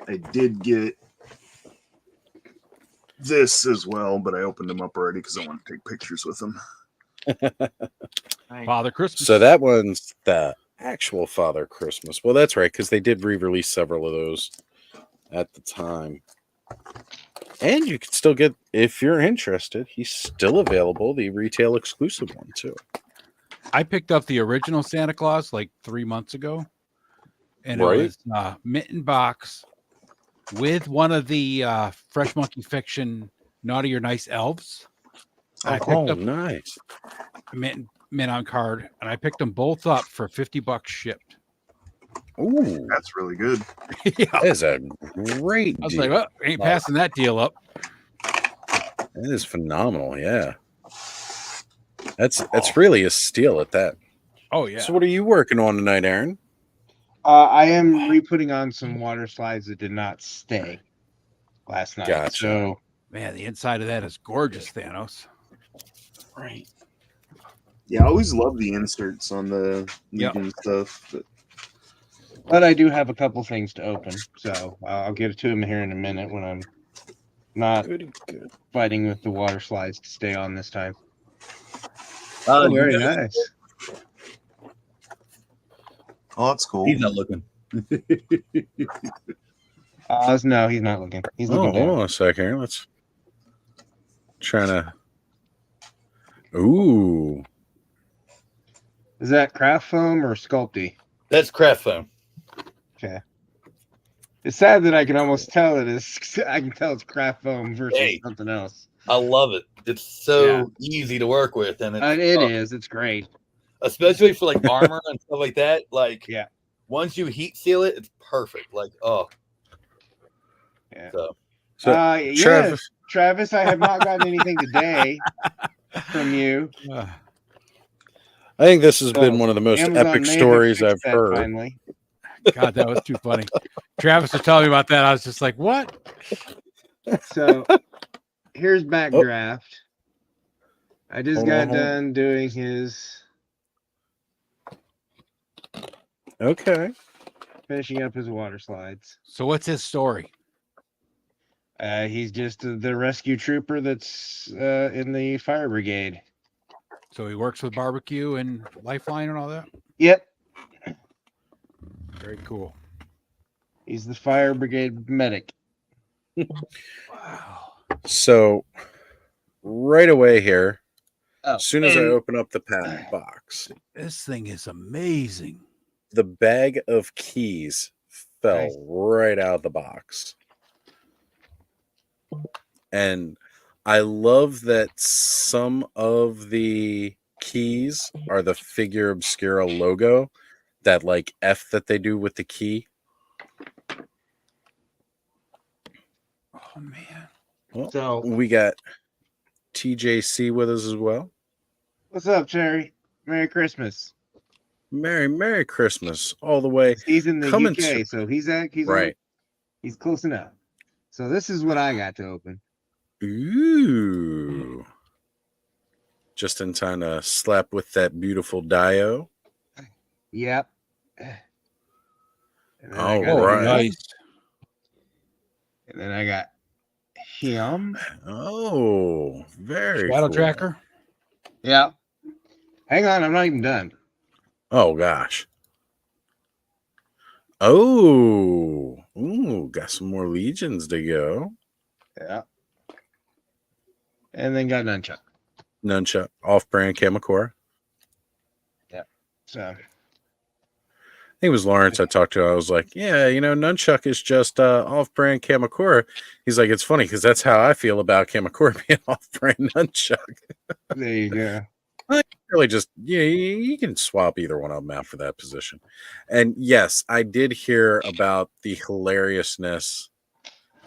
I did get this as well, but I opened them up already because I want to take pictures with them. Father Christmas. So that one's the actual Father Christmas. Well, that's right, because they did re-release several of those at the time. And you can still get, if you're interested, he's still available, the retail exclusive one, too. I picked up the original Santa Claus like 3 months ago. And Right. it was mitten box with one of the Fresh Monkey Fiction Naughty or Nice elves. And I picked up nice. mint on card, and I picked them both up for $50 shipped. Ooh, That's really good. Yeah. that is a great I was deal. like, well, ain't passing that deal up. That is phenomenal, yeah. That's really a steal at that. Oh, yeah. So what are you working on tonight, Aaron? I am re-putting on some water slides that did not stay last night. Gotcha. So, Man, the inside of that is gorgeous, Thanos. Right. Yeah, I always love the inserts on the Legion stuff. but I do have a couple things to open. So I'll get to them here in a minute when I'm not Good. fighting with the water slides to stay on this time. Oh, Very nice. Oh, that's cool. He's not looking. No, he's not looking. He's looking Hold down. on a second. Let's trying to. Ooh, Is that craft foam or Sculpey? That's craft foam. Okay. It's sad that I can almost tell it is. I can tell it's craft foam versus Hey. something else. I love it. It's so easy to work with, and It is. It's great. especially for like armor and stuff like that. Like, Yeah. once you heat seal it, it's perfect. Like, oh, Yeah. so Yes, Travis, I have not gotten anything today from you. I think this has been So, one of the most Amazon epic may have stories fixed I've that heard. Finally. God, that was too funny. Travis was telling me about that. I was just like, what? So here's Backdraft. I just Hold got on, hold on. done doing his Okay. finishing up his water slides. So what's his story? He's just the rescue trooper that's in the fire brigade. So he works with barbecue and Lifeline and all that? Yep, Very cool. he's the fire brigade medic. Wow. So right away here, Oh, as soon as I and- open up the patent box, This thing is amazing. the bag of keys fell Nice. right out of the box. And I love that some of the keys are the Figure Obscura logo, that like F that they do with the key. Oh, man. Well, So we got TJC with us as well. what's up, Cherry? Merry Christmas. Merry Christmas all the way. He's in the Coming UK, to- so he's Right. he's close enough. So this is what I got to open. Ooh. Just in time to slap with that beautiful Dio. Yep. And then All got right. him, Nice. And then I got him. Oh, very Shadow cool. Tracker. Yeah. Hang on, I'm not even done. Oh gosh. Oh, ooh, got some more legions to go. Yeah. And then got Nunchuck. Nunchuck, off-brand Kamakura. So I think it was Lawrence I talked to. I was like, yeah, Nunchuck is just off-brand Kamakura. He's like, it's funny because that's how I feel about Kamakura being off-brand Nunchuck. there you go. Really just, you can swap either one of them out for that position. And yes, I did hear about the hilariousness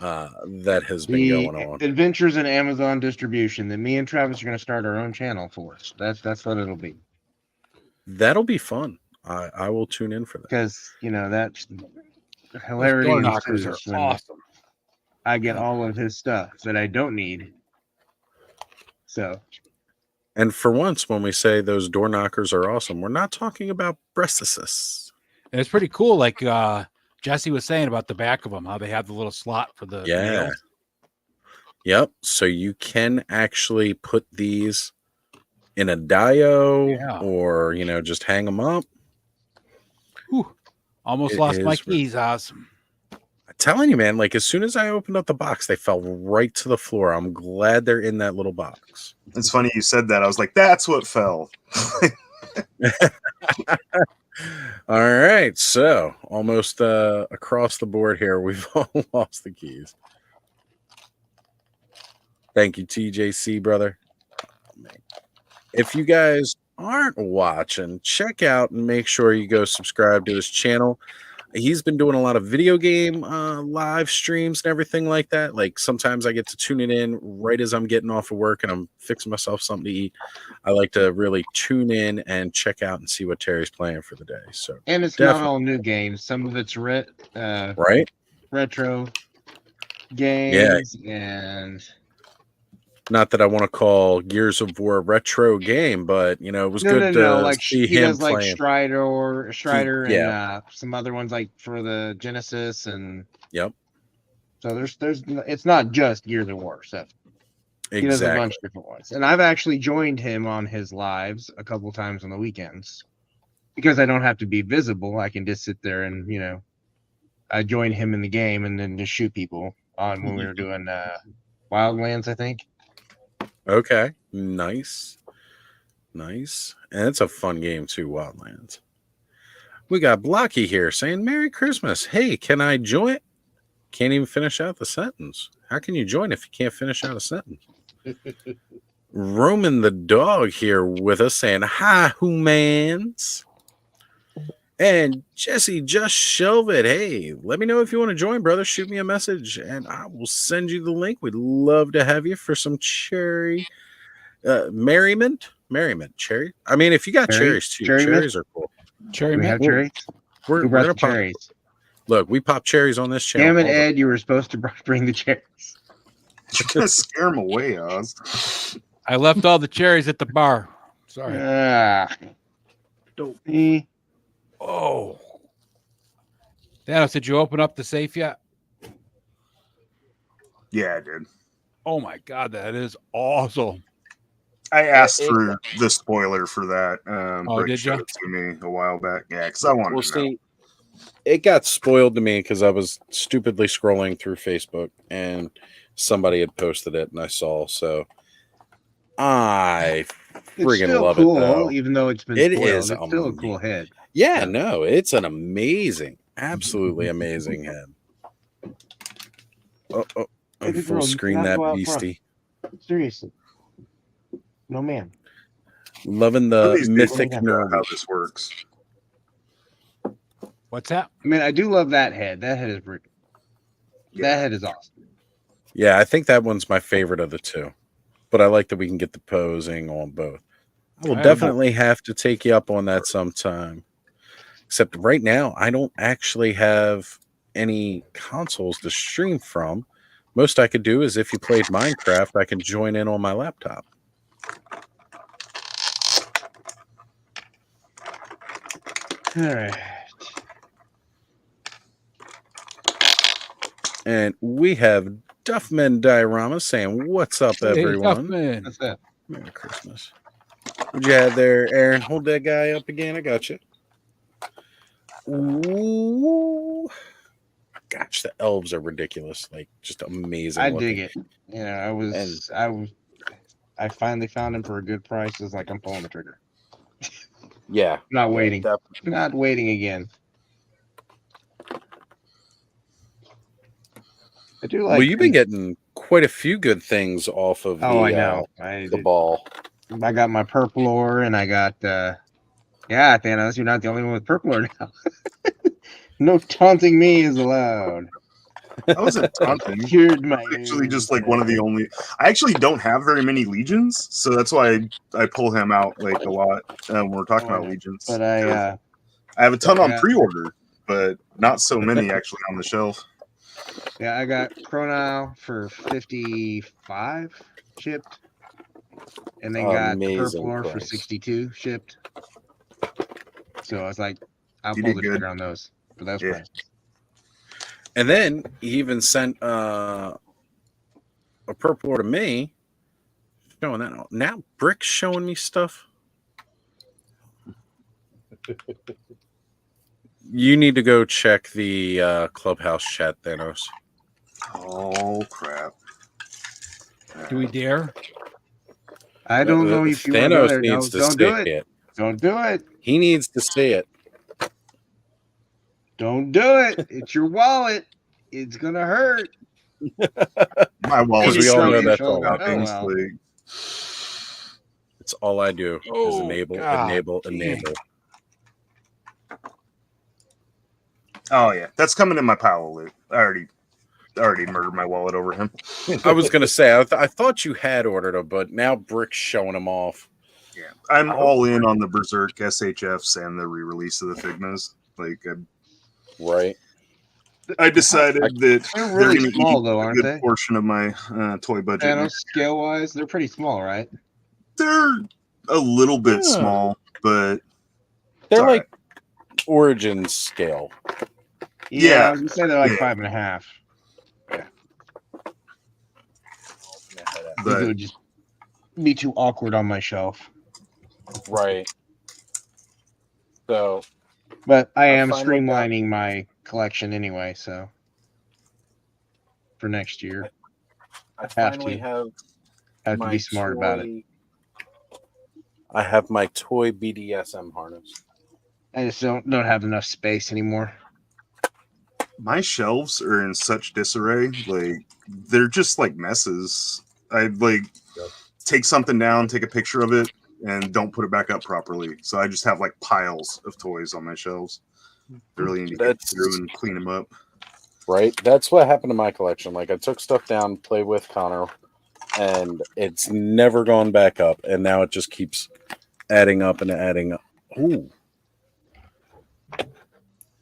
that has been going on. Adventures in Amazon distribution that me and Travis are going to start our own channel for. So that's what it'll be. That'll be fun. I will tune in for that. Because, that's Those hilarity door knockers are ensues when awesome. I get all of his stuff that I don't need. So And for once, when we say those door knockers are awesome, we're not talking about breastises. And it's pretty cool. Like Jesse was saying about the back of them, how they have the little slot for the Yeah. nails. Yep. So you can actually put these in a dio Yeah. or, just hang them up. Whew. Almost It lost my is keys, Oz. I'm telling you, man, like as soon as I opened up the box, they fell right to the floor. I'm glad they're in that little box. It's funny you said that. I was like, that's what fell. All right. So almost across the board here, we've all lost the keys. Thank you, TJC, brother. If you guys aren't watching, check out and make sure you go subscribe to his channel. He's been doing a lot of video game live streams and everything like that. Like sometimes I get to tune it in right as I'm getting off of work and I'm fixing myself something to eat. I like to really tune in and check out and see what Terry's playing for the day. So And it's not all new games. Some of it's right? retro games and Not that I want to call Gears of War a retro game, but it was good to like see he him does like playing. Strider Yeah. and some other ones like for the Genesis and Yep, so there's it's not just Gears of War stuff. He does a exactly. bunch of different ones. And I've actually joined him on his lives a couple times on the weekends because I don't have to be visible. I can just sit there and I join him in the game and then just shoot people on when we were doing Wildlands, I think. Okay, nice. And it's a fun game too, Wildlands. We got Blocky here saying, Merry Christmas. Hey, can I join? Can't even finish out the sentence. How can you join if you can't finish out a sentence? Roman the dog here with us saying, hi, humans. And Jesse, just shelve it. Hey, let me know if you want to join, brother. Shoot me a message and I will send you the link. We'd love to have you for some cherry merriment. Cherry. I mean, if you got cherries too, cherries are cool. Cherry We have mint. cherries. We're Who brought gonna the pop. cherries? Look, we pop cherries on this channel. Damn it, all the- Ed! You were supposed to bring the cherries. You're gonna scare him away, Oz. I left all the cherries at the bar. Sorry. Don't be. Oh. Thanos, did you open up the safe yet? Yeah, I did. Oh my God, that is awesome. I asked for the spoiler for that. Rick did showed ya? it to me a while back. Yeah, because I wanted Well, to know. see, it got spoiled to me because I was stupidly scrolling through Facebook and somebody had posted it and I saw. So I It's friggin' still love cool, it though. even though it's been It spoiled. is It's still a cool head. Yeah, no, it's an amazing, absolutely amazing head. Oh, Hey, full girl, you screen cannot that go out front. beastie. Seriously. No, man. Loving One of the these days mythic we'll figure out nerd. how this works. What's that? I mean, I do love that head. That head is that head is awesome. Yeah, I think that one's my favorite of the two. But I like that we can get the posing on both. I will I definitely have to take you up on that sometime. Except right now, I don't actually have any consoles to stream from. Most I could do is if you played Minecraft, I can join in on my laptop. All right. And we have Duffman Diorama saying, what's up, Hey, everyone? Duffman. That's that. Merry Christmas. What'd you have there, Aaron? Hold that guy up again. I got you. Ooh. Gosh, the elves are ridiculous. Like, just amazing. I looking. dig it. I finally found him for a good price. It's like I'm pulling the trigger. Yeah. Not waiting. That- Not waiting again. I do like. well, you've been getting quite a few good things off of I know. the ball. I got my purple ore, and I got. Yeah, Thanos, you're not the only one with purple ore now. No taunting me is allowed. I wasn't taunting. Cured my. Actually, just like one of the only. I actually don't have very many legions, so that's why I pull him out like a lot when we're talking about legions. But I have a ton on yeah. pre-order, but not so many actually on the shelf. Yeah, I got Chronile for 55 shipped, and then got the Amazing Purple Ore for price. 62 shipped. So I was like, I'll You pull did the good. trigger on those for those Yeah. prices. And then he even sent a purple to me, showing that. Now Brick's showing me stuff. You need to go check the clubhouse chat, Thanos. Oh crap! Do we dare? I don't know if you want to go Thanos there. No, needs to don't do see it. Don't do it. He needs to see it. Don't do it. It's your wallet. It's gonna hurt. My wallet. We all know that's all. Oh, well. It's all I do is Oh, enable, God enable, damn. enable. Oh yeah, that's coming in my pile of loot. I already murdered my wallet over him. I was gonna say I thought you had ordered them, but now Brick's showing them off. Yeah, I'm all in on the Berserk SHFs and the re-release of the Figmas. Like, Right. I decided that They're really gonna small, eat though, a aren't good they? portion of my toy budget. Thanos, scale wise, they're pretty small, right? They're a little bit Yeah. small, but They're all like origin scale. Yeah. I was gonna say they're like Yeah. 5.5. but It would just be too awkward on my shelf. Right. So But I am finally got- streamlining my collection anyway, so for next year, I Have finally to. have I have to my be smart about it. toy- I have my toy BDSM harness. I just don't have enough space anymore. my shelves are in such disarray. Like, they're just like messes. I like take something down, take a picture of it, and don't put it back up properly. So I just have like piles of toys on my shelves. I really need to get That's- through and clean them up. Right? That's what happened to my collection. Like I took stuff down, played with Connor, and it's never gone back up. And now it just keeps adding up and adding up. Ooh.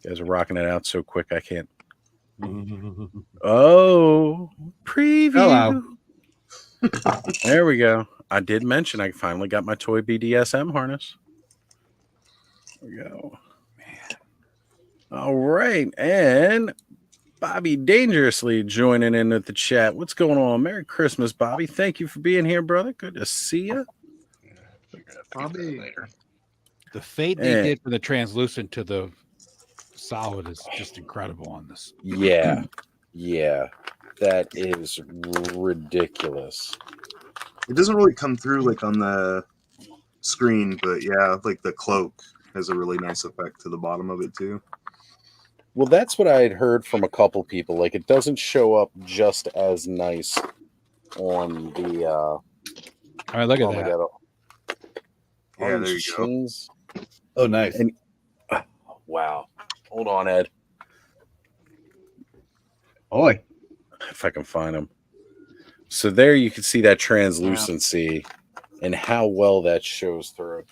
You guys are rocking it out so quick I can't. Oh, preview. Hello. There we go. I did mention I finally got my toy BDSM harness. There we go. Man. All right. And Bobby Dangerously joining in with the chat. What's going on? Merry Christmas, Bobby. Thank you for being here, brother. Good to see you. Later. The fade they Eh. did for the translucent to the solid is just incredible on this. Yeah. Yeah. That is ridiculous. It doesn't really come through like on the screen, but yeah, like the cloak has a really nice effect to the bottom of it too. Well, that's what I had heard from a couple people. Like, it doesn't show up just as nice on the. All right, look at oh my that. God. Yeah, On there these you go. chains. Oh, nice. And- Wow. Hold on, Ed. Oi. If I can find them. So there you can see that translucency and how well that shows through.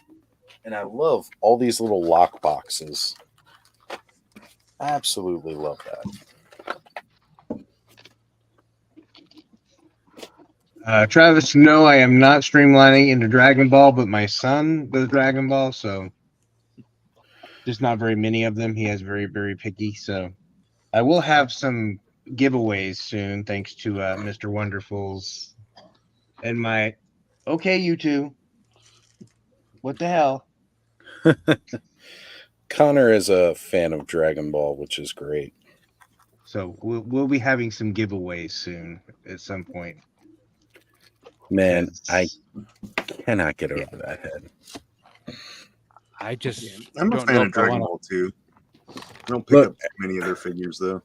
And I love all these little lock boxes. Absolutely love that. Travis, no, I am not streamlining into Dragon Ball, but my son does Dragon Ball, so there's not very many of them. He has very, very picky. So I will have some giveaways soon, thanks to Mr. Wonderful's and my. Okay, you two. What the hell? Connor is a fan of Dragon Ball, which is great. So we'll be having some giveaways soon at some point. Man, I cannot get over that head. I just I'm a don't fan know of if I Dragon wanna- Ball too. I don't pick Look. up many of their figures though.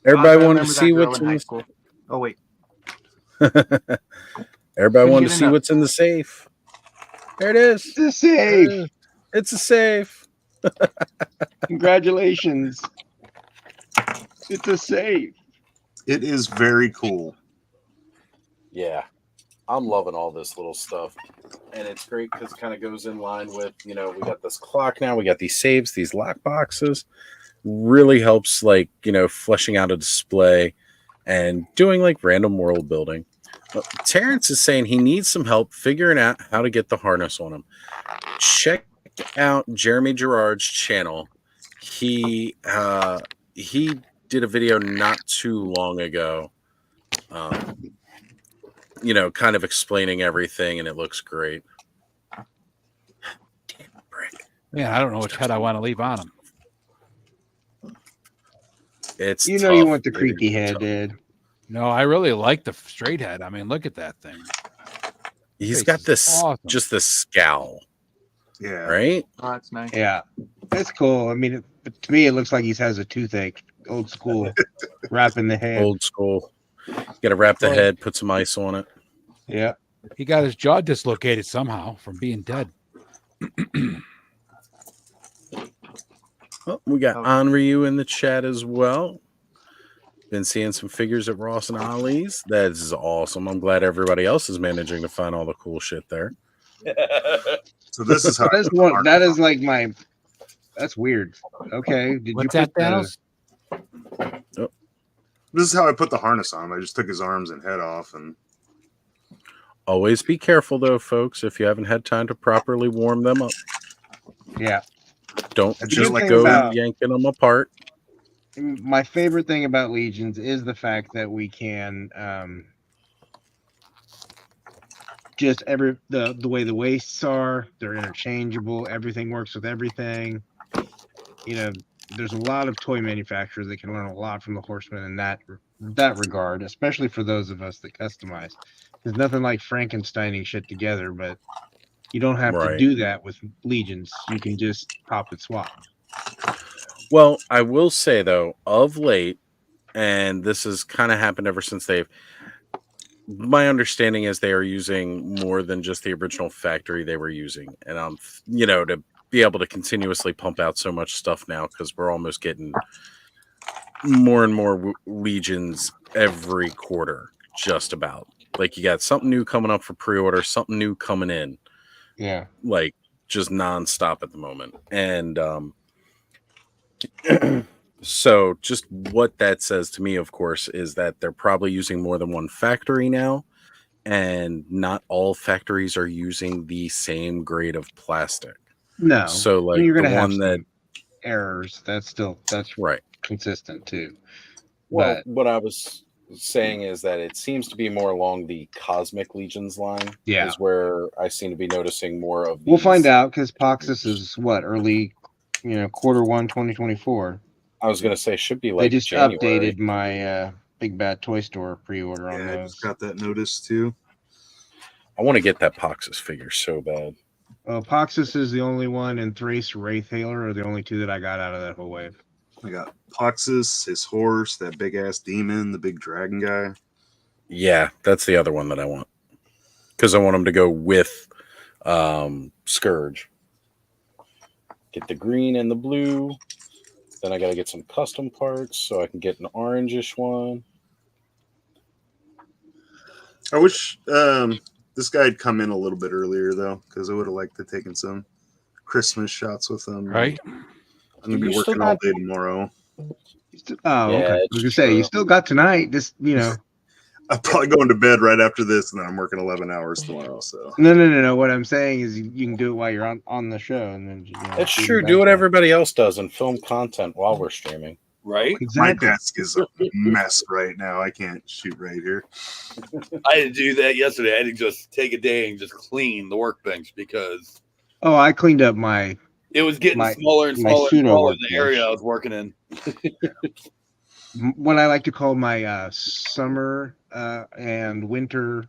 Everybody I wanted to remember that see girl what's in in high the school. Oh wait, Everybody Couldn't wanted to get see enough. what's in the safe. There it is. It's a safe. It's a safe. Congratulations. It's a safe. It is very cool. Yeah. I'm loving all this little stuff. And it's great because it kind of goes in line with, we got this clock now. We got these saves, these lock boxes. Really helps, fleshing out a display and doing, random world building. But Terrence is saying he needs some help figuring out how to get the harness on him. Check out Jeremy Gerard's channel. He did a video not too long ago, kind of explaining everything, and it looks great. Damn brick. Man, I don't know which head I want to leave on him. It's You tough. want the It creepy is head, tough. dude. No, I really like the straight head. I mean, look at that thing. He's Face got is this awesome. just this scowl, Yeah. right? Oh, that's nice. Yeah, that's cool. I mean, but to me, it looks like he has a toothache. Old school, wrapping the head. Old school. Got to wrap the Well- head, put some ice on it. Yeah. He got his jaw dislocated somehow from being dead. Oh, we got Oh. Onryu in the chat as well. Been seeing some figures at Ross and Ollie's. That is awesome. I'm glad everybody else is managing to find all the cool shit there. So this is how That's one. That is like my. That's weird. Okay. Did What's you that, put the, Thanos? this is how I put the harness on him. I just took his arms and head off, and Always be careful, though, folks. If you haven't had time to properly warm them up, Yeah. don't I just just thing go about- yanking them apart. My favorite thing about Legions is the fact that we can just the way the wastes are, they're interchangeable, everything works with everything. There's a lot of toy manufacturers that can learn a lot from the Horsemen in that regard, especially for those of us that customize. There's nothing like Frankensteining shit together, but you don't have to Right. do that with Legions. You can just pop and swap. Well, I will say, though, of late, and this has kind of happened ever since my understanding is they are using more than just the original factory they were using. And to be able to continuously pump out so much stuff now, because we're almost getting more and more Legions every quarter, just about. Like, you got something new coming up for pre-order, something new coming in, Yeah. like, just nonstop at the moment. And so just what that says to me, of course, is that they're probably using more than one factory now, and not all factories are using the same grade of plastic. No. So, like, you're the gonna have one that some errors. That's right. consistent too. Well, But what I was saying is that it seems to be more along the Cosmic Legions line. Yeah. Is where I seem to be noticing more of. we'll these. find out because Poxus is early, Q1 2024. I was gonna say should be They like just January. updated my Big Bad Toy Store pre-order on yeah, I those. just got that notice too. I want to get that Poxus figure so bad. Poxus is the only one, and Thrace Wraithaler are the only two that I got out of that whole wave. I got Poxus, his horse, that big ass demon, the big dragon guy. Yeah, that's the other one that I want, because I want him to go with Scourge. Get the green and the blue. Then I got to get some custom parts so I can get an orangish one. I wish this guy had come in a little bit earlier though, because I would have liked to taken some Christmas shots with him. Right? I'm gonna be You still working all got- day tomorrow. Oh, Yeah, okay. I it's was gonna say you true. still got tonight. I'm probably going to bed right after this, and then I'm working 11 hours tomorrow. So No. What I'm saying is you can do it while you're on the show, and then It's do true. the Do what background. everybody else does and film content while we're streaming. Right? my Exactly. desk is a mess right now. I can't shoot right here. I had to do that yesterday. I had to just take a day and just clean the workbench because Oh, I cleaned up my. it was getting My- smaller and my smaller and pseudo smaller workbench. the area I was working in. What I like to call my summer and winter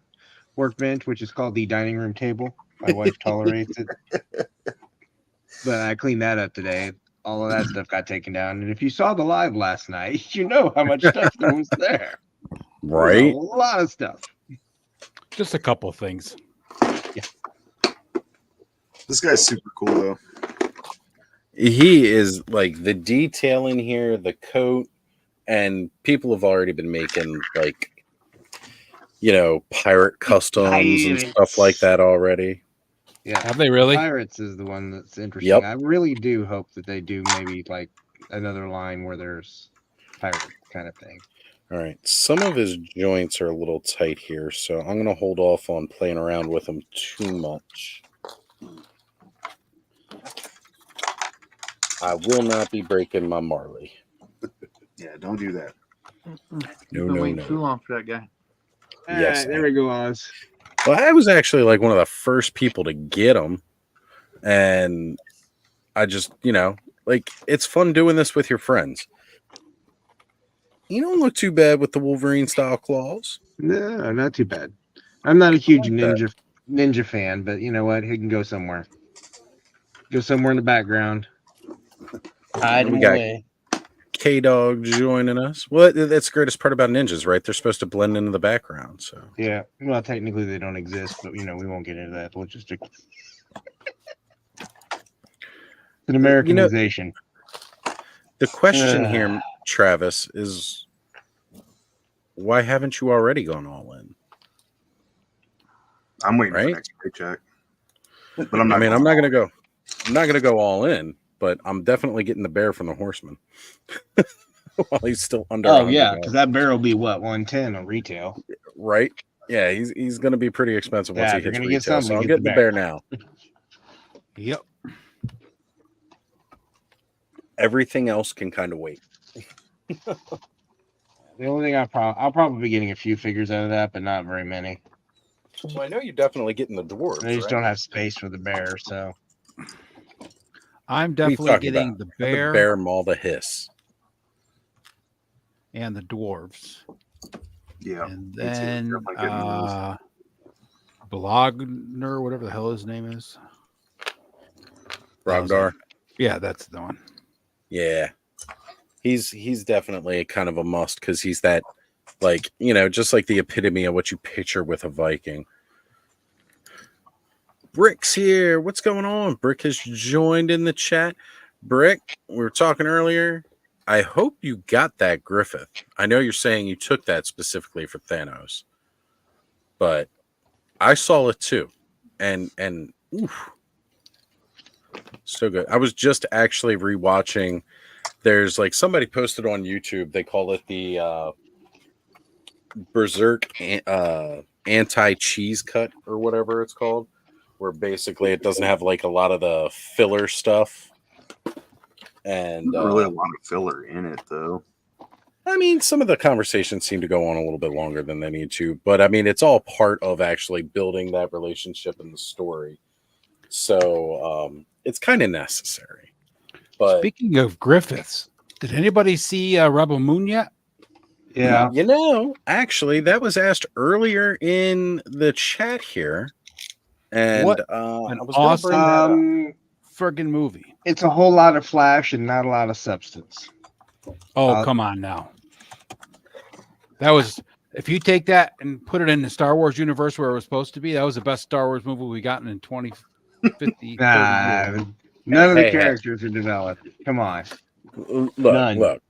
workbench, which is called the dining room table. My wife tolerates it, but I cleaned that up today. All of that stuff got taken down, and if you saw the live last night, you know how much stuff there was there. Right? A lot of stuff. Just a couple of things. This guy's super cool though. He is like the detail in here, the coat, and people have already been making like, pirate customs and stuff like that already. Yeah, Have they really? Pirates is the one that's interesting. Yep. I really do hope that they do maybe like another line where there's pirate kind of thing. All right. Some of his joints are a little tight here, so I'm going to hold off on playing around with them too much. I will not be breaking my Marley. Yeah, don't do that. You've been waiting too long for that guy. Yes, There we go, Oz. Well, I was actually like one of the first people to get them. And I just, like it's fun doing this with your friends. You don't look too bad with the Wolverine style claws. No, not too bad. I'm not a huge like that. ninja fan, but you know what? He can go somewhere. Go somewhere in the background. Hide We him got- away. K-Dog joining us. Well, that's the greatest part about ninjas, right? They're supposed to blend into the background. So Yeah. Well, technically they don't exist, but we won't get into that logistics. It's an Americanization. the question here, Travis, is why haven't you already gone all in? I'm waiting Right? for next paycheck. But I'm not. I'm not gonna go. I'm not gonna go all in, but I'm definitely getting the bear from the horseman while he's still under. Oh yeah, $100, because that bear will be what 110 on retail. right? Yeah, he's gonna be pretty expensive once Yeah, he if you're hits gonna get retail. something, So I'll get get the the bear. bear now. Yep. Everything else can kind of wait. The only thing I'll probably be getting a few figures out of that, but not very many. Well, I know you're definitely getting the dwarves. They just right? don't have space for the bear, so I'm What are you definitely talking getting about? the The bear, bear maul the hiss. and the dwarves. Yeah. And too. then Definitely getting those. Blogner, whatever the hell his name is. Rogdar. Yeah, that's the one. Yeah. He's definitely kind of a must because he's that, like, just like the epitome of what you picture with a Viking. Brick's here. What's going on? Brick has joined in the chat. Brick, we were talking earlier. I hope you got that Griffith. I know you're saying you took that specifically for Thanos, but I saw it too. And oof, so good. I was just actually rewatching. There's like somebody posted on YouTube. They call it the Berserk anti-cheese cut or whatever it's called, where basically it doesn't have like a lot of the filler stuff. And Not really a lot of filler in it, though. I mean, some of the conversations seem to go on a little bit longer than they need to, but I mean, it's all part of actually building that relationship in the story. So it's kind of necessary. But Speaking of Griffiths, did anybody see Rebel Moon yet? yeah. Actually, that was asked earlier in the chat here, and What I an was going to bring that up. Friggin' movie. It's a whole lot of flash and not a lot of substance. Oh, come on now. That was, if you take that and put it in the Star Wars universe where it was supposed to be, that was the best Star Wars movie we gotten in 20, 50, 30 years. None of the Hey. characters are developed. Come on. Look,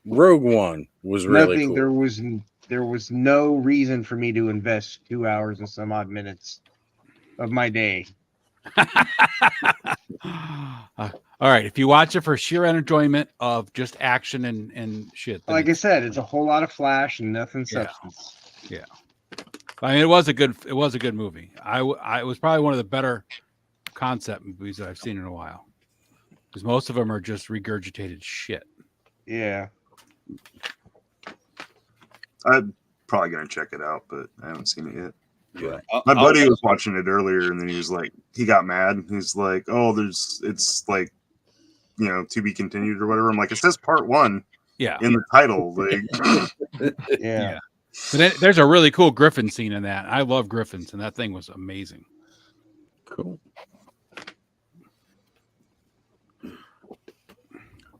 Rogue One was really Nothing. cool. There was no reason for me to invest 2 hours and some odd minutes of my day. All right. If you watch it for sheer enjoyment of just action and shit. then Like I said, it's a whole lot of flash and nothing Yeah. substance. I mean, it was a good movie. It was probably one of the better concept movies that I've seen in a while. Because most of them are just regurgitated shit. Yeah. I'm probably gonna check it out, but I haven't seen it yet. Yeah. My buddy was watching it earlier, and then he was like, he got mad. He's like, "Oh, it's like, to be continued or whatever." I'm like, "It says part 1 Yeah. in the title." Like, Yeah. But then there's a really cool Griffin scene in that. I love Griffins, and that thing was amazing. Cool.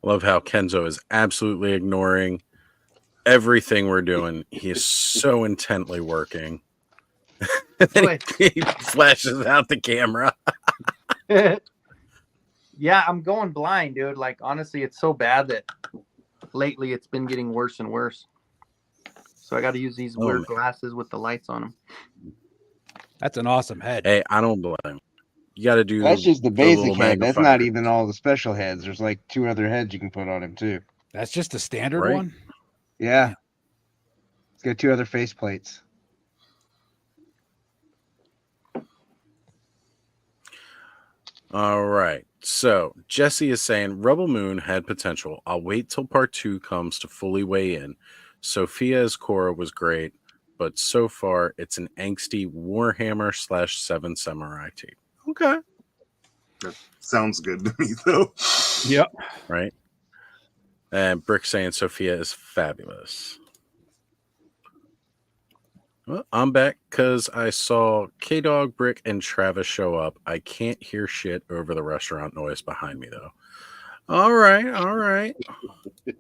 Love how Kenzo is absolutely ignoring everything we're doing. He is so intently working. And then he flashes out the camera. Yeah, I'm going blind, dude. Like, honestly, it's so bad that lately it's been getting worse and worse. So I got to use these weird glasses with the lights on them. That's an awesome head. Hey, I don't blame. You got to do. That's just the basic little head. That's magnifier. not even all the special heads. There's like 2 other heads you can put on him too. That's just the standard Right. one. Yeah. It's got 2 other face plates. All right. So Jesse is saying Rebel Moon had potential. I'll wait till part 2 comes to fully weigh in. Sophia as Korra was great, but so far it's an angsty Warhammer / Seven Samurai team. Okay. Sounds good to me though. Yep. Right. And Brick saying Sophia is fabulous. Well, I'm back because I saw K-Dog, Brick, and Travis show up. I can't hear shit over the restaurant noise behind me, though. All right. You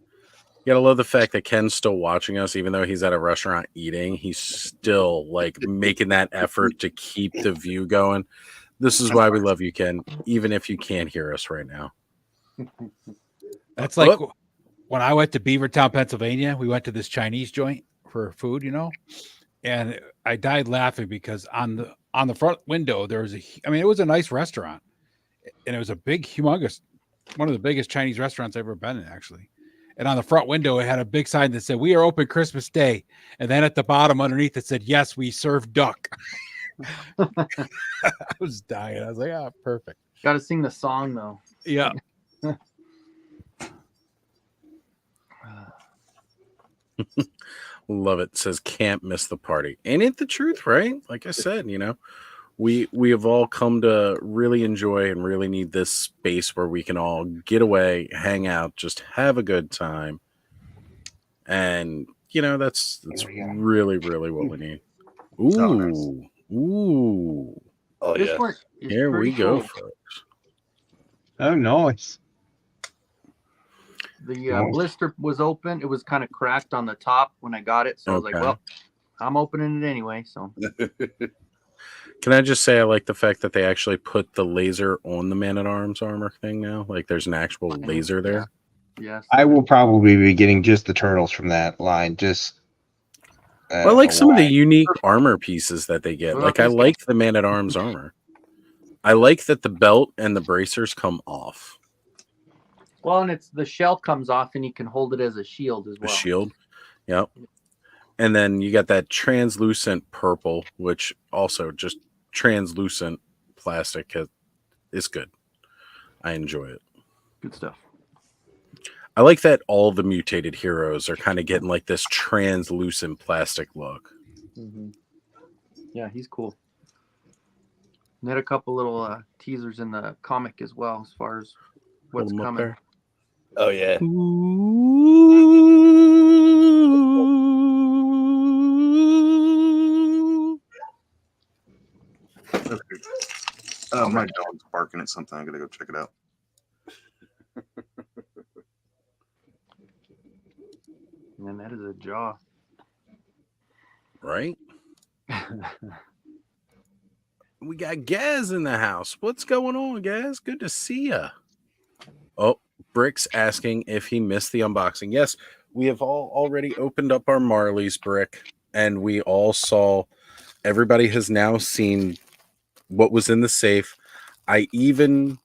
gotta love the fact that Ken's still watching us, even though he's at a restaurant eating. He's still like making that effort to keep the view going. This is why we love you, Ken, even if you can't hear us right now. That's like when I went to Beavertown, Pennsylvania. We went to this Chinese joint for food, and I died laughing because on the front window there was it was a nice restaurant, and it was a big, humongous, one of the biggest Chinese restaurants I've ever been in, actually. And on the front window, it had a big sign that said, "We are open Christmas Day." And then at the bottom underneath, it said, "Yes, we serve duck." I was dying. I was like, "Ah, perfect." Got to sing the song though. Yeah. Love it. Says can't miss the party. Ain't it the truth, right? Like I said, we have all come to really enjoy and really need this space where we can all get away, hang out, just have a good time. And that's really, really what we need. Ooh. Ooh. Oh This yeah. one is Here we pretty go, cool. folks. Oh, nice. The Nice. blister was open. It was kind of cracked on the top when I got it. So I was like, Okay. well, I'm opening it anyway. So Can I just say I like the fact that they actually put the laser on the Man-at-Arms armor thing now? Like there's an actual laser there. yes. I will probably be getting just the turtles from that line. Just Well, I like some of the unique armor pieces that they get. Well, Like I these like the Man-at-Arms armor. I like that the belt and the bracers come off. Well, and it's the shell comes off and you can hold it as a shield as The well. shield. Yep. And then you got that translucent purple, which also just translucent plastic is good. I enjoy it. Good stuff. I like that all the mutated heroes are kind of getting like this translucent plastic look. Mm-hmm. Yeah, he's cool. And had a couple little teasers in the comic as well, as far as what's Hold 'em up coming. there. Oh yeah. Okay. My dog's barking at something. I gotta go check it out. And that is a jaw. Right? We got Gaz in the house. What's going on, Gaz? Good to see ya. Oh, Brick's asking if he missed the unboxing. Yes, we have all already opened up our Marley's, Brick, and we all saw. Everybody has now seen what was in the safe. I even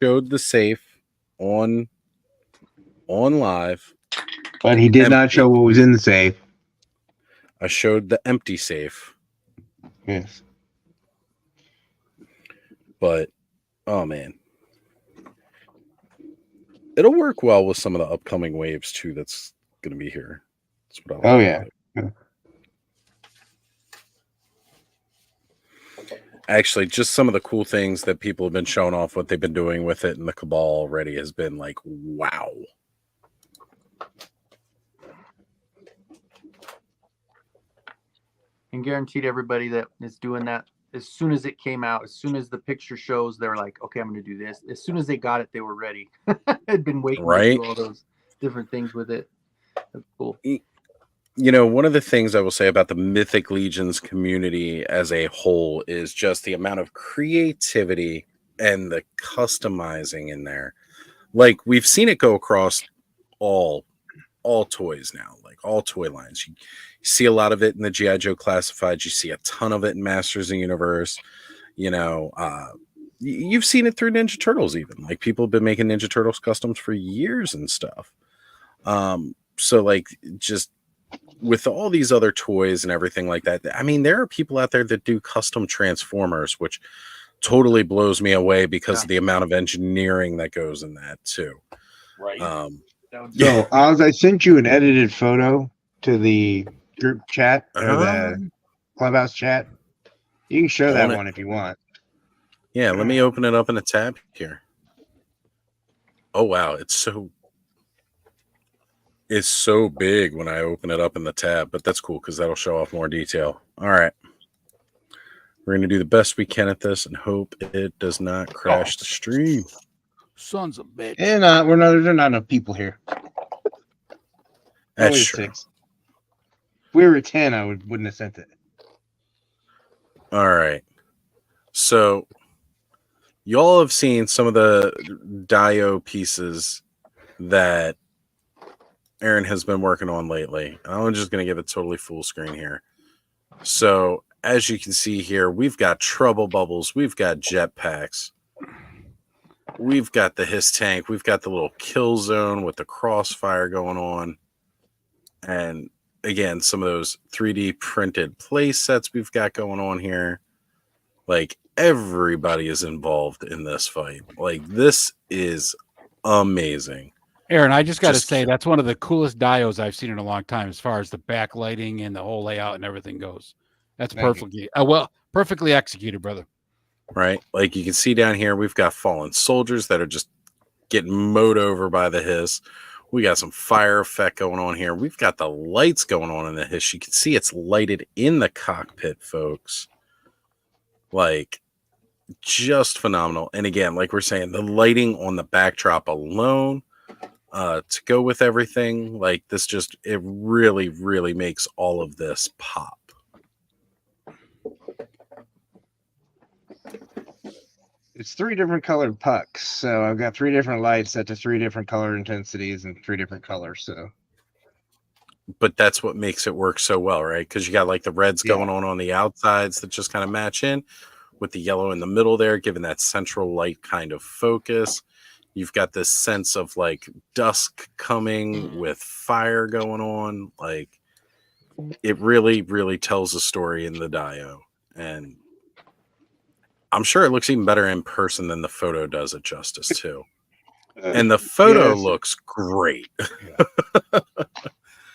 showed the safe on live. But he did not show what was in the safe. I showed the empty safe. Yes. But oh man, it'll work well with some of the upcoming waves too. That's going to be here. That's what I like Oh, about yeah. it. Yeah. Actually, just some of the cool things that people have been showing off what they've been doing with it in the Cabal already has been like, wow. And guaranteed everybody that is doing that, as soon as it came out, as soon as the picture shows, they're like, okay, I'm going to do this. As soon as they got it, they were ready. Had been waiting to Right. do all those different things with it. That's cool. One of the things I will say about the Mythic Legions community as a whole is just the amount of creativity and the customizing in there. Like we've seen it go across all toys now, like all toy lines. You see a lot of it in the G.I. Joe Classifieds. You see a ton of it in Masters of the Universe. You've seen it through Ninja Turtles even. Like people have been making Ninja Turtles customs for years and stuff. So like just with all these other toys and everything like that, I mean, there are people out there that do custom Transformers, which totally blows me away because Yeah. of the amount of engineering that goes in that too. Right. So, Oz, I sent you an edited photo to the group chat or the Um, clubhouse chat. You can show On that it. one if you want. Yeah, let me open it up in a tab here. Oh wow, it's so big when I open it up in the tab, but that's cool because that'll show off more detail. All right. We're going to do the best we can at this and hope it does not crash the stream. Sons of bitch. And there's not enough people here. That's Only true. 6. If we were at 10, I wouldn't have sent it. All right. So y'all have seen some of the Dio pieces that Aaron has been working on lately. I'm just going to give it totally full screen here. So as you can see here, we've got trouble bubbles. We've got jetpacks. We've got the Hiss tank. We've got the little kill zone with the crossfire going on. And again, some of those 3D printed play sets we've got going on here. Like, everybody is involved in this fight. Like, this is amazing. Aaron, I just got to Just- say that's one of the coolest dios I've seen in a long time, as far as the backlighting and the whole layout and everything goes. That's Thank you. perfectly executed, brother. Right? Like, you can see down here, we've got fallen soldiers that are just getting mowed over by the Hiss. We got some fire effect going on here. We've got the lights going on in the Hiss. You can see it's lighted in the cockpit, folks. Like, just phenomenal. And again, like we're saying, the lighting on the backdrop alone to go with everything, like this just, it really, really makes all of this pop. It's 3 different colored pucks. So I've got 3 different lights set to 3 different color intensities and 3 different colors. So But that's what makes it work so well, right? Because you got like the reds Yeah. going on the outsides that just kind of match in with the yellow in the middle there, giving that central light kind of focus. You've got this sense of like dusk coming with fire going on. Like, it really, really tells a story in the Dio. And I'm sure it looks even better in person than the photo does it justice too. And the photo Yes. looks great.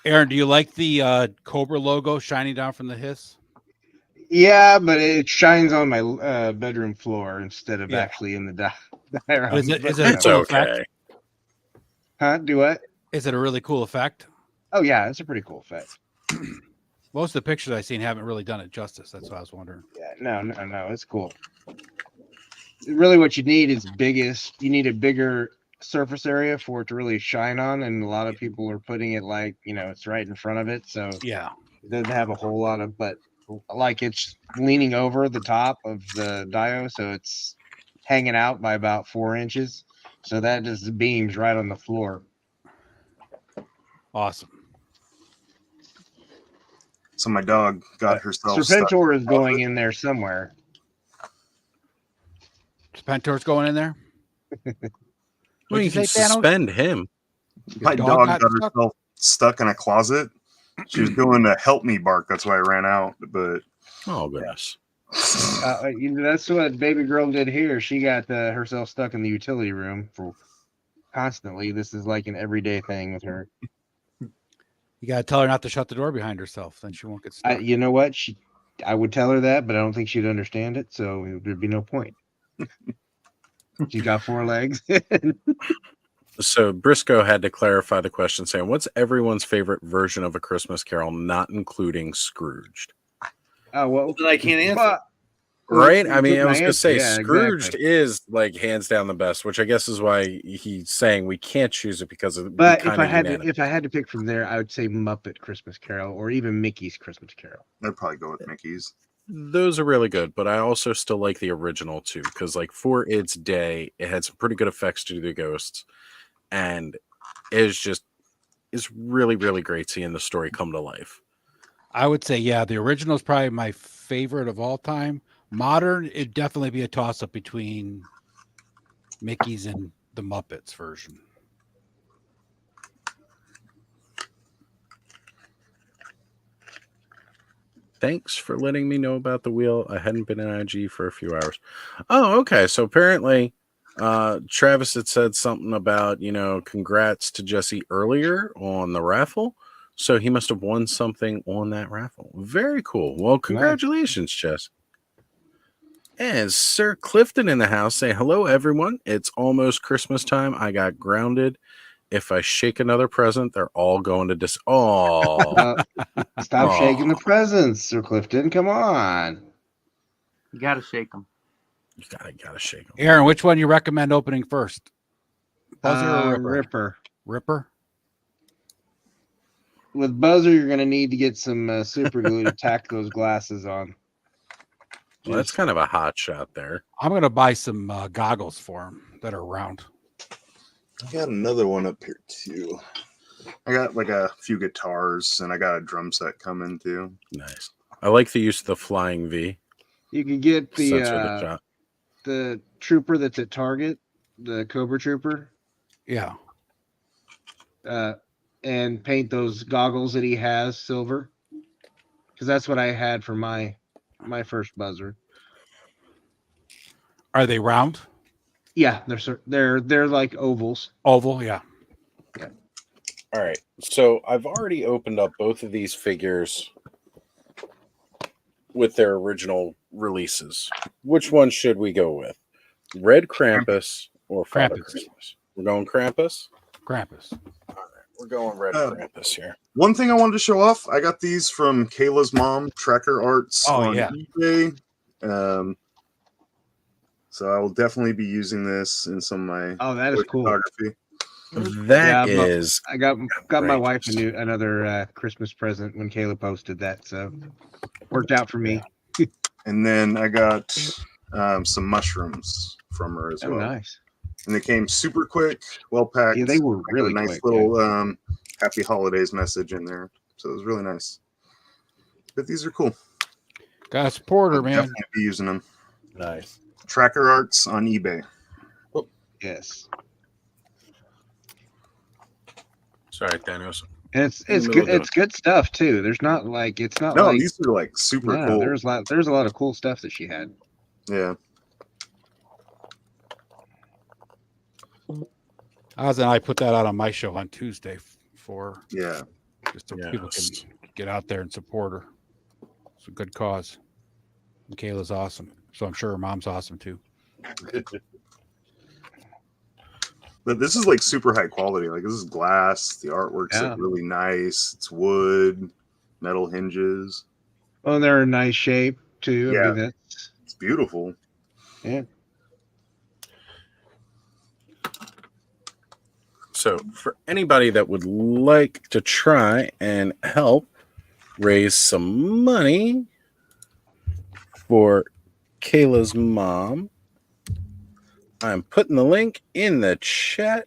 Aaron, do you like the Cobra logo shining down from the Hiss? Yeah, but it shines on my bedroom floor instead of Yeah. actually in the diorama. Is it But, a It's cool okay. effect? Huh? Do what? Is it a really cool effect? Oh yeah, it's a pretty cool effect. Most of the pictures I've seen haven't really done it justice. That's what I was wondering. Yeah, no, it's cool. Really, what you need is you need a bigger surface area for it to really shine on, and a lot of people are putting it like, it's right in front of it, so Yeah. it doesn't have a whole lot of, but like it's leaning over the top of the dio, so it's hanging out by about 4 inches, so that just beams right on the floor. Awesome. So my dog got herself stuck. Serpentor is going in there somewhere. Serpentor's going in there? Well, What'd you can you say, Thanos? suspend him. My Your dog got got stuck? herself stuck in a closet. She was doing a help me bark. That's why I ran out. But Oh, goodness. That's what baby girl did here. She got herself stuck in the utility room for constantly. This is like an everyday thing with her. You got to tell her not to shut the door behind herself. Then she won't get stuck. You know what? I would tell her that, but I don't think she'd understand it, so there'd be no point. She's got 4 legs. So Briscoe had to clarify the question, saying, what's everyone's favorite version of A Christmas Carol, not including Scrooged? Oh, well, Then I can't answer. but- Right? I mean, I My was going to answer, say, yeah, Scrooged exactly. is like hands down the best, which I guess is why he's saying we can't choose it because of But kind of unanimous. if I had to pick from there, I would say Muppet Christmas Carol or even Mickey's Christmas Carol. I'd probably go with Mickey's. Those are really good, but I also still like the original too, because like for its day, it had some pretty good effects to the ghosts, and it's really, really great seeing the story come to life. I would say, yeah, the original is probably my favorite of all time. Modern, it'd definitely be a toss-up between Mickey's and the Muppets version. Thanks for letting me know about the wheel. I hadn't been in IG for a few hours. Oh, okay. So apparently, Travis had said something about, congrats to Jesse earlier on the raffle. So he must have won something on that raffle. Very cool. Well, congratulations, Jess. And Sir Clifton in the house say, hello, everyone. It's almost Christmas time. I got grounded. If I shake another present, they're all going to Oh, Stop shaking the presents, Sir Clifton. Come on. You gotta shake them. you gotta shake them. Aaron, which one you recommend opening first? Buzzer or Ripper? Ripper. Ripper? With Buzzer, you're going to need to get some super glue to tack those glasses on. Well, that's kind of a hot shot there. I'm going to buy some goggles for him that are round. I got another one up here too. I got like a few guitars and I got a drum set coming too. Nice. I like the use of the flying V. You can get Sensor the shot. the trooper that's at Target, the Cobra Trooper, Yeah. and paint those goggles that he has silver. Because that's what I had for my first Buzzer. Are they round? Yeah, they're like ovals. Oval? Yeah. All right. So I've already opened up both of these figures with their original releases. Which one should we go with? Red Krampus or Father Krampus. Christmas? We're going Krampus? Krampus. All right. We're going Red Krampus here. One thing I wanted to show off, I got these from Kayla's mom, Tracker Arts Oh, on yeah. eBay. So I will definitely be using this in some of my Oh, that is cool. photography. That Yeah, is I got my Great. wife another Christmas present when Kayla posted that, so worked out for me. And then I got some mushrooms from her as Oh, well. nice. And they came super quick, well packed. Yeah, they were I got really a nice quick, little happy holidays message in there. So it was really nice. But these are cool. Got a supporter, I'll man. definitely be using them. nice. Tracker Arts on eBay. Yes, Sorry, Thanos. and it's In the good. middle of It's good stuff too. It's not No, like these are like super yeah, cool. there's a lot of cool stuff that she had. Yeah. Oz and I put that out on my show on Tuesday for Yeah. just so people can Yes. get out there and support her. It's a good cause. Michaela's awesome. So I'm sure her mom's awesome too. But this is like super high quality. Like this is glass. The artwork's Yeah. like really nice. It's wood, metal hinges. Oh, they're in nice shape too. I mean, that's It's beautiful. yeah. So, for anybody that would like to try and help raise some money for Kayla's mom, I'm putting the link in the chat.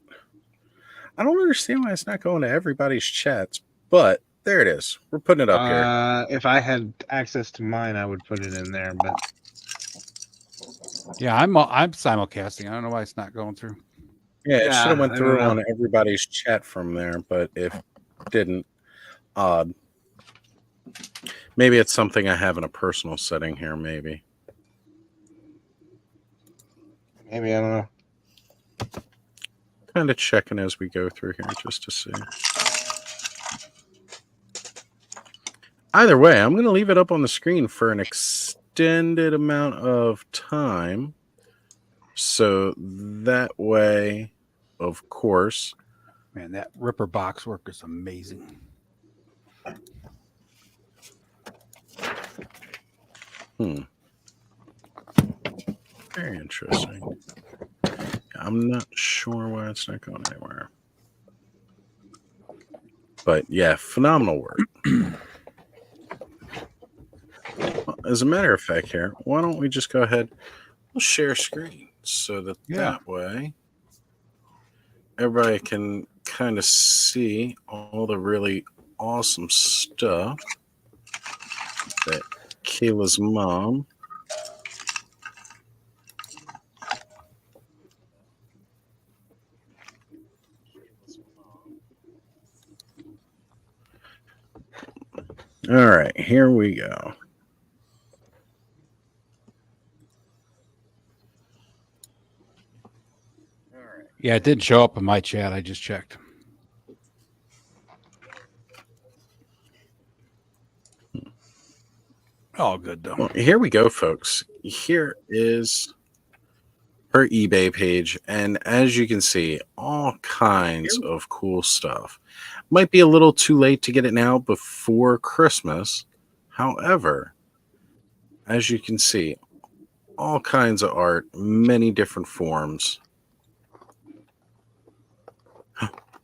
I don't understand why it's not going to everybody's chats, but there it is. We're putting it up here. If I had access to mine, I would put it in there. But Yeah, I'm simulcasting. I don't know why it's not going through. Yeah, it yeah, should have went I through don't on everybody's chat from there, but if it didn't, odd. Maybe it's something I have in a personal setting here, maybe. maybe I don't know. Kind of checking as we go through here just to see. Either way, I'm going to leave it up on the screen for an extended amount of time. So that way, of course. Man, that Ripper box work is amazing. Very interesting. I'm not sure why it's not going anywhere. But yeah, phenomenal work. Well, as a matter of fact here, why don't we just go ahead, we'll share screen so that that way everybody can kind of see all the really awesome stuff that Kayla's mom All right, here we go. Yeah, it didn't show up in my chat. I just checked. All good though. Well, here we go, folks. Here is her eBay page, and as you can see, all kinds of cool stuff. Might be a little too late to get it now before Christmas. However, as you can see, all kinds of art, many different forms.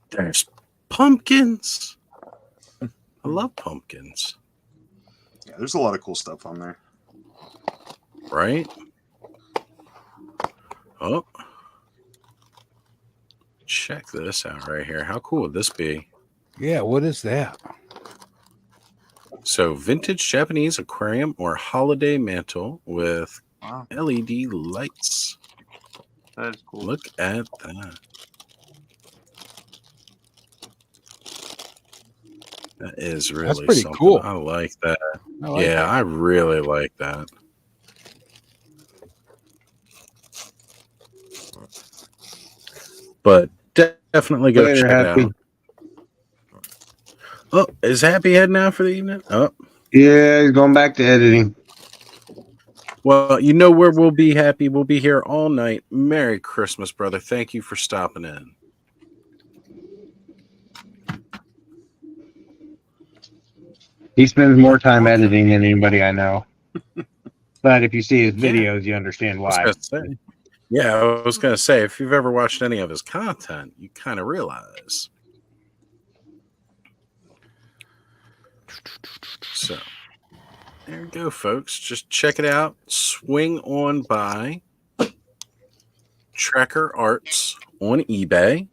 There's pumpkins. I love pumpkins. Yeah, there's a lot of cool stuff on there. Right? Oh. Check this out right here. How cool would this be? Yeah, what is that? So, vintage Japanese aquarium or holiday mantle with Wow, LED lights. that is cool. Look at that. That is really pretty something. cool. I like that. I like Yeah, that. I really like that. But definitely go Later, check Happy. it out. Oh, is Happy heading out for the evening? Oh, Yeah, he's going back to editing. well, you know where we'll be, Happy. We'll be here all night. Merry Christmas, brother. Thank you for stopping in. He spends more time editing than anybody I know. But if you see his videos, you understand I was why. gonna say- yeah, I was going to say, if you've ever watched any of his content, you kind of realize. So, there you go, folks. Just check it out. Swing on by Tracker Arts on eBay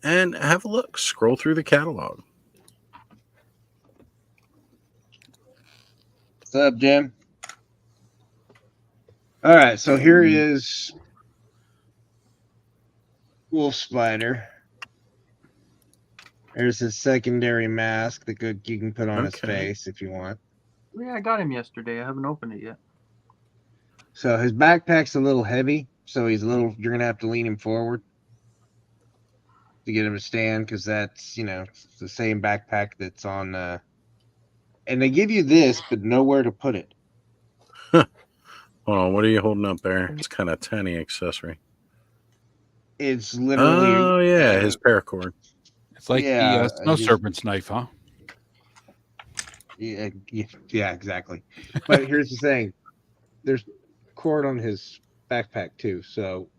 and have a look. Scroll through the catalog. What's up, Jim? All right, so here is Wolf Spider. There's his secondary mask that you can put on his Okay. face if you want. Yeah, I got him yesterday. I haven't opened it yet. So his backpack's a little heavy, so he's a little. You're gonna have to lean him forward to get him to stand, because that's it's the same backpack that's on. And they give you this, but nowhere to put it. Hold on, what are you holding up there? It's kind of tiny accessory. It's literally. Oh, yeah, his paracord. It's like Yeah, the snow just- serpent's knife, huh? Yeah, exactly. But here's the thing: there's cord on his backpack too. So,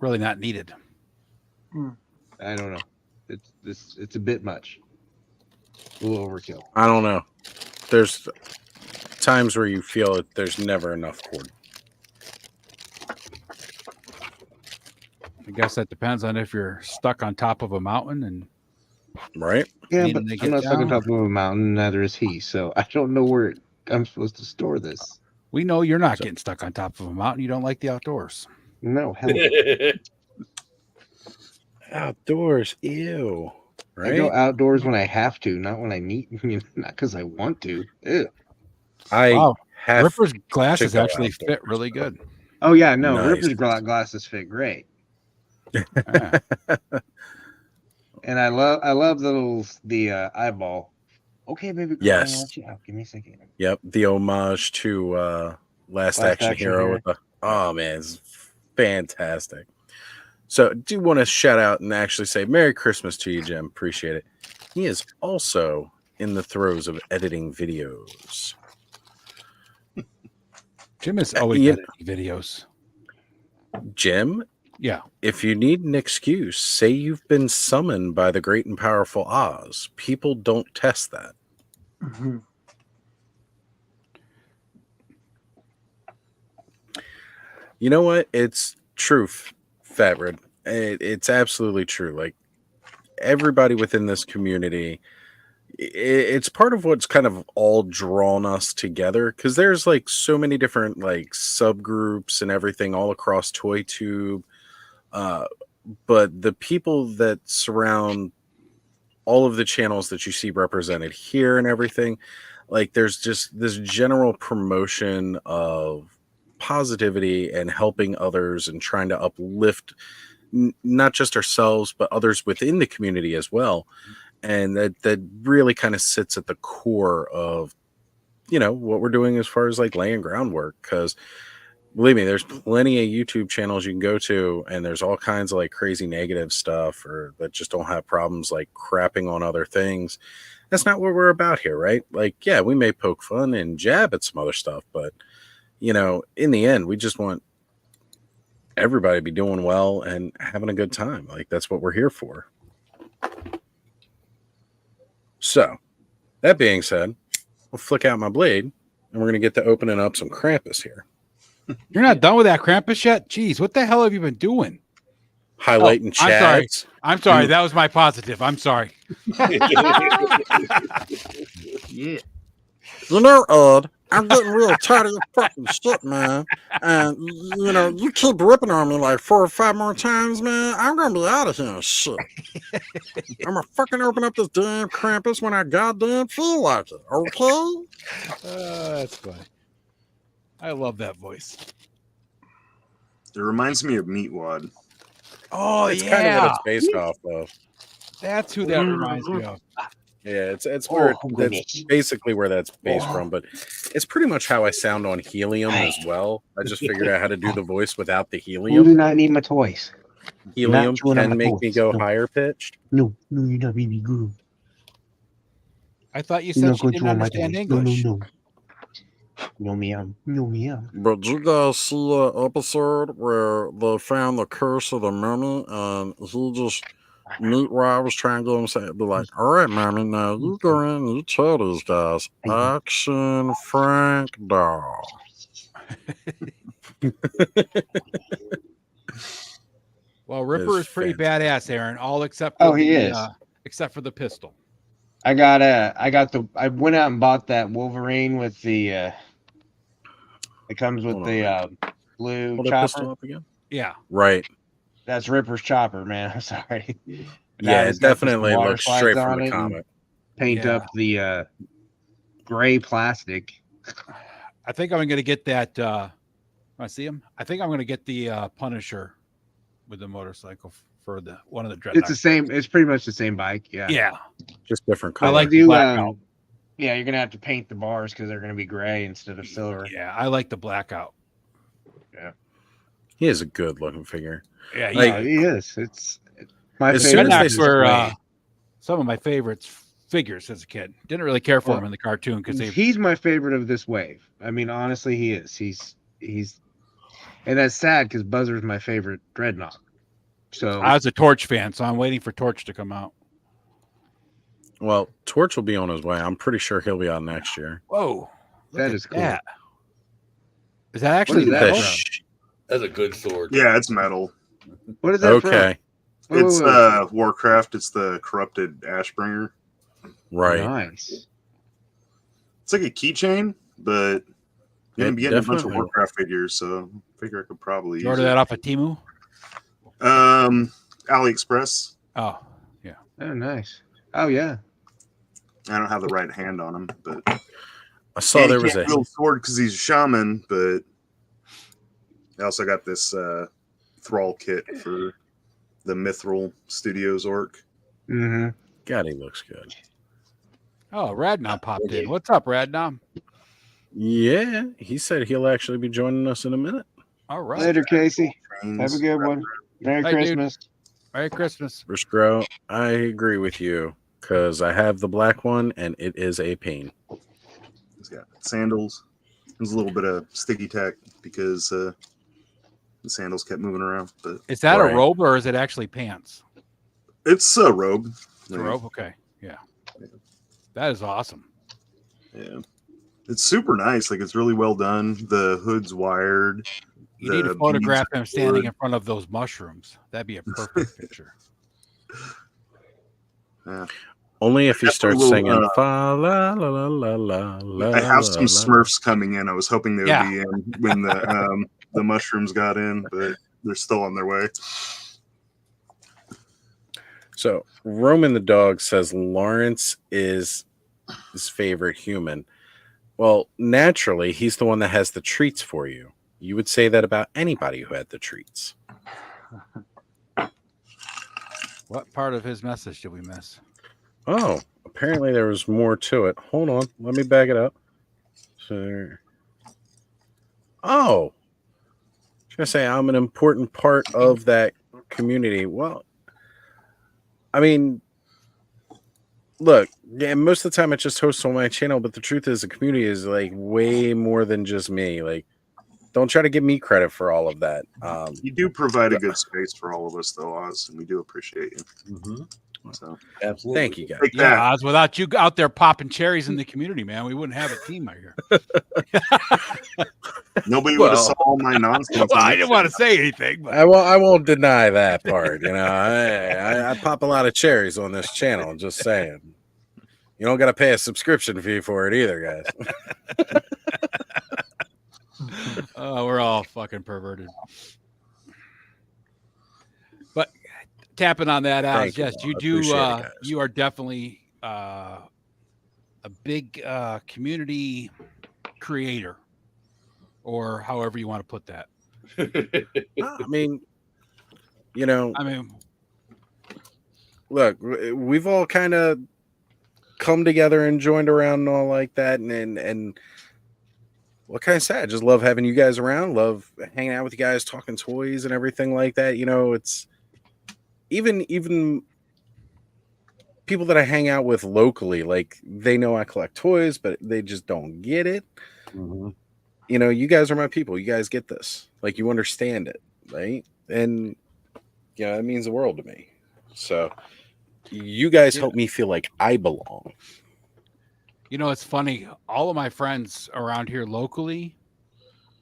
Really not needed. I don't know. It's a bit much. A little overkill. I don't know. There's times where you feel that there's never enough cord. I guess that depends on if you're stuck on top of a mountain and Right? Yeah, Needing but to I'm get not stuck on down. top of a mountain. Neither is he. So I don't know where I'm supposed to store this. we know you're not getting stuck on top of a mountain. You don't like the outdoors. No, hell. Outdoors. Ew. I go Right? outdoors when I have to, not when I need. Not because I want to. Ew. I Wow. have Ripper's glasses go actually fit outdoors. really good. Oh yeah, no. Nice. Ripper's glasses fit great, Yeah. and I love the eyeball. Okay, baby girl, Yes. I'll let you out. Give me a second. Yep, the homage to Last Action Hero with the oh man, it's fantastic. So do want to shout out and actually say Merry Christmas to you, Jim. Appreciate it. He is also in the throes of editing videos. Jim is always Yeah. editing videos. Jim, Yeah. if you need an excuse, say you've been summoned by the great and powerful Oz. People don't test that. Mhm. You know what? It's truth, Fatred. It's absolutely true. Like everybody within this community, it's part of what's kind of all drawn us together, because there's like so many different like subgroups and everything all across ToyTube. But the people that surround all of the channels that you see represented here and everything, like there's just this general promotion of positivity and helping others and trying to uplift not just ourselves but others within the community as well. And that really kind of sits at the core of what we're doing as far as like laying groundwork, because believe me, there's plenty of YouTube channels you can go to, and there's all kinds of like crazy negative stuff or that just don't have problems like crapping on other things. That's not what we're about here, right? Like, yeah, we may poke fun and jab at some other stuff, but in the end, we just want everybody to be doing well and having a good time. Like, that's what we're here for. So, that being said, we'll flick out my blade, and we're going to get to opening up some Krampus here. You're not done with that Krampus yet? Jeez, what the hell have you been doing? Highlighting Chads. I'm sorry. That was my positive. I'm sorry. Yeah. Ed, I'm getting real tired of your fucking shit, man. And, you keep ripping on me like 4 or 5 more times, man. I'm going to be out of here and shit. I'm going to fucking open up this damn Krampus when I goddamn feel like it, okay? That's funny. I love that voice. It reminds me of Meatwad. Oh, It's kind of what it's based off of. That's who that reminds me of. Yeah, it's where that's goodness. basically where that's based from, but it's pretty much how I sound on Helium as well. I just figured out how to do the voice without the You do helium. not need my toys. Helium not chewing on can my make me toes. go No. higher pitched. No, you're not really good. I thought you You're said not she going didn't to on my understand toys. English. No. No, meow. No, meow. But you guys see that episode where they found the curse of the mummy and he just, Meatwad was trying to get him to be like, all right, mommy, now you go in and you tell these guys, Action Frank Doll. Well, Ripper is pretty badass, Aaron. All except Oh, he is. Except for the pistol. I went out and bought that Wolverine with the it comes with Hold on, the blue Hold that pistol chopper. up again. Yeah. Right. That's Ripper's chopper, man. I'm sorry. Yeah, Now it it's got some definitely water looks slides straight on from it the and comic. Paint Yeah. up the gray plastic. I think I'm going to get that. I see him. I think I'm going to get the Punisher with the motorcycle for the one of the dreadnoughts. It's the same. It's pretty much the same bike. Yeah. Yeah. Just different I color. like Do blackout. yeah, you're gonna have to paint the bars because they're gonna be gray instead of silver. Yeah, I like the blackout. He is a good looking figure. Yeah, Like, Yeah, he is. It's my As favorite. soon as they Dreadnoughts were explain- some of my favorites figures as a kid. Didn't really care for him in the cartoon because they. He's my favorite of this wave. I mean, honestly, he is. He's, and that's sad because Buzzard's my favorite Dreadnought. So I was a Torch fan, so I'm waiting for Torch to come out. Well, Torch will be on his way. I'm pretty sure he'll be out next year. Whoa, that is cool. that. Is that actually is that metal? from? That's a good sword. Yeah, it's metal. What is that Okay. from? Wait, It's wait, wait. Warcraft. It's the corrupted Ashbringer. Right. Nice. It's like a keychain, but you're gonna It be getting a bunch of definitely- Warcraft figures, so I figure I could probably You use order it. that off of Timu? AliExpress. Oh, Oh, nice. Oh, yeah. I don't have the right hand on him, but I saw and there he was can't a wield sword because he's a shaman. But I also got this thrall kit for the Mithril Studios orc. Mm-hmm. God, he looks good. oh, Radnom popped in. What's up, Radnom? Yeah, he said he'll actually be joining us in a minute. All right. Later, Casey. Trains. Have a good one. Merry Bye, dude. Christmas. Merry Christmas. Briscoe, I agree with you because I have the black one and it is a pain. He's got sandals. There's a little bit of sticky tack because the sandals kept moving around. But Is that Right. a robe or is it actually pants? it's a robe. It's a robe? Okay. Yeah. That is awesome. Yeah. It's super nice. Like, it's really well done. The hood's wired. You need The to photograph beads him standing forward. in front of those mushrooms. That'd be a perfect picture. Yeah. Only if he starts Definitely singing will, fa la la la la la la. I have some la. Smurfs coming in. I was hoping they would Yeah. be in when the mushrooms got in, but they're still on their way. So Roman the dog says Lawrence is his favorite human. Well, naturally, he's the one that has the treats for you. You would say that about anybody who had the treats. What part of his message did we miss? Oh, apparently there was more to it. Hold on. Let me back it up. So, oh, I was going to say I'm an important part of that community. Well, I mean, look, yeah, most of the time I just host on my channel, but the truth is the community is like way more than just me. Like, don't try to give me credit for all of that. You do provide a good space for all of us, though, Oz, and we do appreciate you. So Absolutely. Thank you, guys. take Yeah, that. Oz, without you out there popping cherries in the community, man, we wouldn't have a team out here. Nobody would have Well- saw all my nonsense. Well, I didn't want to say anything, but I won't deny that part. You know, I pop a lot of cherries on this channel. Just saying. You don't got to pay a subscription fee for it either, guys. we're all fucking perverted. But tapping on that, Oz, Thank you, yes, Paul. you I do. appreciate it, guys. You are definitely a big community creator, or however you want to put that. I mean, you know, I mean, look, we've all kind of come together and joined around and all like that, and what can I say? I just love having you guys around. Love hanging out with you guys, talking toys and everything like that. You know, it's even people that I hang out with locally, like they know I collect toys, but they just don't get it. You know, you guys are my people. You guys get this. Like, you understand it, right? And you know, it means the world to me. So you guys help me feel like I belong. you know, it's funny. All of my friends around here locally,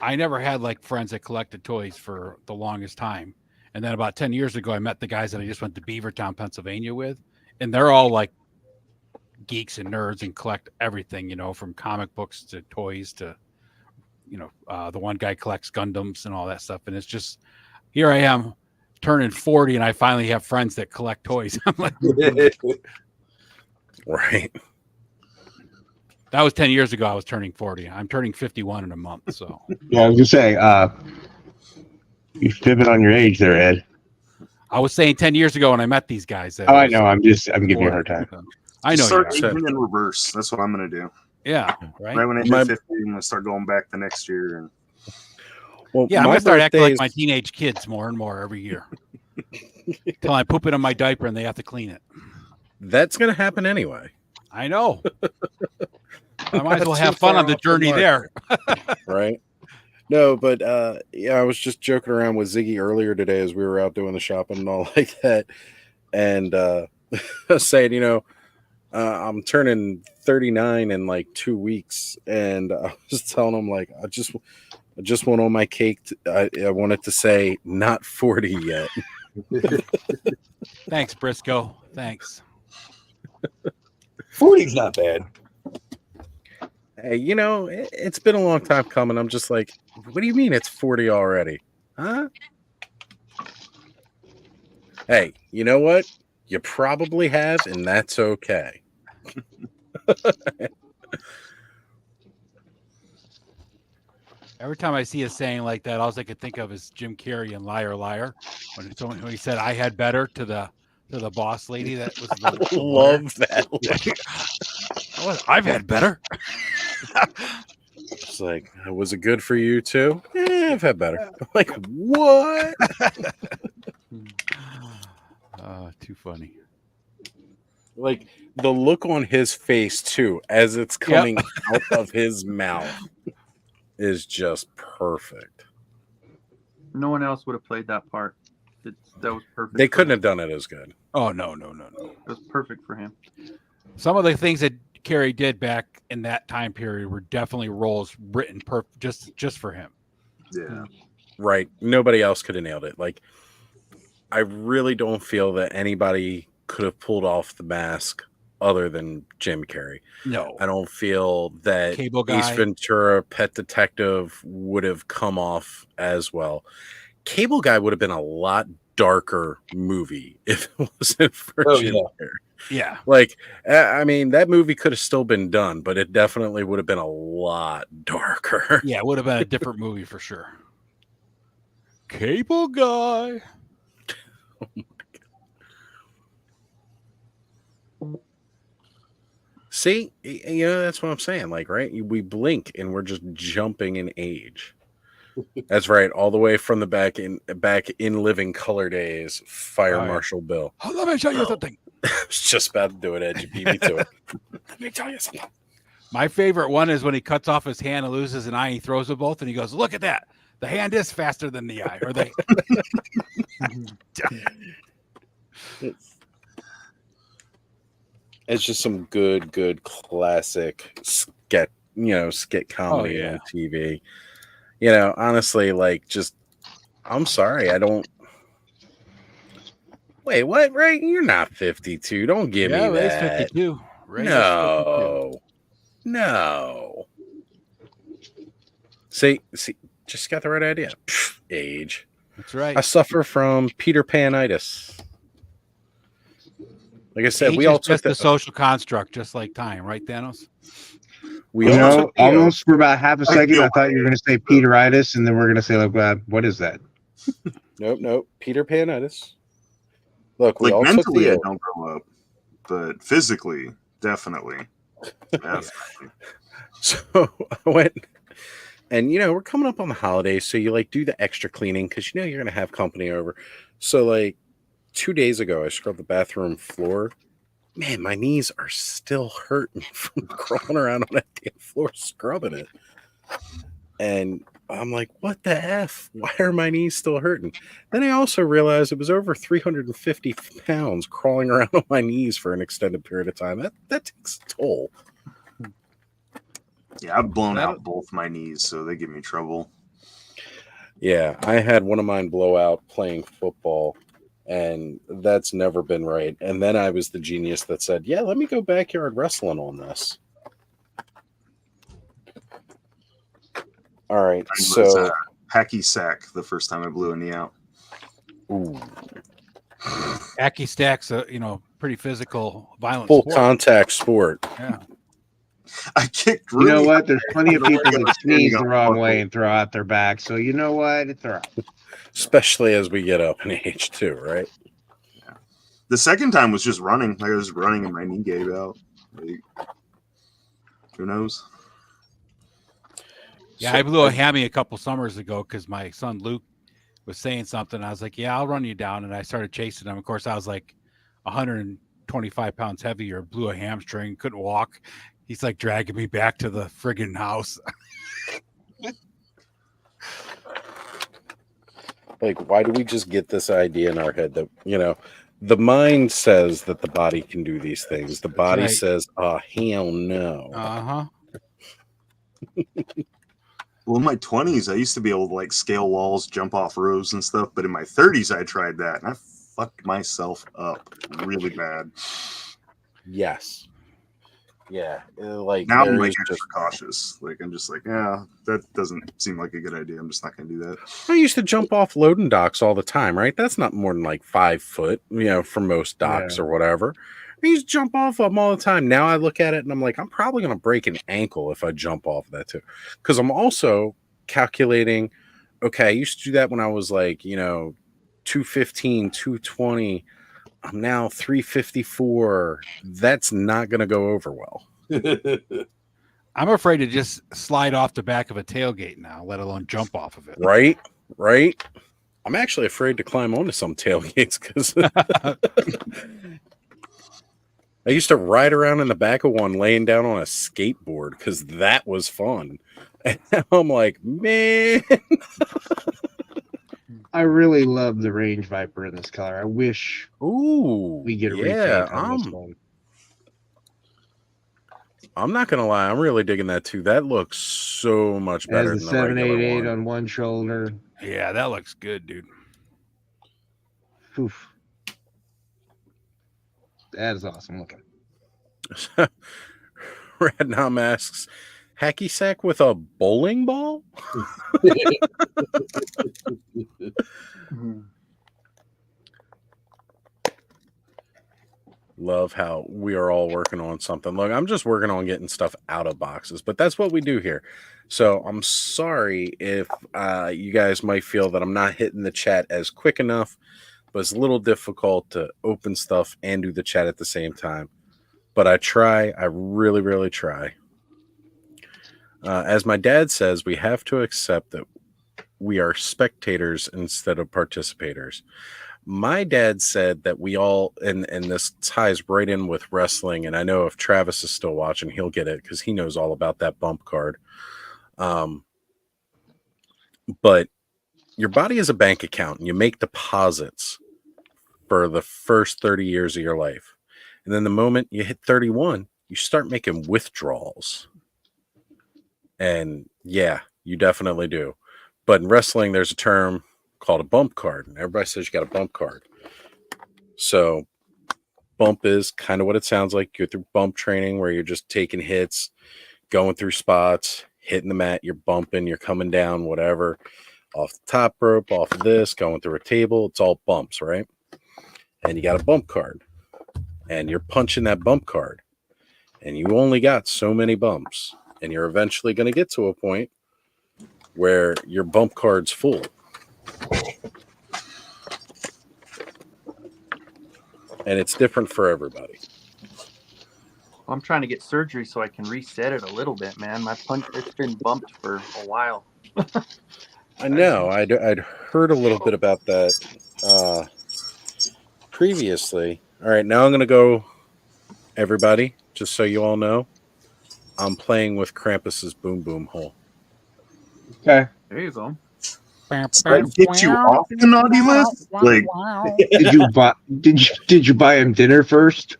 I never had like friends that collected toys for the longest time. And then about 10 years ago, I met the guys that I just went to Beavertown, Pennsylvania with, and they're all like geeks and nerds and collect everything, you know, from comic books to toys to, you know, the one guy collects Gundams and all that stuff. And it's just, here I am turning 40 and I finally have friends that collect toys. I'm like, Right. that was 10 years ago. I was turning 40. I'm turning 51 in a month. So Yeah, I was gonna say, you fibbing on your age there, Ed. I was saying 10 years ago when I met these guys. that Oh, I was know. I'm giving you a 40. hard time. I know. Start You are. aging in reverse. That's what I'm gonna do. Yeah. Right. Right when I hit My- 50, I'm gonna start going back the next year. And Well, Yeah. I'm my going to start acting like birthday's- my teenage kids more and more every year. Until I poop it in my diaper and they have to clean it. That's going to happen anyway. I know. I might as Not well too have fun far on the off the journey mark. there. Right. No, but yeah, I was just joking around with Ziggy earlier today as we were out doing the shopping and all like that. And saying, you know, I'm turning 39 in like 2 weeks. And I was telling him, like, I just want on my cake. I want it to say not 40 yet. Thanks, Briscoe. Thanks. 40's not bad. Hey, you know, it's been a long time coming. I'm just like, what do you mean it's 40 already? Huh? Hey, you know what? You probably have, and that's okay. Every time I see a saying like that, all I could think of is Jim Carrey in Liar Liar when he said, "I had better" to the boss lady that was I the lawyer. love that. I've had better. It's like, was it good for you too? Yeah, I've had better. I'm like, what? Too funny. Like the look on his face too, as it's coming out of his mouth, is just perfect. No one else would have played that part. That was perfect. They for couldn't him. have done it as good. Oh no. It was perfect for him. Some of the things that Carey did back in that time period were definitely roles written just for him. yeah, Right. Nobody else could have nailed it. Like, I really don't feel that anybody could have pulled off the mask other than Jim Carrey. No. I don't feel that Cable Ace Guy. Ventura, Pet Detective would have come off as well. Cable Guy would have been a lot darker movie if it wasn't for Oh, Jim yeah. Carrey. Yeah. Like, I mean, that movie could have still been done, but it definitely would have been a lot darker. Yeah, it would have been a different movie for sure. Cable Guy. See, you know, that's what I'm saying. Like, right? We blink and we're just jumping in age. That's right. All the way from the back in Living Color days, Fire Oh, yeah. Marshal Bill. Oh, let me tell you something. I was just about to do it, Ed. You beat me to it. Let me tell you something. My favorite one is when he cuts off his hand and loses an eye. He throws them both, and he goes, "Look at that! The hand is faster than the eye." Or they. It's just some good classic skit comedy yeah. on TV. You know, honestly, like, just, I'm sorry, I don't. Wait, what? Ray? You're not 52. Don't give Yeah, me Ray's that. 52. Ray is 52. No. See, just got the right idea. Pfft, age. That's right. I suffer from Peter Panitis. Like I said, Age we all is took just a the social construct, just like time, right, Thanos? we You all know, took the almost for about half a second, feel I thought you were going to say Peteritis, and then we're going to say, like, what is that? Nope. Peter Panitis. Look, we Like all took mentally, the I oath. don't grow up, but physically, definitely. Definitely. So I went, and you know, we're coming up on the holidays, so you like do the extra cleaning because you know you're gonna have company over. So like 2 days ago, I scrubbed the bathroom floor. Man, my knees are still hurting from crawling around on that damn floor scrubbing it. And I'm like, what the F? Why are my knees still hurting? Then I also realized it was over 350 pounds crawling around on my knees for an extended period of time. That takes a toll. Yeah, I've blown out both my knees, so they give me trouble. Yeah, I had one of mine blow out playing football, and that's never been right. And then I was the genius that said, yeah, let me go backyard wrestling on this. All right, I was, so hacky sack the first time I blew a knee out. ooh, Aki Stack's a pretty physical, violent full sport. contact sport. Yeah. I kicked You really know what? There's plenty of hard. people that sneeze the wrong way and throw out their back. So you know what? It's all right. Especially as we get up in age too, right? The second time was just running. Like I was running and my knee gave out. Like, who knows? Yeah, So- I blew a hammy a couple summers ago because my son Luke was saying something. I was like, "Yeah, I'll run you down," and I started chasing him. Of course, I was like 125 pounds heavier. Blew a hamstring, couldn't walk. He's like dragging me back to the friggin' house. Like, why do we just get this idea in our head that, you know, the mind says that the body can do these things. The body right. says, oh, hell no. Uh-huh. Well, in my 20s, I used to be able to like scale walls, jump off roofs and stuff. But in my 30s, I tried that and I fucked myself up really bad. Yes. Yeah. Like, Now I'm there like is extra just- cautious. Like I'm just like, yeah, that doesn't seem like a good idea. I'm just not gonna do that. I used to jump off loading docks all the time, right? That's not more than like 5 foot, you know, for most docks or whatever. I used to jump off them all the time. Now I look at it and I'm like, I'm probably going to break an ankle if I jump off that too. Because I'm also calculating, okay, I used to do that when I was like, you know, 215, 220. I'm now 354. That's not going to go over well. I'm afraid to just slide off the back of a tailgate now, let alone jump off of it. Right? Right? I'm actually afraid to climb onto some tailgates because I used to ride around in the back of one laying down on a skateboard because that was fun. And now I'm like, man. I really love the Range Viper in this color. I wish Ooh. we get a yeah, retake on this one. I'm not going to lie. I'm really digging that too. That looks so much It better has the than the regular 788 one. on one shoulder. Yeah, that looks good, dude. Oof. That is awesome looking. Radnom asks, hacky sack with a bowling ball? love how we are all working on something. Look, I'm just working on getting stuff out of boxes, but that's what we do here. So I'm sorry if you guys might feel that I'm not hitting the chat as quick enough, but it's a little difficult to open stuff and do the chat at the same time. But I try. I really, really try. As my dad says, we have to accept that we are spectators instead of participators. My dad said that we all, and this ties right in with wrestling, and I know if Travis is still watching, he'll get it because he knows all about that bump card. But your body is a bank account, and you make deposits for the first 30 years of your life. And then the moment you hit 31, you start making withdrawals. And yeah, you definitely do. But in wrestling, there's a term called a bump card. And everybody says you got a bump card. So bump is kind of what it sounds like. You're through bump training where you're just taking hits, going through spots, hitting the mat, you're bumping, you're coming down, whatever, off the top rope, off of this, going through a table. It's all bumps, right? And you got a bump card. And you're punching that bump card. And you only got so many bumps. And you're eventually going to get to a point where your bump card's full. And it's different for everybody. I'm trying to get surgery so I can reset it a little bit, man. My punch, it's been bumped for a while. I know. I'd heard a little bit about that previously. All right, now I'm going to go, everybody, just so you all know, I'm playing with Krampus's boom boom hole. Okay. There you go. Does that get you off the naughty list? Like, Did you buy him dinner first?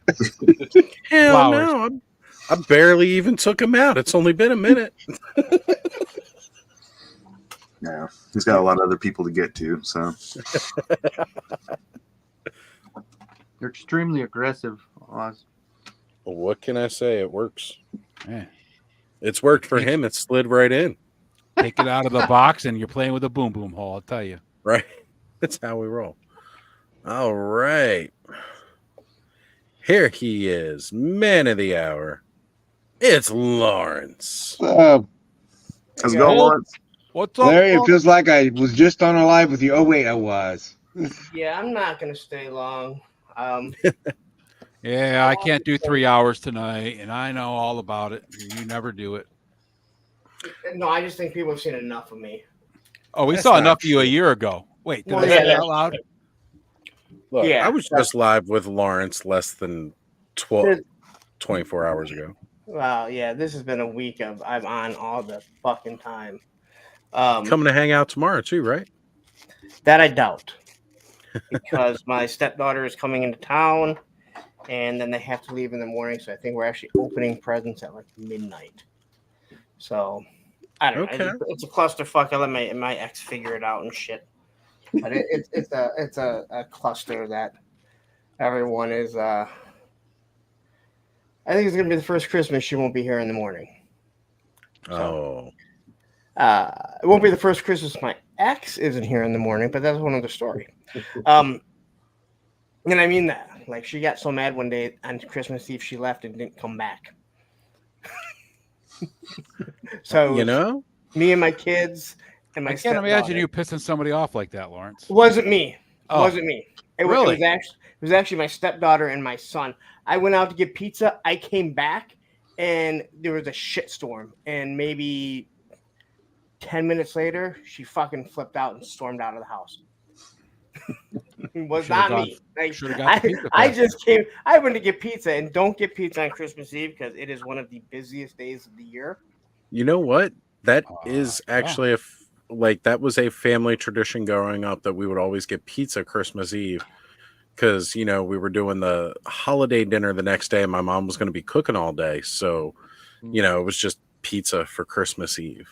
Hell Flowers. no. I barely even took him out. It's only been a minute. yeah, he's got a lot of other people to get to. So You're extremely aggressive, Oz. Well, what can I say? It works. Yeah. It's worked for him. It slid right in. Take it out of the box and you're playing with a boom boom hole, I'll tell you. Right. That's how we roll. All right. Here he is, man of the hour. It's Lawrence. how's it going, Lawrence? What's up? Larry, it feels like I was just on a live with you. Oh wait, I was. Yeah, I'm not gonna stay long. Yeah, I can't do 3 hours tonight, and I know all about it. You never do it. No, I just think people have seen enough of me. Oh, we That's saw not enough of you a true. year ago. Wait, did Well, I yeah, say that that's out loud? Look, Yeah. I was just live with Lawrence less than 'Cause- 24 hours ago. Well, yeah, this has been a week of I'm on all the fucking time. Um, Coming to hang out tomorrow too, right? That I doubt, because my stepdaughter is coming into town, and then they have to leave in the morning. So I think we're actually opening presents at like midnight. So I don't know. Okay. It's a clusterfuck. I let my ex figure it out and shit. But it's a cluster that everyone is. I think it's gonna be the first Christmas she won't be here in the morning. Oh, It won't be the first Christmas my ex isn't here in the morning, but that's one other story. And I mean that. Like, she got so mad one day on Christmas Eve, she left and didn't come back. So you know, me and my kids and my I can't imagine stepdaughter- you pissing somebody off like that, Lawrence. It wasn't me. Oh. Wasn't me. Really? It was actually my stepdaughter and my son. I went out to get pizza. I came back and there was a shitstorm. And maybe 10 minutes later, she fucking flipped out and stormed out of the house. It was Should've not gone- me. Like, should've got the pizza I fast. just came. I went to get pizza, and don't get pizza on Christmas Eve because it is one of the busiest days of the year. you know what? That is yeah. actually that was a family tradition growing up that we would always get pizza Christmas Eve because we were doing the holiday dinner the next day and my mom was going to be cooking all day, so it was just pizza for Christmas Eve.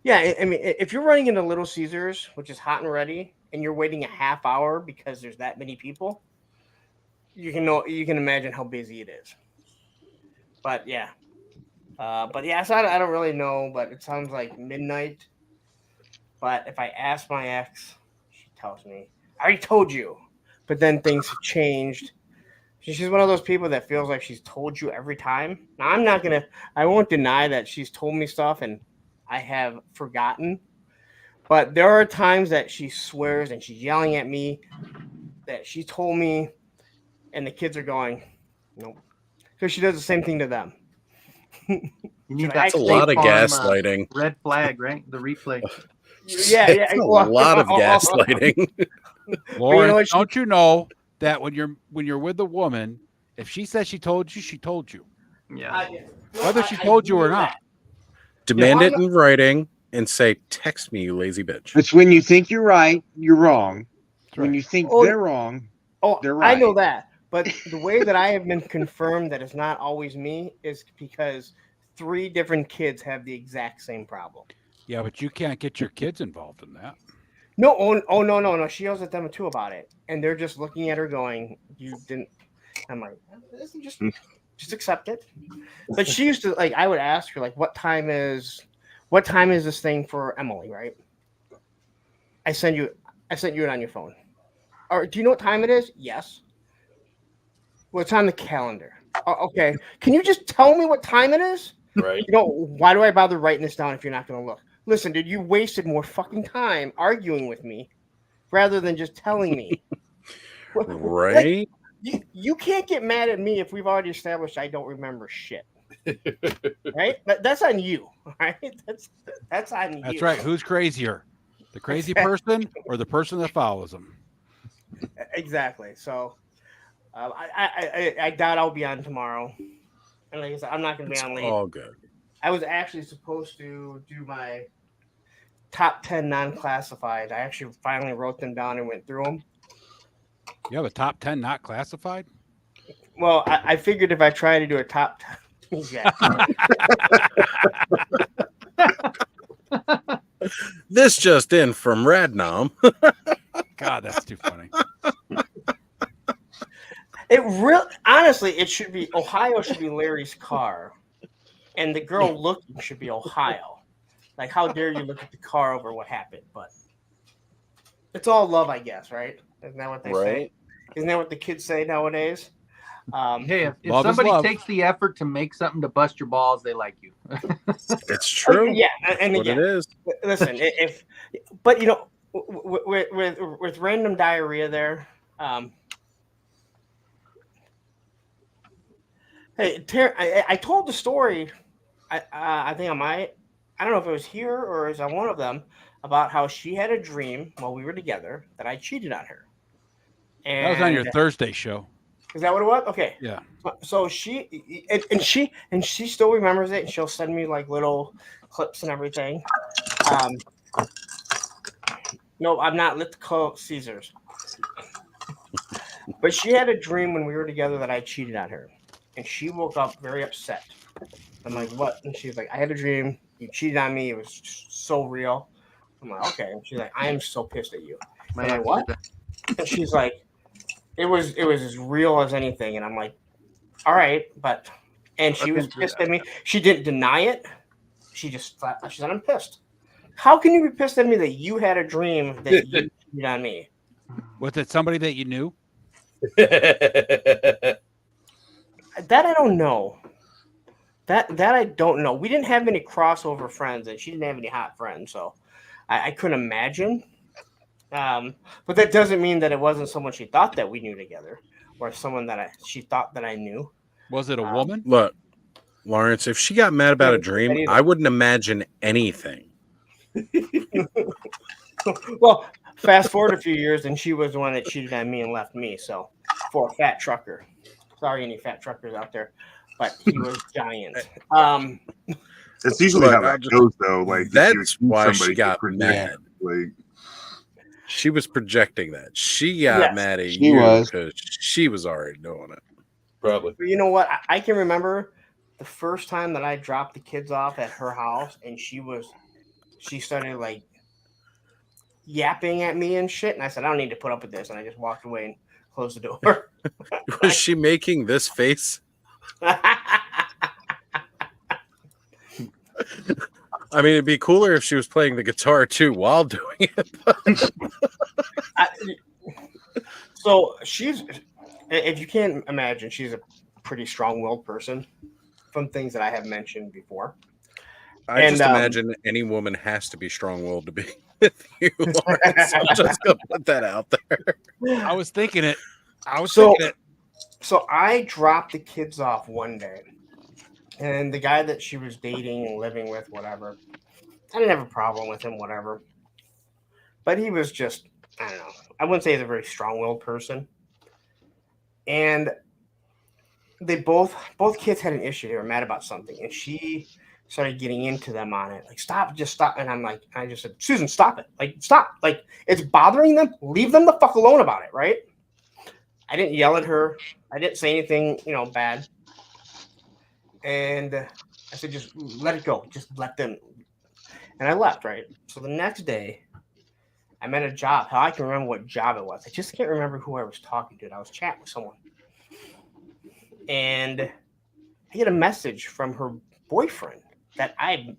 Yeah, I mean, if you're running into Little Caesars, which is hot and ready, and you're waiting a half hour because there's that many people, you can imagine how busy it is. But yeah, so I don't really know, but it sounds like midnight. But if I ask my ex, she tells me, "I already told you," but then things have changed. She's one of those people that feels like she's told you every time. Now, I won't deny that she's told me stuff and I have forgotten. But there are times that she swears and she's yelling at me that she told me, and the kids are going, nope. Because she does the same thing to them. You need That's That's that a lot of State Farm, gaslighting. red flag, right? The replay. Yeah. It's a lot of gaslighting. Lauren, what, don't you know that when you're with a woman, if she says she told you, she told you. Yeah. Whether she told you or not. Demand it in writing and say, "Text me, you lazy bitch." It's when you think you're right, you're wrong. When right. you think Oh, they're wrong, Oh, they're I right. know that. But the way that I have been confirmed that it's not always me is because 3 different kids have the exact same problem. Yeah, but you can't get your kids involved in that. No, no. She yells at them too about it, and they're just looking at her, going, "You didn't." I'm like, just accept it. But she used to like. I would ask her like, "What time is this thing for Emily?" Right? I sent you it on your phone. Or do you know what time it is? Yes. Well, it's on the calendar. Oh, okay. Can you just tell me what time it is? Right. You know, why do I bother writing this down if you're not going to look? Listen, dude, you wasted more fucking time arguing with me rather than just telling me. Right? You can't get mad at me if we've already established I don't remember shit. Right? That's on you. Right? That's on you. That's right. Who's crazier? The crazy person or the person that follows them? Exactly. So I doubt I'll be on tomorrow. And like I said, I'm not going to be It's on late. all good. I was actually supposed to do my top 10 non-classified. I actually finally wrote them down and went through them. You have a top 10 not classified? Well, I figured if I try to do a top 10, yeah. This just in from Radnom. God, that's too funny. Honestly, it should be Ohio should be Larry's car, and the girl looking should be Ohio. Like, how dare you look at the car over what happened? But it's all love, I guess, right? Isn't that what they say? Isn't that what the kids say nowadays? Hey, if Love is somebody love. takes the effort to make something to bust your balls, they like you. It's true. Yeah, and What again, it is. listen, but you know, with random diarrhea there. Hey, I told the story. I think I don't know if it was here or is on one of them about how she had a dream while we were together that I cheated on her. And That was on your Thursday show. Is that what it was? Okay. Yeah. So she still remembers it, and she'll send me like little clips and everything. No, I'm not Litco Caesars. But she had a dream when we were together that I cheated on her, and she woke up very upset. I'm like, what? And she's like, I had a dream. You cheated on me. It was just so real. I'm like, okay. And she's like, I am so pissed at you. I'm like, what? And she's like, it was as real as anything. And I'm like, all right, but and she was pissed at me. She didn't deny it. She just thought, she said, I'm pissed. How can you be pissed at me that you had a dream that you cheated on me? Was it somebody that you knew? That I don't know. That I don't know. We didn't have any crossover friends, and she didn't have any hot friends, so I couldn't imagine. But that doesn't mean that it wasn't someone she thought that we knew together, or someone that she thought that I knew. Was it a woman? Look, Lawrence, if she got mad about a dream, I wouldn't imagine anything. Well, fast forward a few years, and she was the one that cheated on me and left me. So, for a fat trucker, sorry, any fat truckers out there, but he was giant. It's usually Look, how that goes, though. Like if you That's accuse why she somebody got for projecting, mad. Like She was projecting that. She got Yes, mad at she you was. because she was already doing it. Probably. But you know what? I can remember the first time that I dropped the kids off at her house, and she started like yapping at me and shit, and I said, I don't need to put up with this, and I just walked away and closed the door. Was she making this face? I mean, it'd be cooler if she was playing the guitar too while doing it. So if you can't imagine, she's a pretty strong-willed person from things that I have mentioned before. I And, just imagine any woman has to be strong-willed to be with you. Lawrence. I'm just gonna put that out there. I was thinking it. So I dropped the kids off one day, and the guy that she was dating and living with, whatever, I didn't have a problem with him, whatever. But he was just, I don't know. I wouldn't say he's a very strong-willed person. And they both kids had an issue. They were mad about something, and she started getting into them on it. Like, stop, just stop. And I'm like, I just said, Susan, stop it. Like, stop. Like, it's bothering them. Leave them the fuck alone about it, right? I didn't yell at her. I didn't say anything, bad. And I said, just let it go. Just let them. And I left, right? So the next day, I'm at a job. How I can remember what job it was. I just can't remember who I was talking to. I was chatting with someone. And I get a message from her boyfriend that I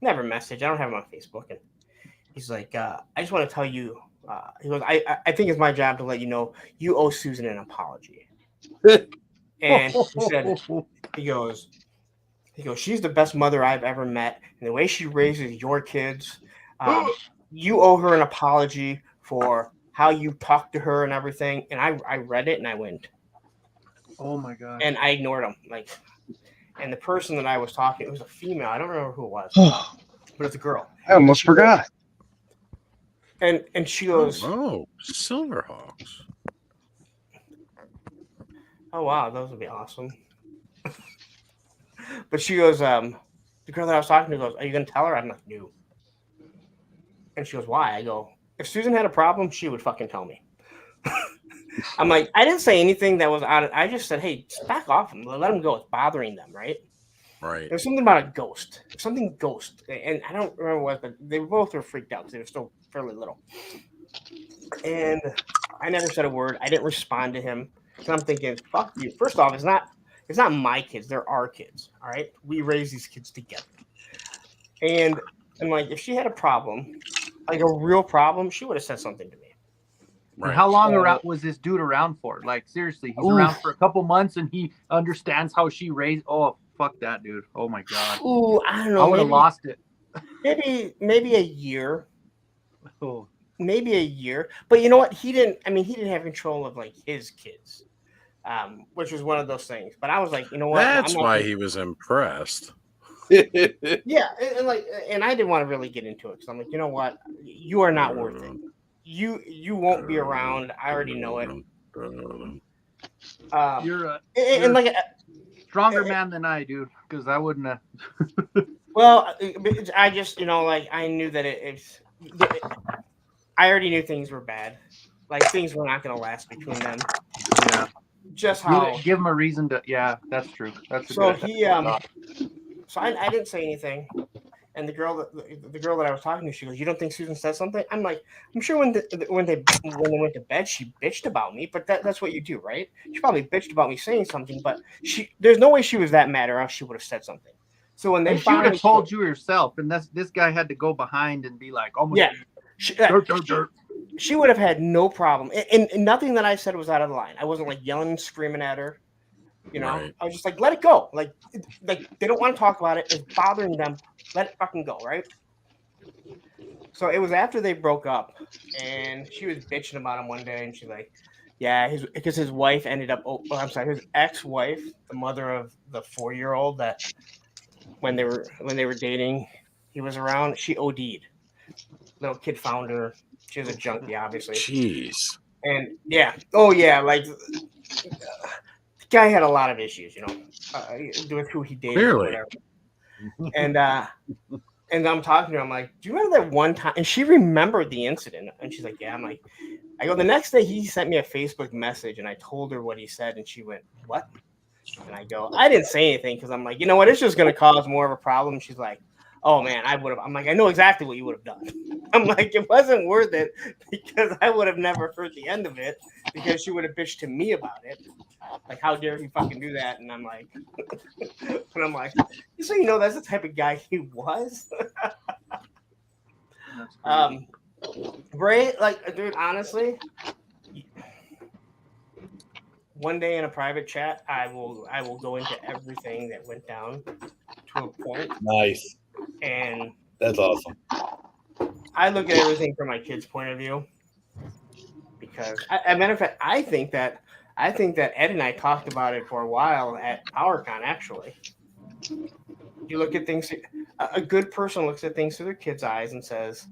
never messaged. I don't have him on Facebook. And he's like, I just want to tell you, he goes, I think it's my job to let you know you owe Susan an apology. And he said, he goes, she's the best mother I've ever met. And the way she raises your kids, you owe her an apology for how you talk to her and everything. And I read it and I went, Oh my god. and I ignored him. And the person that I was talking, it was a female. I don't remember who it was, but it's a girl. I almost forgot. And she goes, Oh, Silverhawks. oh wow, those would be awesome. But she goes, the girl that I was talking to goes, are you gonna tell her? I'm like, no. And she goes, why? I go, if Susan had a problem, she would fucking tell me. I'm like, I didn't say anything that was out of, I just said, hey, just back off them. Let them go. It's bothering them, right? Right. There's something about a ghost. Something ghost. And I don't remember what, but they both were freaked out because they were still fairly little. And I never said a word. I didn't respond to him. So I'm thinking, fuck you. First off, it's not my kids. They're our kids. All right. We raise these kids together. And I'm like, if she had a problem, like a real problem, she would have said something to me. And how long was this dude around for? Like, seriously, he's around for a couple months and he understands how she raised. Oh, fuck that dude. Oh my god. Ooh, I don't know. I would have lost it. Maybe a year. Oh. Maybe a year. But you know what? He didn't have control of like his kids. Which was one of those things. But I was like, you know what? That's why he was impressed. Yeah, and I didn't want to really get into it because I'm like, you know what? You are not worth it. You won't be around. I already know it. You're a stronger man than I, dude, because I wouldn't have. Well, I just, I knew that I already knew things were bad. Like, things were not going to last between them. Yeah. Just how. Give him a reason to. Yeah, that's true. That's so he. So I didn't say anything. And the girl that I was talking to, she goes, "You don't think Susan said something?" I'm like, "I'm sure when they went to bed, she bitched about me, but that's what you do, right? She probably bitched about me saying something, but there's no way she was that mad, or else she would have said something." So when they she would have told you herself, and this guy had to go behind and be like, "Oh my God." She would have had no problem, and nothing that I said was out of the line. I wasn't like yelling and screaming at her. Right. I was just like, let it go. Like they don't want to talk about it. It's bothering them. Let it fucking go, right? So it was after they broke up, and she was bitching about him one day, and she's like, yeah, because his wife ended up, his ex-wife, the mother of the 4-year-old that when they were dating, he was around, she OD'd. Little kid found her. She was a junkie, obviously. Jeez. And yeah. Oh yeah, like the guy had a lot of issues, with who he dated. Clearly. Or whatever. And I'm talking to her. I'm like, do you remember that one time? And she remembered the incident. And she's like, yeah. I'm like, I go, the next day he sent me a Facebook message and I told her what he said. And she went, what? And I go, I didn't say anything because I'm like, you know what? It's just going to cause more of a problem. She's like, oh man, I would have. I'm like, I know exactly what you would have done. I'm like, it wasn't worth it because I would have never heard the end of it because she would have bitched to me about it. Like, how dare he fucking do that? And I'm like, but I'm like, just so you know, that's the type of guy he was. Bray, like, dude, honestly, one day in a private chat, I will go into everything that went down to a point, Nice. and That's awesome. I look at everything from my kid's point of view. Because, as a matter of fact, I think that Ed and I talked about it for a while at PowerCon. Actually, you look at things. A good person looks at things through their kid's eyes and says,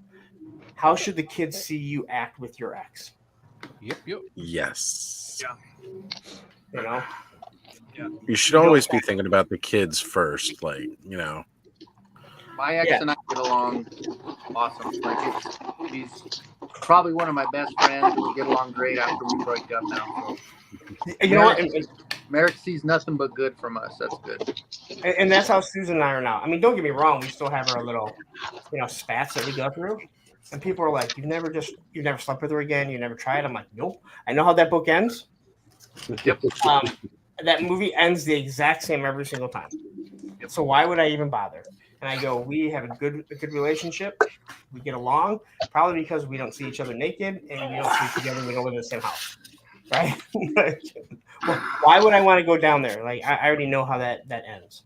"How should the kids see you act with your ex?" Yep. Yes. You know. You should always be thinking about the kids first. Like, you know. My ex and I get along awesome. Like she's probably one of my best friends. We get along great after we break up now. So. You know what? Merrick sees nothing but good from us. That's good. And that's how Susan and I are now. I mean, don't get me wrong. We still have our little, spats that we go through. And people are like, you've never slept with her again. You never tried. I'm like, nope. I know how that book ends. Yep. That movie ends the exact same every single time. So why would I even bother? And I go, we have a good relationship. We get along, probably because we don't see each other naked and we don't sleep together. We don't live in the same house, right? Well, why would I want to go down there? Like I already know how that ends.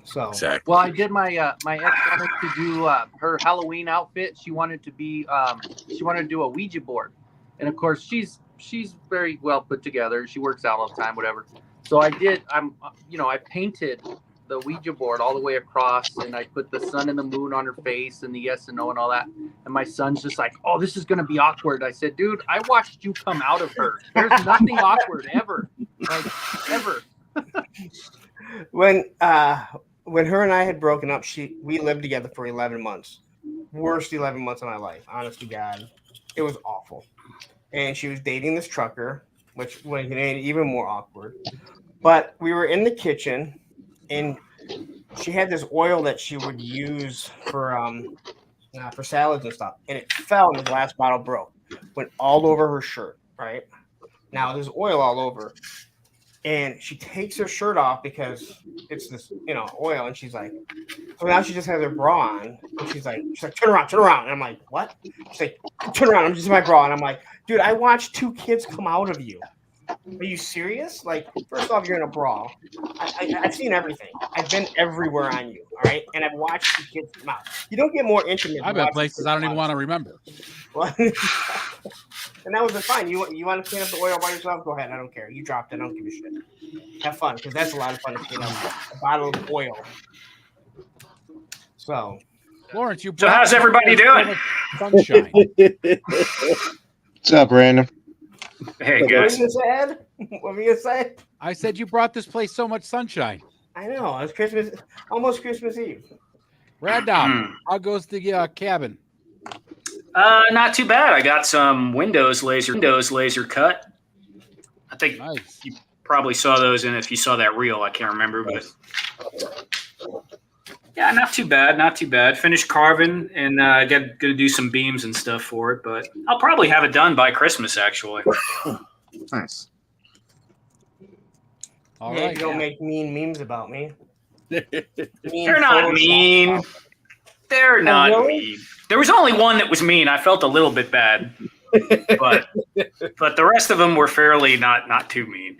So Exactly. Well, I did my ex wanted to do her Halloween outfit. She wanted to be she wanted to do a Ouija board, and of course she's very well put together. She works out all the time, whatever. So I did. I painted the Ouija board all the way across, and I put the sun and the moon on her face and the yes and no and all that. And my son's just like, "Oh, this is gonna be awkward." I said, "Dude, I watched you come out of her. There's nothing awkward ever, like ever." when her and I had broken up, we lived together for 11 months. Worst 11 months of my life, honest to God. It was awful. And she was dating this trucker, which made it even more awkward. But we were in the kitchen, and she had this oil that she would use for salads and stuff, and it fell, and the glass bottle broke, went all over her shirt. Right now, there's oil all over, and she takes her shirt off because it's this, oil, and she's like, so now she just has her bra on, and she's like, turn around, and I'm like, what? She's like, turn around, I'm just in my bra, and I'm like, dude, I watched 2 kids come out of you. Are you serious? Like, first off, you're in a bra. I've seen everything. I've been everywhere on you, all right? And I've watched the kids come out. You don't get more intimate. I've been places I don't even want to remember. And that was fine. You want to clean up the oil by yourself? Go ahead. I don't care. You dropped it. I don't give a shit. Have fun, because that's a lot of fun to clean up a bottle of oil. So, Lawrence, So how's everybody doing? Sunshine. What's up, Brandon? Hey, what guys. were you gonna say? I said you brought this place so much sunshine. I know. It's Christmas, almost Christmas Eve. Radom, how goes the cabin? Not too bad. I got some Windows laser cut. I think Nice. you probably saw those, and if you saw that reel, I can't remember, but yeah, not too bad. Finished carving, and gonna do some beams and stuff for it, but I'll probably have it done by Christmas, actually. Nice. All Yeah, right. you don't make mean memes about me. They're not mean. They're not really? mean. There was only one that was mean. I felt a little bit bad, but the rest of them were fairly not too mean.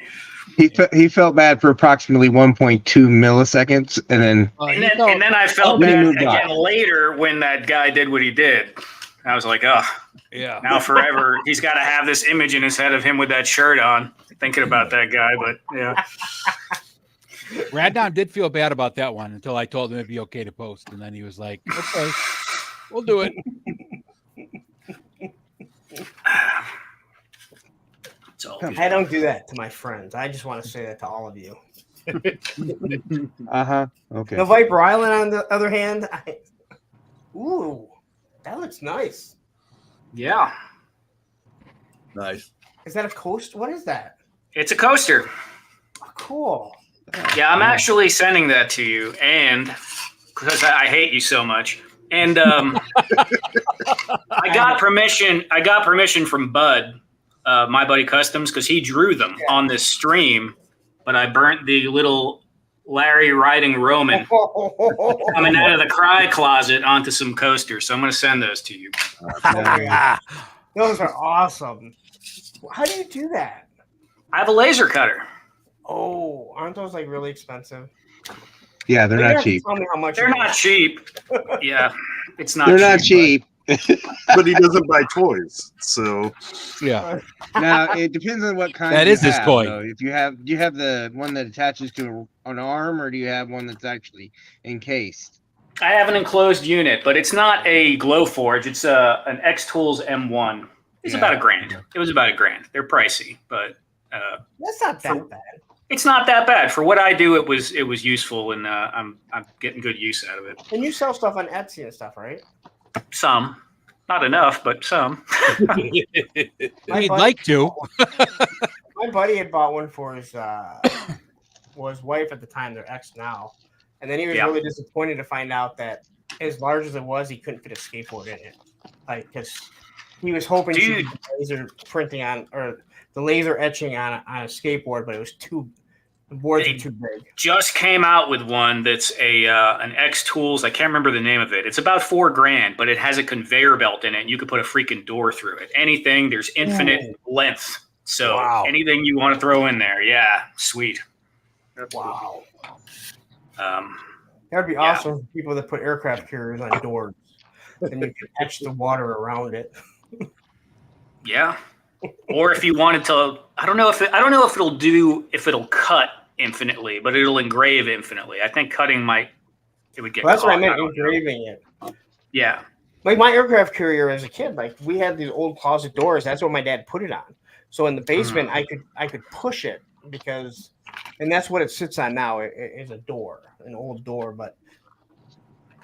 He felt bad for approximately 1.2 milliseconds, and then And then I felt Then he bad moved on. again later when that guy did what he did. I was like, oh, Yeah. now forever he's got to have this image in his head of him with that shirt on, thinking about that guy. But yeah, Radom did feel bad about that one until I told him it'd be okay to post, and then he was like, "Okay, we'll do it." it's all I don't do that to my friends. I just want to say that to all of you. Okay. The Viper Island, on the other hand, ooh, that looks nice. yeah. Nice. Is that a coast? What is that? It's a coaster. Oh, cool. Yeah, I'm actually sending that to you, and because I hate you so much. And I got permission from Bud, my buddy Customs, because he drew them on this stream. But I burnt the little Larry riding Roman coming out of the cry closet onto some coasters. So I'm going to send those to you. Those are awesome. How do you do that? I have a laser cutter. Oh, aren't those like really expensive? Yeah, they're You're gonna not have to cheap. Tell me how much They're it not is. cheap. Yeah, it's not. They're not cheap. But he doesn't buy toys, so Yeah. Now it depends on what kind. That you is his have, toy. though. If you have, do you have the one that attaches to an arm, or do you have one that's actually encased? I have an enclosed unit, but it's not a Glowforge. It's an X Tools M1. It's Yeah. about $1,000. It was about $1,000. They're pricey, but That's not that bad. it's not that bad for what I do. It was useful, and I'm getting good use out of it. And you sell stuff on Etsy and stuff, right? Some, not enough, but some. He'd like to. My buddy had bought one for his wife at the time, their ex now, and then he was Yeah. really disappointed to find out that as large as it was, he couldn't fit a skateboard in it. Like, because he was hoping she Dude. could do laser printing on or the laser etching on a skateboard, but it was the boards were too big. Just came out with one that's an X Tools. I can't remember the name of it. It's about $4,000, but it has a conveyor belt in it, and you could put a freaking door through it. Anything. There's infinite length. So Wow. anything you want to throw in there, yeah, sweet. Wow, Um, that would be Yeah. awesome for people that put aircraft carriers on doors, and you can etch the water around it. yeah. Or if you wanted to, I don't know if it'll cut infinitely, but it'll engrave infinitely. I think cutting it would get. Well, that's what I caught. meant, don't know. engraving it. Yeah. Like my aircraft carrier as a kid, like we had these old closet doors. That's what my dad put it on. So in the basement, I could push it because, and that's what it sits on now. It is a door, an old door. But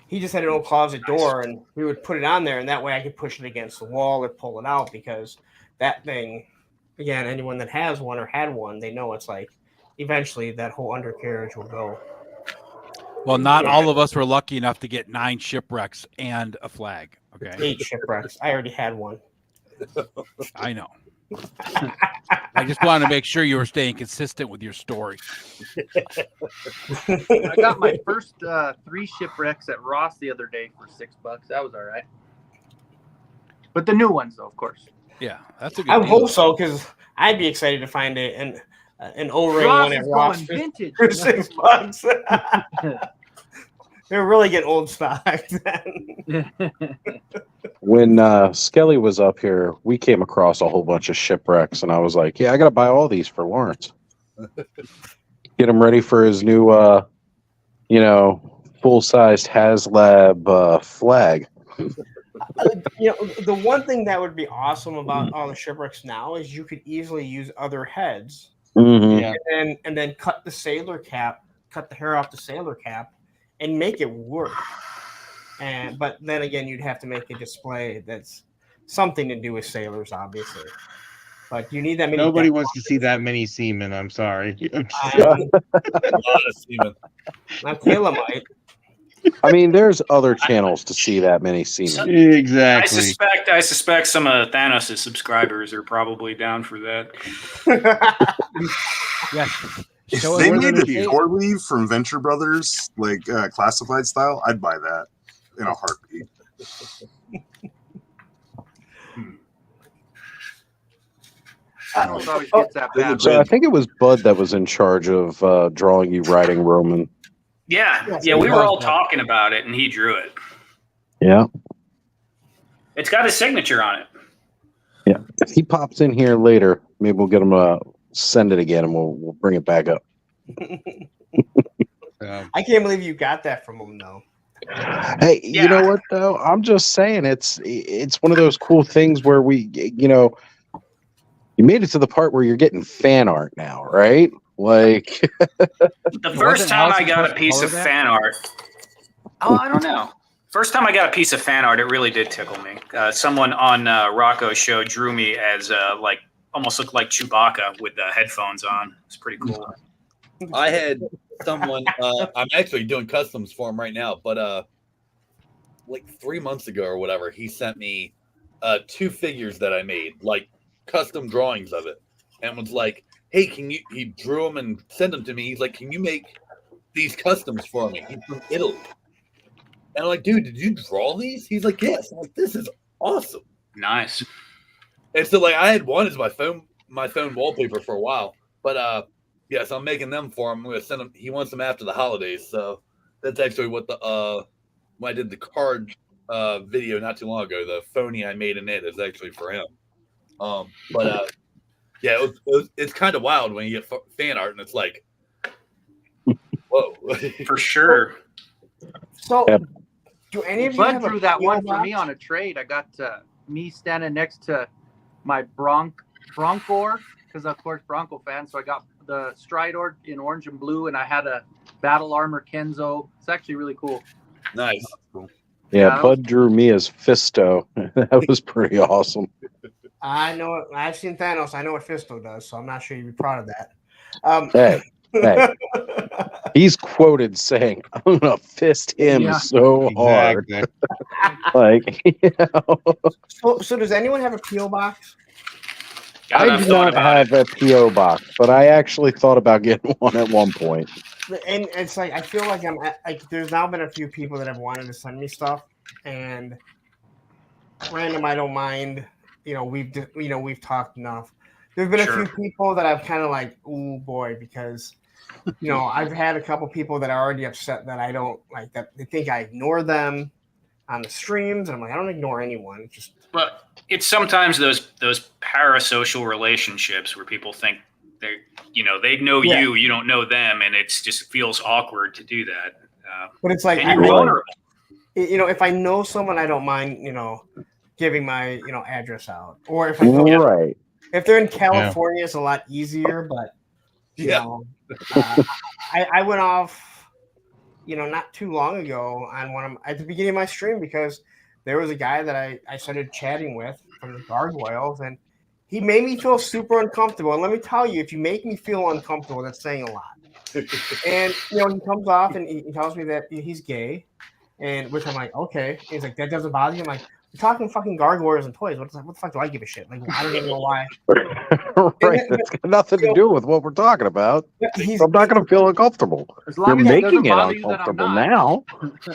he just had an old closet door, and we would put it on there, and that way I could push it against the wall or pull it out because that thing, again, anyone that has one or had one, they know it's like eventually that whole undercarriage will go. Well, not all of us were lucky enough to get 9 shipwrecks and a flag. Okay. 8 shipwrecks. I already had one. I know. I just wanted to make sure you were staying consistent with your story. I got my first 3 shipwrecks at Ross the other day for $6. That was all right. But the new ones, though, of course. Yeah, that's a good I deal. hope so because I'd be excited to find an O-ring Ross one at is Ross going for, vintage. for $6. They're really getting old stock then. When Skelly was up here, we came across a whole bunch of shipwrecks, and I was like, "Yeah, I got to buy all these for Lawrence. Get him ready for his new, full-sized HasLab flag." The one thing that would be awesome about all the shipwrecks now is you could easily use other heads Mhm. Yeah. and then cut the sailor cap, cut the hair off the sailor cap, and make it work. But then again, you'd have to make a display that's something to do with sailors, obviously. But you need that many. Nobody wants to see that many seamen. I'm sorry. A lot of semen. Now Kayla might. I mean, there's other channels to see that many semen. Exactly. I suspect some of Thanos' subscribers are probably down for that. Yes. if Show us they where made they're a located. door leave from Venture Brothers, like classified style, I'd buy that in a heartbeat. Thanos always gets that bad. So I think it was Bud that was in charge of drawing you riding Roman. Yeah, we were all talking about it, and he drew it. Yeah. It's got his signature on it. Yeah. If he pops in here later, maybe we'll get him to send it again, and we'll bring it back up. I can't believe you got that from him, though. Hey, Yeah. you know what though? I'm just saying it's one of those cool things where you made it to the part where you're getting fan art now, right? Like The first time I got a supposed to piece color of that? fan art, I don't know. First time I got a piece of fan art, it really did tickle me. Someone on Rocco's show drew me as almost looked like Chewbacca with the headphones on. It's pretty cool. I had someone. I'm actually doing customs for him right now, but like 3 months ago or whatever, he sent me 2 figures that I made, like custom drawings of it, and was like, "Hey, can you?" He drew them and sent them to me. He's like, "Can you make these customs for me?" He's from Italy, and I'm like, "Dude, did you draw these?" He's like, "Yes." I'm like, "This is awesome." Nice. And so like I had one as my phone wallpaper for a while, but yeah, so I'm making them for him. I'm gonna send him. He wants them after the holidays, so that's actually what the when I did the card video not too long ago, the phony I made in it is actually for him. Yeah, it's kind of wild when you get fan art and it's like, whoa, For sure. So, do any of you Bud have a drew that one PO for me box? on a trade. I got me standing next to my Broncor, because of course Bronco fan. So I got the Stridor in orange and blue, and I had a Battle Armor Kenzo. It's actually really cool. nice. Yeah, Bud drew me as Fisto. That was pretty awesome. I know it. I've seen Thanos. I know what Fisto does, so I'm not sure you'd be proud of that. Hey, he's quoted saying, "I'm gonna fist him Yeah. so hard." Exactly. Like, you know, So does anyone have a PO box? God, I I've do thought not about it. have a PO box, but I actually thought about getting one at one point. And it's like I feel like there's now been a few people that have wanted to send me stuff, and random I don't mind. You know, we've talked enough. There's been a Sure. few people that I've kind of like, oh boy, because I've had a couple people that are already upset that I don't like that. They think I ignore them on the streams, and I'm like, I don't ignore anyone. It's just But it's sometimes those parasocial relationships where people think they know Yeah. you don't know them, and it's just feels awkward to do that. but it's like And you're Right. vulnerable. if I know someone, I don't mind giving my address out, or if I know Right. if they're in California, it's a lot easier. But Yeah. I went off, not too long ago on at the beginning of my stream because there was a guy that I started chatting with from the Gargoyles, and he made me feel super uncomfortable. And let me tell you, if you make me feel uncomfortable, that's saying a lot. And he comes off and he tells me that he's gay, and which I'm like, okay. He's like, that doesn't bother you? I'm like, we're talking fucking Gargoyles and toys. What the fuck do I give a shit? Like, I don't even know why. Right. That's got nothing to do with what we're talking about. He's, I'm not going to feel uncomfortable. As You're long as it doesn't making it bother you that I'm uncomfortable not. now.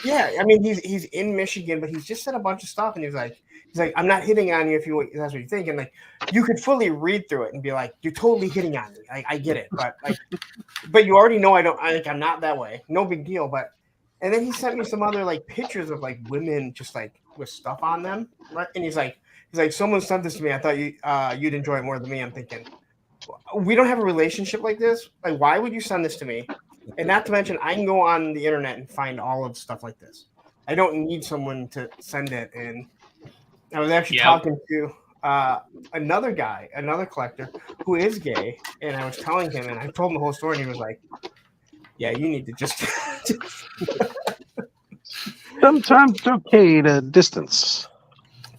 yeah, I mean, he's in Michigan, but he's just said a bunch of stuff, and he's like, I'm not hitting on you if that's what you think, and like, you could fully read through it and be like, you're totally hitting on me. I get it, but but you already know I'm not that way. No big deal. But and then he sent me some other like pictures of like women just like with stuff on them, right? And he's like, someone sent this to me. I thought you'd enjoy it more than me. I'm thinking, we don't have a relationship like this. Like, why would you send this to me? And not to mention, I can go on the internet and find all of stuff like this. I don't need someone to send it. And I was actually talking to another guy, another collector who is gay, and I was telling him, and I told him the whole story, and he was like, "Yeah, you need to just." Sometimes it's okay to distance.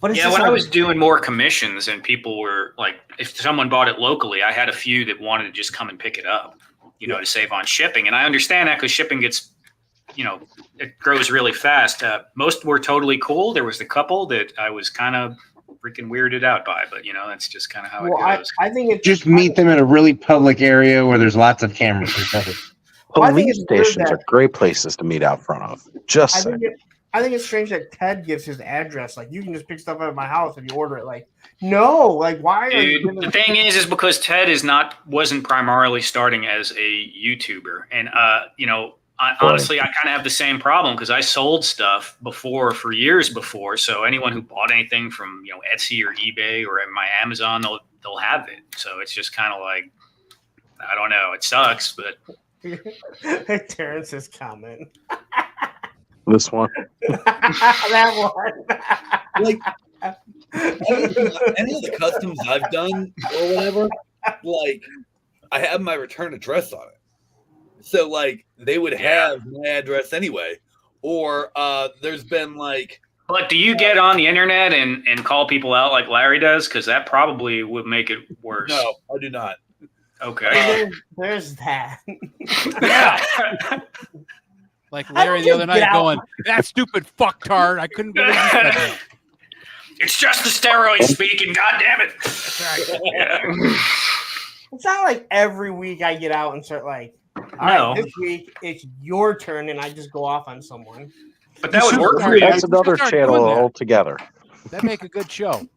But it's Yeah, just when I like- was doing more commissions and people were like, if someone bought it locally, I had a few that wanted to just come and pick it up, to save on shipping. And I understand that because shipping gets, it grows really fast. Most were totally cool. There was the couple that I was kind of freaking weirded out by, but that's just kind of how it goes. I think it Just meet them in a really public area where there's lots of cameras. Well, I think Police it's weird stations that- are great places to meet out front of. Just I saying. think it's strange that Ted gives his address. Like, you can just pick stuff out of my house if you order it. Like, no, like, why are you Dude, giving the thing is because Ted wasn't primarily starting as a YouTuber, and honestly, I kind of have the same problem because I sold stuff before for years before. So anyone who bought anything from Etsy or eBay or my Amazon, they'll have it. So it's just kind of like, I don't know, it sucks, but Terrence's comment? This one. That one. Like any of the customs I've done or whatever, like I have my return address on it. So like they would have my address anyway. Or there's been like do you get on the internet and call people out like Larry does? Because that probably would make it worse. no, I do not. Okay. There's that. Yeah. Like Larry the other Get night out. going, that stupid fucktard. I couldn't believe you said that. It's just the steroid speaking. God damn it. Yeah. It's not like every week I get out and start like, all No. right, this week it's your turn, and I just go off on someone. But that would work for you. That's another start channel doing that. altogether. That'd make a good show.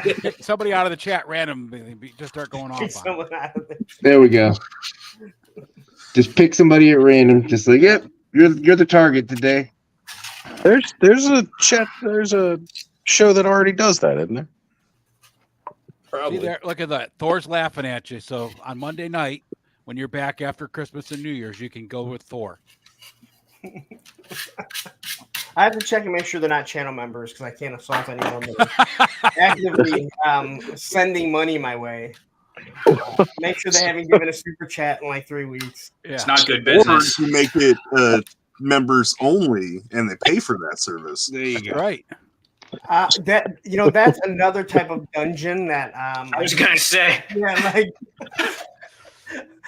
Pick somebody out of the chat randomly, just start going off on it. Someone out of it. There we go. Just pick somebody at random. Just like, yep, you're the target today. There's a show that already does that, isn't there? See Probably. there, look at that. Thor's laughing at you. So on Monday night, when you're back after Christmas and New Year's, you can go with Thor. I have to check and make sure they're not channel members because I can't assault anyone that is actively sending money my way. Make sure they haven't given a super chat in like 3 weeks. Yeah. It's not good Or business. if you make it members only and they pay for that service. There you go. Right. That's another type of dungeon that I was gonna say. yeah, like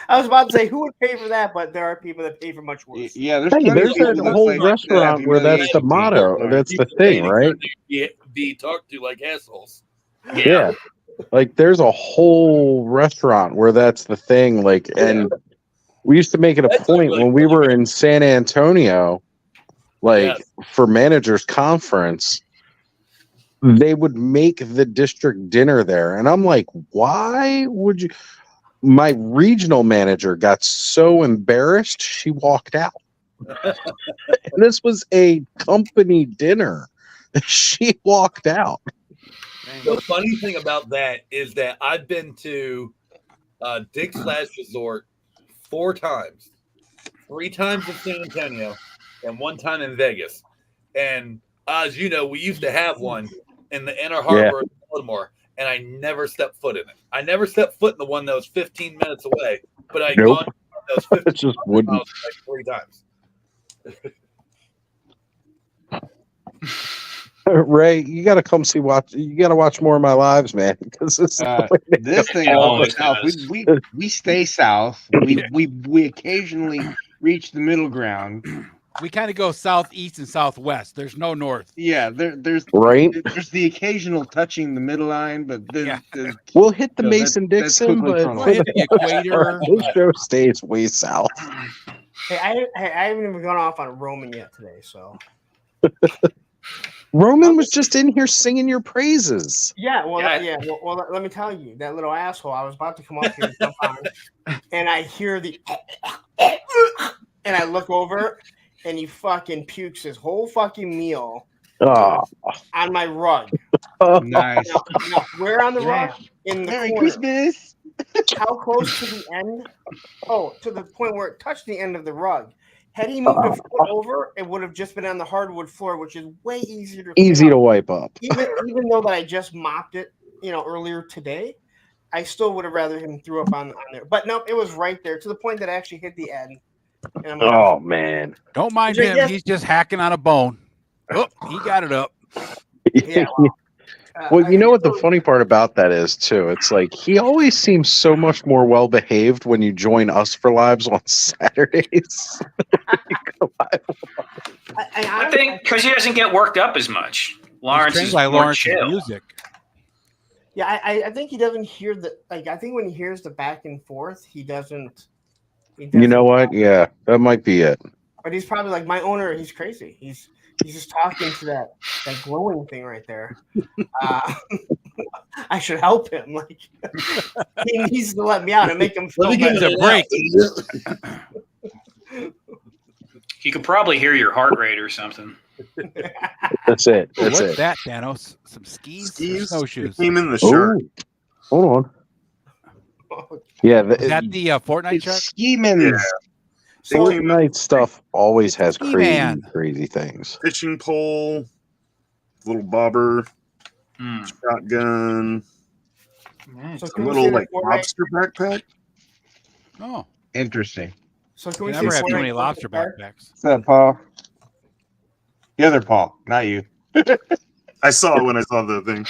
I was about to say who would pay for that, but there are people that pay for much worse. Yeah, there's Hey, plenty there's of people that that whole like restaurant that where that's the humiliate motto. That's the thing, right? Be talked to like assholes. Yeah. Like there's a whole restaurant where that's the thing. Like, and we used to make it a That's point really when we were in San Antonio, like Yes. for managers conference, they would make the district dinner there. And I'm like, why would you? My regional manager got so embarrassed, she walked out. And this was a company dinner. She walked out. The funny thing about that is that I've been to Dick's Last Resort 4 times, 3 times in San Antonio, and 1 time in Vegas. And as you know, we used to have one in the Inner Harbor of Baltimore, and I never stepped foot in it. I never stepped foot in the one that was 15 minutes away, but I Nope. gone to those 15 It just wouldn't. miles like 3 times. Ray, you got to come watch. You got to watch more of my lives, man. Because this, This thing Oh, goes south. yes. We stay south. We occasionally reach the middle ground. We kind of go southeast and southwest. There's no north. Yeah, there's right. there's the occasional touching the middle line, but Yeah. We'll hit the No, that- Mason that's Dixon, quickly but from We'll hit the equator. this show stays way south. Hey, I haven't even gone off on Roman yet today, so Roman was just in here singing your praises. yeah. Well, Yeah. Well, let me tell you, that little asshole. I was about to come up here and jump on, and I hear the, and I look over, and he fucking pukes his whole fucking meal Oh, on my rug. nice. Now, where on the rug? In the Merry corner. Christmas. How close to the end? Oh, to the point where it touched the end of the rug. Had he moved a foot over, it would have just been on the hardwood floor, which is way easier to easy clean to up. wipe up. Even though that I just mopped it, earlier today, I still would have rather him threw up on there. But no, it was right there to the point that I actually hit the end. And I'm like, Oh man. Don't mind Drink him. this. He's just hacking on a bone. Oh, he got it up. yeah. Well, you know what the really- funny part about that is too? It's like he always seems so much more well behaved when you join us for lives on Saturdays. I think because he doesn't get worked up as much. Lawrence He's is trained by more Lawrence's chill. music. Yeah, I think he doesn't hear the I think when he hears the back and forth, he doesn't. You know what? Yeah, that might be it. But he's probably like my owner. He's crazy. He's just talking to that glowing thing right there. I should help him. Like he needs to let me out and make him feel Let me give better. it a break. He could probably hear your heart rate or something. That's it. That's What's it. that, Thanos? Some skis? Or Skis snowshoes? came in the shirt. Oh, hold on. Yeah, Is that the Fortnite It's shirt? ski men. So Fortnite stuff always has Ski crazy, man. crazy things. Fishing pole, little bobber, Hmm. shotgun, so a can we little say that like Fortnite- lobster backpack. Oh, Interesting. So can we we never say have too Fortnite many goes lobster to car? backpacks. What's that, Paul? The other Paul, not you. I saw it when I saw the thing.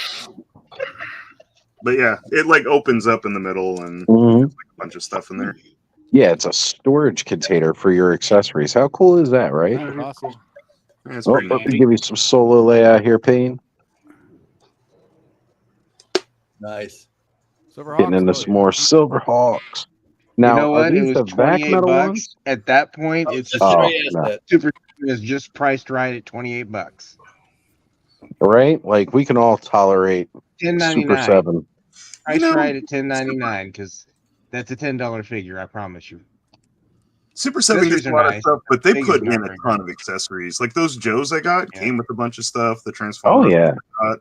But yeah, it like opens up in the middle and Mhm. a bunch of stuff in there. Yeah, it's a storage container for your accessories. How cool is that, right? Awesome. Yeah, it's Oh, pretty let neat. me give you some solo layout here, Payne. Nice. Silver Getting Hawks, into oh, some more Silver Hawks. Now, you know are what? It these was the back 28 metal bucks. ones? At that point, it's Just Oh, straight ass no. that. Super is just priced right at 28 bucks. right? Like we can all tolerate Super 10.99. 7. I You know, tried at 10.99 because that's a $10 figure. I promise you. Super 7 gets Scissors a are lot of nice. stuff, but they Figure's put not in a very ton good. of accessories. Like those Joes I got Yeah. came with a bunch of stuff. The Oh Transformers yeah. got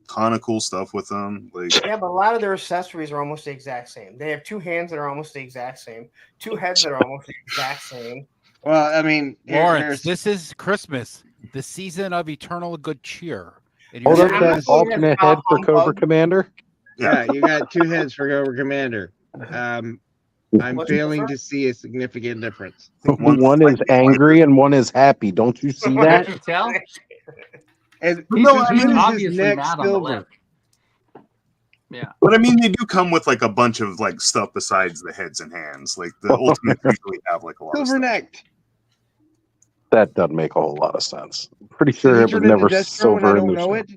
ton of cool stuff with them. Like Yeah, but a lot of their accessories are almost the exact same. They have 2 hands that are almost the exact same, 2 heads that are almost the exact same. Well, I mean, Lawrence, this is Christmas, the season of eternal good cheer. And Oh, you're that's I'm that not saying alternate that's head for humbug. Cobra Commander. yeah, you got 2 heads for Cobra Commander. I'm What's the failing difference? to see a significant difference. One is angry and one is happy. Don't you see that? Can't you tell? And No, since I when mean, is obviously his neck not on the silver? left. Yeah. But I mean, they do come with like a bunch of like stuff besides the heads and hands. Like the Ultimates usually have like a lot of Silver stuff. necked. That doesn't make a whole lot of sense. Pretty Did sure he it was turn into never Destro and I silver in don't the know show. it?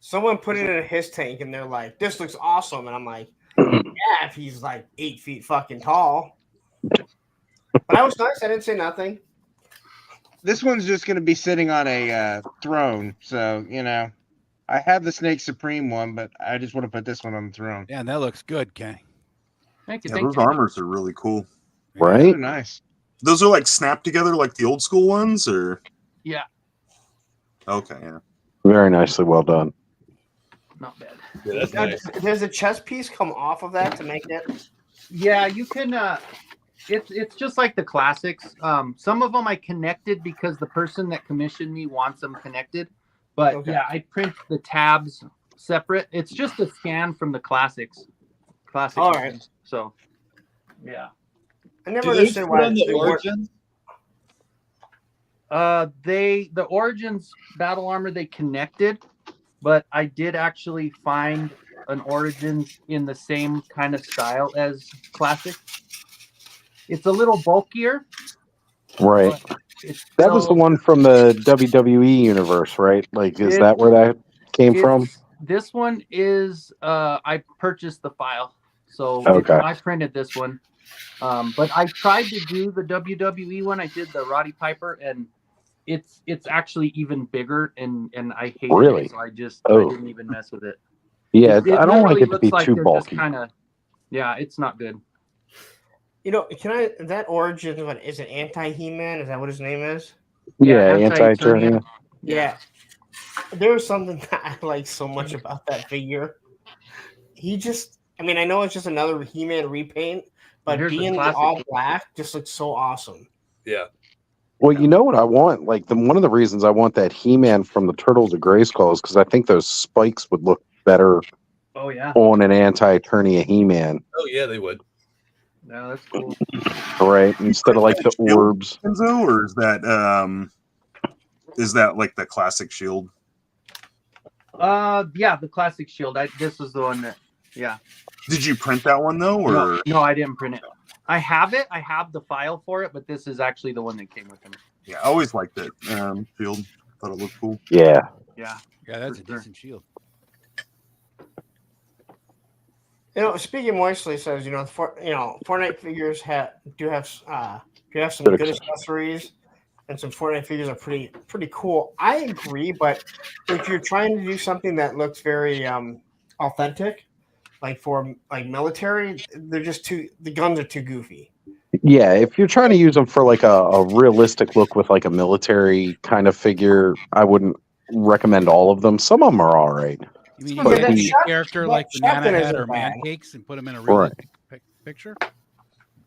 Someone put it in his tank and they're like, "This looks awesome," and I'm like, "Yeah, if he's like 8 feet fucking tall." But I was nice. I didn't say nothing. This one's just going to be sitting on a throne. So, you know, I have the Snake Supreme one, but I just want to put this one on the throne. Yeah, and that looks good, Kenny. Thank you. Yeah, Thank those you. armors are really cool. Right? Oh, nice. Those are like snapped together like the old school ones, or Yeah, okay, yeah. Very nicely well done. not bad. Yeah, that's Now, nice. does a chest piece come off of that to make it? Yeah, you can. It's just like the classics. Some of them I connected because the person that commissioned me wants them connected. But Okay. yeah, I print the tabs separate. It's just a scan from the classics. Classic. All right. ones. So, yeah. I never Do they understood put why on the they weren't. origins? The Origins battle armor they connected, but I did actually find an Origins in the same kind of style as classic. It's a little bulkier. Right. but it's That was the still- one from the WWE universe, right? Like, is It- that where that came from? This one is I purchased the file, so Okay. I printed this one. But I tried to do the WWE one. I did the Roddy Piper, and it's actually even bigger, and I hate Really? it. So I Oh. didn't even mess with it. Yeah, It I don't like literally it to be looks like too they're bulky. Kinda, yeah, it's not good. You know, can I? That Origin one is it anti He-Man? Is that what his name is? Yeah, anti-Eternia. anti-Eternia. Yeah. There was something that I like so much about that figure. He just, I mean, I know it's just another He-Man repaint, but Here's the being classic. all black just looks so awesome. Yeah. Well, you know what I want? Like, one of the reasons I want that He-Man from the Turtles of Grayskull is because I think those spikes would look better Oh yeah, on an anti-Eternia He-Man, Oh yeah, they would. no, that's cool. right? Instead of like the orbs. Enzo, or is that like the classic shield? Yeah, the classic shield. This is the one that. Yeah. Did you print that one though, or No, I didn't print it. I have it. I have the file for it, but this is actually the one that came with them. yeah? I always liked it. Shield, thought it looked cool. Yeah. Yeah. Yeah, that's a For sure. decent shield. You know, speaking moistly says, Fortnite figures do have some Good good accessories, and some Fortnite figures are pretty cool. I agree, but if you're trying to do something that looks very authentic, like for like military, the guns are too goofy. Yeah, if you're trying to use them for like a realistic look with like a military kind of figure, I wouldn't recommend all of them. Some of them are all right. You mean But you get that a shot- character that like Banana shotgun Head isn't or Man bad. Cakes and put them in a real picture?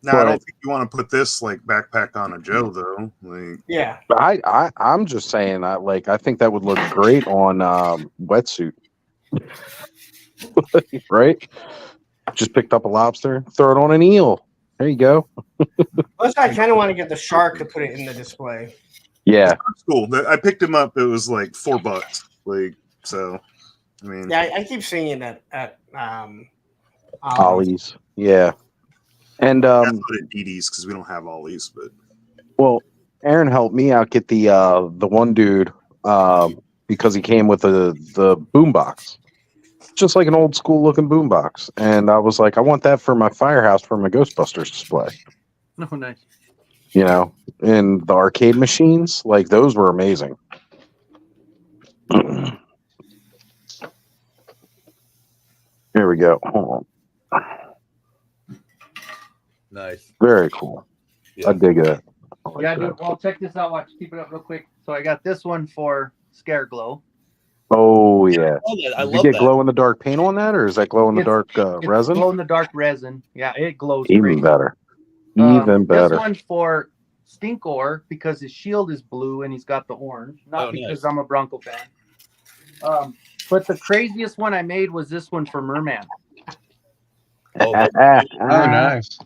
No, I Well- don't think you want to put this like backpack on a Joe though. Like, Yeah, I'm just saying, I think that would look great on wetsuit. Right? Just picked up a lobster, throw it on an eel. There you go. plus I kind of want to get the shark to put it in the display. Yeah. that's cool. I picked him up. It was like $4. Like, so, I mean, Yeah, I keep seeing it at Ollie's. Yeah. And that's what at DD's because we don't have Ollie's, but well, Aaron helped me out get the one dude because he came with the boombox. Just like an old school looking boombox. And I was like, I want that for my firehouse for my Ghostbusters display. No, nice. You know, and the arcade machines, like those were amazing. Here we go. Hold on. Nice. Very cool. Yeah. I dig it. I like Yeah, that. dude. Well, check this out. Watch. Keep it up real quick. So I got this one for Scare Glow. Oh yeah. I Did you love get that. glow in the dark paint on that, or is that glow in the dark It's resin? glow in the dark resin. Yeah, it glows Even great. better. Even better. This one for Stinkor because his shield is blue and he's got the orange. Not Oh, because nice. I'm a Bronco fan. But the craziest one I made was this one for Merman. Oh, Oh, nice.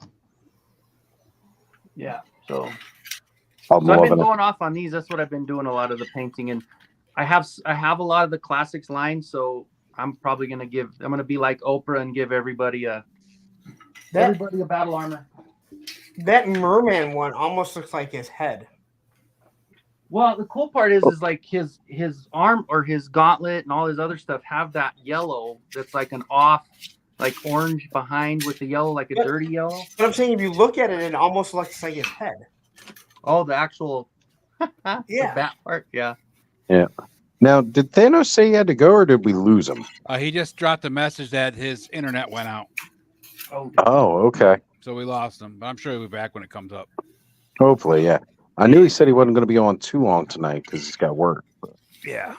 Yeah. So I'm So I've been loving it. going off on these. That's what I've been doing a lot of the painting, and I have a lot of the classics line. So I'm probably gonna be like Oprah and give everybody a battle armor. That merman one almost looks like his head. Well, the cool part is like his arm or his gauntlet and all his other stuff have that yellow that's like an off, like orange behind with the yellow, like a But- dirty yellow. But I'm saying if you look at it, it almost looks like his head. Oh, the actual Yeah. the bat part. Yeah. Now, did Thanos say he had to go, or did we lose him? He just dropped a message that his internet went out, Oh, Oh, okay. so we lost him. But I'm sure he'll be back when it comes up. Hopefully, yeah. I knew he said he wasn't going to be on too long tonight because he's got work. Yeah.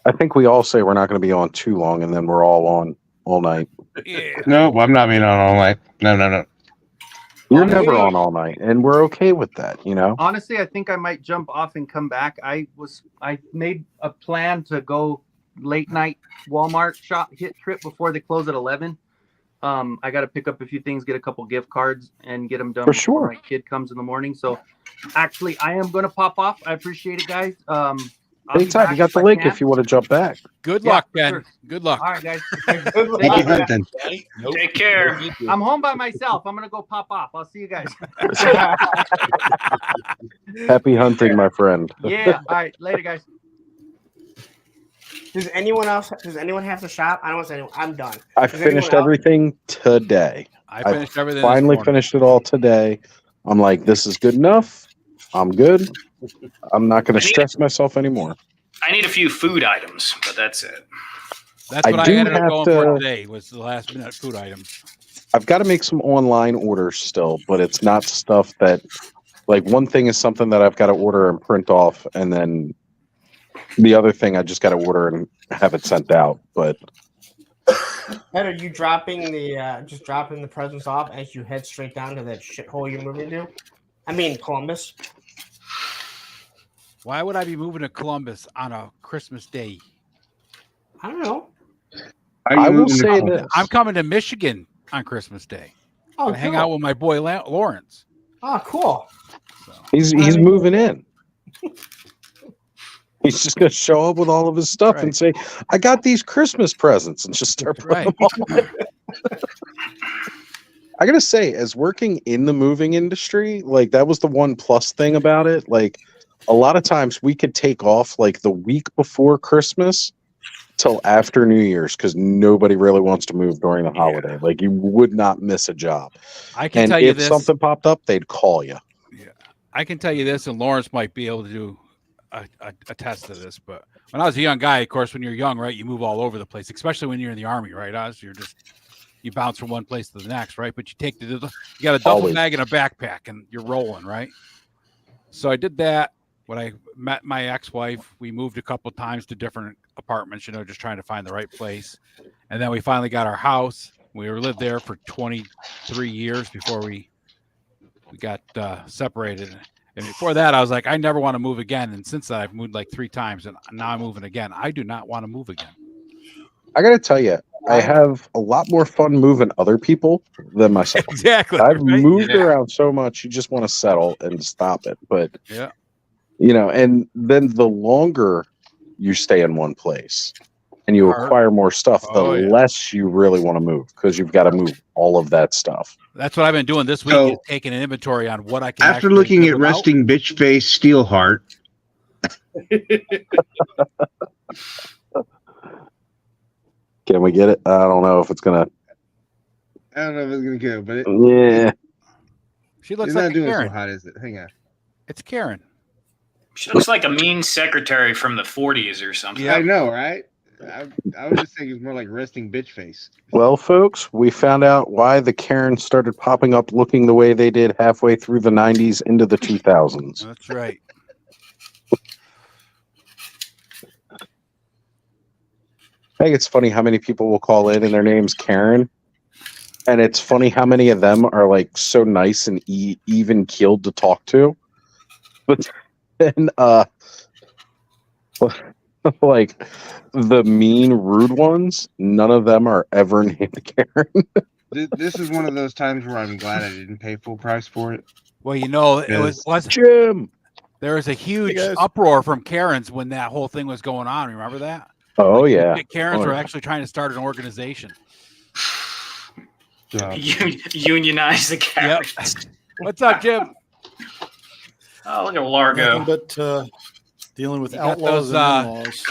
I think we all say we're not going to be on too long, and then we're all on all night. Yeah. No, I'm not being on all night. No. You're Honestly- never on all night, and we're okay with that, you know? Honestly, I think I might jump off and come back. I made a plan to go late night Walmart hit trip before they close at 11. I got to pick up a few things, get a couple gift cards, and get them done For before sure. my kid comes in the morning. So, actually, I am going to pop off. I appreciate it, guys. I'll be Anytime. back You got the I link can. if you want to jump back. Good Yeah, luck, Ben. sure. Good luck. All right, guys. Thank you, Hunting. Nope. Take care. I'm home by myself. I'm going to go pop off. I'll see you guys. Happy hunting, my friend. Yeah. All right. Later, guys. Does anyone have to shop? I don't want to say anyone. I'm done. I Does anyone finished else? everything today. I finished everything. this Finally morning. finished it all today. I'm like, this is good enough. I'm good. I'm not going to stress myself anymore. I need a few food items, but that's it. That's I what I do ended up have going to- for today. Was the last minute food items. I've got to make some online orders still, but it's not stuff that, like, one thing is something that I've got to order and print off, and then the other thing I just got to order and have it sent out. But Ed, are you dropping the presents off as you head straight down to that shithole you're moving to? I mean Columbus. Why would I be moving to Columbus on a Christmas day? I don't know. I will say this. I'm coming to Michigan on Christmas Day. Oh, I hang cool. out with my boy Lawrence. Oh, cool. So, He's moving in. He's just going to show up with all of his stuff and say, I got these Christmas presents, and just start putting right. them on. I got to say, as working in the moving industry, like, that was the one plus thing about it. Like, a lot of times we could take off like the week before Christmas till after New Year's because nobody really wants to move during the holiday. Like, you would not miss a job. I can And tell you if this. something popped up, they'd call you. I can tell you this, and Lawrence might be able to do a test to this. But when I was a young guy, of course, when you're young, right, you move all over the place, especially when you're in the Army, right, Oz? You bounce from one place to the next, right? But you got a double Always. bag and a backpack, and you're rolling, right? So I did that. When I met my ex-wife, we moved a couple times to different apartments, just trying to find the right place. And then we finally got our house. We lived there for 23 years before we got separated. And before that, I was like, I never want to move again. And since then, I've moved like 3 times, and now I'm moving again. I do not want to move again. I got to tell you, I have a lot more fun moving other people than myself. Exactly. I've right? moved around so much, you just want to settle and stop it. But, Yeah. and then the longer you stay in one place and you Hard. acquire more stuff, the Oh, yeah. less you really want to move because you've got to move all of that stuff. That's what I've been doing this week, So- is taking an inventory on what I can. After actually looking live at without. resting bitch face Steelheart, Can we get it? I don't know if it's going I don't know if it's gonna go, but to. Yeah. She looks it's like not a doing Karen. so hot, is it? Hang on. It's Karen. She looks like a mean secretary from the 40s or something. I know, right? I was just thinking it's more like resting bitch face. Well, folks, we found out why the Karens started popping up looking the way they did halfway through the 90s into the 2000s. That's right. I think it's funny how many people will call in and their name's Karen. And it's funny how many of them are like so nice and even keeled to talk to. But then, like the mean, rude ones, none of them are ever named Karen. This is one of those times where I'm glad I didn't pay full price for it. Well, you know, it was Jim. there was a huge guys. uproar from Karens when that whole thing was going on. Remember that? Oh, yeah. Karens Oh, were yeah. actually trying to start an organization. Unionize the Karens. What's up, Jim? Oh, look at Largo. Nothing but dealing with You got outlaws those, and in-laws.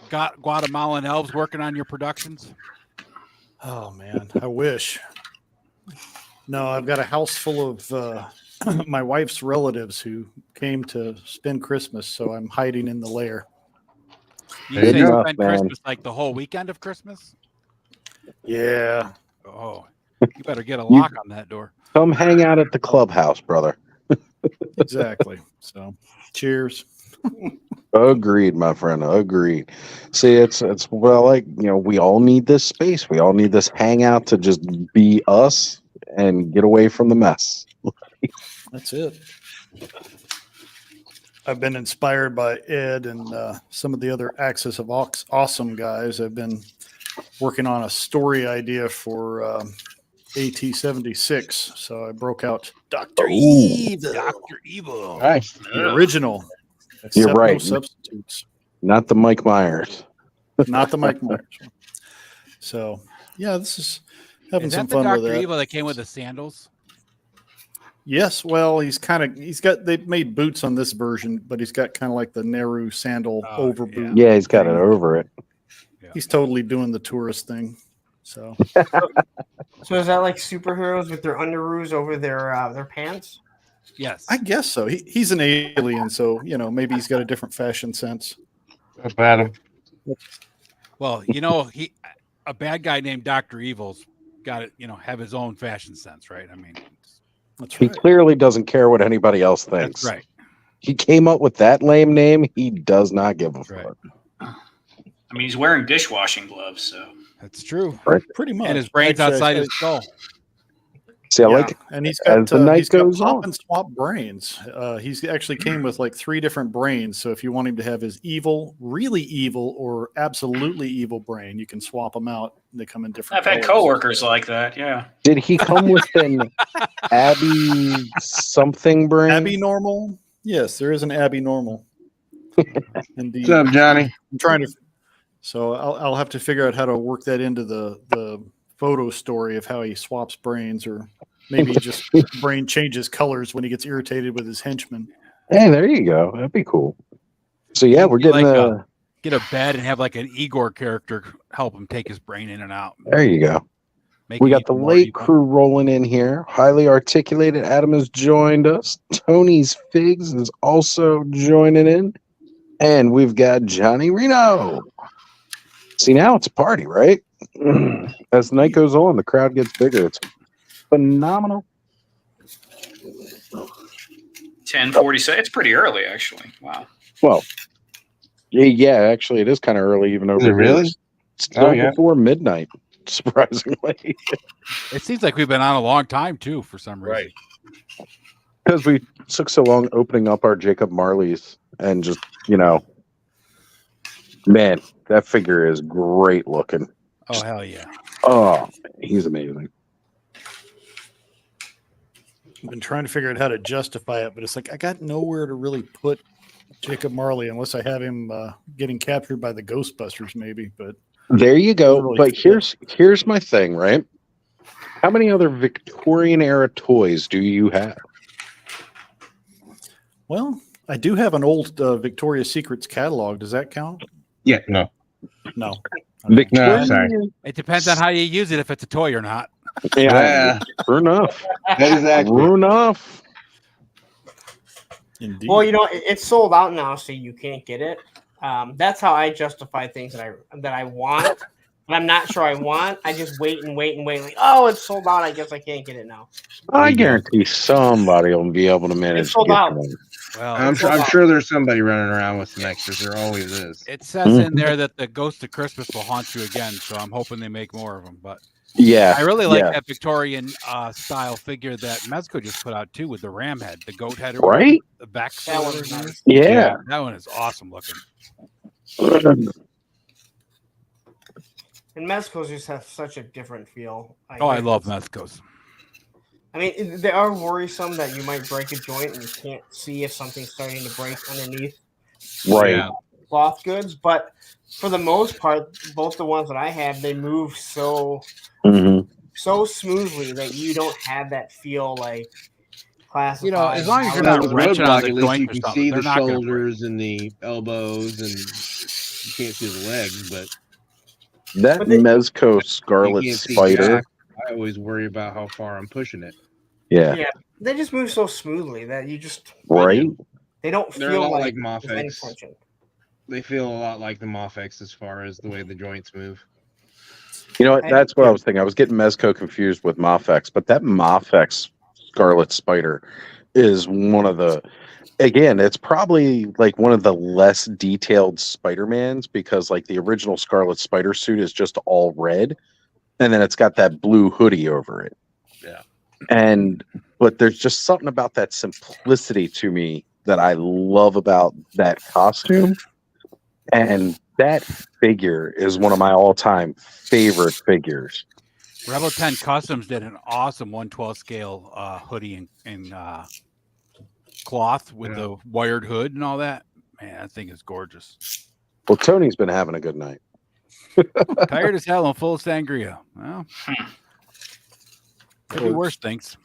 Got Guatemalan elves working on your productions? Oh man, I wish. No, I've got a house full of my wife's relatives who came to spend Christmas, so I'm hiding in the lair. You Good say enough, spend man. Christmas like the whole weekend of Christmas? Yeah, Oh, you better get a lock on that door. Come hang out at the clubhouse, brother. exactly. So, cheers. Agreed, my friend. Agreed. See, it's well, like, you know, we all need this space. We all need this hangout to just be us and get away from the mess. That's it. I've been inspired by Ed and some of the other Axis of Awesome guys. I've been working on a story idea for AT-76. So I broke out Dr. Evil, Dr. Evil. Nice. the original. You're Accept right. No substitutes. Not the Mike Myers. Not the Mike Myers. So yeah, this is having Is some that the fun with Dr. that. Evil that came with the sandals? Yes, well, they've made boots on this version, but he's got kind of like the Nehru sandal Oh, over boot. Yeah, he's got it over it. He's totally doing the tourist thing. So So is that like superheroes with their underoos over their pants? Yes. I guess so. He's an alien, so maybe he's got a different fashion sense. That's bad. Well, a bad guy named Dr. Evil's got to, have his own fashion sense, right? I mean, That's He right. clearly doesn't care what anybody else thinks. that's right. He came up with that lame name. He does not give a Right. fuck. I mean, he's wearing dishwashing gloves, so That's true. Pretty much. And his brain's Actually, outside his skull. See, I yeah, like and he's as got the night he's got goes pop on. and swap brains. He's actually came with like 3 different brains. So if you want him to have his evil, really evil, or absolutely evil brain, you can swap them out. They come in different. I've had colors. coworkers like that. Yeah. Did he come with an Abby something brain? Abby normal. Yes, there is an Abby normal. Indeed. What's up, Johnny? I'm trying to. So I'll have to figure out how to work that into the photo story of how he swaps brains, or maybe just brain changes colors when he gets irritated with his henchmen. Hey, there you go. That'd be cool. So yeah, we're Maybe getting like get a bed and have like an Igor character help him take his brain in and out. there you go. Make We it got the even more late evil. crew rolling in here. Highly articulated. Adam has joined us. Tony's Figs is also joining in. And we've got Johnny Reno. See, now it's a party, right? As the night goes on, the crowd gets bigger. It's phenomenal. 10:46. It's pretty early, actually. Wow. Well, yeah, actually, it is kind of early, even over Is it here. really? It's still Oh, yeah. before midnight, surprisingly. It seems like we've been on a long time too, for some reason. Right. Because we took so long opening up our Jacob Marley's and just, man, that figure is great looking. Oh hell yeah! Oh, he's amazing. I've been trying to figure out how to justify it, but it's like I got nowhere to really put Jacob Marley unless I have him getting captured by the Ghostbusters, maybe. But There you go. Really But fit. here's my thing, right? How many other Victorian era toys do you have? well, I do have an old Victoria's Secrets catalog. Does that count? Yeah, no. No. Victorian. sorry. It depends on how you use it, if it's a toy or not. Yeah, true enough. Exactly. True enough. Indeed. Well, it's sold out now, so you can't get it. That's how I justify things that I want, but I'm not sure I want. I just wait and wait and wait. Like, oh, it's sold out. I guess I can't get it now. I guarantee somebody will be able to manage to sold get out. one. Well, I'm sure there's somebody running around with some extras. There always is. it says in there that the Ghost of Christmas will haunt you again, so I'm hoping they make more of them. But Yeah, I really like yeah. that Victorian style figure that Mezco just put out too, with the ram head, the goat head, or Right? the back. That one's nice. Yeah. That one is awesome looking. And Mezco's just have such a different feel. Oh, I love Mezco's. I mean, they are worrisome that you might break a joint and you can't see if something's starting to break underneath Right. cloth goods. But for the most part, both the ones that I have, they move so smoothly that you don't have that feel like classified. as long as you're Well, not with wrenching on roadblock, the at least joint you or can something, see they're the not gonna break. shoulders and the elbows, and you can't see the legs, but That Mezco you Scarlet can't see Spider. back. I always worry about how far I'm pushing it. Yeah. They just move so smoothly that you just Right? they don't They're a feel lot like like there's any Mofex. tension. They feel a lot like the Mofex as far as the way the joints move. You know what? That's what I was thinking. I was getting Mezco confused with Mofex, but that Mofex Scarlet Spider is one of the. Again, it's probably like one of the less detailed Spider-Mans, because like the original Scarlet Spider suit is just all red, and then it's got that blue hoodie over it. Yeah. But there's just something about that simplicity to me that I love about that costume. And that figure is one of my all-time favorite figures. Rebel 10 Customs did an awesome 112 scale hoodie and cloth with the wired hood and all that. Man, that thing is gorgeous. Well, Tony's been having a good night. Tired as hell and full of sangria. Well, could be worse things.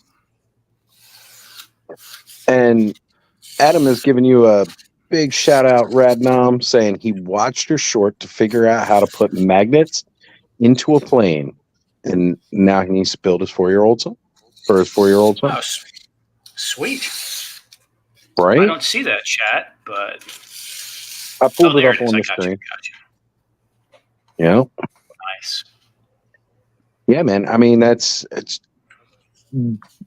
And Adam has given you a big shout out, Radnom, saying he watched your short to figure out how to put magnets into a plane, and now he needs to build his 4-year-old son for his 4-year-old son. Oh, sweet. Right? I don't see that chat, but I pulled it there up is. on I the got you, screen. got you. Yeah. Nice. Yeah, man. I mean, it's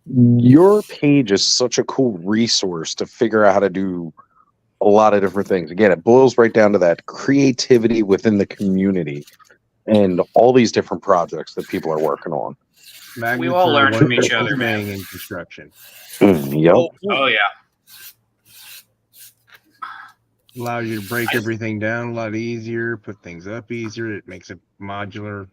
your page is such a cool resource to figure out how to do a lot of different things. Again, it boils right down to that creativity within the community and all these different projects that people are working on. We all learn from each other, man. In construction. Yep. Oh yeah. Allows you to break everything down a lot easier, put things up easier. It makes it modular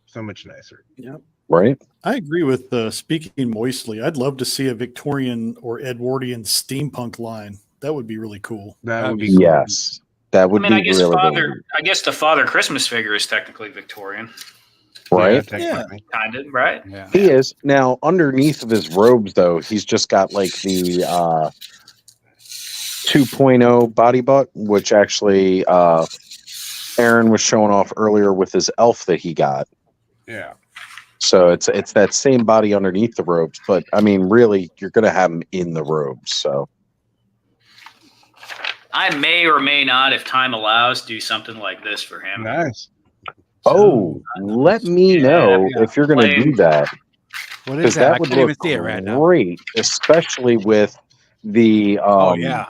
so much nicer. Yep. Right. I agree with speaking moistly. I'd love to see a Victorian or Edwardian steampunk line. That would be really cool. That would be cool. Yes. That would I mean, be really cool. I guess the Father Christmas figure is technically Victorian. Right? Yeah. Kind of, right? Yeah. He is. Now, underneath of his robes, though, he's just got like the 2.0 body butt, which actually Aaron was showing off earlier with his elf that he got. Yeah. So it's that same body underneath the robes, but I mean, really, you're going to have him in the robes. So I may or may not, if time allows, do something like this for him. Nice. Oh, let me know if you're going to do that. What is Because that? I that would can't even look see it right now. great, especially with the Oh yeah.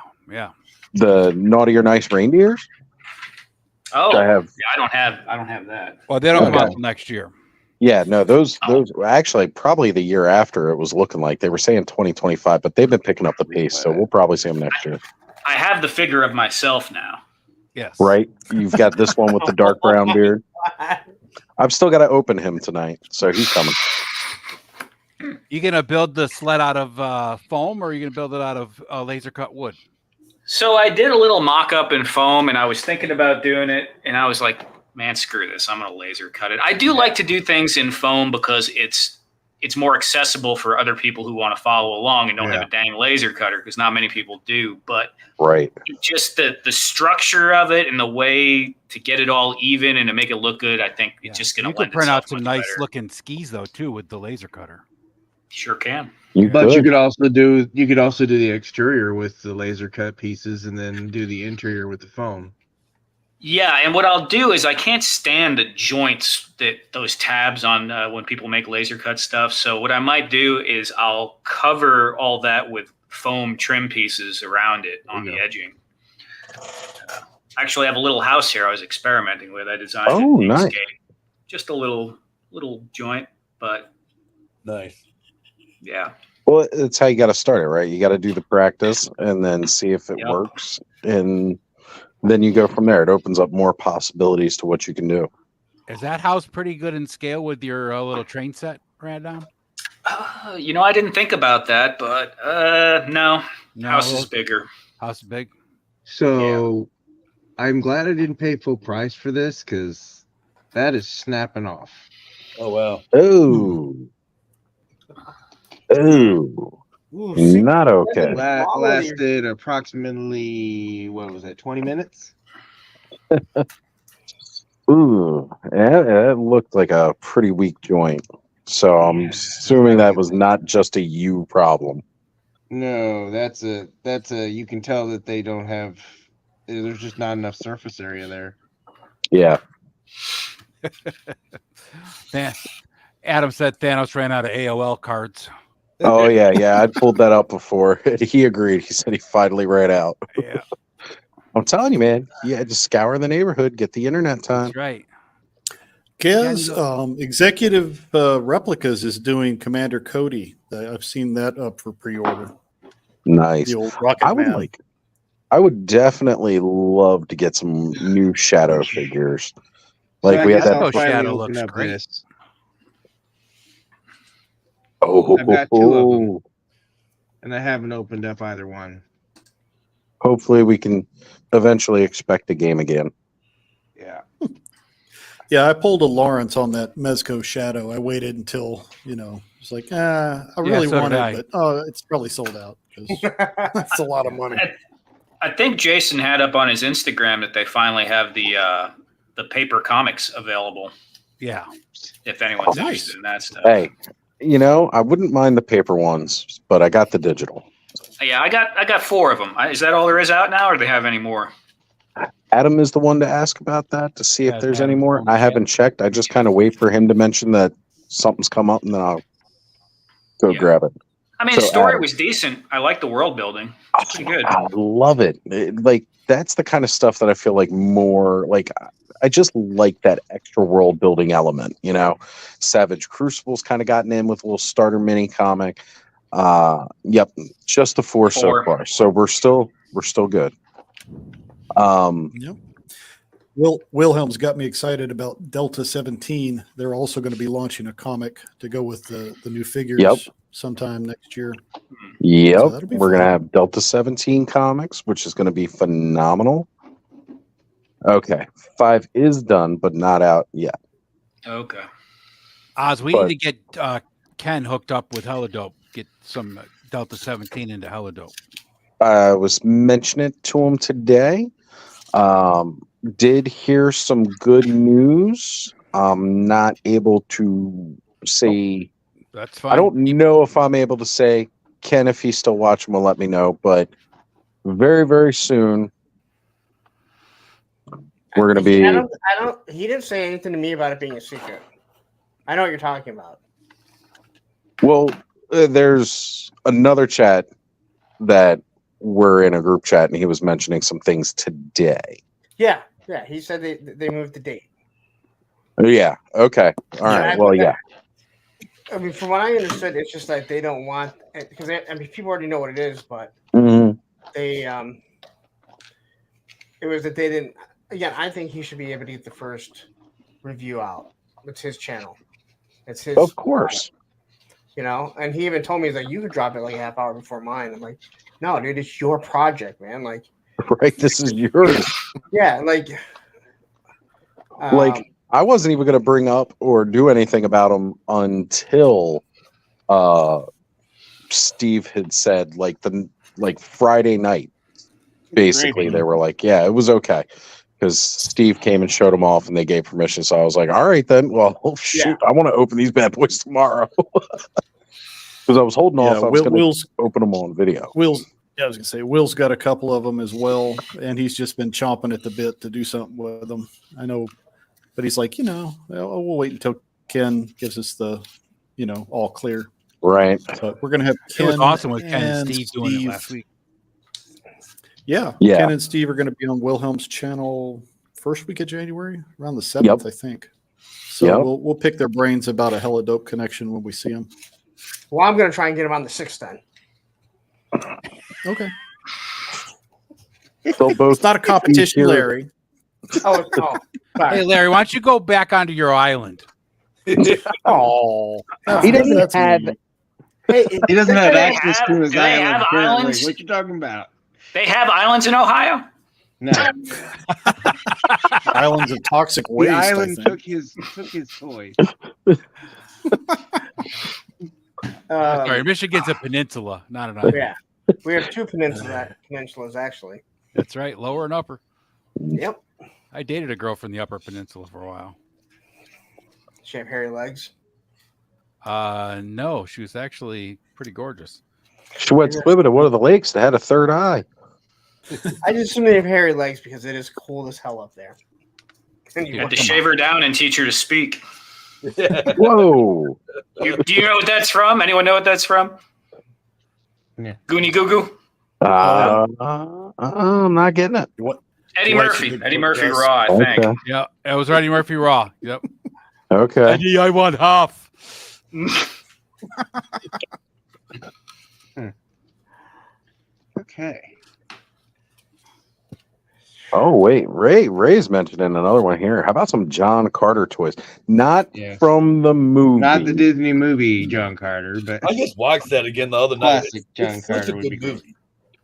the Naughty or Nice reindeers. Oh, I have. yeah, I don't have that. Well, they don't come out Okay. till next year. Yeah, no, those actually probably the year after it was looking like they were saying 2025, but they've been picking up the pace, so we'll probably see them next year. I have the figure of myself now. Yes. Right? You've got this one with the dark brown beard. I've still got to open him tonight, so he's coming. You gonna build the sled out of foam, or are you gonna build it out of laser cut wood? So I did a little mock-up in foam, and I was thinking about doing it, and I was like, man, screw this. I'm going to laser cut it. I do like to do things in foam because it's more accessible for other people who want to follow along and don't have a dang laser cutter, because not many people do. But right, just the structure of it and the way to get it all even and to make it look good, I think it's just going to You could print out some nice looking skis though too with the laser cutter. Sure can. But you could also do the exterior with the laser cut pieces, and then do the interior with the foam. Yeah, and what I'll do is I can't stand the joints that those tabs on when people make laser cut stuff. So what I might do is I'll cover all that with foam trim pieces around it on the edging. I actually have a little house here I was experimenting with. I designed it in nice. Inkscape. Just a little joint, but nice. Yeah. Well, that's how you got to start it, right? You got to do the practice and then see if it works, and then you go from there. It opens up more possibilities to what you can do. Is that house pretty good in scale with your little train set, Random? I didn't think about that, but no. House is bigger. House is big. So I'm glad I didn't pay full price for this, because that is snapping off. Oh wow. Ooh. Not okay. Lasted approximately, what was it, 20 minutes? Ooh, it looked like a pretty weak joint. So I'm assuming that was not just a you problem. No, that's a you can tell that they don't have, there's just not enough surface area there. Yeah. Adam said Thanos ran out of AOL cards. Oh yeah. I pulled that up before. He agreed. He said he finally ran out. Yeah. I'm telling you, man. You had to scour the neighborhood, get the internet time. That's right. Gaz, Executive Replicas is doing Commander Cody. I've seen that up for pre-order. Nice. The old Rocket Man. I would definitely love to get some new Shadow figures. Like we had that. Shadow looks great. This. I've got 2 of them, and I haven't opened up either one. Hopefully, we can eventually expect a game again. Yeah. Yeah, I pulled a Lawrence on that Mezco Shadow. I waited until, it's like, I really want it, but it's probably sold out because that's a lot of money. I think Jason had up on his Instagram that they finally have the paper comics available. Yeah. If anyone's interested in that stuff. Hey, I wouldn't mind the paper ones, but I got the digital. Yeah, I got 4 of them. Is that all there is out now, or do they have any more? Adam is the one to ask about that to see if there's any more. I haven't checked. I just kind of wait for him to mention that something's come up, and then I'll go grab it. I mean, the story was decent. I like the world building. It's pretty good. I love it. That's the kind of stuff that I feel like more like. I just like that extra world building element. Savage Crucible's kind of gotten in with a little starter mini comic. Yep, just the 4 so far. So we're still good. Yep. Wilhelm's got me excited about Delta 17. They're also going to be launching a comic to go with the new figures sometime next year. Yep, So we're going to have Delta 17 comics, which is going to be phenomenal. Okay, 5 is done, but not out yet. Okay. Oz, we need to get Ken hooked up with Helidope. Get some Delta 17 into Helidope. I was mentioning it to him today. Did hear some good news. I'm not able to say. That's fine. I don't know if I'm able to say. Ken, if he's still watching, will let me know. But very, very soon, we're going to be. He didn't say anything to me about it being a secret. I know what you're talking about. Well, there's another chat that we're in a group chat, and he was mentioning some things today. Yeah. He said they moved the date. Yeah. Okay. All right. Well, yeah. I mean, from what I understood, it's just like they don't want because people already know what it is, but they it was that they didn't. Again, I think he should be able to get the first review out. It's his channel. It's his. Of course. And he even told me, he's like, you could drop it like a half hour before mine. I'm like, no, dude, it's your project, man. Like, right, this is yours. Yeah, I wasn't even going to bring up or do anything about him until Steve had said Friday night. Basically, they were like, yeah, it was okay. Because Steve came and showed them off, and they gave permission. So I was like, "All right, then. Well, shoot, I want to open these bad boys tomorrow." Because I was holding off. I was going Will's to open them on video. Yeah, I was gonna say Will's got a couple of them as well, and he's just been chomping at the bit to do something with them. I know, but he's like, we'll wait until Ken gives us the, all clear. Right. But we're gonna have It Ken was awesome with Ken and Steve doing it Steve. last week. Yeah, Yeah. Ken and Steve are going to be on Wilhelm's channel first week of January, around the 7th, I think. So Yep. we'll pick their brains about a hella dope connection when we see them. Well, I'm gonna try and get him on the 6th then. Okay. They'll both It's not a competition, here. Larry. Oh, Hey, Larry, why don't you go back onto your island? Oh, He doesn't that's have. mean. He doesn't have Do they access have- to his do they island. have Apparently. islands? What you talking about? They have islands in Ohio. No, Islands of toxic the waste. I island think. took his toys. Sorry, Michigan's a peninsula, not an island. Yeah, we have two peninsulas actually. That's right, lower and upper. Yep. I dated a girl from the Upper Peninsula for a while. She have hairy legs. No, she was actually pretty gorgeous. She went swimming at one of the lakes that had a third eye. I just assume they have hairy legs because it is cold as hell up there. You had to shave her down and teach her to speak. Whoa. Do you know what that's from? Anyone know what that's from? Yeah. Goonie Goo Goo? I'm not getting it. What? Eddie Why Murphy. should we Eddie put Murphy this? Raw, I think. Okay. Yeah, it was Eddie Murphy Raw. Yep. Okay. Eddie, I want half. Okay. Oh wait, Ray's mentioned in another one here. How about some John Carter toys? Not Yeah. from the movie. Not the Disney movie, John Carter, but I just watched that again the other night. classic John It's such Carter a would good be good. movie.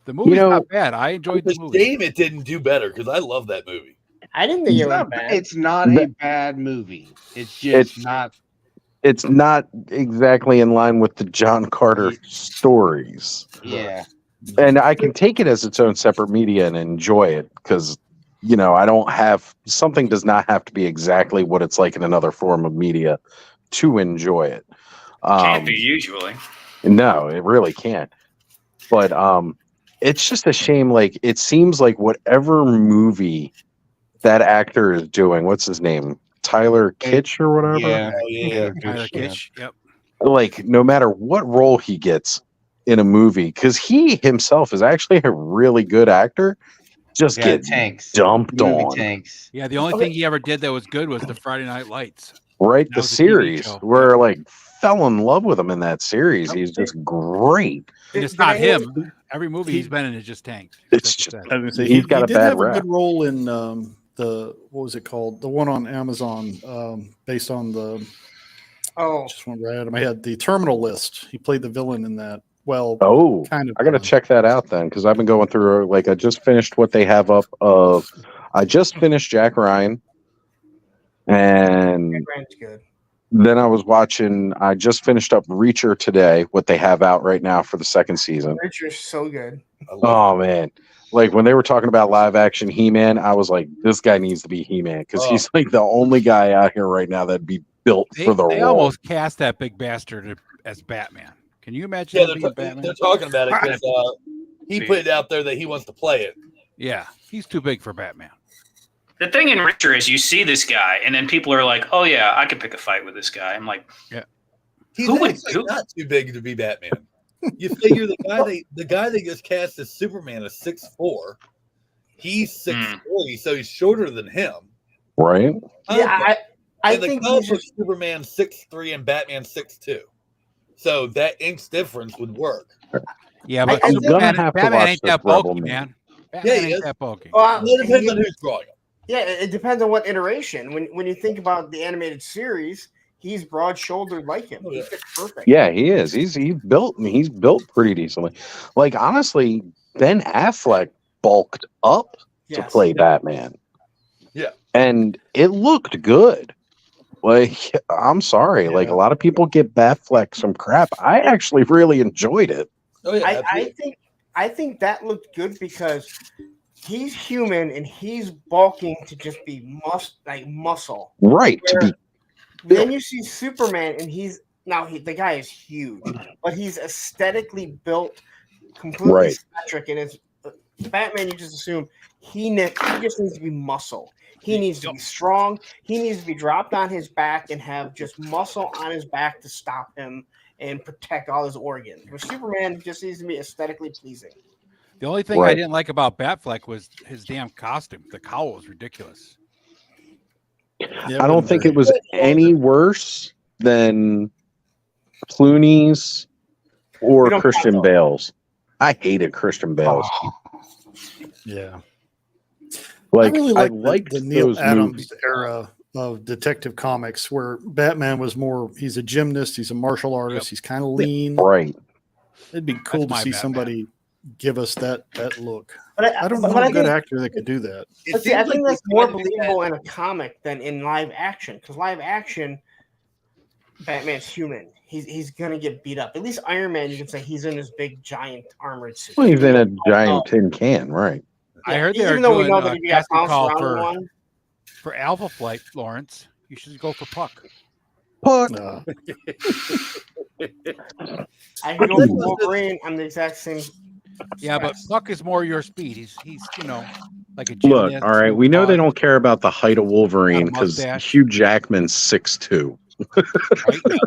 The movie's know- not bad. I enjoyed the It's a movie. shame it didn't do better because I love that movie. I didn't think It's it was not, bad. it's not a bad movie. It's just not. It's not exactly in line with the John Carter stories. Yeah. And I can take it as its own separate media and enjoy it because, I don't have something does not have to be exactly what it's like in another form of media to enjoy it. Can't be usually. No, it really can't. But it's just a shame. Like it seems like whatever movie that actor is doing, what's his name? Tyler Kitsch or whatever. Yeah. Oh yeah. Tyler Kitsch. Yep. Like no matter what role he gets in a movie, because he himself is actually a really good actor, just Yeah, get tanks. dumped Movie on. tanks. Yeah, the only thing he ever did that was good was the Friday Night Lights. Right, That the was a TV series show. where like fell in love with him in that series. He's just great. And it's Did not anyone- him. Every movie he's been in is just tanks. It's That's just sad. I was gonna say, He's got a did bad have rap. a good role in the what was it called? The one on Amazon, based on the Oh, just one right out of my head. The Terminal List. He played the villain in that. Well, Oh, kind of. I gotta check that out then because I've been going through like I just finished what they have up of. I just finished Jack Ryan, and Grant's good. then I was watching. I just finished up Reacher today. What they have out right now for the second season. Richard's so good. I love Oh man, like when they were talking about live action He-Man, I was like, this guy needs to be He-Man because he's like the only guy out here right now that'd be built They, for the they role. almost cast that big bastard as Batman. Can you imagine Yeah, him being Batman? they're talking about it because he put it out there that he wants to play it. Yeah, he's too big for Batman. The thing in Richter is you see this guy, and then people are like, "Oh yeah, I could pick a fight with this guy." I'm like, He's Who would- actually who- not too big to be Batman. You figure the guy they just cast as Superman is 6'4". He's 6'3", so he's shorter than him. Right? Yeah, I And the think comic he's book Superman 6'3" and Batman 6'2". So that inch difference would work. Yeah, but I'm gonna Batman, have to Batman watch ain't this that Rebel bulky, movie. man. Yeah, Batman he ain't is. that bulky. Well, It depends on who's drawing him. yeah, it depends on what iteration. When you think about the animated series, he's broad shouldered like him. He fits perfect. Yeah, he is. He's built pretty decently. Like honestly, Ben Affleck bulked up to Yes. play Batman. Yeah. And it looked good. Like I'm sorry, like a lot of people get Batfleck some crap. I actually really enjoyed it. Oh yeah, I think that looked good because he's human and he's bulking to just be muscle. Right. To be Then you see Superman and he's Now the guy is huge, but he's aesthetically built, completely Right. symmetric, and it's Batman. You just assume he just needs to be muscle. He needs to be strong. He needs to be dropped on his back and have just muscle on his back to stop him and protect all his organs. Where Superman just needs to be aesthetically pleasing. The only thing I Right. didn't like about Batfleck was his damn costume. The cowl was ridiculous. I don't think it was any worse than Clooney's We or don't Christian count those. Bale's. I hated Christian Bale's. Yeah. Like I really I like liked the Neil those Adams movies. era of Detective Comics where Batman was more, he's a gymnast, he's a martial artist, he's kind of lean. Right. It'd be cool to my see Batman. somebody give us that look. But I don't but know I a good think- actor that could do that. It But see, I seems think like that's they more tried to do believable in a comic than in live action. Because live action, Batman's human. He's gonna get beat up. At least Iron Man, you can say he's in his big giant armored suit. Well, he's in a giant tin can, right? I heard they even were though we doing know a that he got casting bounced call around in one. for Alpha Flight, Lawrence. You should go for Puck. Puck. I can go for Wolverine. I'm the exact same. Yeah, but Puck is more your speed. He's like a Look, gymnast, all right. We know they smooth don't care about the height of Wolverine Got a because mustache. Hugh Jackman's 6'2". right?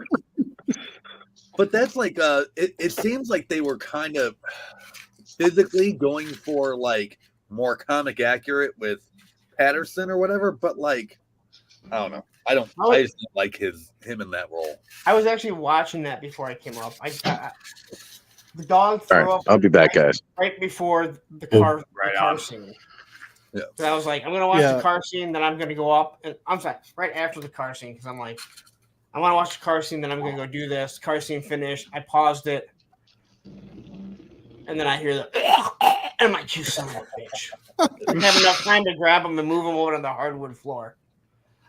But that's like it seems like they were kind of physically going for like more comic accurate with Patterson or whatever, but like I don't know. I just don't like him in that role. I was actually watching that before I came up. The dog All threw right. up I'll be back, guys. right before the car, Right the car on. scene. Yeah. So I was like, I'm gonna watch Yeah. the car scene, then I'm gonna go up. And I'm sorry, right after the car scene, because I'm like, I want to watch the car scene, then I'm gonna go do this. Car scene finished. I paused it, and then I hear the, and I'm like, you son of a bitch. I didn't have enough time to grab him and move him over to the hardwood floor.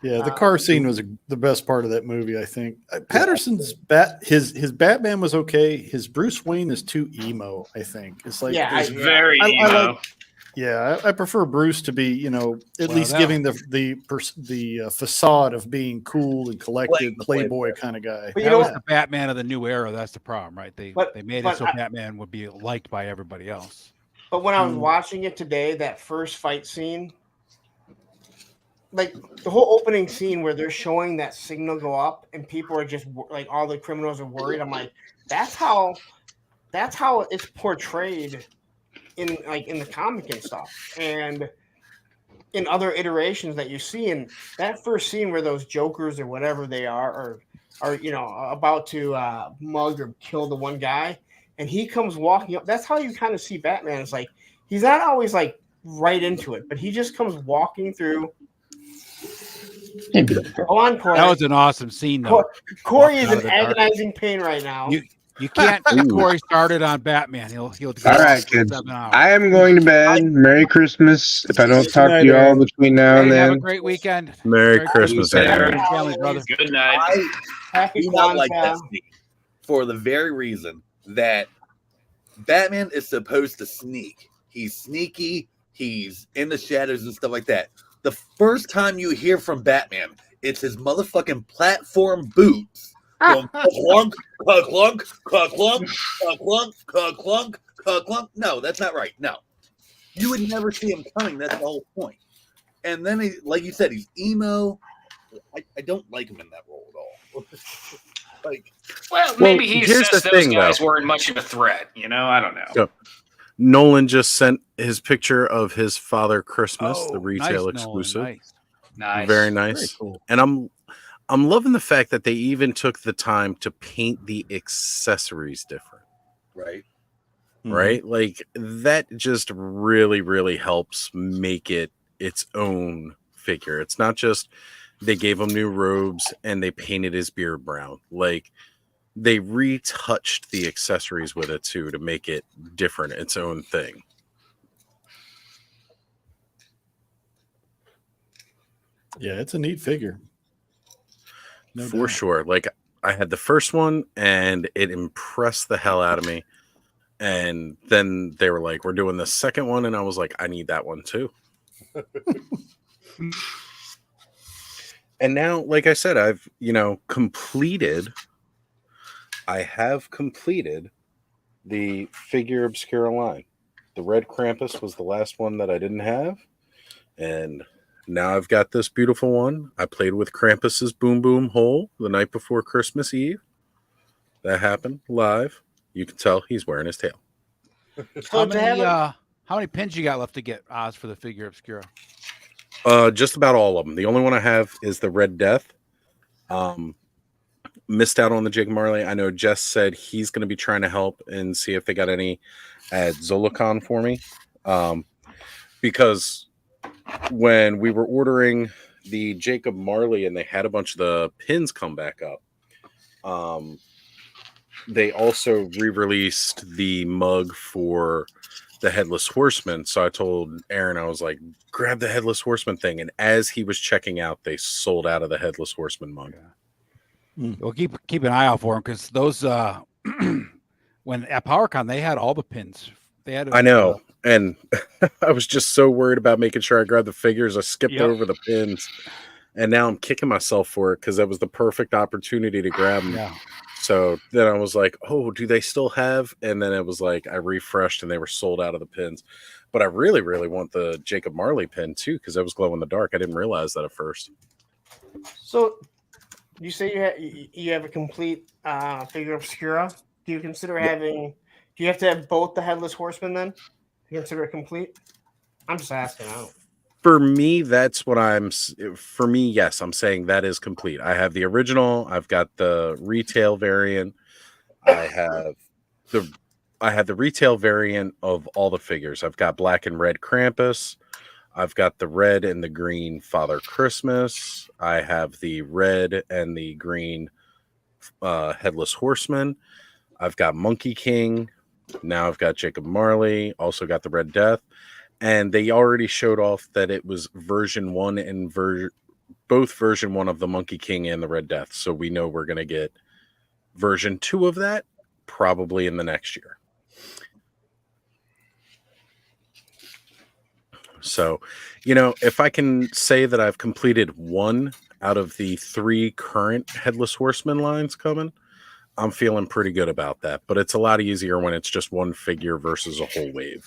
Yeah, the car scene was the best part of that movie, I think. Patterson's his Batman was okay. His Bruce Wayne is too emo, I think. It's like Yeah, there's- Very I emo. like- yeah, I prefer Bruce to be, at Well, least that- giving the facade of being cool and collected, Playing the playboy playboy. kind of guy. But you That know was what? the Batman of the new era. That's the problem, right? They But- made it but so I- Batman would be liked by everybody else. But when I was Mm. watching it today, that first fight scene, like the whole opening scene where they're showing that signal go up and people are just like all the criminals are worried. I'm like, that's how it's portrayed in the comic and stuff, and in other iterations that you see. In that first scene where those jokers or whatever they are about to mug or kill the one guy, and he comes walking up. That's how you kind of see Batman. It's like he's not always like right into it, but he just comes walking through. Go on, Corey. That was an awesome scene, though. Corey is walking out of in the dark. agonizing pain right now. You can't get Ooh. Corey started on Batman. He'll All right, kids. 7 hours. I am going to bed. Merry Christmas. If I don't talk to you all between now and Hey, have a then, great weekend. Merry Christmas, Christmas, Aaron. family, brother. Good night. I Happy do not like Kwanzaa. that scene for the very reason that Batman is supposed to sneak. He's sneaky. He's in the shadows and stuff like that. The first time you hear from Batman, it's his motherfucking platform boots. Going clunk, clunk, clunk, clunk, clunk, clunk. No, that's not right. No. You would never see him coming. That's the whole point. And then, like you said, he's emo. I don't like him in that role at all. Like, Well, maybe Well, he here's says the those thing, guys though. weren't much of a threat. I don't know. So, Nolan just sent his picture of his Father Christmas, the Oh, retail nice, Nolan, exclusive. nice. Nice. Very nice. Very cool. And I'm loving the fact that they even took the time to paint the accessories different. right? Right? Like that just really, really helps make it its own figure. It's not just they gave him new robes and they painted his beard brown. Like they retouched the accessories with it too to make it different, its own thing. Yeah, it's a neat figure. No For doubt. sure. Like I had the first one and it impressed the hell out of me. And then they were like, we're doing the second one. And I was like, I need that one too. And now, like I said, I've, completed I have completed the Figure Obscura line. The Red Krampus was the last one that I didn't have, and now I've got this beautiful one. I played with Krampus's Boom Boom Hole the night before Christmas Eve. That happened live. You can tell he's wearing his tail. How many pins you got left to get, Oz, for the Figure Obscura? Just about all of them. The only one I have is the Red Death. Missed out on the Jacob Marley. I know Jess said he's going to be trying to help and see if they got any at Zolicon for me. Because when we were ordering the Jacob Marley and they had a bunch of the pins come back up, they also re-released the mug for the Headless Horseman. So I told Aaron, I was like, grab the Headless Horseman thing. And as he was checking out, they sold out of the Headless Horseman mug. Well, keep an eye out for them, because those when at PowerCon they had all the pins. They had. I know, and I was just so worried about making sure I grabbed the figures. I skipped over the pins, and now I'm kicking myself for it because that was the perfect opportunity to grab them. Yeah. So then I was like, oh, do they still have? And then it was like I refreshed and they were sold out of the pins. But I really, really want the Jacob Marley pin too, because that was glow in the dark. I didn't realize that at first. So you say you have a complete Figure Obscura. Do you consider having? Do you have to have both the Headless Horseman then? You consider it complete? I'm just asking out. For me, that's what I'm. For me, yes, I'm saying that is complete. I have the original. I've got the retail variant. I have the retail variant of all the figures. I've got black and red Krampus. I've got the red and the green Father Christmas. I have the red and the green Headless Horseman. I've got Monkey King. Now I've got Jacob Marley. Also got the Red Death. And they already showed off that it was version 1 and both version 1 of the Monkey King and the Red Death. So we know we're going to get version 2 of that probably in the next year. So, if I can say that I've completed 1 out of the 3 current Headless Horseman lines coming, I'm feeling pretty good about that. But it's a lot easier when it's just one figure versus a whole wave.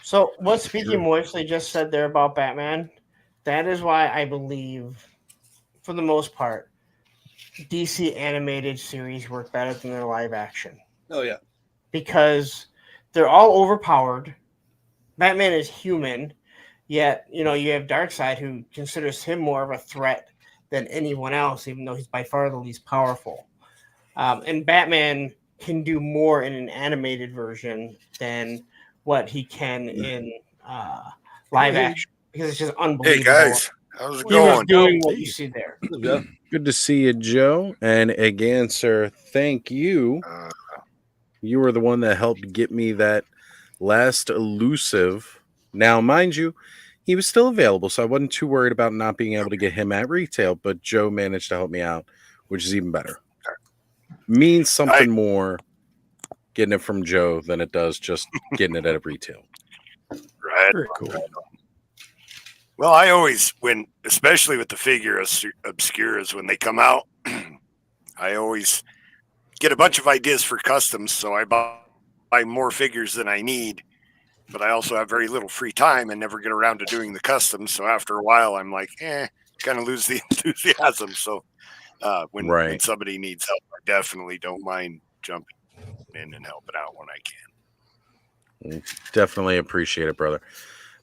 So what Speaking Moistly just said there about Batman, that is why I believe, for the most part, DC animated series work better than their live action. Oh, yeah. Because they're all overpowered. Batman is human, yet, you have Darkseid, who considers him more of a threat than anyone else, even though he's by far the least powerful. And Batman can do more in an animated version than what he can in live action, because it's just unbelievable. Hey guys, how's it He was going? doing what you see there. Good to see you, Joe. And again, sir, thank you. You were the one that helped get me that last elusive. Now, mind you, he was still available, so I wasn't too worried about not being able to get him at retail, but Joe managed to help me out, which is even better. Means something more getting it from Joe than it does just getting it at retail. Right. Very cool. Well, I always, especially with the Figure Obscuras, when they come out, I always get a bunch of ideas for customs, so I buy more figures than I need, but I also have very little free time and never get around to doing the customs. So after a while, I'm like, kind of lose the enthusiasm. So when somebody needs help, I definitely don't mind jumping in and helping out when I can. Definitely appreciate it, brother.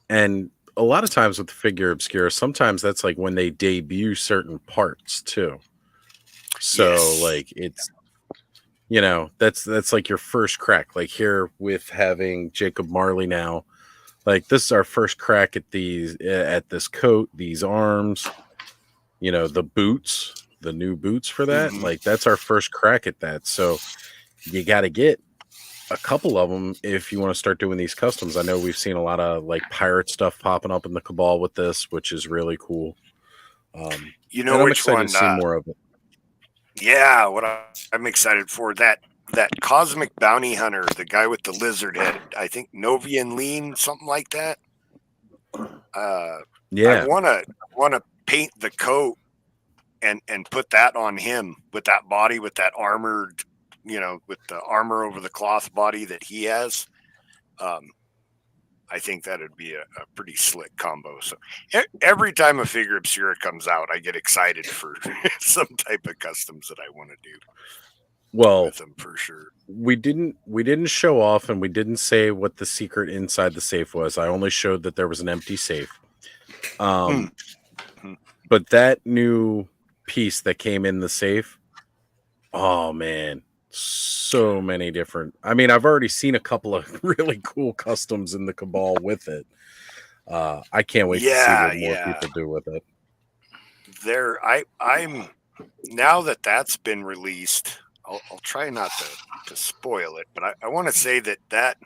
And a lot of times with the Figure Obscura, sometimes that's like when they debut certain parts too. So like it's, that's like your first crack. Like here with having Jacob Marley now, like this is our first crack at this coat, these arms, the boots, the new boots for that. Like that's our first crack at that. So you got to get a couple of them if you want to start doing these customs. I know we've seen a lot of like pirate stuff popping up in the Cabal with this, which is really cool. Which one? To see more of it. Yeah, what I'm excited for, that Cosmic Bounty Hunter, the guy with the lizard head. I think Novian Lean, something like that. I want to paint the coat and put that on him with that body, with that armored with the armor over the cloth body that he has. I think that would be a pretty slick combo. So every time a figure Obscura comes out, I get excited for some type of customs that I want to do. Well, With them for sure. we didn't show off, and we didn't say what the secret inside the safe was. I only showed that there was an empty safe. But that new piece that came in the safe, oh man, so many different. I mean, I've already seen a couple of really cool customs in the Cabal with it. I can't wait to see what more people do with it. I'm now that that's been released. I'll try not to spoil it, but I want to say that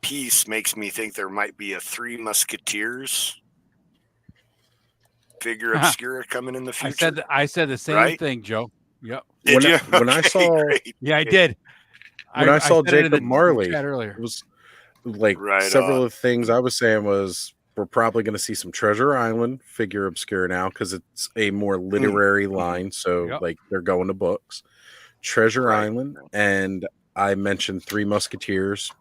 piece makes me think there might be a Three Musketeers figure Obscura coming in the future. I said the same thing, Joe. Yep. Did you? When I saw, great. Yeah, I did. When I saw said it in Jacob the Marley, chat earlier. it was like Right several on. of the things I was saying was we're probably going to see some Treasure Island figure Obscura now because it's a more literary line. So like they're going to books. Treasure Island, and I mentioned Three Musketeers,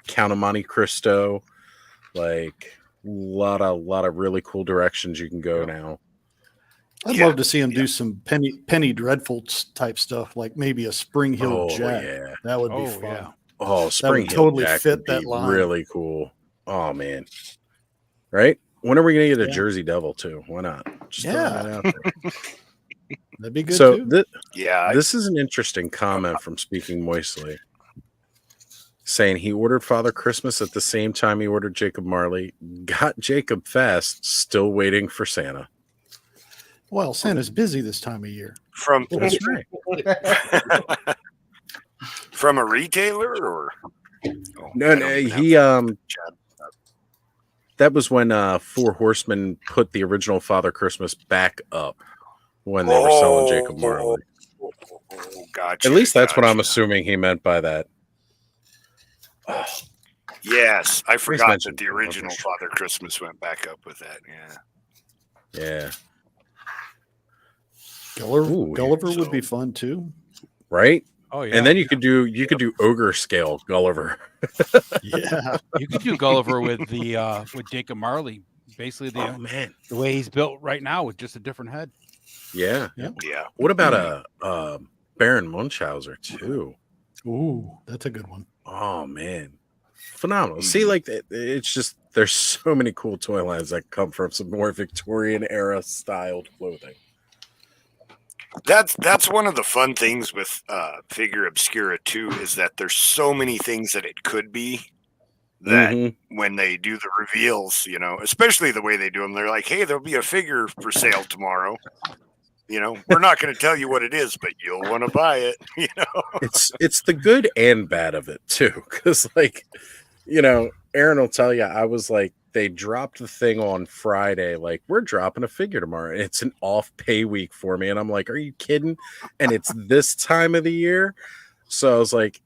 Count of Monte Cristo, like a lot of really cool directions you can go now. I'd love to see him do some Penny Dreadful type stuff, like maybe a Spring Hill Jack. Yeah. That would be fun. Yeah. Oh, That Spring would Hill totally Jack fit would that be line. really cool. Oh man, right? When are we going to get a Jersey Devil too? Why not? Just throwing that out there. That'd be good So too. this is an interesting comment from Speaking Moistly, saying he ordered Father Christmas at the same time he ordered Jacob Marley, got Jacob fast, still waiting for Santa. Well, Santa's busy this time of year. That's right. From a retailer or No, he that was when Four Horsemen put the original Father Christmas back up when they were selling Jacob Marley. Gotcha. At least that's what I'm assuming he meant by that. Yes, I forgot mentioned that the original Father Christmas went back up with that. Yeah. Gulliver would be fun too. Right? Oh yeah. And then you could do ogre scale Gulliver. Yeah. You could do Gulliver with Jacob Marley, basically the way he's built right now with just a different head. Yeah. Yeah. What about a Baron Munchausen too? Ooh, that's a good one. Oh man, phenomenal! See, like it's just there's so many cool toy lines that come from some more Victorian era styled clothing. That's one of the fun things with Figure Obscura too, is that there's so many things that it could be that when they do the reveals, especially the way they do them, they're like, hey, there'll be a figure for sale tomorrow. We're not going to tell you what it is, but you'll want to buy it. It's the good and bad of it too, because Aaron will tell you, I was like, they dropped the thing on Friday, like we're dropping a figure tomorrow. And it's an off pay week for me, and I'm like, are you kidding? And it's this time of the year, so I was like,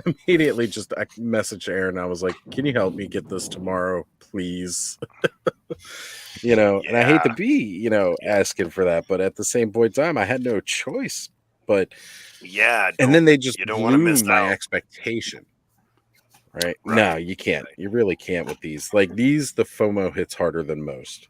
immediately I messaged Aaron. I was like, can you help me get this tomorrow, please? And I hate to be, asking for that, but at the same point in time, I had no choice. But and then they just don't want to blew miss my out. expectation. Right? No, you can't. You really can't with these. Like these, the FOMO hits harder than most.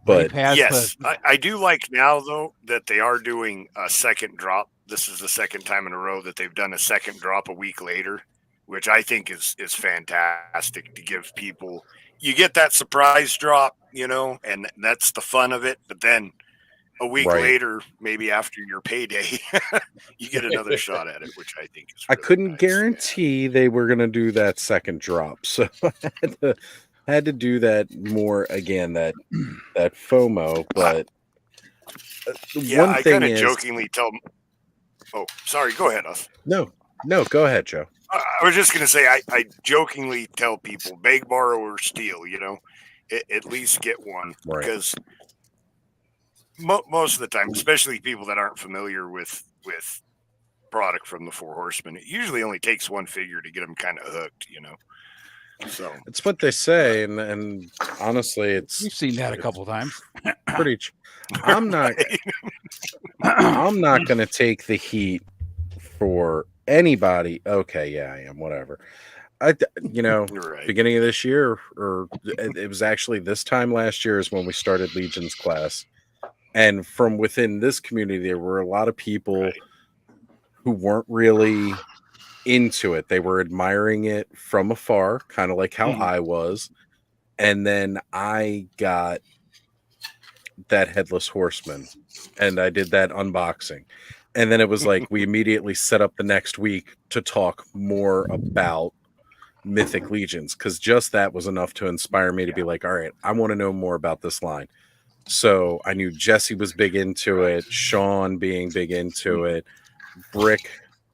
But yes, I do like now though that they are doing a second drop. This is the second time in a row that they've done a second drop a week later, which I think is fantastic to give people. You get that surprise drop, and that's the fun of it. But then a week later, maybe after your payday, you get another shot at it, which I think is. I couldn't guarantee they were going to do that second drop, so I had to do that more again. That FOMO, but one I thing kind of is jokingly tell. Oh, sorry. Go ahead, Us. no. Go ahead, Joe. I was just going to say, I jokingly tell people, beg, borrow, or steal, at least get one. Right. Because most of the time, especially people that aren't familiar with product from the Four Horsemen, it usually only takes one figure to get them kind of hooked, So It's what they say, and honestly, it's We've seen that a couple of times. pretty. I'm not going to take the heat for anybody. Okay, yeah, I am. Whatever. right. Beginning of this year, or it was actually this time last year, is when we started Legion's class, and from within this community, there were a lot of people who weren't really into it. They were admiring it from afar, kind of like how I was, and then I got that Headless Horseman, and I did that unboxing, and then it was like we immediately set up the next week to talk more about Mythic Legions, because just that was enough to inspire me to be like, all right, I want to know more about this line. So I knew Jesse was big into it, Sean being big into it, Brick,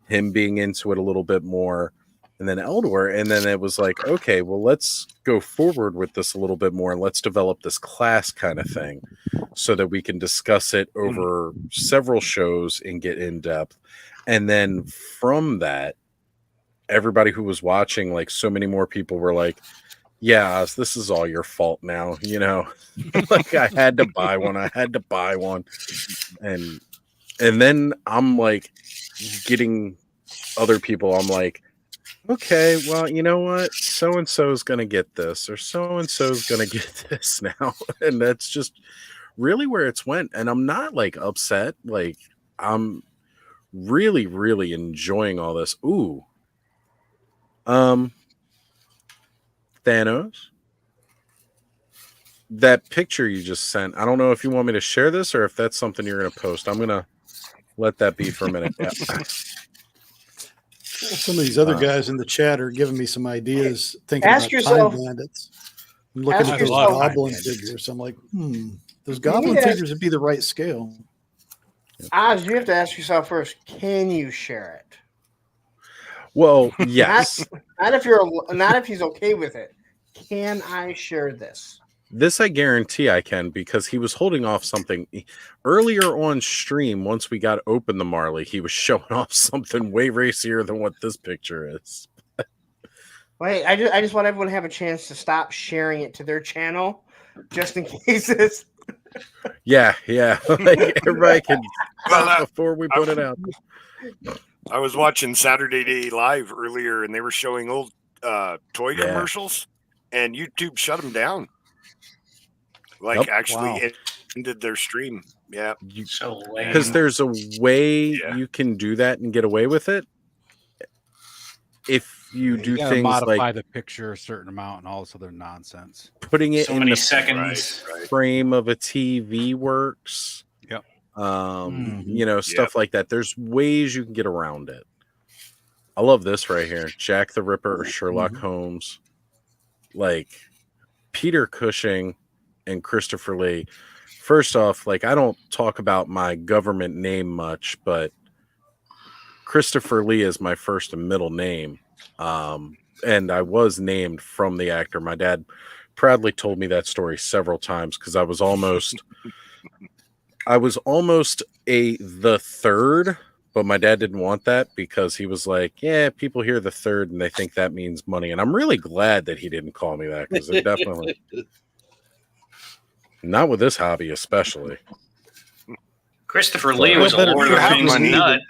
him being into it a little bit more, and then Eldor. And then it was like, okay, well, let's go forward with this a little bit more and let's develop this class kind of thing so that we can discuss it over several shows and get in depth. And then from that, everybody who was watching, like so many more people were like, yeah, this is all your fault now. Like I had to buy one. And then I'm like getting other people. I'm like, okay, well, you know what? So-and-so is going to get this, or so-and-so is going to get this now. And that's just really where it's went. And I'm not like upset. Like I'm really, really enjoying all this. Ooh. Thanos, that picture you just sent, I don't know if you want me to share this or if that's something you're going to post. I'm going to let that be for a minute. Yeah. Some of these other guys in the chat are giving me some ideas, thinking Ask about yourself- Time Bandits. I'm looking ask at those yourself- goblin figures. I'm like, those goblin Yeah. figures would be the right scale. Oz, you have to ask yourself first, can you share it? Well, yes. Not if he's okay with it. Can I share this? This I guarantee I can, because he was holding off something earlier on stream. Once we got open the Marley, he was showing off something way racier than what this picture is. Wait, I just want everyone to have a chance to stop sharing it to their channel, just in case this. Yeah. Like everybody can before we put it out. I was watching Saturday Day Live earlier, and they were showing old toy commercials, and YouTube shut them down. Like actually ended their stream. Yeah, because there's a way you can do that and get away with it. If you do gotta things modify like the picture a certain amount and all this other nonsense. putting it So in many the seconds. frame of a TV works. Yep. Stuff like that. There's ways you can get around it. I love this right here. Jack the Ripper or Sherlock Holmes. Like Peter Cushing and Christopher Lee. First off, like I don't talk about my government name much, but Christopher Lee is my first and middle name. And I was named from the actor. My dad proudly told me that story several times because I was almost the third, but my dad didn't want that because he was like, yeah, people hear the third and they think that means money. And I'm really glad that he didn't call me that, because it definitely not with this hobby, especially. Christopher Lee was a Lord of the Rings nut.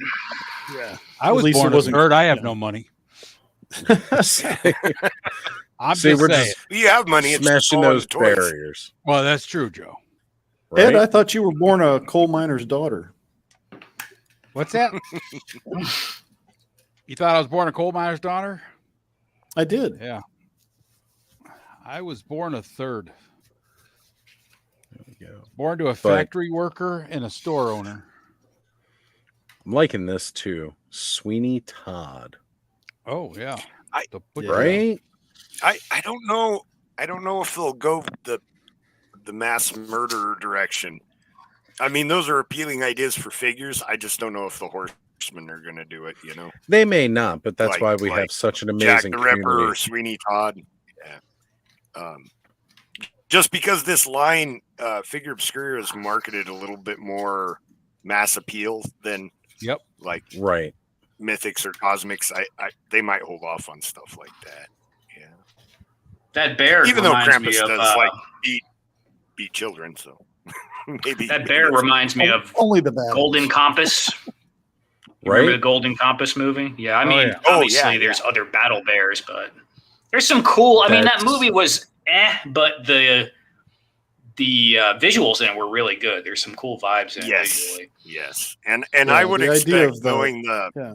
Yeah. I was At least born it a wasn't- third. I have no money. I'm See, just we're saying. just you have money. It's smashing all in those toys. barriers. Well, that's true, Joe. Ed, Right? I thought you were born a coal miner's daughter. What's that? You thought I was born a coal miner's daughter? I did. Yeah. I was born a third. There we go. Born to a factory worker and a store owner. I'm liking this too. Sweeney Todd. Oh yeah. I- The butcher. Right? I don't know. I don't know if they'll go the mass murder direction. I mean, those are appealing ideas for figures. I just don't know if the Horsemen are going to do it. They may not, but that's Like- why we like have such an Jack amazing the Ripper or community. Sweeney Todd. Yeah. Just because this line, Figure Obscura, is marketed a little bit more mass appeal than like Right. Mythics or Cosmics, they might hold off on stuff like that. Yeah. That bear Even though reminds me Krampus of does like beat children, so maybe that bear reminds me of only the bad Golden ones. Compass. Right? Remember the Golden Compass movie? Yeah, I mean, yeah. obviously there's other battle bears, but there's some cool. I mean, that movie was but the visuals in it were really good. There's some cool vibes in it visually. Yes, and Yeah, I would the idea expect of the- knowing the. yeah.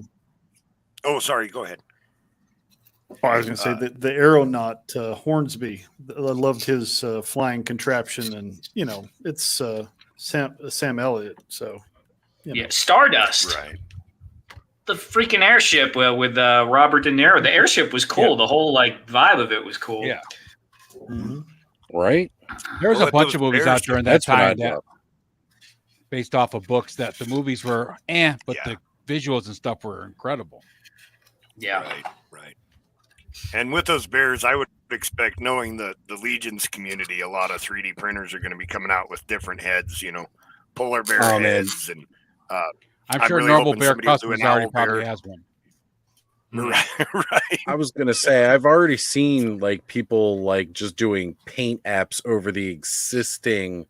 Oh, sorry. Go ahead. Oh, I was going to say the aeronaut Hornsby. I loved his flying contraption, and it's Sam Elliott. So Yeah, Stardust. Right. The freaking airship with Robert De Niro. The airship was cool. The whole vibe of it was cool. Yeah. Right? There was Well, a bunch those of movies bears- out during that That's what time I'd that love. based off of books that the movies were but the visuals and stuff were incredible. Yeah. Right. And with those bears, I would expect, knowing the Legions community, a lot of 3D printers are going to be coming out with different heads. Polar bear Oh, man. heads, and I'm I'm sure really Normal hoping Bear somebody will do Customers an already owl probably bear. has one. right. I was gonna say I've already seen people just doing paint apps over the existing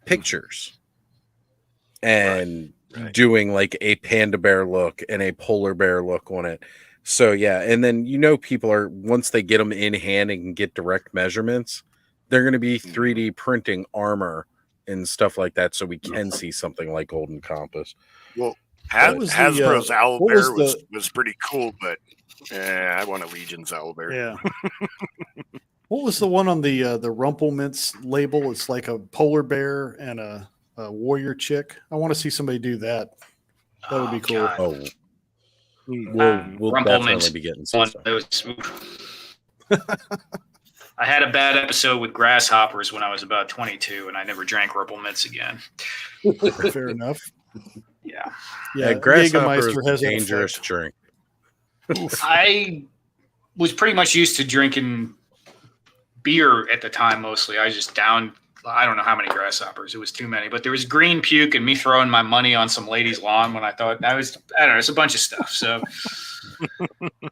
pictures and doing a panda bear look and a polar bear look on it. So yeah, and then people are, once they get them in hand and can get direct measurements, they're going to be 3D printing armor and stuff like that, so we can see something like Golden Compass. Well, What was the, Hasbro's owl what bear was was pretty cool, but I want a Legion's owl bear. Yeah. What was the one on the Rumpelmints label? It's like a polar bear and a warrior chick. I want to see somebody do that. That would be cool. God. Oh, we'll definitely be getting some stuff. I had a bad episode with grasshoppers when I was about 22, and I never drank Rumpelmints again. Fair enough. Yeah. Yeah, Grasshopper is Jägermeister has a an dangerous effect. drink. I was pretty much used to drinking beer at the time mostly. I just downed, I don't know how many grasshoppers. It was too many. But there was green puke and me throwing my money on some lady's lawn when I thought I don't know, it's a bunch of stuff. So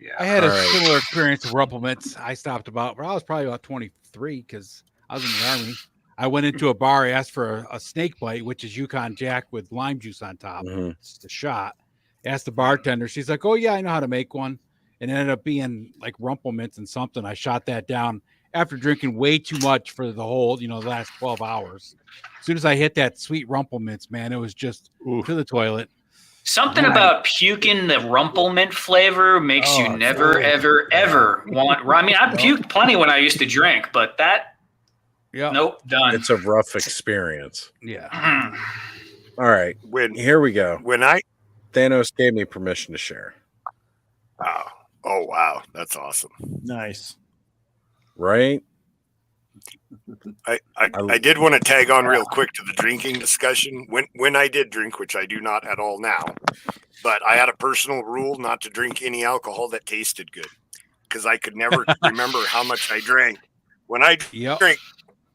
yeah. I had a All right. similar experience with Rumpelmints. I stopped I was probably about 23 because I was in the Army. I went into a bar, I asked for a snake bite, which is Yukon Jack with lime juice on top. Mhm. It's a shot. Asked the bartender. She's like, "Oh yeah, I know how to make one." And it ended up being like Rumpelmints and something. I shot that down after drinking way too much for the whole, the last 12 hours. As soon as I hit that sweet Rumpelmints, man, it was just to the toilet. Something about puking the Rumpelmint flavor makes you never, ever, ever want. I mean, I puked plenty when I used to drink, but that, nope, done. It's a rough experience. Yeah. All right, here we go. When Thanos gave me permission to share. Oh wow, that's awesome. Nice. Right? I did want to tag on real quick to the drinking discussion. When I did drink, which I do not at all now, but I had a personal rule not to drink any alcohol that tasted good because I could never remember how much I drank. When I drank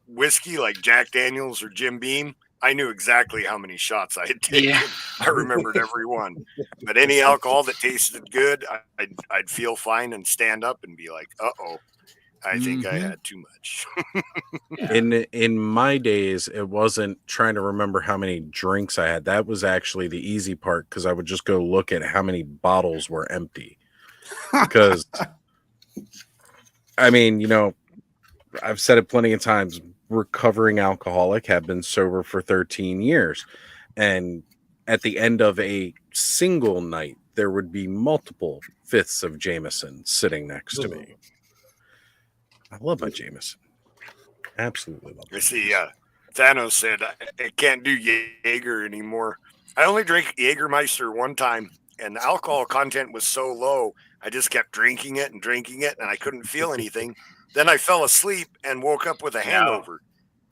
whiskey like Jack Daniels or Jim Beam, I knew exactly how many shots I had taken. Yeah. I remembered every one. But any alcohol that tasted good, I'd feel fine and stand up and be like, "Uh-oh, I think I had too much." In my days, it wasn't trying to remember how many drinks I had. That was actually the easy part because I would just go look at how many bottles were empty. Because, I mean, I've said it plenty of times. Recovering alcoholic, have been sober for 13 years. And at the end of a single night, there would be multiple fifths of Jameson sitting next to me. I love my Jameson. Absolutely love it. You see, Thanos said, I can't do Jaeger anymore. I only drank Jägermeister one time, and the alcohol content was so low, I just kept drinking it, and I couldn't feel anything. Then I fell asleep and woke up with a hangover.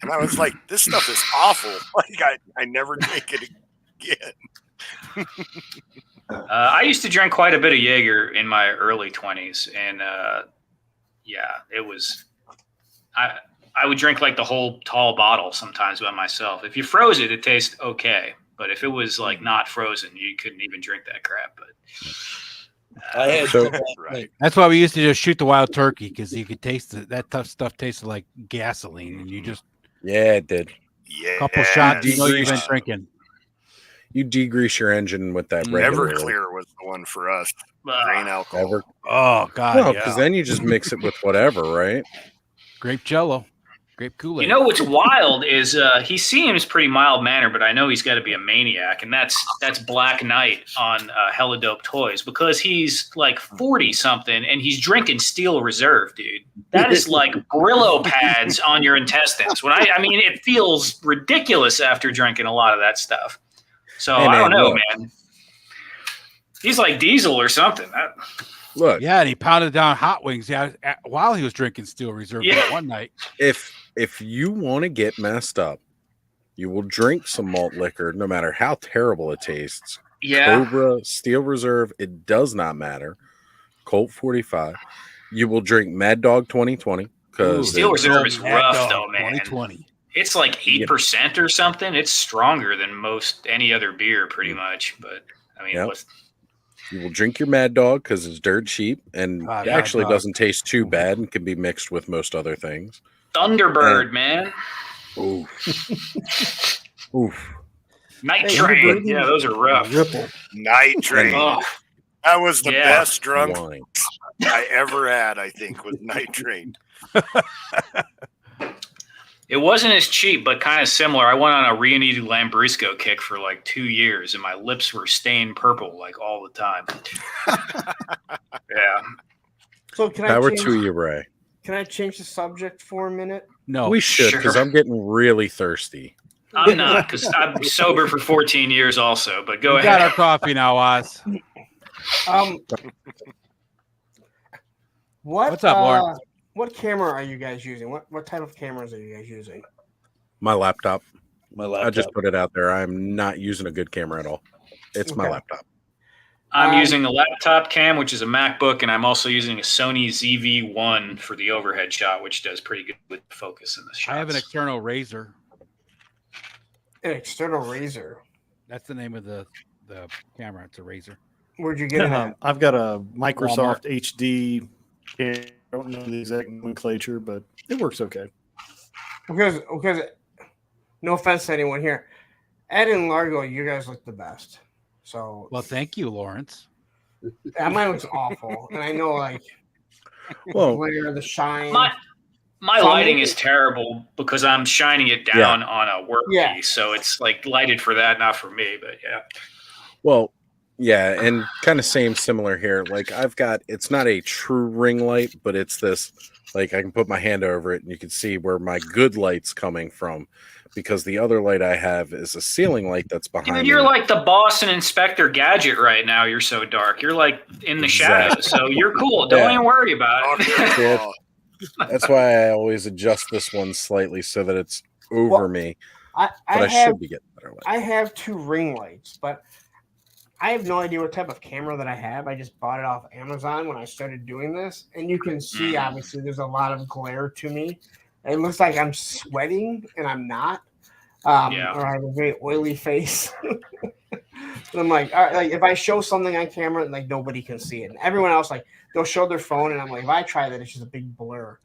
And I was like, this stuff is awful. Like, I never drink it again. I used to drink quite a bit of Jaeger in my early 20s, and it was. I would drink like the whole tall bottle sometimes by myself. If you froze it, it tastes okay, but if it was like not frozen, you couldn't even drink that crap. But I had So- Right. That's why we used to just shoot the wild turkey because you could taste it. That tough stuff tasted like gasoline, and you just Yeah, it did. Yeah. couple shots, you know you've been Degrease. drinking. You degrease your engine with that regularly. Everclear was the one for us. Grain alcohol. Ever? Oh God, Well, yeah. because then you just mix it with whatever, right? Grape Jello, grape Kool-Aid. You know what's wild is he seems pretty mild mannered, but I know he's got to be a maniac, and that's Black Knight on Hella Dope Toys because he's like 40 something and he's drinking Steel Reserve, dude. That is like Brillo pads on your intestines. When I mean, it feels ridiculous after drinking a lot of that stuff. So Hey, I don't man, know, look. man. He's like Diesel or something. Look, Yeah, and he pounded down hot wings. Yeah, while he was drinking Steel Reserve Yeah. that one night. if you want to get messed up, you will drink some malt liquor, no matter how terrible it tastes. Yeah. Cobra, Steel Reserve, it does not matter. Colt 45. You will drink Mad Dog 2020 because Steel Reserve is Mad rough Dog though, man. 2020. It's like 8% or something. It's stronger than most any other beer, pretty much. But I mean, Yep. what's- you will drink your Mad Dog because it's dirt cheap and God, it Mad actually Dog. doesn't taste too bad and can be mixed with most other things. Thunderbird, man. Oof. Oof. Night Hey, Train. Thunderbird. Yeah, those are rough. Ripple. Night Train. Oh, That was the Yeah. best drunk Wine. I ever had, I think, was Night Train. it wasn't as cheap, but kind of similar. I went on a Rionidu Lambrusco kick for like 2 years, and my lips were stained purple like all the time. Yeah. So can Power I change, to you, Ray. can I change the subject for a minute? No, We should because sure. I'm getting really thirsty. I'm not because I'm sober for 14 years also, but go we got our ahead. coffee now, Oz. What's up, Lauren? What camera are you guys using? What type of cameras are you guys using? My laptop. My I laptop. just put it out there. I'm not using a good camera at all. It's my Okay. laptop. I'm using a laptop cam, which is a MacBook, and I'm also using a Sony ZV-1 for the overhead shot, which does pretty good with focus in the shots. I have an external razor. An external razor. That's the name of the camera. It's a razor. Where'd you get it at? I've got a Microsoft HD. I don't know the exact nomenclature, but it works okay. Because no offense to anyone here, Ed and Largo, you guys look the best. So Well, thank you, Lawrence. mine looks awful, and I know like the Well, glare, the shine. My So I'm lighting looking- is terrible because I'm shining it down on a workpiece, Yeah. so it's like lighted for that, not for me. But yeah, well, yeah, and kind of similar here. Like I've got, it's not a true ring light, but it's this. Like I can put my hand over it, and you can see where my good light's coming from, because the other light I have is a ceiling light that's behind. dude, you're me. like the boss in Inspector Gadget right now. You're so dark. You're like in the shadows, so you're cool. Don't Yeah. even worry about it. Yeah. That's why I always adjust this one slightly so that it's over Well, me. I But I have should be getting better light. I have 2 ring lights, but I have no idea what type of camera that I have. I just bought it off Amazon when I started doing this, and you can see obviously there's a lot of glare to me. It looks like I'm sweating, and I'm not. Yeah. Or I have a very oily face. But I'm like, all right, like if I show something on camera, like nobody can see it, and everyone else like they'll show their phone, and I'm like, if I try that, it's just a big blur.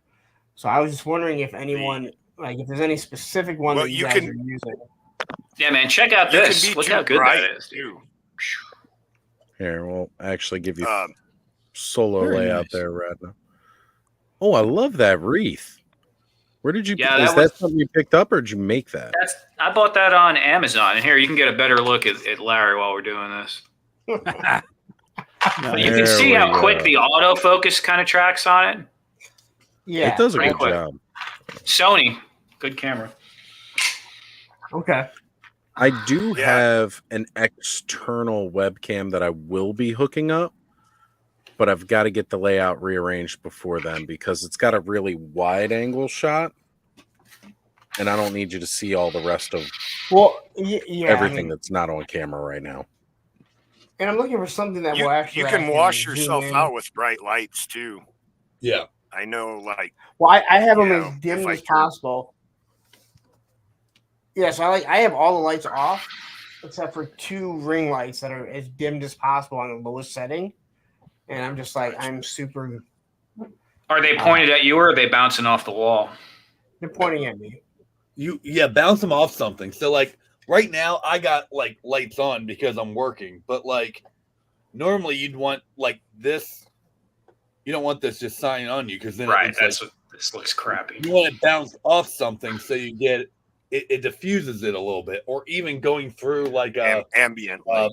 So I was just wondering if anyone like if there's any specific one Well, that you you guys can- are using. Yeah, man, check out You can this. be Look too how good bright, that is, dude. too. Here, we'll actually give you Um, solo Very layout nice. there, Radna. Oh, I love that wreath. Where did you? Yeah, is that that was- something you picked up, or did you make that? I bought that on Amazon, and here you can get a better look at Larry while we're doing this. But you can There see we how quick go. the autofocus kind of tracks on it. Yeah. It does a pretty good quick. job. Sony, good camera. Okay. I do Yeah. have an external webcam that I will be hooking up, but I've got to get the layout rearranged before then because it's got a really wide angle shot, and I don't need you to see all the rest of Well, yeah. everything I mean, that's not on camera right now. and I'm looking for something that you, will actually. you I can wash zoom yourself in. out with bright lights, too. Yeah. I know, like, Well, I have them Yeah, as dim if I as can- possible. Yes, I have all the lights off except for 2 ring lights that are as dimmed as possible on the lowest setting. and I'm just like, I'm super. Are they pointed at you or are they bouncing off the wall? They're pointing at me. Bounce them off something. So like right now I got like lights on because I'm working, but like normally you'd want like this. You don't want this just shining on you because then Right, that's what this looks crappy. you want it bounced off something so you get it diffuses it a little bit, or even going through like a ambient light.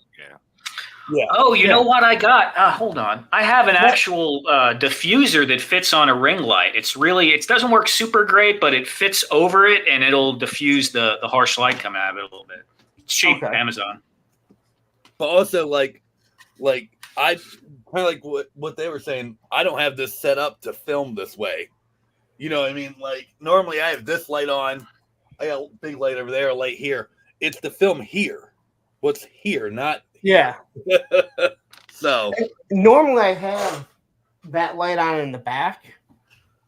Yeah. Oh, you know what I got? Hold on. I have an actual diffuser that fits on a ring light. It doesn't work super great, but it fits over it and it'll diffuse the harsh light coming out of it a little bit. It's cheap, Amazon. But also like I kind of like what they were saying. I don't have this set up to film this way. You know what I mean? Like normally I have this light on. I got a big light over there, a light here. It's the film here. What's here, not Yeah. So normally I have that light on in the back,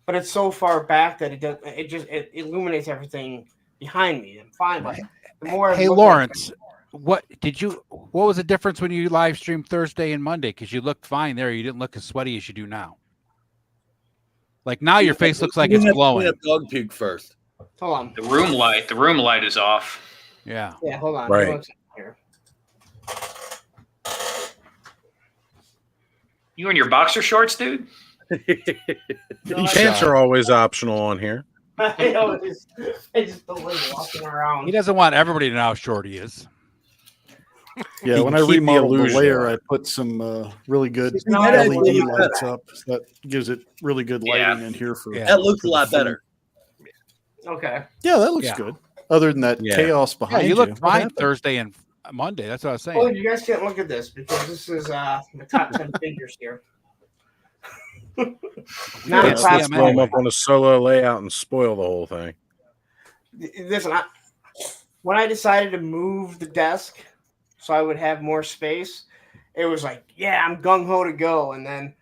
but it's so far back that it illuminates everything behind me. I'm fine with it. The more I Hey look at Lawrence, what was the difference when you live streamed Thursday and Monday? Because you looked fine there. You didn't look as sweaty as you do now. Like now your face looks like it's glowing. Dog puke first. Hold on. The room light is off. Yeah. Yeah, hold on. Right. Hold on here. You in your boxer shorts, dude? Pants are always optional on here. I know, I just don't like walking around. He doesn't want everybody to know how short he is. Yeah, You when can I keep the remodeled the illusion layer, on. I put some really good No, LED no, lights up. So that gives it really good lighting in here for. Yeah. That looks for a the lot food. better. Okay. Yeah, that looks Yeah. good. Other than that Yeah. chaos Yeah, behind you looked What fine happened? Thursday and Monday. That's what I was saying. Oh, you guys can't look at this because this is the top 10 figures here. Not Yeah, the top yeah, Throw them anyway. up on a solo layout and spoil the whole thing. Listen, when I decided to move the desk so I would have more space, it was like, yeah, I'm gung ho to go. And then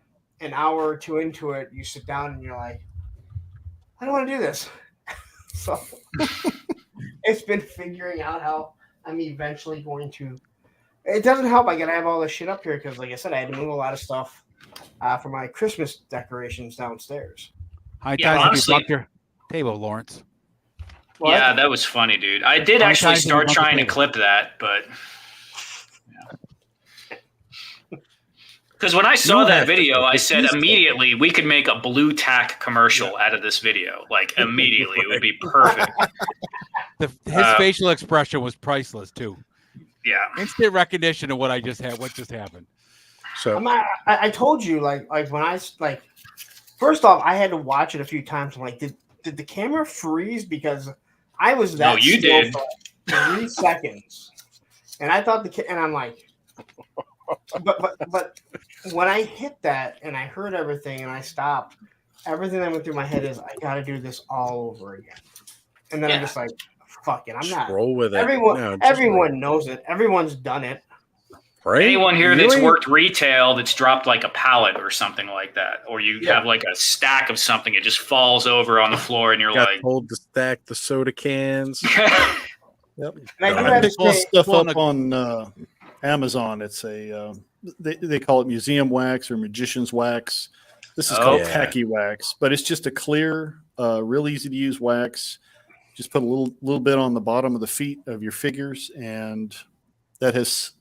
an hour or two into it, you sit down and you're like, I don't want to do this. So it's been figuring out how I'm eventually going to. It doesn't help. I gotta have all this shit up here because, like I said, I had to move a lot of stuff for my Christmas decorations downstairs. How many Yeah, times have you honestly- bumped your table, Lawrence? What? Yeah, that was funny, dude. I did How many actually times did you start bump the trying to table? clip that, but because when I saw You that have to video, clip I it. said Please clip immediately we could make a blue tack commercial out of this video. Like immediately, it would be perfect. His Uh, facial expression was priceless too. Yeah. Instant recognition of what just happened. So I told you like when I like first off I had to watch it a few times. I'm like, did the camera freeze because I was that No, you still did. for like 3 seconds, and I thought and I'm like, but when I hit that and I heard everything and I stopped, everything that went through my head is I got to do this all over again, and then I'm Yeah. just like, fuck it, I'm not. roll with it. Everyone, No, just everyone knows it. Everyone's done it. right? Anyone here You that's ain't- worked retail that's dropped like a pallet or something like that, or you Yeah. have like a stack of something, it just falls over on the floor, and you're got like, told to stack the soda cans. Yep. And I do I have to picked this say, stuff well, up on Amazon. It's a they call it museum wax or magician's wax. This is Oh. called Yeah. tacky wax, but it's just a clear, real easy to use wax. Just put a little bit on the bottom of the feet of your figures, and that has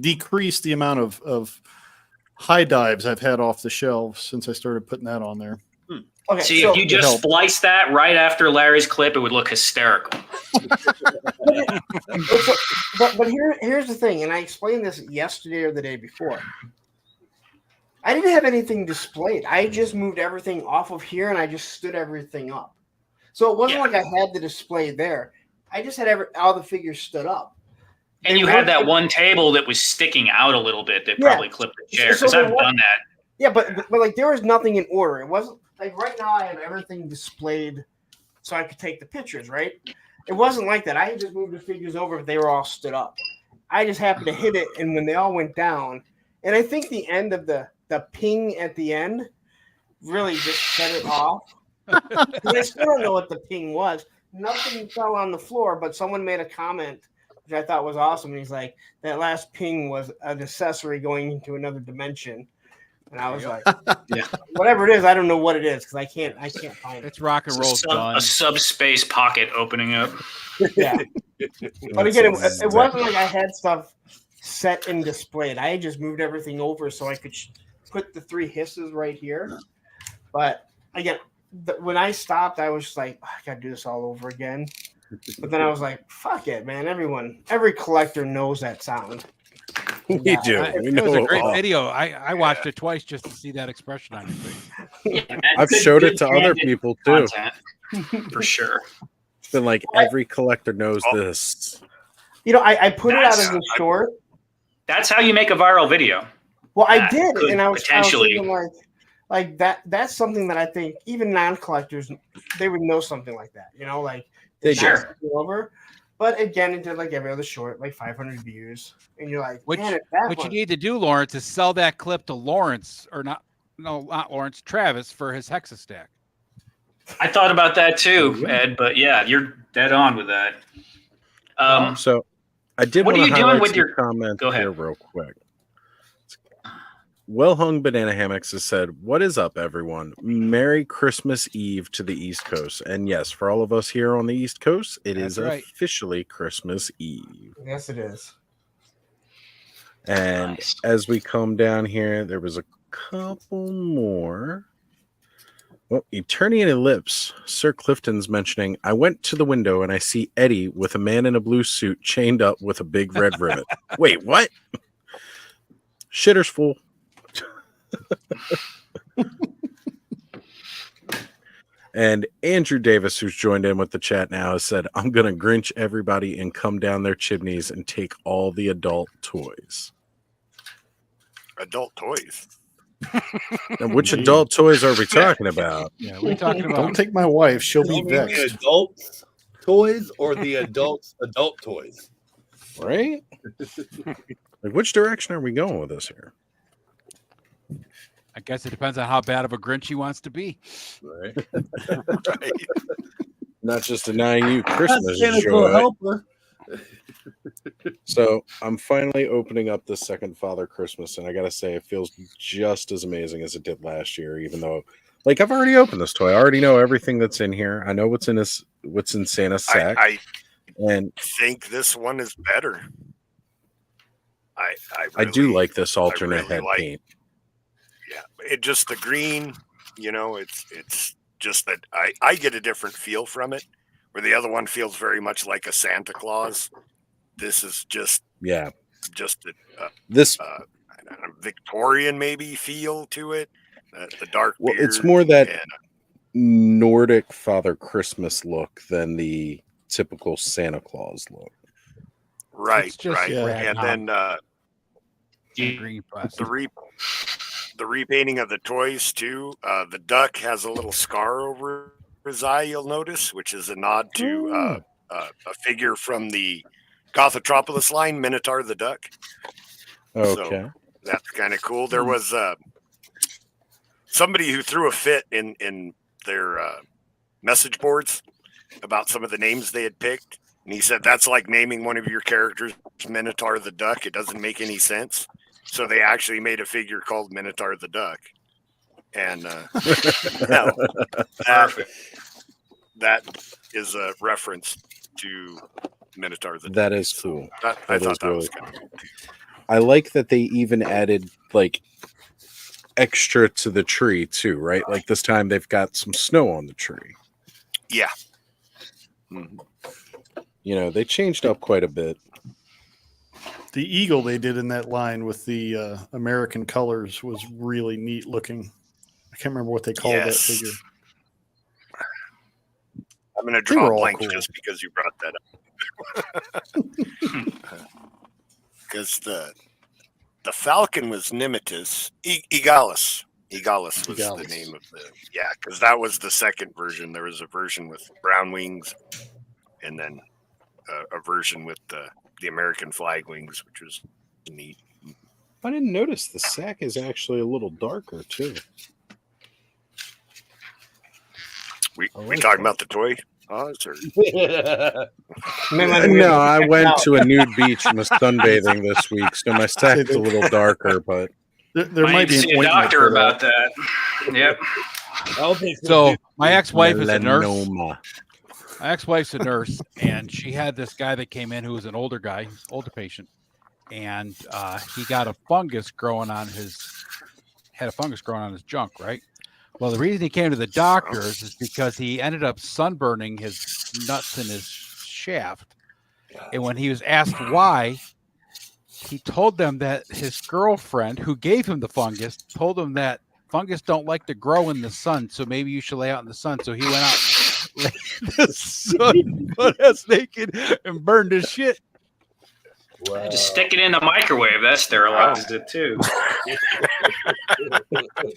decreased the amount of high dives I've had off the shelves since I started putting that on there. okay, see, so, if you just help. splice that right after Larry's clip, it would look hysterical. but here's the thing, and I explained this yesterday or the day before. I didn't have anything displayed. I just moved everything off of here and I just stood everything up. So it wasn't Yeah. like I had the display there. I just had all the figures stood up. And They you had weren't- that one table that was sticking out a little bit that Yeah. probably clipped the chair, So because they I've weren't- done that. Yeah, but like there was nothing in order. It wasn't like right now I have everything displayed so I could take the pictures, right? It wasn't like that. I had just moved the figures over, but they were all stood up. I just happened to hit it, and when they all went down, and I think the end of the ping at the end really just set it off. 'Cause I still don't know what the ping was. Nothing fell on the floor, but someone made a comment which I thought was awesome. And he's like, that last ping was an accessory going into another dimension. And I was Yep. like, Yeah. whatever it is, I don't know what it is because I can't find it. It's rock and roll done. A subspace pocket opening up. Yeah. But That's again, it exactly- wasn't like I had stuff set and displayed. I had just moved everything over so I could put the 3 hisses right here. But again, when I stopped, I was just like, I gotta do this all over again. But then I was like, fuck it, man. Every collector knows that sound. We do. We It was know a great all. video. I watched it twice just to see that expression on your face. I've showed it to other people too. For sure. It's been like every collector knows this. You know, I put it out That's- as a short. That's how you make a viral video. Well, I That did, could and I was potentially- thinking like that. That's something that I think even non-collectors they would know something like that. You know, like They not do. skipping over. But again, it did like every other short, like 500 views, and you're like, What man, you, it's that what you much. need to do, Lawrence, is sell that clip to Lawrence, or not Lawrence, Travis, for his Hexastack. I thought about that too, Ed, but yeah, you're dead on with that. So I did what want are to you doing highlight with some your- comments Go ahead. here real quick. Well Hung Banana Hammocks has said, "What is up, everyone? Merry Christmas Eve to the East Coast." And yes, for all of us here on the East Coast, it is That's right. officially Christmas Eve. Yes, it is. And Nice. as we come down here, there was a couple more. Well, Eternity Ellipse, Sir Clifton's mentioning, I went to the window and I see Eddie with a man in a blue suit chained up with a big red ribbon. Wait, what? Shitter's full. And Andrew Davis, who's joined in with the chat now, has said, I'm going to Grinch everybody and come down their chimneys and take all the adult toys. Adult toys. And which adult toys are we talking about? Yeah, we're talking about. Don't take my wife; she'll be You mean the vexed. adults toys or the adults adult toys? Right? Like, which direction are we going with this here? I guess it depends on how bad of a Grinch he wants to be. Right. Right. Not just denying you Christmas Santa joy. helper. So I'm finally opening up the second Father Christmas, and I gotta say, it feels just as amazing as it did last year. Even though, like, I've already opened this toy, I already know everything that's in here. I know what's in Santa's sack, I and think this one is better. I do really- like this alternate really head like- paint. Yeah, it just the green. You know, it's just that I get a different feel from it. Where the other one feels very much like a Santa Claus. This is just Yeah, a this I don't know, Victorian maybe feel to it. The dark well, beard. it's more that and, Nordic Father Christmas look than the typical Santa Claus look. right, It's just right. rad And then Green plastic. the repainting of the toys too. The duck has a little scar over his eye. You'll notice, which is a nod to a figure from the Gothotropolis line, Minotaur the duck. Okay. That's kind of cool. There was somebody who threw a fit in their message boards about some of the names they had picked, and he said that's like naming one of your characters Minotaur the duck. It doesn't make any sense. So they actually made a figure called Minotaur the duck, and no, that is a reference to Minotaur the duck. That is cool. I That thought is that really was kind of cool. I like that they even added like extra to the tree too, right? Like this time they've got some snow on the tree. Yeah. Mhm. You know, they changed up quite a bit. The eagle they did in that line with the American colors was really neat looking. I can't remember what they called that Yes. figure. I'm going to They draw were a all blank cool. just because you brought that up. Because the falcon was Nemetis. Egalis. Egalis was the Egalis. name of the because that was the second version. There was a version with brown wings, and then a version with the American flag wings, which was neat. I didn't notice the sack is actually a little darker too. We like talking about the toy? Or No, I went to a nude beach and was sunbathing this week, so my sack's a little darker, but There I might need be to an see a ointment doctor for that. about that. Yep. I don't think So my ex-wife is a nurse. Melanoma. My ex-wife's a nurse, and she had this guy that came in who was an older guy, older patient, and he got a fungus growing on his junk, right? Well, the reason he came to the doctors is because he ended up sunburning his nuts in his shaft, and when he was asked why, he told them that his girlfriend, who gave him the fungus, told him that fungus don't like to grow in the sun, so maybe you should lay out in the sun. So he went out, lay in the sun, butt ass naked, and burned his shit. Just stick it in the microwave. That sterilizes it too.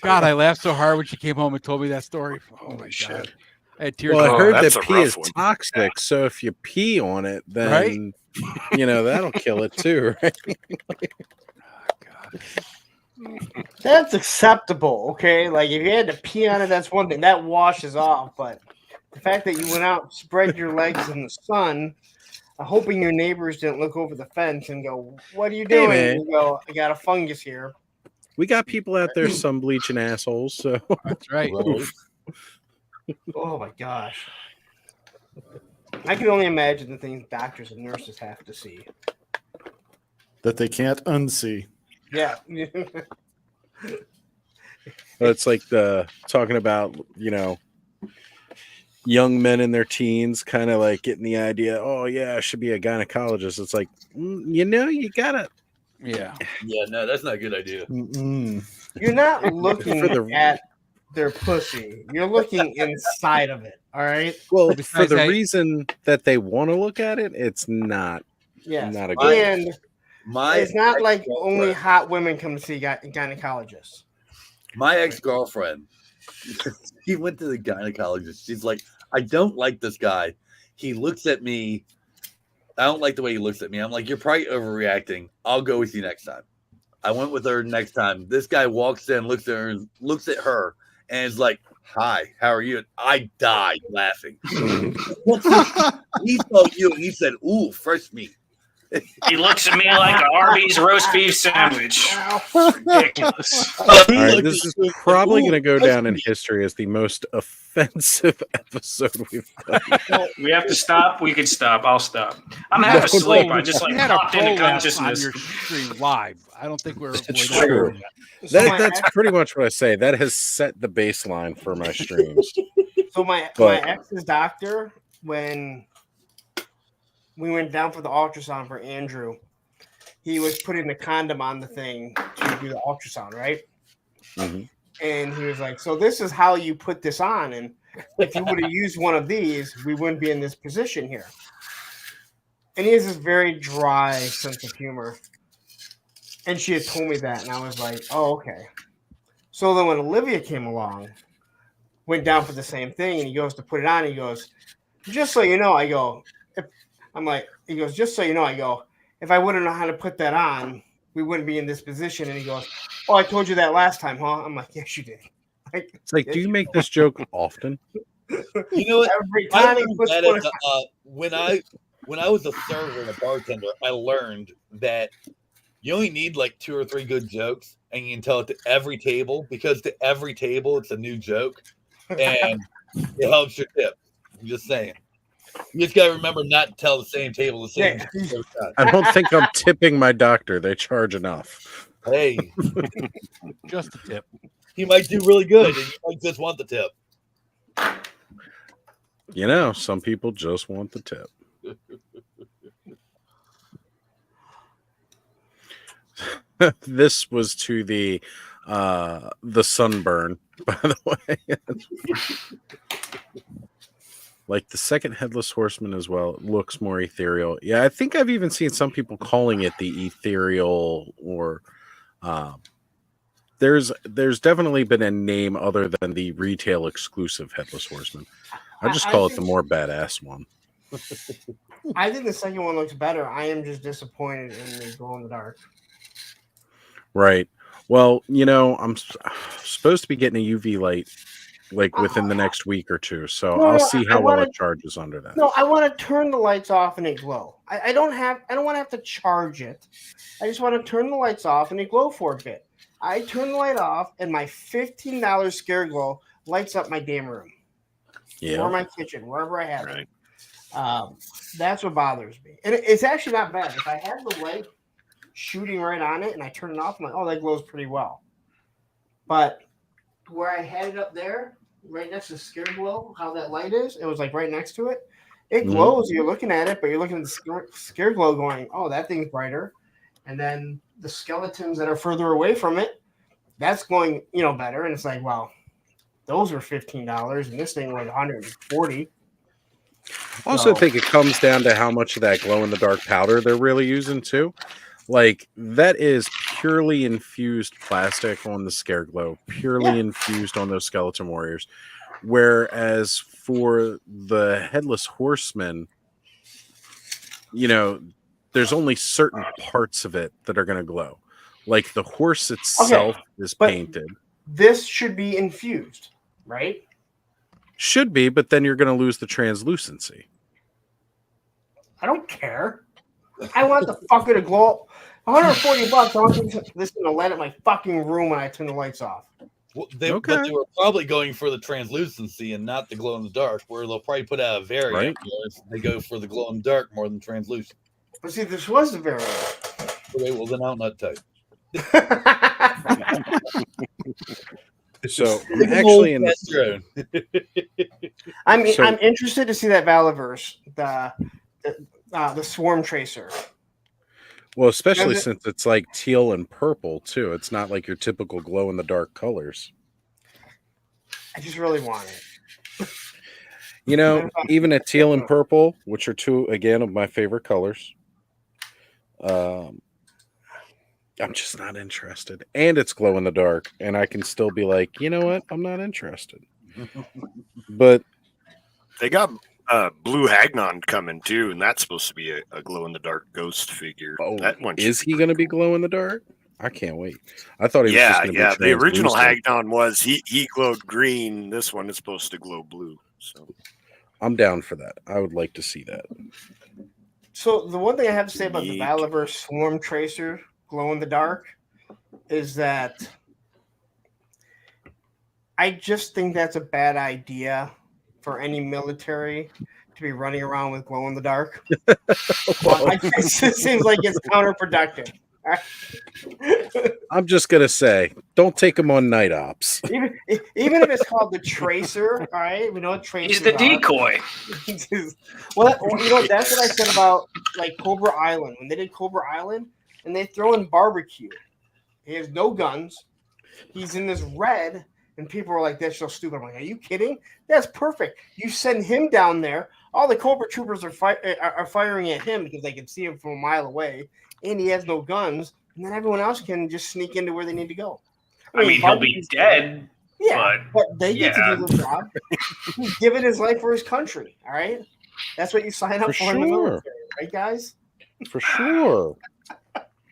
God, I laughed so hard when she came home and told me that story. Oh my God. I had tears. Well, I in my heard eyes. that pee is toxic, so if you pee on it, then that'll kill it too, right? That's acceptable, okay? Like if you had to pee on it, that's one thing. That washes off. But the fact that you went out, spread your legs in the sun, hoping your neighbors didn't look over the fence and go, "What are you doing?" man. You go, "I got a fungus here." We got people out there sun bleaching assholes, so that's right. Oh my gosh. I can only imagine the things doctors and nurses have to see. That they can't unsee. Yeah. It's like talking about, young men in their teens kind of like getting the idea, oh yeah, I should be a gynecologist. It's like, you gotta. Yeah. Yeah, no, that's not a good idea. You're not looking at their pussy. You're looking inside of it. All right. Well, for the reason that they want to look at it, it's not. Yeah. Not a good. And it's not like only hot women come to see gynecologists. My ex-girlfriend, he went to the gynecologist. She's like, I don't like this guy. He looks at me. I don't like the way he looks at me. I'm like, you're probably overreacting. I'll go with you next time. I went with her next time. This guy walks in, looks at her, and is like, hi, how are you? And I died laughing. He saw you and he said, ooh, fresh meat. He looks at me like an Arby's roast beef sandwich. Ridiculous. All right, this is probably going to go down in history as the most offensive episode we've done. We have to stop. We can stop. I'll stop. I'm half asleep. I just We had a popped into prolapse on consciousness. your stream live. I don't think we're True. That's pretty much what I say. That has set the baseline for my streams. So my ex's doctor, when we went down for the ultrasound for Andrew, he was putting the condom on the thing to do the ultrasound, right? Mm-hmm. And he was like, so this is how you put this on. And if you would have used one of these, we wouldn't be in this position here. And he has this very dry sense of humor. And she had told me that. And I was like, oh, okay. So then when Olivia came along, went down for the same thing, and he goes to put it on, and he goes, just so you know, I go, he goes, just so you know, I go, if I wouldn't know how to put that on, we wouldn't be in this position. And he goes, oh, I told you that last time, huh? I'm like, yes, you did. It's like, do you make this joke often? You know what? Every time he puts when I was a server and a bartender, I learned that you only need like 2 or 3 good jokes, and you can tell it to every table, because to every table it's a new joke, and it helps your tip. I'm just saying. You just gotta remember not to tell the same table the same joke every time. I don't think I'm tipping my doctor. They charge enough. Hey, just a tip. He might do really good, and you might just want the tip. Some people just want the tip. This was to the sunburn, by the way. Like the second Headless Horseman as well. It looks more ethereal. Yeah, I think I've even seen some people calling it the ethereal, or there's definitely been a name other than the retail exclusive Headless Horseman. I just call it the more badass one. I think the second one looks better. I am just disappointed in the glow in the dark. Right. Well, I'm supposed to be getting a UV light like within the next week or two, so I'll see how well it charges under that. No, I want to turn the lights off and it glow. I don't want to have to charge it. I just want to turn the lights off and it glow for a bit. I turn the light off, and my $15 Scare Glow lights up my damn room or my kitchen, wherever I have it. That's what bothers me. And it's actually not bad. If I have the light shooting right on it and I turn it off, I'm like, oh, that glows pretty well. But where I had it up there, right next to Scare Glow, how that light is, it was like right next to it. It glows. You're looking at it, but you're looking at the Scare Glow going, oh, that thing's brighter. And then the skeletons that are further away from it, that's going, better. And it's like, well, those are $15 and this thing was $140. I also think it comes down to how much of that glow in the dark powder they're really using too. Like that is purely infused plastic on the Scare Glow, purely infused on those Skeleton Warriors. Whereas for the Headless Horseman, there's only certain parts of it that are going to glow. Like the horse itself is painted. This should be infused, right? Should be, but then you're going to lose the translucency. I don't care. I want the fucker to glow. $140. I want this to light up my fucking room when I turn the lights off. Well, but they were probably going for the translucency and not the glow in the dark, where they'll probably put out a variant. They go for the glow in the dark more than translucent. But see, this was the variant. Okay, well then I'll not type. So actually, I'm interested to see that Valaverse, the Swarm Tracer. Well, especially since it's like teal and purple too. It's not like your typical glow in the dark colors. I just really want it. Even at teal and purple, which are two again of my favorite colors, I'm just not interested. And it's glow in the dark, and I can still be like, you know what? I'm not interested. But they got Blue Hagnon coming too, and that's supposed to be a glow in the dark ghost figure. Oh, that one is he going to be glow in the dark? I can't wait. I thought he was just going to be the original Hagnon was he glowed green. This one is supposed to glow blue. So I'm down for that. I would like to see that. So the one thing I have to say about the Valaverse Swarm Tracer glow in the dark is that I just think that's a bad idea for any military to be running around with glow in the dark. It seems like it's counterproductive. I'm just gonna say, don't take him on night ops. Even if it's called the Tracer, all right, we know what Tracer. He's the decoy. Well, that's what I said about like Cobra Island when they did Cobra Island, and they throw in Barbecue. He has no guns. He's in this red, and people are like, "That's so stupid." I'm like, "Are you kidding? That's perfect." You send him down there. All the Cobra troopers are firing at him because they can see him from a mile away, and he has no guns. And then everyone else can just sneak into where they need to go. I mean he'll be dead. Yeah, but they get to do the job. He's given his life for his country. All right, that's what you sign up for in the military, right, guys? For sure.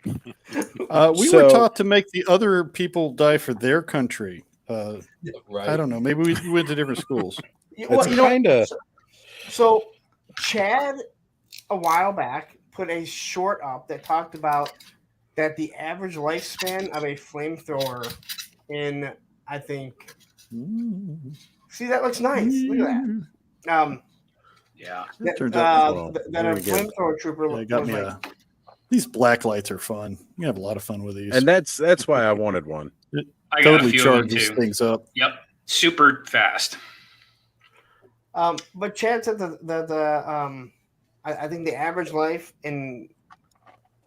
We were taught to make the other people die for their country. I don't know. Maybe we went to different schools. So Chad, a while back, put a short up that talked about that the average lifespan of a flamethrower in, I think. See, that looks nice. Look at that. That a flamethrower trooper got me these black lights are fun. You have a lot of fun with these, and that's why I wanted one. It I got totally a few of them charges too. things up. Yep, super fast. But Chad said I think the average life in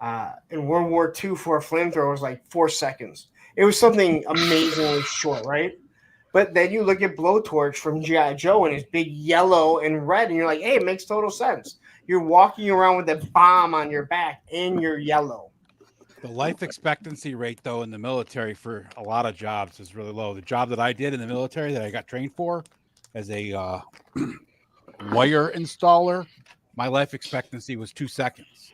World War II for a flamethrower was like 4 seconds. It was something amazingly short, right? But then you look at Blowtorch from G.I. Joe and it's big yellow and red, and you're like, hey, it makes total sense. You're walking around with a bomb on your back and you're yellow. The life expectancy rate, though, in the military for a lot of jobs is really low. The job that I did in the military that I got trained for as a wire installer, my life expectancy was 2 seconds.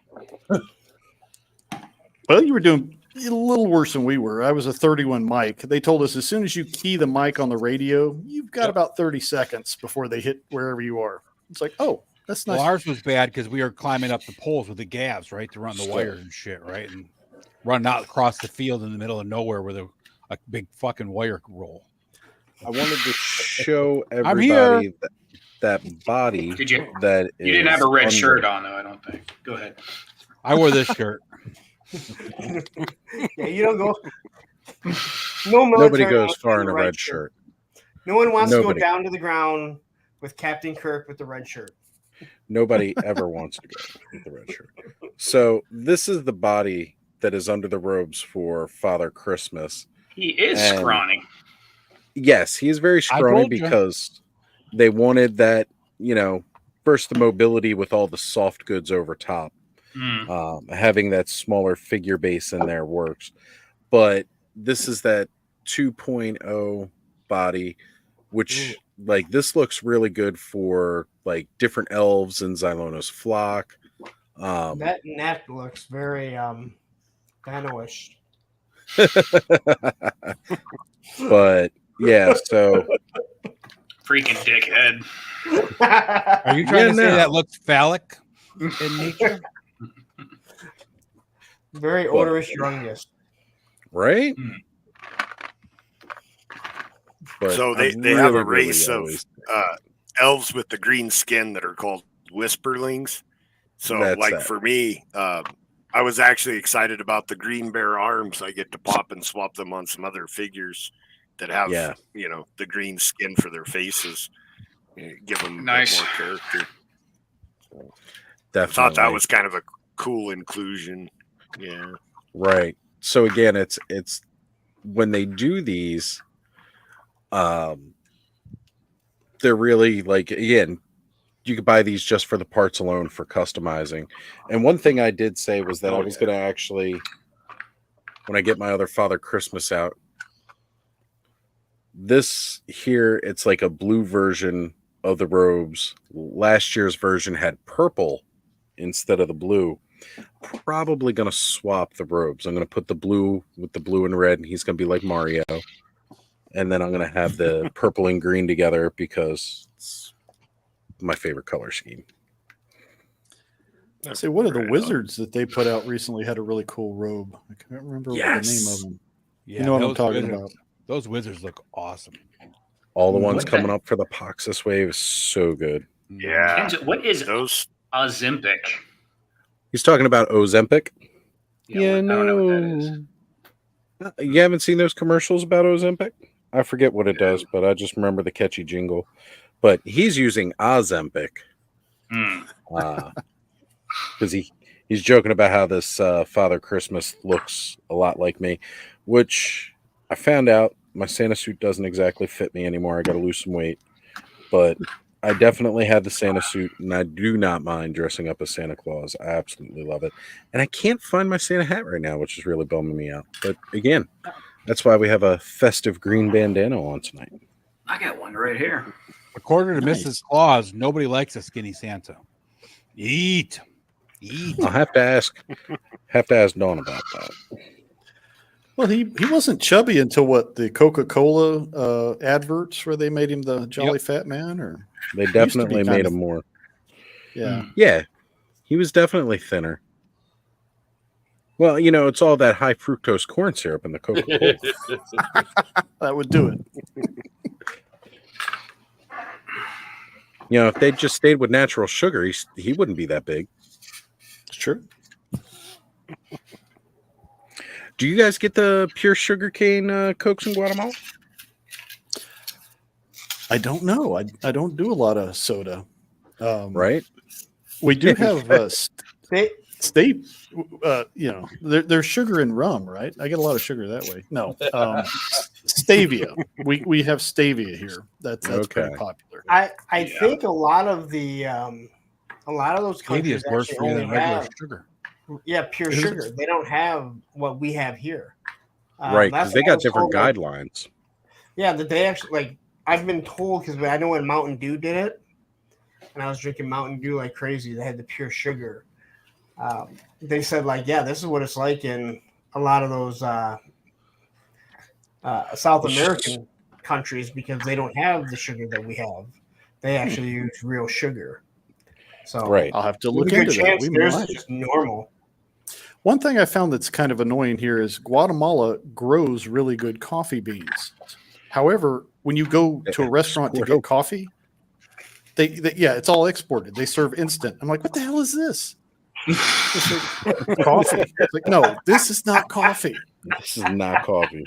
Well, you were doing a little worse than we were. I was a 31 mic. They told us as soon as you key the mic on the radio, you've got about 30 seconds before they hit wherever you are. It's like, oh, that's nice. Well, ours was bad because we were climbing up the poles with the gavs, right, to run the wires and shit, right? And running out across the field in the middle of nowhere with a big fucking wire roll. I wanted to show I'm here. everybody that body. Did you? That You didn't have a red under- shirt on, though. I don't think. Go ahead. I wore this shirt. Yeah, you don't go. No Nobody military goes wants far to in a wear red shirt. No one wants Nobody. to go down to the ground with Captain Kirk with the red shirt. Nobody ever wants to go with the red shirt. So this is the body that is under the robes for Father Christmas. He is And- scrawny. Yes, he is very I scrawny told you. because they wanted that, first the mobility with all the soft goods over top. Hmm. Having that smaller figure base in there works. But this is that 2.0 body, which like this looks really good for like different elves in Xylona's flock. That neck looks very Thanos-ish. But yeah, so Freaking dickhead. Are you trying Yeah, to say no. that looks phallic in nature? Very Well- odorous youngus. right? Hmm. But So they I have a really, race really of always- elves with the green skin that are called whisperlings. So, That's like that. for me, I was actually excited about the green bear arms. I get to pop and swap them on some other figures that have, Yeah. the green skin for their faces. Give them Nice. a bit more character. I definitely thought that was kind of a cool inclusion. Yeah. right. So again, it's when they do these, they're really like, again, you could buy these just for the parts alone for customizing. And one thing I did say was that I was going to actually, when I get my other Father Christmas out, this here, it's like a blue version of the robes. Last year's version had purple instead of the blue. Probably going to swap the robes. I'm going to put the blue with the blue and red, and he's going to be like Mario. And then I'm going to have the purple and green together because it's my favorite color scheme. Say one of the Right on. wizards that they put out recently had a really cool robe. I can't remember what the name Yes. of them. Yeah, You know what I'm those talking wizards- about. Those wizards look awesome. All the ones What coming the- up for the Poxus wave is so good. Yeah. What is Those Ozempic? He's talking about Ozempic. Yeah, I don't know what that is. You haven't seen those commercials about Ozempic? I forget what it does, but I just remember the catchy jingle. But he's using Ozempic Hmm. because he's joking about how this Father Christmas looks a lot like me, which I found out my Santa suit doesn't exactly fit me anymore. I got to lose some weight, but I definitely have the Santa suit, and I do not mind dressing up as Santa Claus. I absolutely love it, and I can't find my Santa hat right now, which is really bumming me out. But again, that's why we have a festive green bandana on tonight. I got one right here. According to Nice. Mrs. Claus, nobody likes a skinny Santa. Eat. I'll have to ask Dawn about that. Well, he wasn't chubby until what, the Coca-Cola adverts where they made him the jolly fat man, or They used to be definitely kind made of- him more. yeah. Yeah, he was definitely thinner. Well, it's all that high fructose corn syrup in the Coca-Cola. That would do it. If they just stayed with natural sugar, he wouldn't be that big. It's true. Do you guys get the pure sugarcane Cokes in Guatemala? I don't know. I don't do a lot of soda. Right? We do have They, state. There's sugar in rum, right? I get a lot of sugar that way. No, stevia. We have stevia here. That's pretty Okay. popular. I think a lot of the a lot of those Stevia countries is worse actually for you only than regular have sugar. pure Is it? sugar. They don't have what we have here. Right, that's because they what I got was different told, like, guidelines. Yeah, that they actually like. I've been told because I know when Mountain Dew did it, and I was drinking Mountain Dew like crazy. They had the pure sugar. They said like, yeah, this is what it's like in a lot of those South American countries because they don't have the sugar that we have. They actually use real sugar. So Right. I'll have to there's look a good into that. chance We theirs might. is just normal. One thing I found that's kind of annoying here is Guatemala grows really good coffee beans. However, when you go to a restaurant to get coffee, they it's all exported. They serve instant. I'm like, what the hell is this? Coffee. It's like, no, this is not coffee. This is not coffee.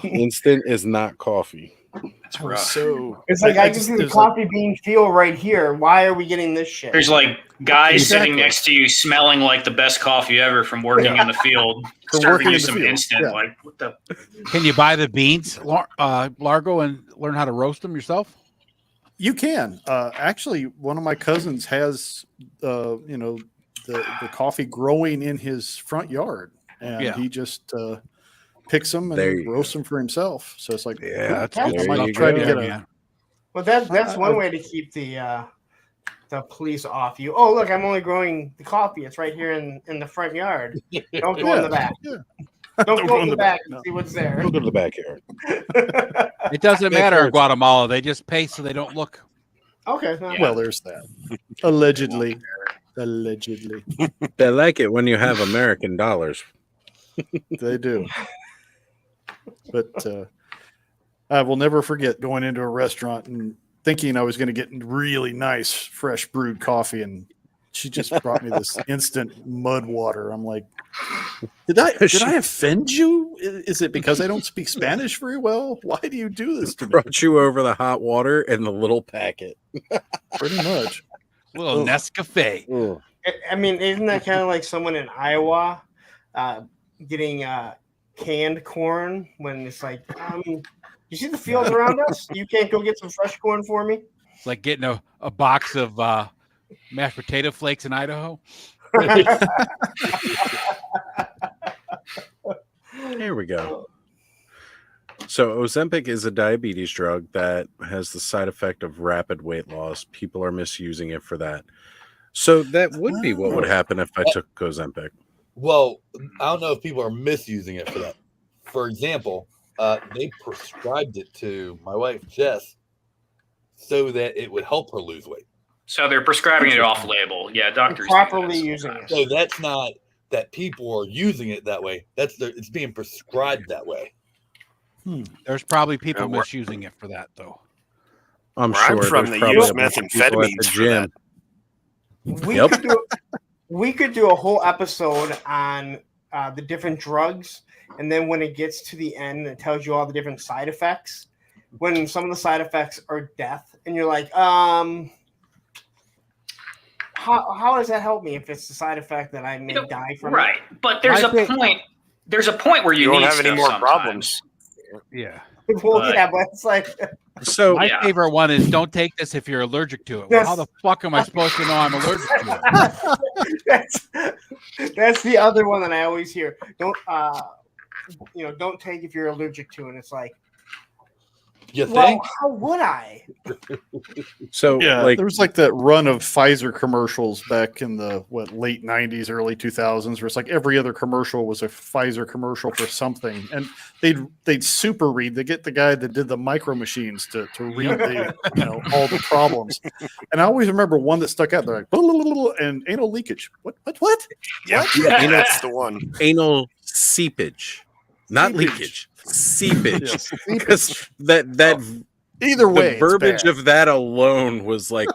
Instant is not coffee. It's rough. So It's like I can see the coffee bean feel right here. Why are we getting this shit? There's like guys sitting next to you smelling like the best coffee ever from working in the field, serving you some instant. Yeah. Like, what the? Can you buy the beans, Largo, and learn how to roast them yourself? You can. Actually, one of my cousins has, the coffee growing in his front yard, and he just picks them and roasts them for himself. So it's like, that's I good. might try to get a. Well, that's one way to keep the police off you. Oh, look, I'm only growing the coffee. It's right here in the front yard. Don't go in the back. Yeah. Don't go in the back and see what's there. Don't go to the backyard. It doesn't matter in Guatemala. They just pay so they don't look. Okay. Well, there's that. Allegedly. They like it when you have American dollars. They do. But I will never forget going into a restaurant and thinking I was going to get really nice, fresh brewed coffee, and she just brought me this instant mud water. I'm like, did I offend you? Is it because I don't speak Spanish very well? Why do you do this to me? Brought you over the hot water and the little packet. Pretty much. Little Nescafe. I mean, isn't that kind of like someone in Iowa getting canned corn when it's like, you see the fields around us? You can't go get some fresh corn for me? It's like getting a box of mashed potato flakes in Idaho. Here we go. So Ozempic is a diabetes drug that has the side effect of rapid weight loss. People are misusing it for that. So that would be what would happen if I took Ozempic. Well, I don't know if people are misusing it for that. For example, they prescribed it to my wife, Jess, so that it would help her lose weight. So they're prescribing it off label. Yeah, doctors properly using it. So that's not that people are using it that way. It's being prescribed that way. There's probably people misusing it for that, though. I'm Where sure I'm from, there's they probably use a bunch of people at methamphetamines the for gym. that. We could do a whole episode on the different drugs, and then when it gets to the end, it tells you all the different side effects. When some of the side effects are death, and you're like, how does that help me if it's the side effect that I may die from? Right, but there's a point. There's a point where you don't need have any stuff more sometimes. problems. Yeah. Well, yeah, but it's like. So my favorite one is don't take this if you're allergic to it. Well, how the fuck am I supposed to know I'm allergic to it? That's the other one that I always hear. Don't take if you're allergic to it. And it's like, you well, think? how would I? So Yeah, like there was like that run of Pfizer commercials back in the late 90s, early 2000s, where it's like every other commercial was a Pfizer commercial for something, and they'd super read. They get the guy that did the micro machines to read the all the problems, and I always remember one that stuck out. They're like, blah, blah, blah, blah, and anal leakage. What? Yeah, that's the one. Anal seepage, not leakage, seepage. Yes. Because that Either way, the it's verbiage bad. of that alone was like,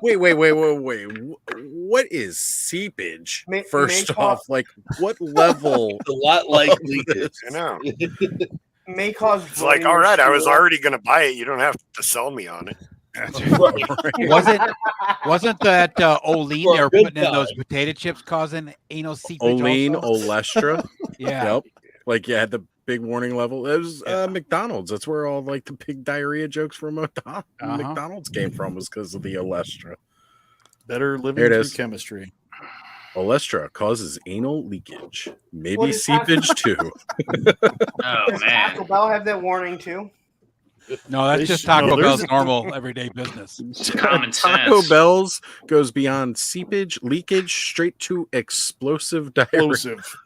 wait. What is seepage? First off, like what level? A lot like leakage. I know. May cause. It's like, all right, I was already going to buy it. You don't have to sell me on it. Wasn't that Olean For a they were good putting in those time. potato chips causing anal seepage? Olean, also? Olestra. Yeah. Yep. Like you had the big warning level. It was McDonald's. That's where all like the big diarrhea jokes from McDonald's came from, was because of the Olestra. Better living Here it through is. chemistry. Olestra causes anal leakage, maybe What is that? seepage too. Oh Does man, Taco Bell have that warning too? No, that's They just should- Taco no, there's- Bell's normal everyday business. common Taco sense. Bell's goes beyond seepage, leakage, straight to explosive diarrhea. Explosive.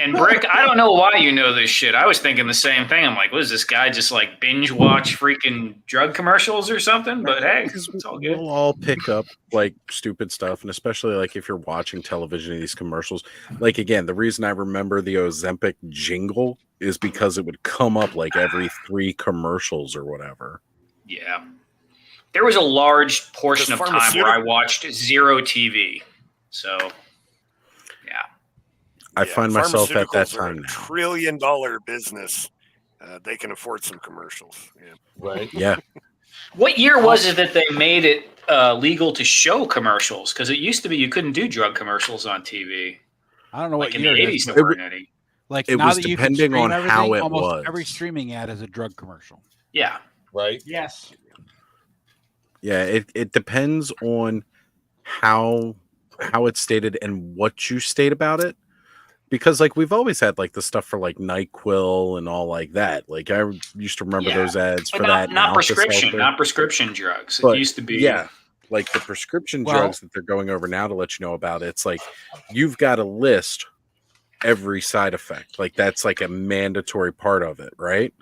And Brick, I don't know why you know this shit. I was thinking the same thing. I'm like, what is this guy just like binge watch freaking drug commercials or something? But hey, it's all good. We'll all pick up like stupid stuff, and especially like if you're watching television, these commercials. Like again, the reason I remember the Ozempic jingle is because it would come up like every 3 commercials or whatever. Yeah. There was a large portion of time where I watched zero TV. So, yeah. I find myself at that pharmaceuticals are time a now. $1 trillion business. They can afford some commercials. Yeah. Right. Yeah. What year was it that they made it legal to show commercials? Because it used to be you couldn't do drug commercials on TV. I don't know Like what in year the it 80s, is. there but weren't any. Like It now was that you can depending stream on everything, how it almost was. every streaming ad is a drug commercial. Yeah. Right. Yes. Yeah, it depends on how it's stated and what you state about it. Because like we've always had like the stuff for like NyQuil and all like that. Like I used to remember Yeah. those ads But for not, that. not Alka-Seltzer. prescription, not prescription drugs. But, It used to be. yeah, like the prescription Well- drugs that they're going over now to let you know about. It's like you've got to list every side effect. Like that's like a mandatory part of it, right?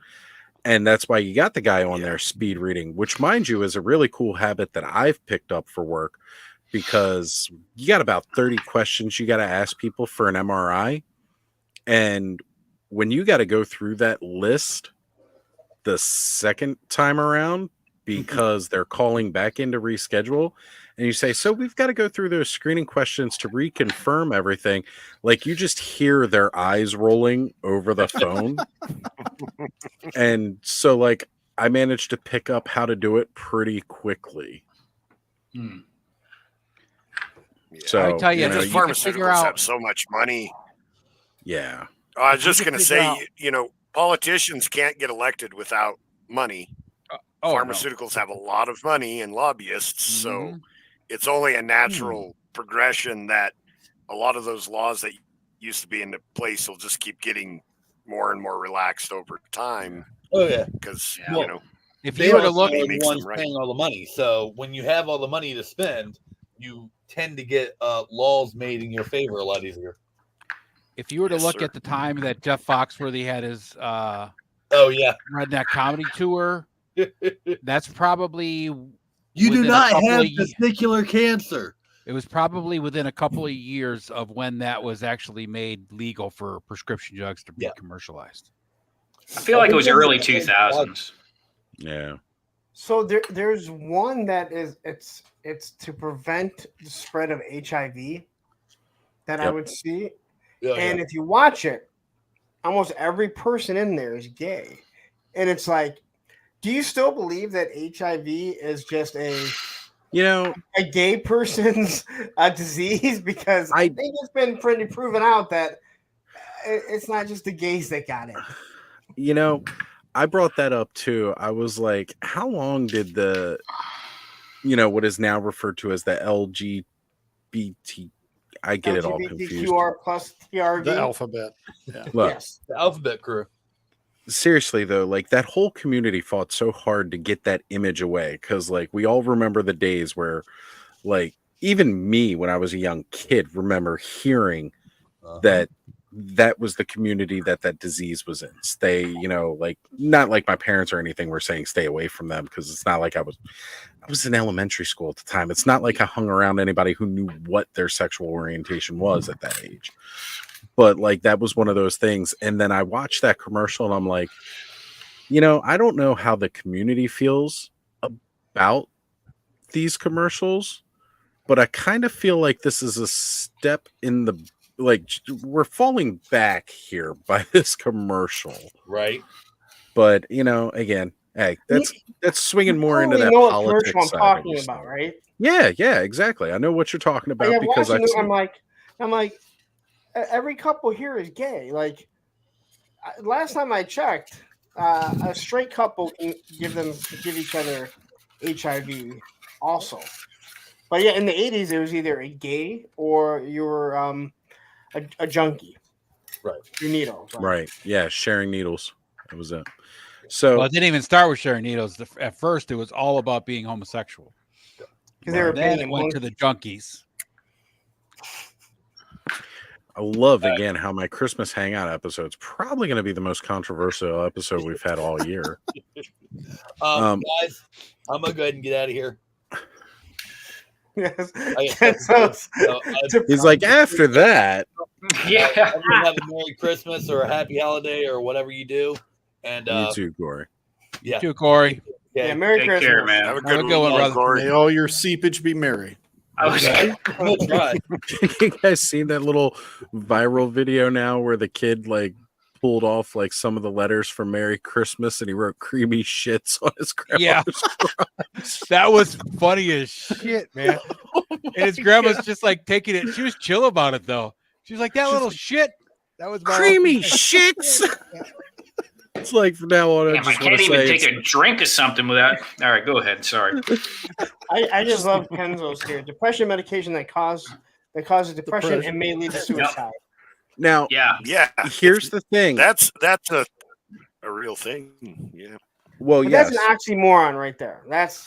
And that's why you got the guy on there speed reading, which mind you is a really cool habit that I've picked up for work, because you got about 30 questions you got to ask people for an MRI. And when you got to go through that list the second time around, because they're calling back in to reschedule, and you say, so we've got to go through those screening questions to reconfirm everything. Like you just hear their eyes rolling over the phone. And so like I managed to pick up how to do it pretty quickly. Hmm. So I tell you, know, Just you can figure pharmaceuticals out- have so much money. yeah. I was just You can going to figure say, out- you know, politicians can't get elected without money. Oh, no. Pharmaceuticals have a lot of money and lobbyists, so Mhm. it's only a natural progression that a lot of those laws that used to be in place will just keep getting more and more relaxed over time Oh yeah. because Yeah. you know If They you were to also look, are the makes ones them right. paying all the money. So when you have all the money to spend, you tend to get laws made in your favor a lot easier. if you were to Yes, look sir. at the time that Jeff Foxworthy had his Oh yeah. redneck comedy tour, that's probably You do within a not couple have of ye- testicular cancer. it was probably within a couple of years of when that was actually made legal for prescription drugs to be Yeah. commercialized. I feel like it was early 2000s. Yeah. So there's one that is it's to prevent the spread of HIV that I Yep. would see. Yeah, And yeah. if you watch it, almost every person in there is gay. And it's like, do you still believe that HIV is just You know, a gay person's disease? Because I think it's been pretty proven out that it's not just the gays that got it. you know, I brought that up too. I was like, how long did the, what is now referred to as the LGBT, I get it all confused. LGBTQR plus TRD. The alphabet. Yeah. Look, Yes. The alphabet crew. seriously though, like that whole community fought so hard to get that image away, because like we all remember the days where like even me when I was a young kid remember hearing that was the community that disease was in. Stay, like not like my parents or anything were saying stay away from them, because it's not like I was in elementary school at the time. It's not like I hung around anybody who knew what their sexual orientation was at that age. But like that was one of those things. And then I watched that commercial and I'm like, I don't know how the community feels about these commercials, but I kind of feel like this is a step in the, like, we're falling back here by this commercial. Right. But, again, hey, that's swinging more into You that know what politics commercial I'm side of talking this about, stuff. right? Yeah, exactly. I know what you're talking about Like, because I've watching it, seen I'm like, every couple here is gay. Like, last time I checked, a straight couple can give each other HIV also. But yeah, in the 80s, it was either a gay or you were a junkie. Right. Your needle. Right. Yeah, sharing needles. That was it. So Well, it didn't even start with sharing needles. At first, it was all about being homosexual. Because they were Then paying it went to the junkies. I love again how my Christmas hangout episode is probably going to be the most controversial episode we've had all year. Guys, I'm gonna go ahead and get out of here. Yes. He's like, after that, Yeah. Everyone have a Merry Christmas or a Happy Holiday or whatever you do. And you too, Corey. yeah, You too, Corey. Yeah, Merry Take Christmas. care, man. Have a Have a good good one, brother. Corey. May all your seepage be merry. I was That's right. You guys seen that little viral video now where the kid like pulled off like some of the letters from Merry Christmas and he wrote creamy shits on his grandma's Yeah. That was funny as shit, man. And his grandma's just like taking it. She was chill about it though. She was like, that little shit. That was my creamy whole thing." shits. It's like from now on, I Damn, I just want can't to even say take it's- a drink of something without. All right, go ahead. Sorry. I just love Kenzo's here. Depression medication that causes depression and may lead to suicide. now. Yeah. Yeah. Here's the thing. That's a real thing. Yeah. Well, But yes. that's an oxymoron right there. That's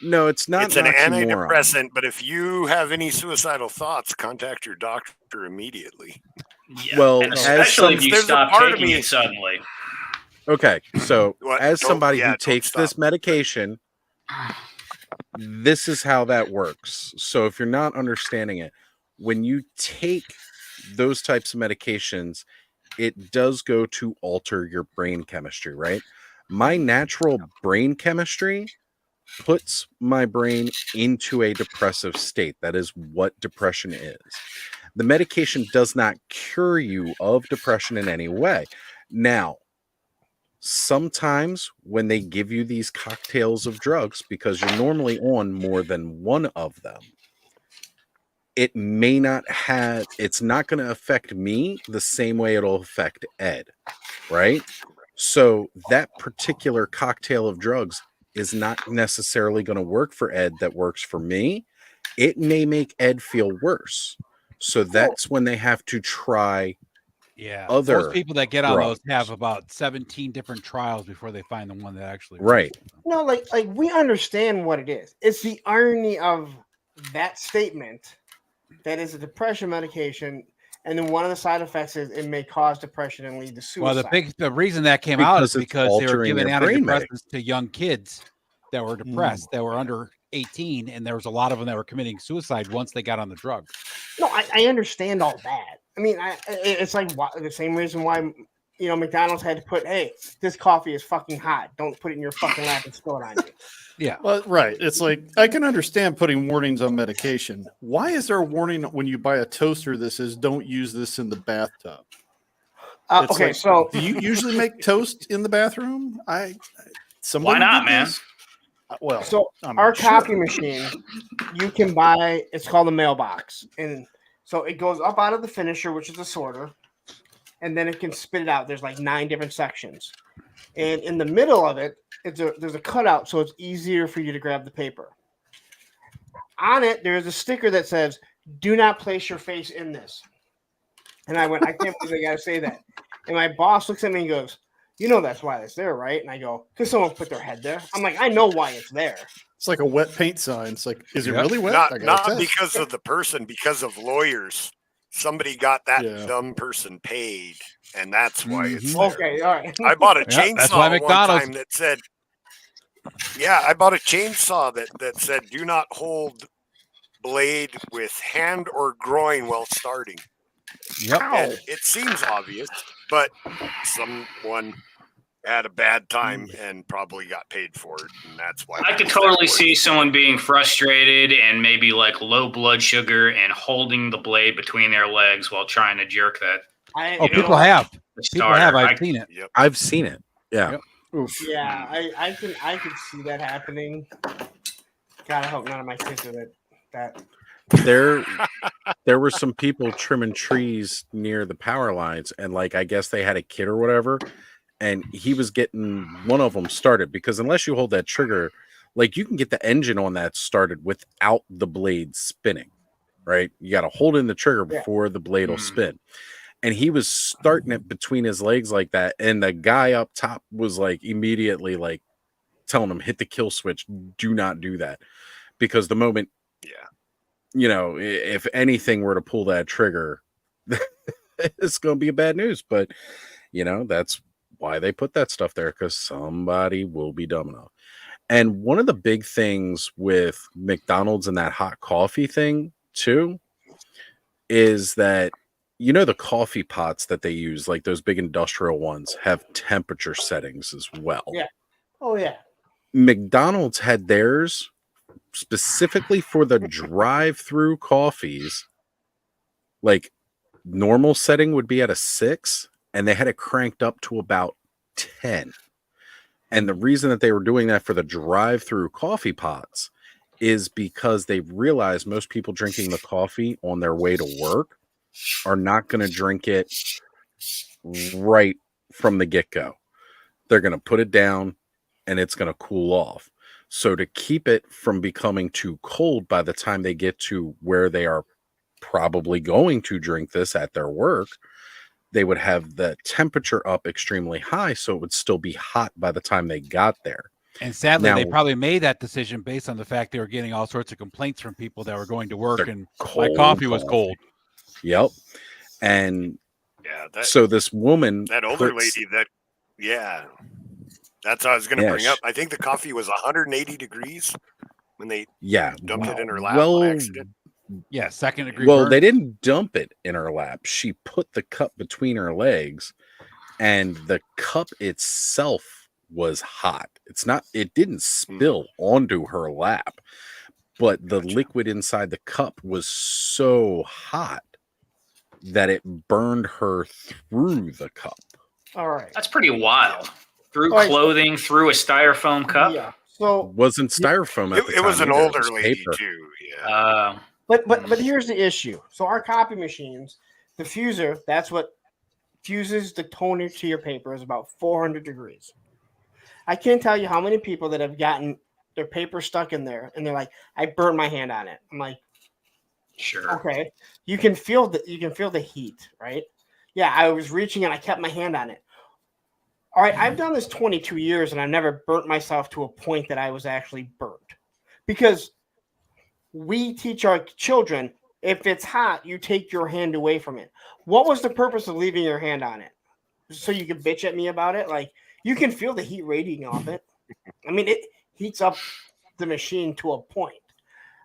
No, it's not. It's an oxymoron. antidepressant, but if you have any suicidal thoughts, contact your doctor immediately. Yeah. Well, And as especially if some- you there's a stop part of taking me- it suddenly. Okay, so What? as Don't- somebody yeah, who don't takes stop. this medication, this is how that works. So if you're not understanding it, when you take those types of medications, it does go to alter your brain chemistry, right? My natural brain chemistry puts my brain into a depressive state. That is what depression is. The medication does not cure you of depression in any way. Now, sometimes when they give you these cocktails of drugs, because you're normally on more than one of them, it may not have, it's not going to affect me the same way it'll affect Ed, right? So that particular cocktail of drugs is not necessarily going to work for Ed that works for me. It may make Ed feel worse. So that's when they have to try Yeah. other Most people that get on drugs. those have about 17 different trials before they find the one that actually Right. no, like we understand what it is. It's the irony of that statement that is a depression medication, and then one of the side effects is it may cause depression and lead to suicide. Well, the reason that came out is Because it's because they were altering giving their brain antidepressants to young kids that were depressed, that were under 18, and there was a lot of them that were committing suicide once they got on the drug. No, I understand all that. I mean, it's like the same reason why McDonald's had to put, hey, this coffee is fucking hot. Don't put it in your fucking lap and spill it on you. Yeah. Well, right. It's like I can understand putting warnings on medication. Why is there a warning when you buy a toaster that says don't use this in the bathtub? It's Okay, like, so do you usually make toast in the bathroom? Somebody Why not, did man? this? Well, So I'm our not sure. copy machine, you can buy. It's called a mailbox, and so it goes up out of the finisher, which is a sorter, and then it can spit it out. There's like 9 different sections, and in the middle of it, there's a cutout, so it's easier for you to grab the paper. On it, there is a sticker that says, "Do not place your face in this." And I went, I can't believe I got to say that. And my boss looks at me and goes, "You know that's why it's there, right?" And I go, "Because someone put their head there." I'm like, "I know why it's there." It's like a wet paint sign. It's like, is it Yep. really wet? I gotta Not test. because of the person, because of lawyers. Somebody got that Yeah. dumb person paid, and that's why it's Mhm. there. Okay, all right. I bought a Yeah, that's why chainsaw one McDonald's- time that said, "Yeah, I bought a chainsaw that said, do not hold blade with hand or groin while starting." Yep. And it seems obvious, but someone had a bad time and probably got paid for it, and that's why I could that totally works. see someone being frustrated and maybe like low blood sugar and holding the blade between their legs while trying to jerk that. Oh, people have. The People have. starter. I've seen it. Yep. I've seen it. Yeah. Yep. Oof. Yeah, I can see that happening. God, I hope none of my kids are that. There were some people trimming trees near the power lines, and like I guess they had a kid or whatever, and he was getting one of them started, because unless you hold that trigger, like you can get the engine on that started without the blade spinning, right? You got to hold in the trigger Yeah. before the blade will spin. And he was starting it between his legs like that, and the guy up top was like immediately like telling him, hit the kill switch, do not do that, because the moment, Yeah. you know, if anything were to pull that trigger, it's going to be a bad news. But, that's why they put that stuff there, because somebody will be dumb enough. And one of the big things with McDonald's and that hot coffee thing, too, is that, the coffee pots that they use, like those big industrial ones, have temperature settings as well. Yeah. Oh, yeah. McDonald's had theirs specifically for the drive-through coffees. Like, normal setting would be at a 6, and they had it cranked up to about 10. And the reason that they were doing that for the drive-through coffee pots is because they realized most people drinking the coffee on their way to work are not going to drink it right from the get-go. They're going to put it down and it's going to cool off. So to keep it from becoming too cold by the time they get to where they are probably going to drink this at their work, they would have the temperature up extremely high so it would still be hot by the time they got there. And sadly, Now, they probably made that decision based on the fact they were getting all sorts of complaints from people that were going to work and my coffee was cold. Yep. And Yeah, so this woman, that older puts- lady that's what I was going to Yeah, bring up. I think the coffee was 180 degrees when they dumped it in her lap on accident. Yeah, second degree. Well, burn. they didn't dump it in her lap. She put the cup between her legs, and the cup itself was hot. It didn't spill onto her lap, but the liquid inside the cup was so hot that it burned her through the cup. All right. That's pretty wild. Through All right, so- clothing, through a styrofoam cup. Yeah. So Wasn't styrofoam at the It was time an either. It older was lady paper. too. Yeah. But here's the issue. So our copy machines, the fuser, that's what fuses the toner to your paper, is about 400 degrees. I can't tell you how many people that have gotten their paper stuck in there and they're like, I burned my hand on it. I'm like, sure. Okay. You can feel the heat, right? Yeah, I was reaching and I kept my hand on it. All right, I've done this 22 years and I've never burnt myself to a point that I was actually burnt. Because we teach our children, if it's hot, you take your hand away from it. What was the purpose of leaving your hand on it? So you can bitch at me about it? Like, you can feel the heat radiating off it. I mean, it heats up the machine to a point.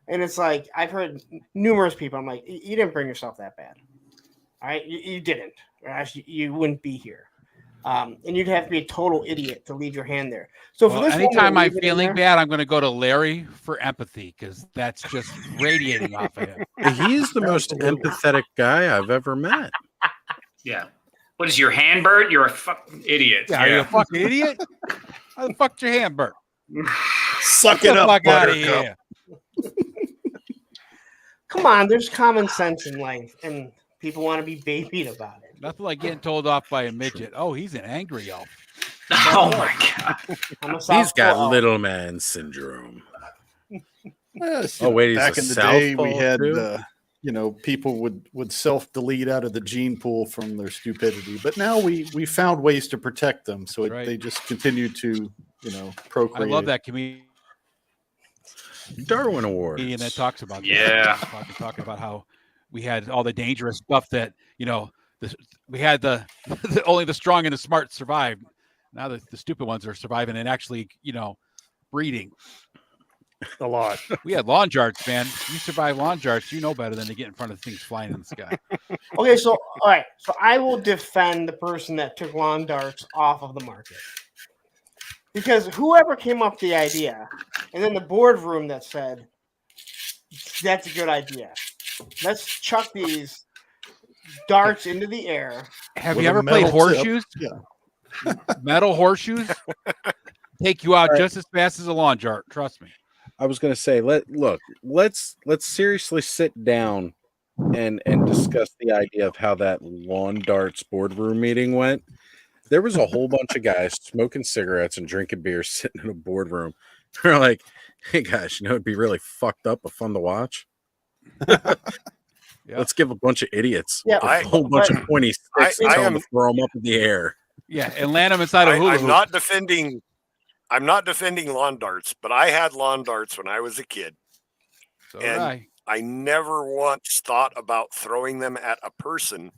And it's like, I've heard numerous people, I'm like, you didn't bring yourself that bad. All right, you didn't, or else you wouldn't be here. And you'd have to be a total idiot to leave your hand there. So for Well, this woman anytime to I'm leave it in feeling there- bad, I'm going to go to Larry for empathy because that's just radiating off of him. He's the most empathetic guy I've ever met. Yeah. What is your hand burnt? You're a fucking idiot. Yeah, are you a fucking idiot? How the fuck's your hand burnt? Suck Get it the up, fuck outta Buttercup. here. Come on, there's common sense in life, and people want to be babied about it. Nothing like getting told off by a midget. Oh, he's an angry elf. Oh my god. I'm a He's South got Pole elf. little man syndrome. Yes, Oh, wait, he's back a in the day, we southpaw, had too? people would self delete out of the gene pool from their stupidity, but now we found ways to protect them, so Right. they just continue to procreate. I love that comedian Darwin Award. that talks about that. Yeah. talking about how we had all the dangerous stuff that we had the only the strong and the smart survived. Now the stupid ones are surviving and actually breeding. a lot. We had lawn darts, man. You survive lawn darts, you know better than to get in front of things flying in the sky. Okay, so all right, so I will defend the person that took lawn darts off of the market. Because whoever came up with the idea, and then the boardroom that said, that's a good idea. Let's chuck these darts into the air. Have With you a ever played metal tip. horseshoes? Yeah. Metal horseshoes take you out just as fast as a lawn dart. Trust me. I was going to say, let's seriously sit down and discuss the idea of how that lawn darts boardroom meeting went. There was a whole bunch of guys smoking cigarettes and drinking beer sitting in a boardroom. They're like, "Hey guys, it'd be really fucked up but fun to watch. Let's give a bunch of idiots a whole bunch of pointy sticks and tell them to throw them up in the air." Yeah, and land them inside a hula I'm hoop. not defending lawn darts, but I had lawn darts when I was a kid. So and did I. I never once thought about throwing them at a person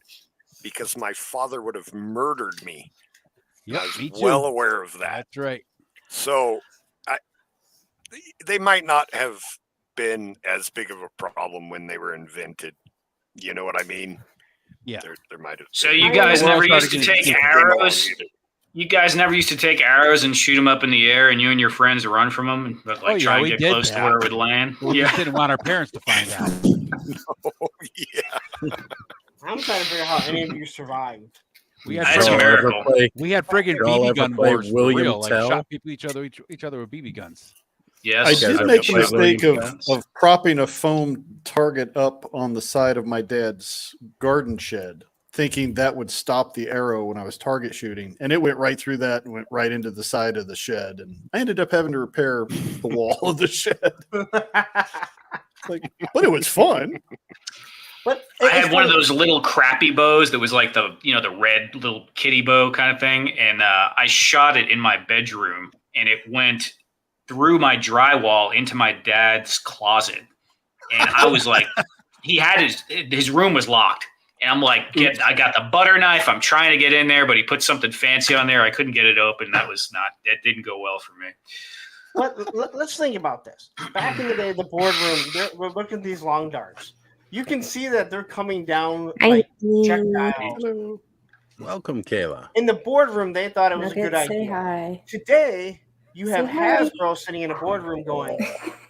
because my father would have murdered me. Yep, I was me too. well aware of that. That's right. So they might not have been as big of a problem when they were invented. You know what I mean? Yeah. There might have. So been. you guys The world never used started to getting take stupid. arrows. You guys never used to take arrows and shoot them up in the air, and you and your friends run from them, but like Oh, yeah, try and we get did close to that. where it would land. We Yeah. just didn't want our parents to find out. Oh, yeah. I'm trying to figure out how any of you survived. We had That's a friggin' miracle. We had friggin' Y'all BB ever gun play wars for William real. Like Tell? shot people each other with BB guns. Yes. I guys did ever make the played mistake William of, Tell? of propping a foam target up on the side of my dad's garden shed, thinking that would stop the arrow when I was target shooting. And it went right through that and went right into the side of the shed. And I ended up having to repair the wall of the shed. But it was fun. But I had one of those little crappy bows that was like the red little kitty bow kind of thing, and I shot it in my bedroom, and it went through my drywall into my dad's closet, and I was like, he had his room was locked, and I'm like, I got the butter knife, I'm trying to get in there, but he put something fancy on there, I couldn't get it open. That didn't go well for me. Let's think about this. Back in the day, the boardroom, we're looking at these long darts. You can see that they're coming down like projectiles. Welcome, Kayla. In the boardroom, they thought it was a good Nuggets, say idea. hi. Today, you have Say hi. Hasbro sitting in a boardroom going,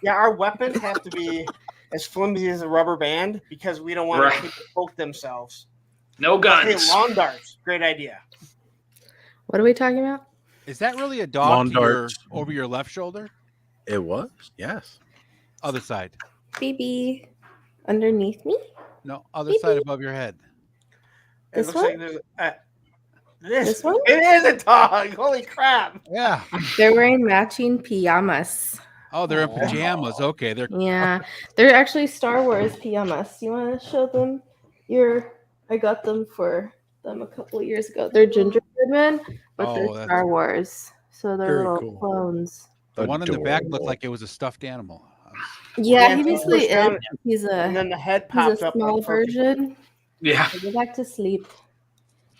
yeah, our weapons have to be as flimsy as a rubber band because we don't want Right. people to poke themselves. No Hey, guns. long darts, great idea. What are we talking about? Is that really a Lawn dog to your, darts. over your left shoulder? It was, yes. Other side. BB underneath me? No, other side above your head. It This looks one? like there's This one? It is a dog. Holy crap! Yeah. They're wearing matching pajamas. Oh, they're in pajamas. Okay, they're Yeah, they're actually Star Wars pajamas. You want to show them I got them for them a couple of years ago. They're gingerbread men, but Oh, they're that's- Star Wars. So they're Very little cool. clones. the one in the back looked Adorable. like it was a stuffed animal. Yeah, Yeah, he it's basically pushed down, is. He's and then the head a pops up. small like fucking- version. Yeah. Go back to sleep.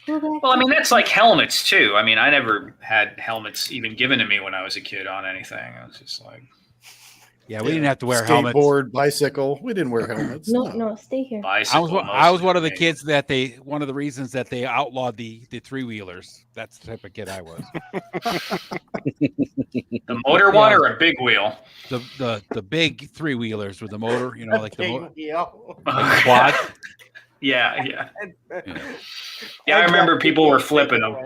Go back Well, I to mean, that's like helmets too. I mean, I never had helmets even given to me when I was a kid on anything. I was just like, Yeah, we didn't have to wear helmets. Skateboard, bicycle. We didn't wear helmets. No, stay here. bicycle. I was mostly one of the for me. kids one of the reasons that they outlawed the three wheelers. That's the type of kid I was. The motor one or a big wheel? The big three wheelers with the motor, like the Big motor, wheel. like quad. Yeah. Yeah, I remember people were flipping them.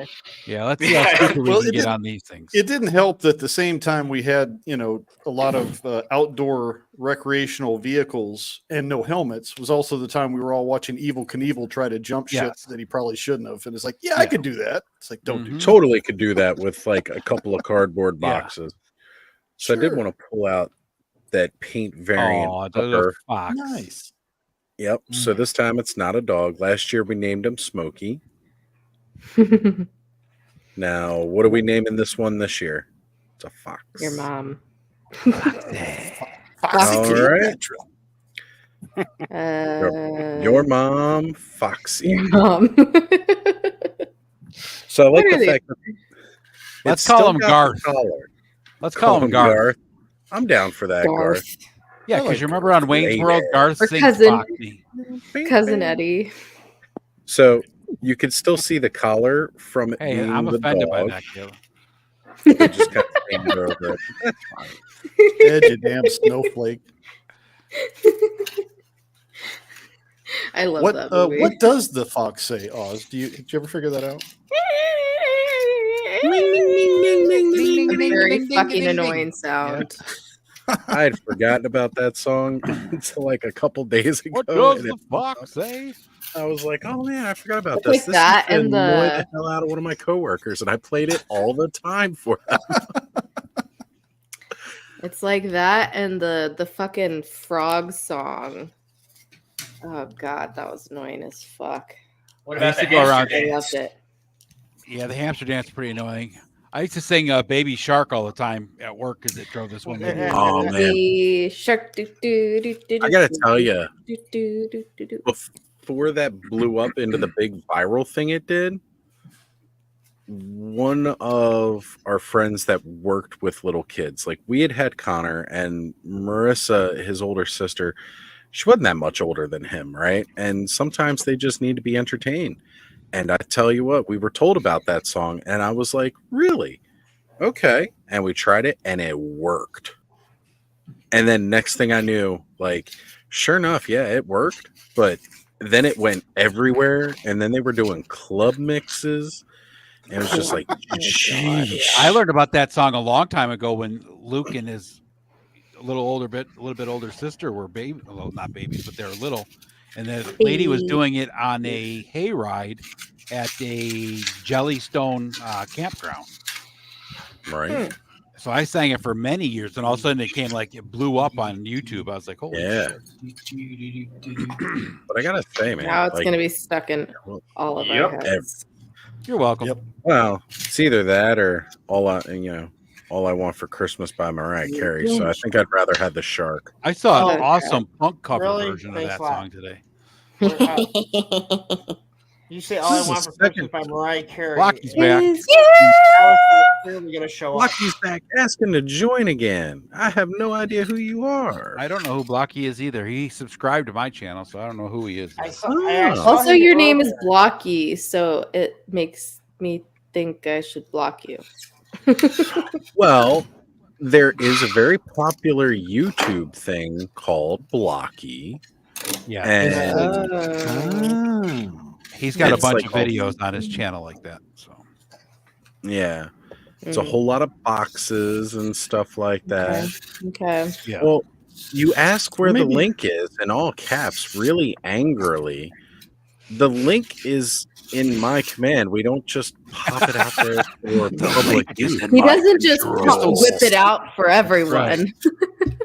Yeah, let's see how stupid we Well, can it get did- on these things. It didn't help that at the same time we had, a lot of outdoor recreational vehicles and no helmets was also the time we were all watching Evel Knievel try to jump shit Yes. that he probably shouldn't have. And it's like, I could do that. It's like, don't do Mhm. Totally could do that with like a couple of cardboard Yeah. boxes. So I did Sure. want to pull out that paint variant. Oh, the upper. fox. Nice. Yep. So this time it's not a dog. Last year we named him Smokey. Now, what are we naming this one this year? It's a fox. Your mom. All Foxy right. Uh, Your mom, Foxy. Your mom. So I like What are the they? fact that Let's it's call still him got the Garth. collar. Let's call him Garth. I'm down for that, Garth. Garth. Yeah, I because like you remember on Wayne's Lady. World, Garth Or sings cousin. Foxy. Cousin Eddie. So you can still see the collar from it Hey, being I'm the offended by dog. that, Caleb. You just kind of painted over it. That's fine. Ed, you damn snowflake. I love What that movie. what does the fox say, Oz? Did you ever figure that out? A very fucking annoying sound. I had forgotten about that song until like a couple days ago. What does and the it- fox say? I was like, oh man, I forgot about It's this. like This that used to and annoy the- the hell out of one of my coworkers, and I played it all the time for them. It's like that and the fucking frog song. Oh god, that was annoying as fuck. What I used about to the go hamster around- I dance? loved it. Yeah, the hamster dance is pretty annoying. I used to sing Baby Shark all the time at work because it drove this one lady. Oh man, The shark do do do do. I gotta tell ya, do do do do do. before that blew up into the big viral thing it did, one of our friends that worked with little kids, like we had Connor and Marissa, his older sister, she wasn't that much older than him, right? And sometimes they just need to be entertained. And I tell you what, we were told about that song, and I was like, really? Okay. And we tried it, and it worked. And then next thing I knew, like, sure enough, yeah, it worked. But then it went everywhere, and then they were doing club mixes. And it was just like, geez. I learned about that song a long time ago when Luke and his a little bit older sister were baby, well, not babies, but they were little. And the lady was doing it on a hayride at a Jellystone campground. Right. So I sang it for many years, and all of a sudden it blew up on YouTube. I was like, holy shit. But I gotta say, man, Now it's like, going to be stuck in all of our heads. You're welcome. Well, it's either that or All I Want for Christmas by Mariah Carey. So I think I'd rather have the shark. I saw an awesome punk cover Really? version of Thanks that a lot. song today. You say All I Want for Christmas by Mariah Carey. Blocky's back. Clearly going to show up. Blocky's back asking to join again. I have no idea who you are. I don't know who Blocky is either. He subscribed to my channel, so I don't know who he is. Also, your name is Blocky, so it makes me think I should block you. Well, there is a very popular YouTube thing called Blocky. Yeah. And He's got a it's bunch like of videos on his channel like that. So yeah. It's a whole lot of boxes and stuff like that. Okay. Yeah. Well, you ask where the Maybe- link is in all caps, really angrily. The link is in my command. We don't just pop it out there for public use. He doesn't just whip it out for everyone. Right.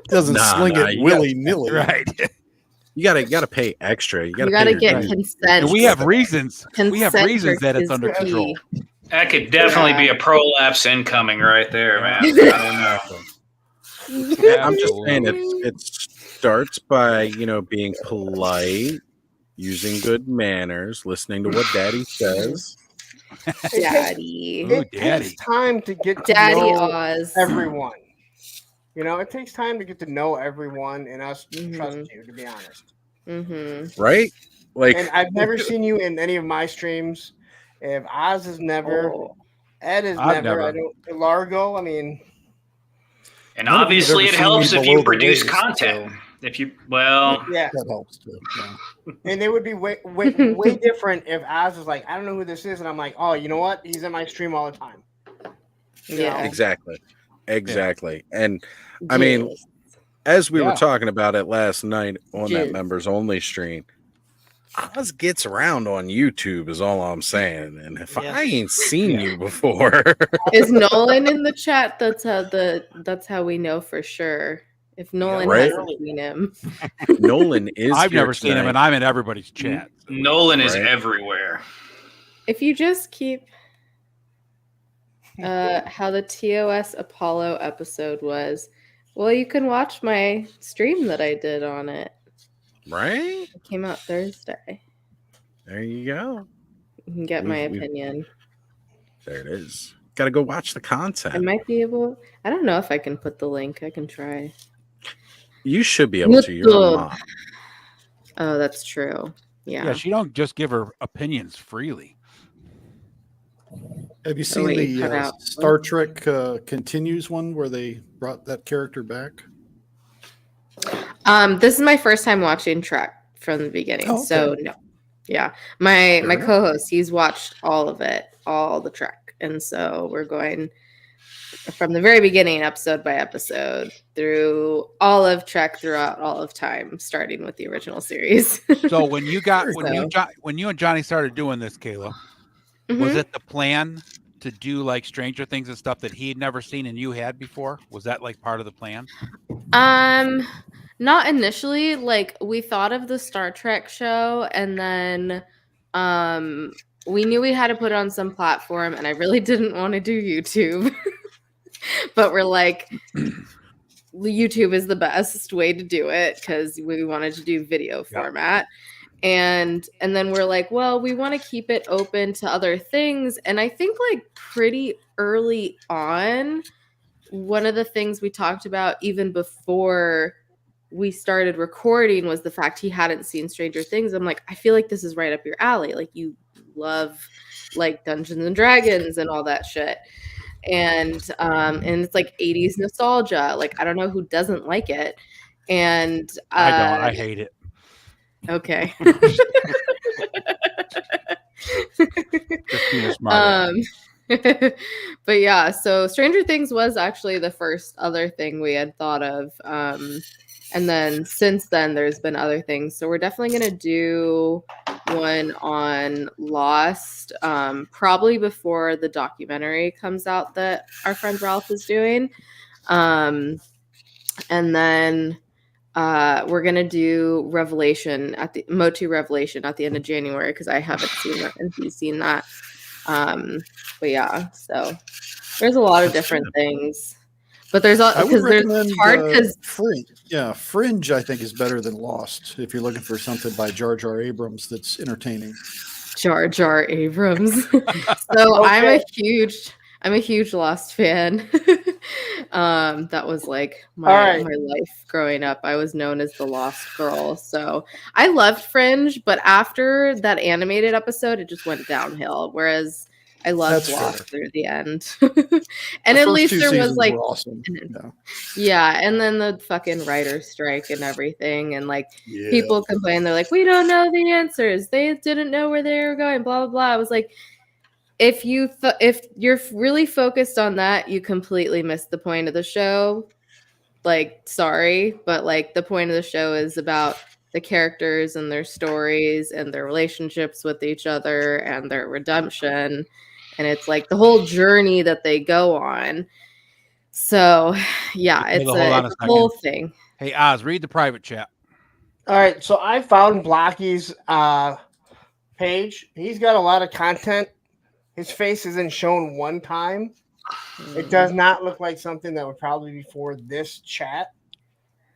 Doesn't sling it you willy-nilly. Right. You gotta pay extra. You gotta, You gotta pay your get dues. consent. And we have reasons. We have Consent reasons that it's is under key. control. That could definitely be a prolapse incoming right there, man. I don't know. I'm just saying it starts by being polite, using good manners, listening to what Daddy says. Daddy. Ooh, It Daddy. takes time to get Daddy to know Oz. everyone. It takes time to get to know everyone and us trust you, to be honest. Mm-hmm. Right? Like, And I've never seen you in any of my streams. If Oz is never, Ed is I've never. never. I don't. Largo. I mean, And None of you have obviously, ever it seen me helps if below you the produce waist, content. If you, well, yeah, That helps too. Yeah. and it would be way different if Oz was like, I don't know who this is, and I'm like, oh, you know what? He's in my stream all the time. Yeah. exactly. And I mean, as we were Yeah. talking about it last night on that Jizz. members only stream, Oz gets around on YouTube is all I'm saying. And if I ain't seen you before, Is Nolan in the chat? That's how we know for sure. If Nolan right? hasn't seen him. Nolan is I've here never seen him, tonight. and I'm in everybody's chat. Nolan is Right. everywhere. If you just keep how the TOS Apollo episode was, well, you can watch my stream that I did on it. Right? It came out Thursday. There you go. You can get my We've- opinion. There it is. Got to go watch the I content. might be able. I don't know if I can put the link. I can try. You should be able to. You're a mom. Oh, that's true. Yeah, Yeah. she don't just give her opinions freely. Have you seen wait, the cut out. Star Trek Continues one where they brought that character back? This is my first time watching Trek from the beginning. Oh, okay. So no. Yeah. My Fair enough. co-host, he's watched all of it, all the Trek. And so we're going from the very beginning, episode by episode, through all of Trek throughout all of time, starting with the original series. So when you got So- when you and Johnny started doing this, Kayla, was Mhm. it the plan to do like Stranger Things and stuff that he had never seen and you had before? Was that like part of the plan? Not initially. Like we thought of the Star Trek show, and then we knew we had to put it on some platform, and I really didn't want to do YouTube. But we're like, YouTube is the best way to do it because we wanted to do video format. And then we're like, well, we want to keep it open to other things. And I think like pretty early on, one of the things we talked about even before we started recording was the fact he hadn't seen Stranger Things. I'm like, I feel like this is right up your alley. Like you love like Dungeons and Dragons and all that shit. And it's like 80s nostalgia. Like I don't know who doesn't like it. And I don't. I hate it. Okay. Just being smart. But yeah, so Stranger Things was actually the first other thing we had thought of. And then since then, there's been other things. So we're definitely going to do one on Lost, probably before the documentary comes out that our friend Ralph is doing. And then we're going to do Revelation Motu Revelation at the end of January because I haven't seen that and he's seen that. But yeah, so there's a lot of different things. But there's because it's hard because Fringe I think is better than Lost if you're looking for something by Jar Jar Abrams that's entertaining. Jar Jar Abrams. So okay. I'm a huge Lost fan. That was like my life growing up. I was known as the Lost girl. So I loved Fringe, but after that animated episode, it just went downhill. Whereas I loved Lost through the end. And at least there was like awesome. Yeah, and then the fucking writer's strike and everything, and like people complain, they're like, we don't know the answers. They didn't know where they were going, blah blah blah. I was like, if you're really focused on that, you completely missed the point of the show. Like, sorry, but like the point of the show is about the characters and their stories and their relationships with each other and their redemption. And it's like the whole journey that they go on. So yeah, it's a whole thing. Hey Oz, read the private chat. All right, so I found Blocky's page. He's got a lot of content. His face isn't shown one time. It does not look like something that would probably be for this chat.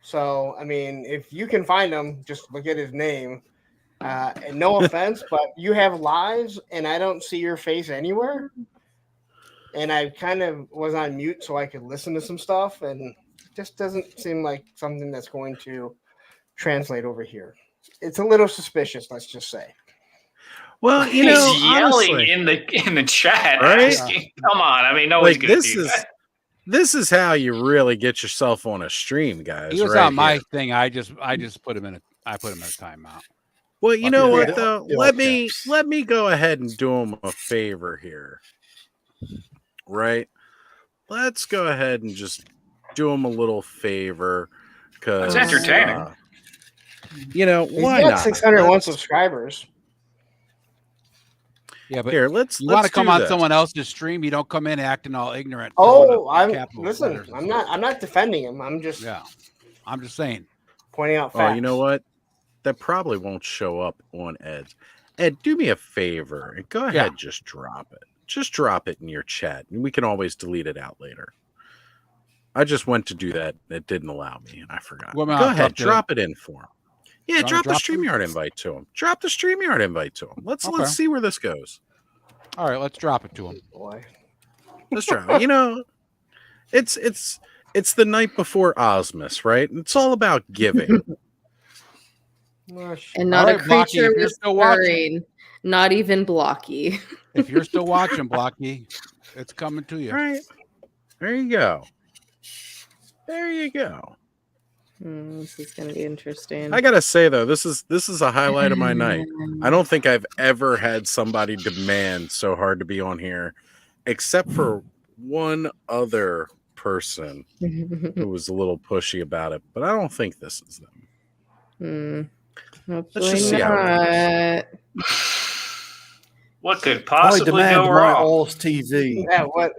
So, I mean, if you can find him, just look at his name. And no offense, but you have lives, and I don't see your face anywhere. And I kind of was on mute so I could listen to some stuff, and it just doesn't seem like something that's going to translate over here. It's a little suspicious, let's just say. Well, he's yelling honestly, in the chat. Right? Come on, I mean, nobody's going to do that. This is how you really get yourself on a stream, guys. He was right on my here. thing. I just put him in a timeout. Well, you know what though? Let me go ahead and do him a favor here. Right? Let's go ahead and just do him a little favor because it's entertaining. Why not? 601 subscribers. Yeah, but here, you want to come on someone else's stream, you don't come in acting all ignorant. Oh, I'm not defending him. I'm just saying. Pointing out facts. Oh, you know what? That probably won't show up on Ed's. Ed, do me a favor and go ahead, just drop it. Just drop it in your chat, and we can always delete it out later. I just went to do that. It didn't allow me, and I forgot. Go ahead, drop it in for him. Yeah, drop the StreamYard invite to him. Drop the StreamYard invite to him. Let's see where this goes. All right, let's drop it to him. Boy. Let's try. It's the night before Ozmas, right? It's all about giving. And not a creature was stirring, not even Blocky. If you're still watching, Blocky, it's coming to you. Right. There you go. There you go. This is going to be interesting. I gotta say though, this is a highlight of my night. I don't think I've ever had somebody demand so hard to be on here, except for one other person who was a little pushy about it. But I don't think this is them. Let's just see how it goes. What could possibly go wrong? All's TV. Yeah, what?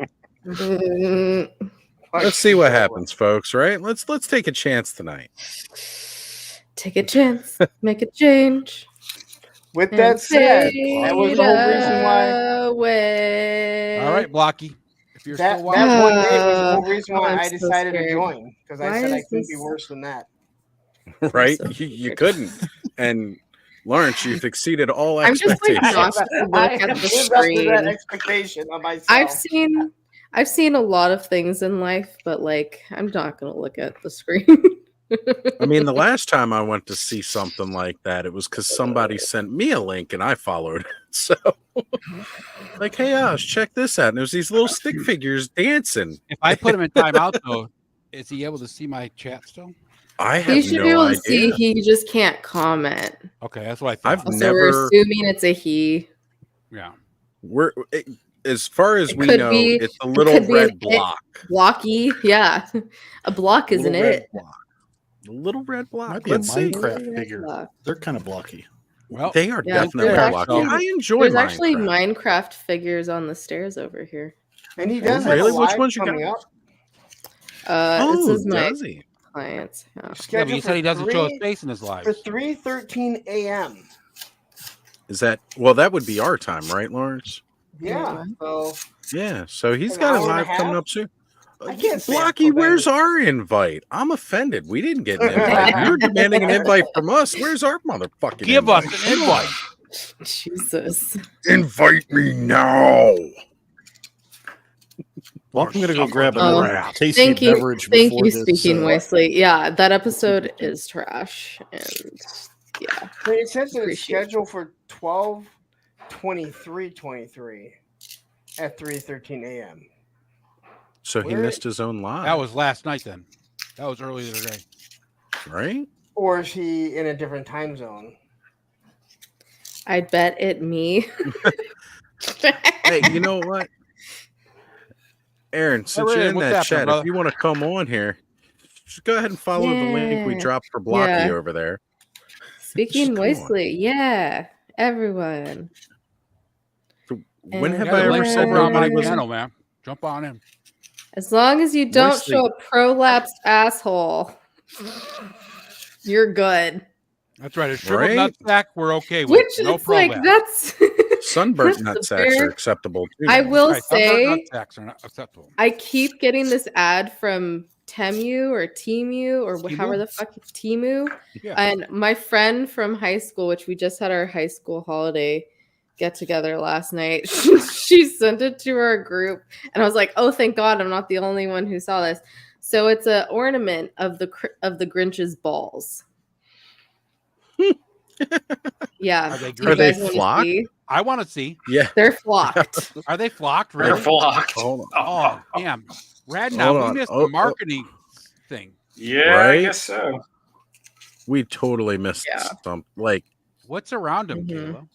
Let's see what happens, folks. Right? Let's take a chance tonight. Take a chance, make a change. With that said, that was the whole reason why. All right, Blocky. If you're still watching, that one day was the whole reason why I decided to join, because I said I couldn't be worse than that. Right? You couldn't. And Lawrence, you've exceeded all I'm just like expectations. not to look I at have the lived up to that screen. expectation of myself. I've seen a lot of things in life, but like I'm not gonna look at the screen. I mean, the last time I went to see something like that, it was because somebody sent me a link and I followed it. So, like, hey, Osh, check this out. And there's these little stick figures dancing. If I put him in timeout, though, is he able to see my chat still? I have He should no be able to idea. see. He just can't comment. Okay, that's what I thought. I've Also, never. we're assuming it's a he. Yeah. As far as It we could know, be- it's a it little could be an red it. block. Blocky, yeah. A block isn't Little red it? block. A little red block. Might be Let's a see. Minecraft Red figure. block. They're kind of blocky. Well, They are Yeah, definitely there's blocky. actually- I enjoy There's Minecraft. actually Minecraft figures on the stairs over here. And he does have Really? a Which live ones you coming got? up. This is my does he? clients. Yeah. Yeah, but Scheduled you said he doesn't show his 3 face in his live. for 3:13 a.m. Is that well? That would be our time, right, Lawrence? Yeah. So Yeah. So he's An got a hour and a live coming half? up soon. I can't say Blocky, I'm where's our invite? I'm offended. We didn't get an invite. You're demanding an invite from us. Where's our motherfucking Give invite? us an invite. Jesus. Invite me now. Well, I'm gonna go grab a Oh, tasty Thank you, beverage. thank before you, this, speaking Wesley. Yeah, that episode is trash, and yeah, But it says that it's Appreciate it. scheduled for 12/23/23 at 3:13 a.m. So he Where- missed his own live. That was last night then. That was earlier today. right. Or is he in a different time zone? I bet it me. Hey, you know what? Aaron, since Ray, you're in what's that happening, chat, brother? if you want to come on here, just go ahead and follow the link we Yeah. dropped for Blocky Yeah. over there. Speaking come on. Wesley, yeah, everyone. When have Yeah, I the ever link's said over on my nobody was? channel, man. Jump on in. As long as you don't Wesley- show a prolapsed asshole, you're good. That's right. A shriveled Right? nutsack, we're okay with. Which No it's like prolapse. that's. Sunburnt That's the nutsacks fair- are acceptable too. I man. will Right, sunburnt say, nutsacks are not acceptable. I keep getting this ad from Temu or Temu or Temu? however the fuck Temu. Yeah. And my friend from high school, which we just had our high school holiday get together last night, she sent it to our group, and I was like, "Oh, thank God, I'm not the only one who saw this." So it's an ornament of the Grinch's balls. Yeah, Are they do you Are they guys wanna flocked? see? I want to see. Yeah. They're flocked. Are they flocked? They're Really? flocked. Hold on. Oh, damn. Rad Hold now. We on. missed Oh, the oh. marketing thing. Yeah, Right? I guess so. We totally missed Yeah. some. Like What's around him, Mhm. Kayla?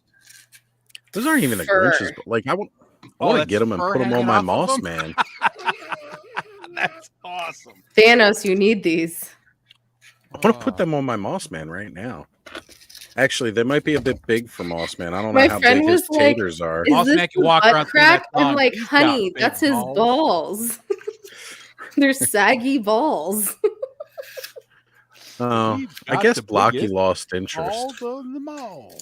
those aren't even the Fur. Grinches. But like I want Oh, to that's get them and fur put them on hanging my off of Moss them? Man. That's awesome. Thanos, you need these. I want to put them on my Moss Man right now. Actually, they might be a bit big for Moss Man. I don't My know how friend big his was like, taters are. Is Moss this Man can the walk butt around saying crack? that I'm song, like, "He's got honey, big that's his balls. They're saggy balls. Oh, We've I got guess the Blocky biggest lost interest. balls of them all.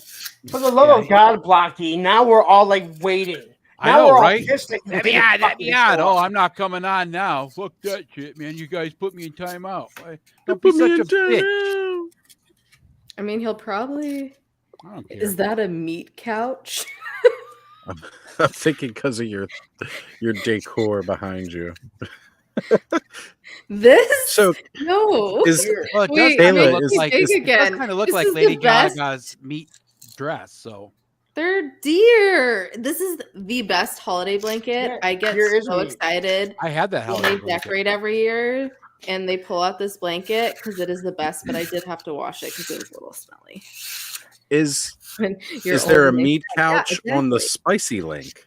For the love of God, Blocky, now we're all like waiting. I Now know, we're all right? pissed that you That'd be didn't odd. That'd be fucking odd. show Oh, up. I'm not coming on now. Fuck that shit, man. You guys put me in timeout. Why- Don't Put be me such a in bitch. timeout. I mean, he'll probably. I don't care. Is that a meat couch? I'm thinking because of your decor behind you. This? So No. is Well, it does Wait, kind Kayla, of look is- like big it again. does kind of look This like is the Lady best. Gaga's meat dress. So They're deer. This is the best holiday blanket. Yeah, I get deer is so meat. excited I had that when holiday they blanket. decorate every year and they pull out this blanket because it is the best. But I did have to wash it because it was a little smelly. is When you're is there a old and they- meat Yeah, couch on the exactly. spicy link?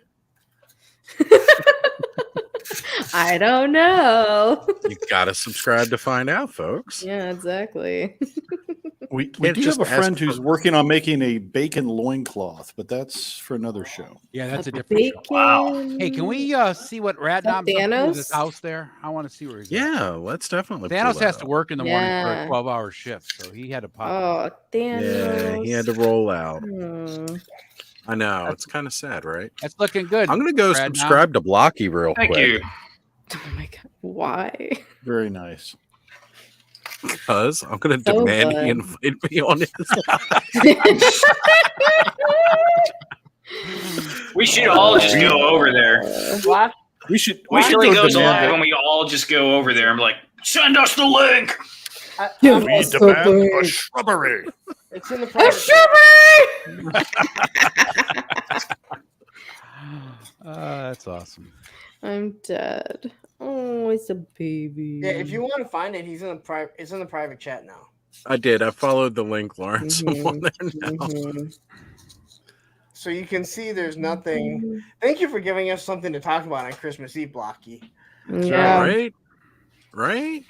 I don't know. You gotta subscribe to find out, folks. Yeah, exactly. We Can't do just have a ask friend who's for- working on making a bacon loincloth, but that's for another show. Yeah, that's a different show. Bacon. Hey, can we see what Radnom's up to with his Thanos? house there? I want to see where he's at. Yeah, let's definitely. pull Thanos that has to up. work in the morning for Yeah. a 12-hour shift, so he had to pop. Oh, damn. Yeah, he had to roll out. Hmm. I know it's kind of sad, right? That's looking good. I'm gonna go Brad, now. subscribe to Blocky real Thank quick. you. Oh my god. Why? Very nice. Because I'm going to So demand good. he invite me on his We should all just go over there. What? We should. Wait till he go goes demand live it. and we all just go over there. I'm like, send us the link. Give We us the demand a thing. shrubbery. It's in the A private. strawberry! That's awesome. I'm dead. Oh, it's a baby. Yeah, if you want to find it, he's in the private. It's in the private chat now. I did. I followed the link, Lawrence. I'm on there now. Mhm. So you can see there's nothing. Thank you for giving us something to talk about on Christmas Eve, Blocky. Yeah. Right? Right?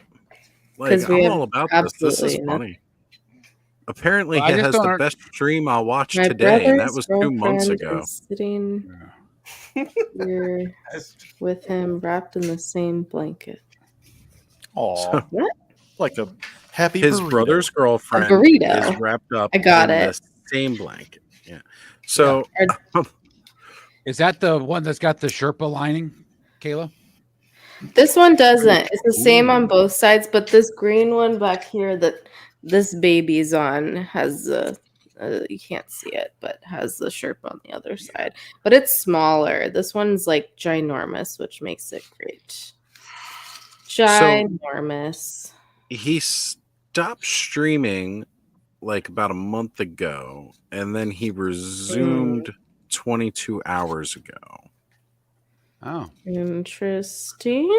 'Cause Like, we I'm have all about this. This is absolutely nothing. funny. Apparently, Well, I he just has don't the under- best stream I watched My today, and that brother's was 2 months girlfriend ago. is sitting here with him wrapped in the same blanket. Oh, What? like a happy His burrito. brother's girlfriend A burrito. is wrapped up I got in it. the same blanket. Yeah. So Is that the one that's got the Sherpa lining, Kayla? This one doesn't. It's the same on both sides, but this green one back here that this baby's on has you can't see it, but has the Sherpa on the other side. But it's smaller. This one's like ginormous, which makes it great. Ginormous. he stopped streaming like about a month ago, and then he resumed 22 hours ago. Oh. Interesting.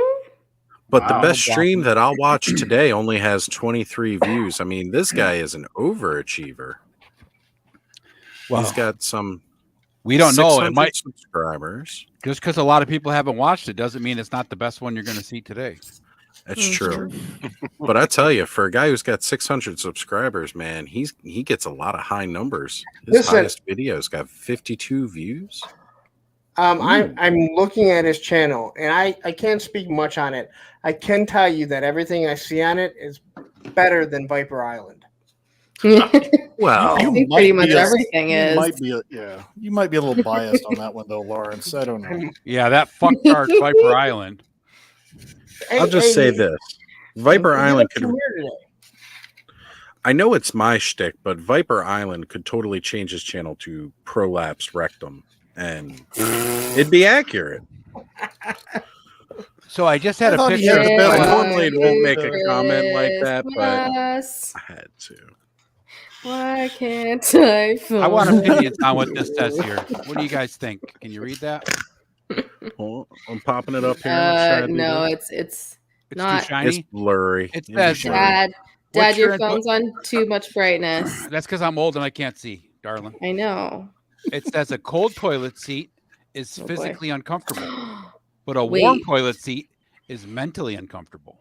But the Wow. best stream that I'll watch today only has 23 views. I mean, this guy is an overachiever. Well, He's got some. we don't know. It 600 might subscribers. just because a lot of people haven't watched it doesn't mean it's not the best one you're going to see today. That's true. But I tell you, for a guy who's got 600 subscribers, man, he gets a lot of high numbers. His Listen. highest video's got 52 views. I'm looking at his channel, and I can't speak much on it. I can tell you that everything I see on it is better than Viper Island. Well, I think might pretty much be a- everything you is. Might be you might be a little biased on that one though, Lawrence. I don't know. Yeah, that fucktard Viper Island. Hey, I'll just say hey, this: Viper you Island look could. weird today. I know it's my shtick, but Viper Island could totally change his channel to Prolapse Rectum, and it'd be accurate. So I just had I a thought he picture. had the of- better I one. normally won't make a comment like that, but Christmas. I had to. Why can't I? I want find opinions on what this says here. What do you guys think? Can you read that? Hold on, I'm popping it up here. Let's try to do No, that. it's It's not. too shiny. It's blurry. It It'd be says- blurry. Dad, What's your your phone's on too much brightness. That's because I'm old and I can't see, darling. I know. It says a cold toilet seat is Oh, boy. physically uncomfortable, but a warm Wait. toilet seat is mentally uncomfortable.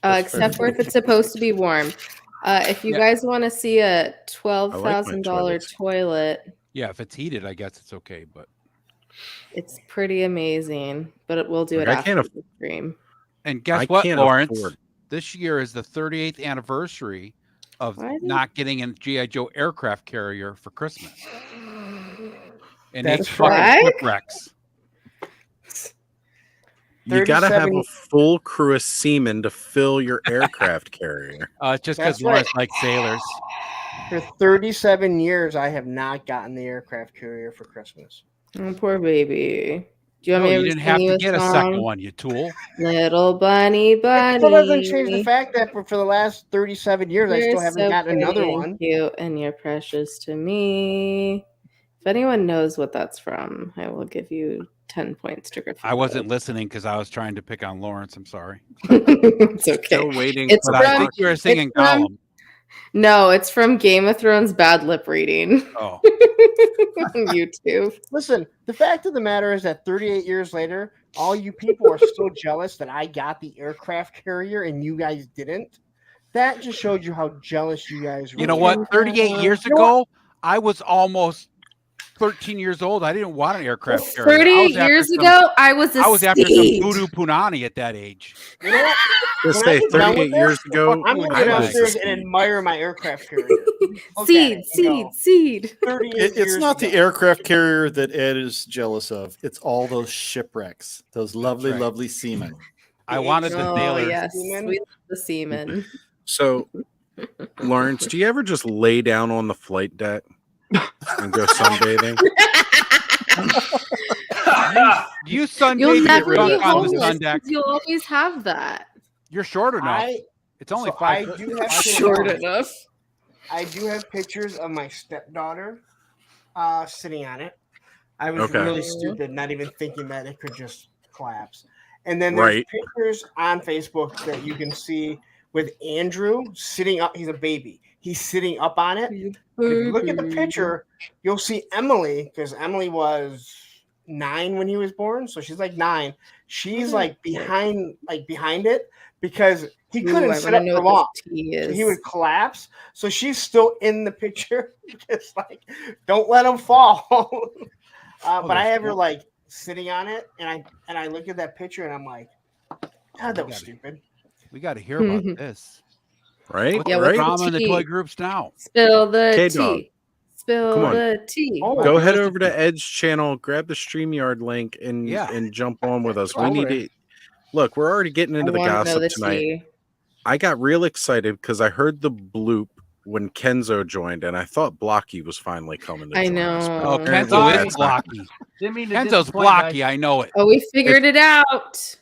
Except for if it's supposed to be warm. If you Yeah. guys want to see a my $12,000 toilets. toilet, Yeah, if it's heated, I guess it's okay. But it's pretty amazing. But it will do Like, it I after can't the stream. and guess I what, can't Lawrence? afford- This year is the 38th anniversary of Why did- not getting a GI Joe aircraft carrier for Christmas. And That's eight fucking right. shipwrecks. You gotta have 37 a full crew of seamen to fill your aircraft carrier. Just That's because Lawrence right. likes sailors. For 37 years, I have not gotten the aircraft carrier for Christmas. Oh, poor baby. Do you want No, me you to didn't sing have you to a get a song? second one, you tool. Little bunny, bunny. It still doesn't change the fact that for the last 37 years, I still You're haven't so gotten another pretty and one. Cute and you're precious to me. If anyone knows what that's from, I will give you 10 points to Griffin. I wasn't listening because I was trying to pick on Lawrence. I'm sorry. It's okay. Still waiting It's for But I from- think you were singing it's from- Gollum. No, it's from Game of Thrones bad lip reading. Oh, YouTube. Listen, the fact of the matter is that 38 years later, all you people are still jealous that I got the aircraft carrier and you guys didn't. That just showed you how jealous you guys were. you know what? 38 years You know what? ago, I was almost 13 years old. I didn't want an aircraft carrier. I 38 was after years some- ago, I was a I was after some seed. voodoo punani at that age. You know what? Just When I say get done 38 with years this, ago. I'm going to I go was downstairs a and seed. admire my aircraft carrier. Look at Seed, it, you know, seed. 38 It's years not the ago. aircraft carrier that Ed is jealous of. It's all those shipwrecks, those lovely, right. lovely seamen. I wanted the Oh sailor. yes, Semen? we love the semen. So, Lawrence, do you ever just lay down on the flight deck and go sunbathing? You sunbathe You'll your never be on the homeless sun deck. 'cause you'll always have that. You're short enough. It's only so 5 I foot. do have Short pictures- enough. I do have pictures of my stepdaughter sitting on it. I was Okay. really stupid, not even thinking that it could just collapse. And then there's Right. pictures on Facebook that you can see with Andrew sitting up. He's a baby. He's sitting up on it. If you look at the picture, you'll see Emily, because Emily was 9 when he was born, so she's like 9. She's like behind it because he couldn't I sit wanna up know for what long. this tea So is. he would collapse. So she's still in the picture. Just like, don't let him fall. But I have her like sitting on it, and I look at that picture, and I'm like, God, that was stupid. We got to hear about this. Right? What's Yeah, the what's the drama in the tea? toy groups now? Spill the K-Dog. tea. Spill Come on. the tea. Oh, Go head over to Ed's channel, grab the StreamYard link, and Yeah. and jump on with us. We Over need there. to look. We're already getting into I the wanna know gossip the tonight. tea. I got real excited because I heard the bloop when Kenzo joined, and I thought Blocky was finally coming to I join us. know. but Oh, apparently Kenzo that's is not- blocky. Didn't mean to Kenzo's disappoint, blocky. guys. I know it. Oh, we figured it out.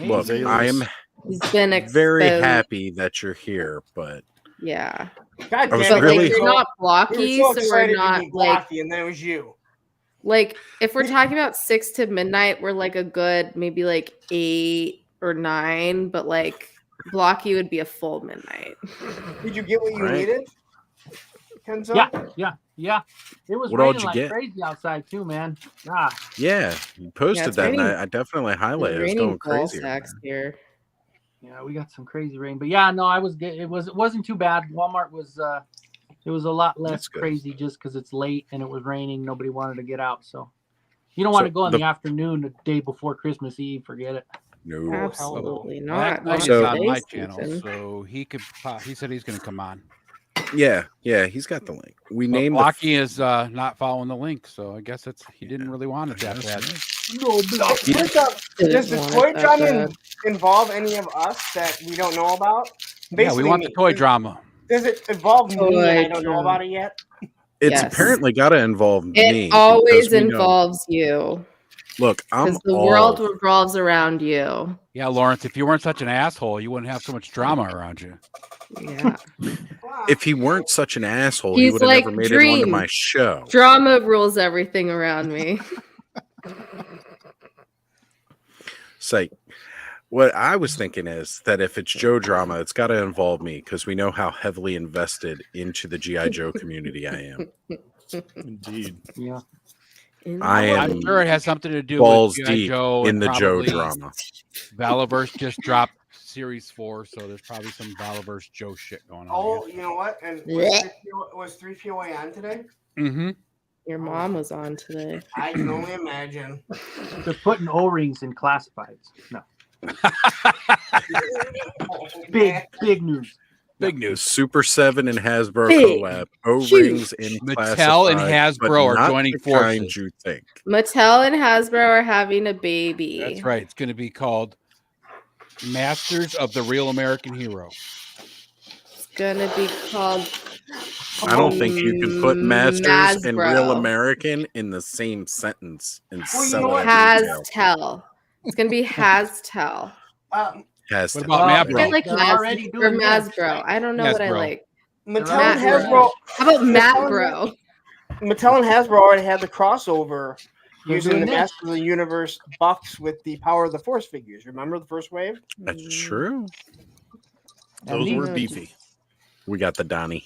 Look, I am He's been exposed. very happy that you're here, but Yeah. God I was damn it. But like really- we're not We blocky, were so so excited we're to not be like blocky, and then it was you. like if we're talking about 6 to midnight, we're like a good maybe like 8 or 9, but like blocky would be a full midnight. Did you get what you Right. needed, Kenzo? Yeah. It was What all raining did you like get? crazy outside too, man. Ah, yeah, you posted it's that, and raining- I definitely highlighted. It was Raining going ball crazy. sacks here. yeah, we got some crazy rain, but yeah, no, I was good. It wasn't too bad. Walmart was it was a lot less That's good. crazy just because it's late and it was raining. Nobody wanted to get out, so you don't want So to go in the- the afternoon, the day before Christmas Eve. Forget it. No. Absolutely Well, that not. night Not is So- on my today, channel, Stephen. so he could. He said he's going to come on. Yeah, he's got the link. We But named blocky is not following the link, so I guess he didn't really want it that bad. No blocky. First up, Didn't does the want toy it that drama bad. involve any of us that we don't know about? Yeah, we want the toy drama. Does it involve me and I don't know drama. about it yet? It's Yes. apparently got to involve me. It always because we know- involves you Look, I'm because the all, world revolves around you. Yeah, Lawrence, if you weren't such an asshole, you wouldn't have so much drama around you. Yeah. If he weren't such an asshole, he He's would have like never made it onto Dream. my show. Drama rules everything around me. Say, what I was thinking is that if it's Joe drama, it's got to involve me because we know how heavily invested into the GI Joe community I am. Indeed. Yeah. I am I'm sure it has something to do balls with G.I. deep Joe in and the Joe probably drama. Valaverse just dropped Series 4, so there's probably some Valaverse Joe shit going on. Oh, you know what? And Blech. was 3POA on today? Mm-hmm. Your mom was on today. I can only imagine. They're putting O-rings in classifieds. No. Big news. Big The news. Super 7 and Hasbro Big, collab. O-rings in Mattel and classified, but Hasbro are not joining the kind forces. you think. Mattel and Hasbro are having a baby. That's right. It's going to be called Masters of the Real American Hero. It's gonna be called. I don't think you can put Masters and Real Masbro. American in the same sentence and Well, you sell know it what? at retail. Hastel. It's gonna be Hastel. Has What to. about Well, Mabro? I like They're Mas- already or doing this. Masbro. I don't know what I Hasbro. like. Mattel Matt and Hasbro. How about Masbro? Mattel and Hasbro already had the crossover They're using doing the this. Masters of the Universe Bucks with the Power of the Force figures. Remember the first wave? That's true. Those And were these- beefy. We got the Donnie.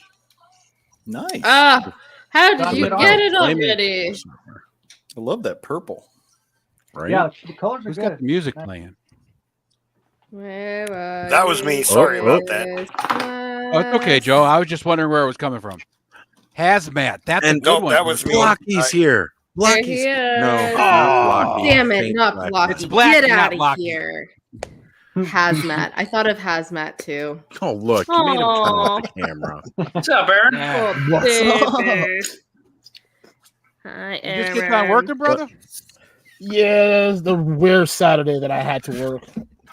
Nice. Ah, how did Got you it on. get it Blame it. already? I love that purple. Right? Yeah, the colors are Who's got good. the music playing? That was me. Sorry about that. Oh, it's okay, Joe. I was just wondering where it was coming from. Hazmat. That's And a good no, one. that was me. Blocky's here. There Blocky's he No, is. not Blocky. Damn it, Fake not Blocky. Blocky. It's Blacky, Get not out of Blocky. here. Hazmat. I thought of Hazmat too. Oh, look. You made him turn off the Aw. camera. What's up, Aaron? Yeah. Oh, What's up? baby. Hi, You just get Aaron. done working, brother? Yeah, it was the weird Saturday that I had to work.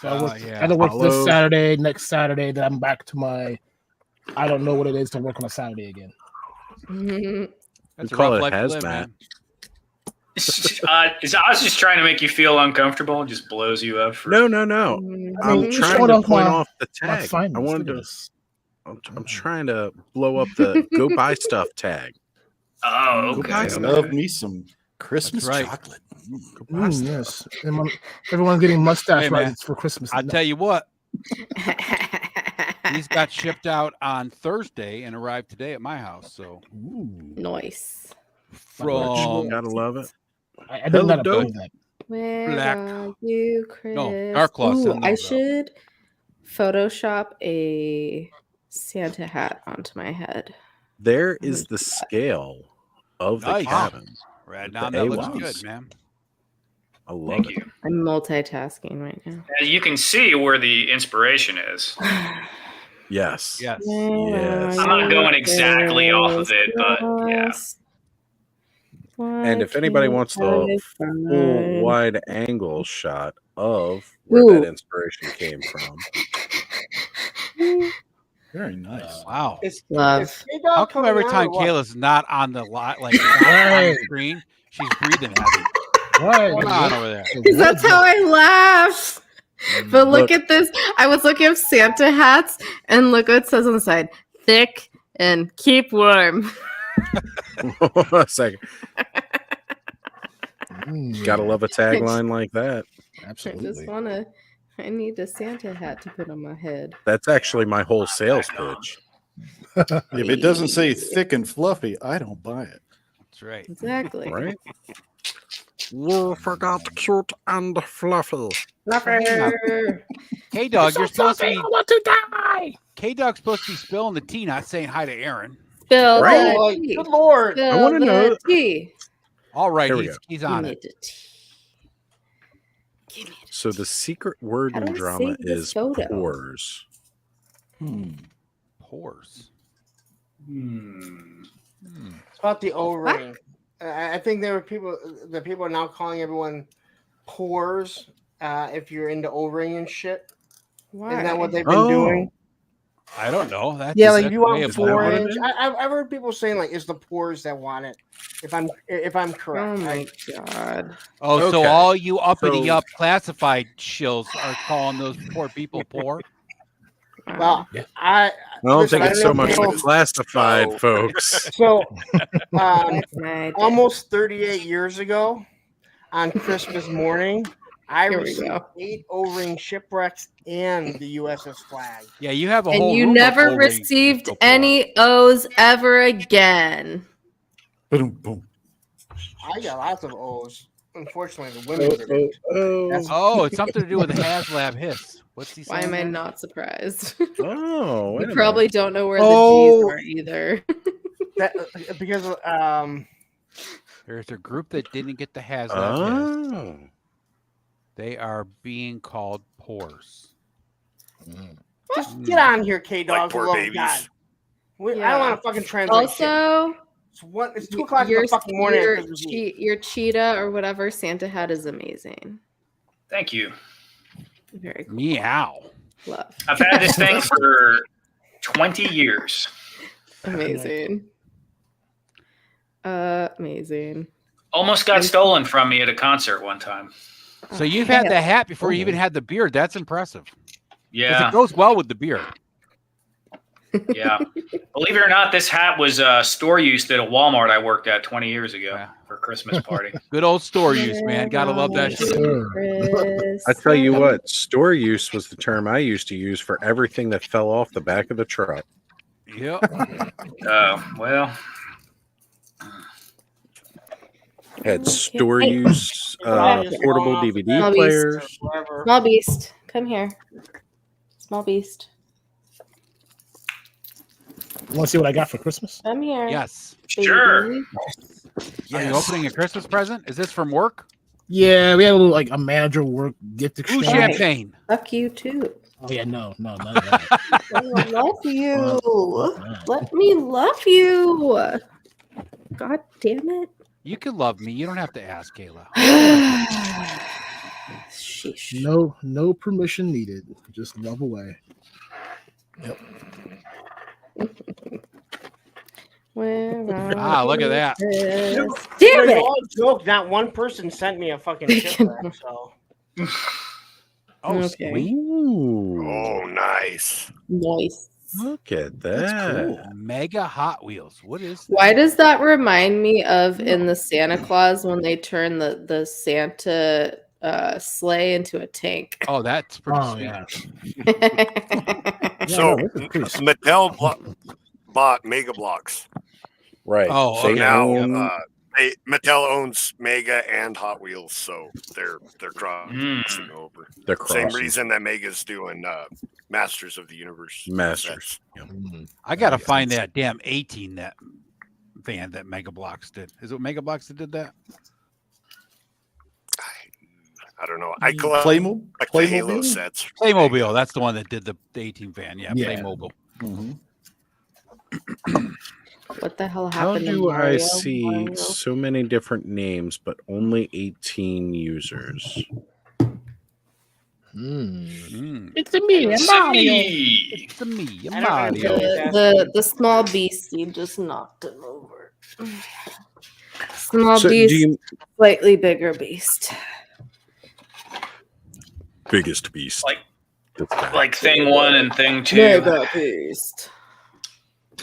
So I work, yeah. I don't work this Follow. Saturday, next Saturday, then I'm back to my I don't know what it is to work on a Saturday again. That's We a call rough it life to live, hazmat. man. I was just trying to make you feel uncomfortable and just blows you up. For... No. I I'm mean, trying showing to off point my- off the my tag. I finance, wanted look at to. I'm trying to blow up the go buy stuff tag. Oh, Go okay. buy I stuff. love me some Christmas right. chocolate. Go buy stuff. Yes. Everyone's getting mustache Hey, man, rights for Christmas. I'll tell you what. These got shipped out on Thursday and arrived today at my house. So Nice. from Gotta love it. I did not Hello, approve that. Where Black. are you, Chris? No, Dark Claw Ooh, sent I those out. should Photoshop a Santa hat onto my head. There is the scale of the Nice. cabin. Right with now, the that looks A1s. good, man. I love Thank it. you. I'm multitasking right now. As you can see where the inspiration is. Yes. Yes. Yes. I'm not going exactly off of it, but yeah. And if anybody wants the full wide angle shot of where Ooh. that inspiration came from, Very nice. Wow. Love. How come every time Kayla's not on the lot, like not on the Right. screen, she's breathing heavy? Right. What's going on over there? Because that's how I laugh. But look at this. I was looking up Santa hats and look what it says on the side. Thick and keep warm. a second. Gotta love a tagline like that. I just wanna I need a Santa hat to put on my head. That's actually my whole sales pitch. If it doesn't say thick and fluffy, I don't buy it. That's right. Exactly. Right? You forgot cute and fluffy. K Dog, you're supposed to be want to die. K Dog's supposed to be spilling the tea, not saying hi to Aaron. Spill Right? the tea. Good lord. Spill wanna the know- tea. All right, Here we go. he's Give on me it. the tea. Give me So the secret word How in do I drama save this is photo? pores. Pores. It's about the O ring. I think there were people. The people are now calling everyone pores. If you're into O ring and shit, Why? isn't that what they've been Oh. doing? I don't know. That's Yeah, like that's if you way want above 4 what it inch. is. I've heard people saying like, "It's the pores that want it." If I'm correct. Oh my god. Oh, so Okay. all you uppity So- up classified shills are calling those poor people poor? Well, I I don't listen, think it's so know much people- the classified, So- folks. So, That's my day. almost 38 years ago, on Christmas morning, I Here we received go. 8 O-ring shipwrecks and the USS Flag. Yeah, you have a And whole you room of never O-rings received so poor. any O's ever again. Boom, boom. I got lots of O's. Unfortunately, the women didn't. That's- Oh, it's something to do with HasLab Hiss. What's he Why saying? am I there? not surprised? Oh, wait You a probably minute. don't know where the Oh. G's are either. because There's a group that didn't get the HasLab Hiss. Oh. They are being called pores. just get on here, K Like Dog. poor for the love of babies. God. I Yeah. don't want to fucking translate. shit. Also, It's 2 o'clock in the fucking morning. on Christmas Eve. your cheetah or whatever Santa hat is amazing. Thank you. Very cool. Meow. Love. I've had this thing for 20 years. Amazing. Amazing. Almost got stolen from me at a concert one time. So you've had the hat before you even had the beard. That's impressive. 'Cause Yeah. it goes well with the beard. Yeah. Believe it or not, this hat was store used at a Walmart I worked at 20 years ago Yeah. for a Christmas party. Good old store use, man. Gotta love that shit. I tell you what, store use was the term I used to use for everything that fell off the back of the truck. Yep. Oh, well. Had store use portable DVD Small players. beast. Small beast. Come here. Small beast. You want to see what I got for Christmas? Come here. Yes. Sure. baby. Are you opening a Christmas present? Is this from work? Yeah, we had a little like a manager work gift Ooh, exchange. champagne. Fuck you too. Oh yeah, no, none of that. I love you. Let me love you. God damn it. You can love me. You don't have to ask, Kayla. Sheesh. No permission needed. Just love away. Yep. Where Ah, look at that. Damn it! All joke, not one person sent me a fucking chip back, so. Oh, Okay. sweet. Oh, nice. Nice. Look at That's that. cool. Mega Hot Wheels. What is that? Why does that remind me of in the Santa Claus when they turn the Santa sleigh into a tank? Oh, that's pretty Oh, sweet. yeah. So no, this is pretty sweet. Mattel bought Mega Blocks. Right. Oh, So okay. now own- Mattel owns Mega and Hot Wheels, so they're crossing over. They're Same crossing. reason that Mega's doing Masters of the Universe. Masters. sets. Mm. I gotta find that damn 18 that van that Mega Bloks did. Is it Mega Bloks that did that? I don't know. I collect Playmobil. like the Halo Playmobil? sets. Playmobil. That's the one that did the 18 van. Yeah, Yeah. Playmobil. Mhm. What the hell How happened to do I Mario? see Mario? so many different names, but only 18 users? Mm. It's a me, It's Mario. me. It's a me, I don't Mario. The small beastie just knocked him over. Small So do beast, you slightly bigger beast. biggest beast? Like thing 1 and thing 2. Mega beast.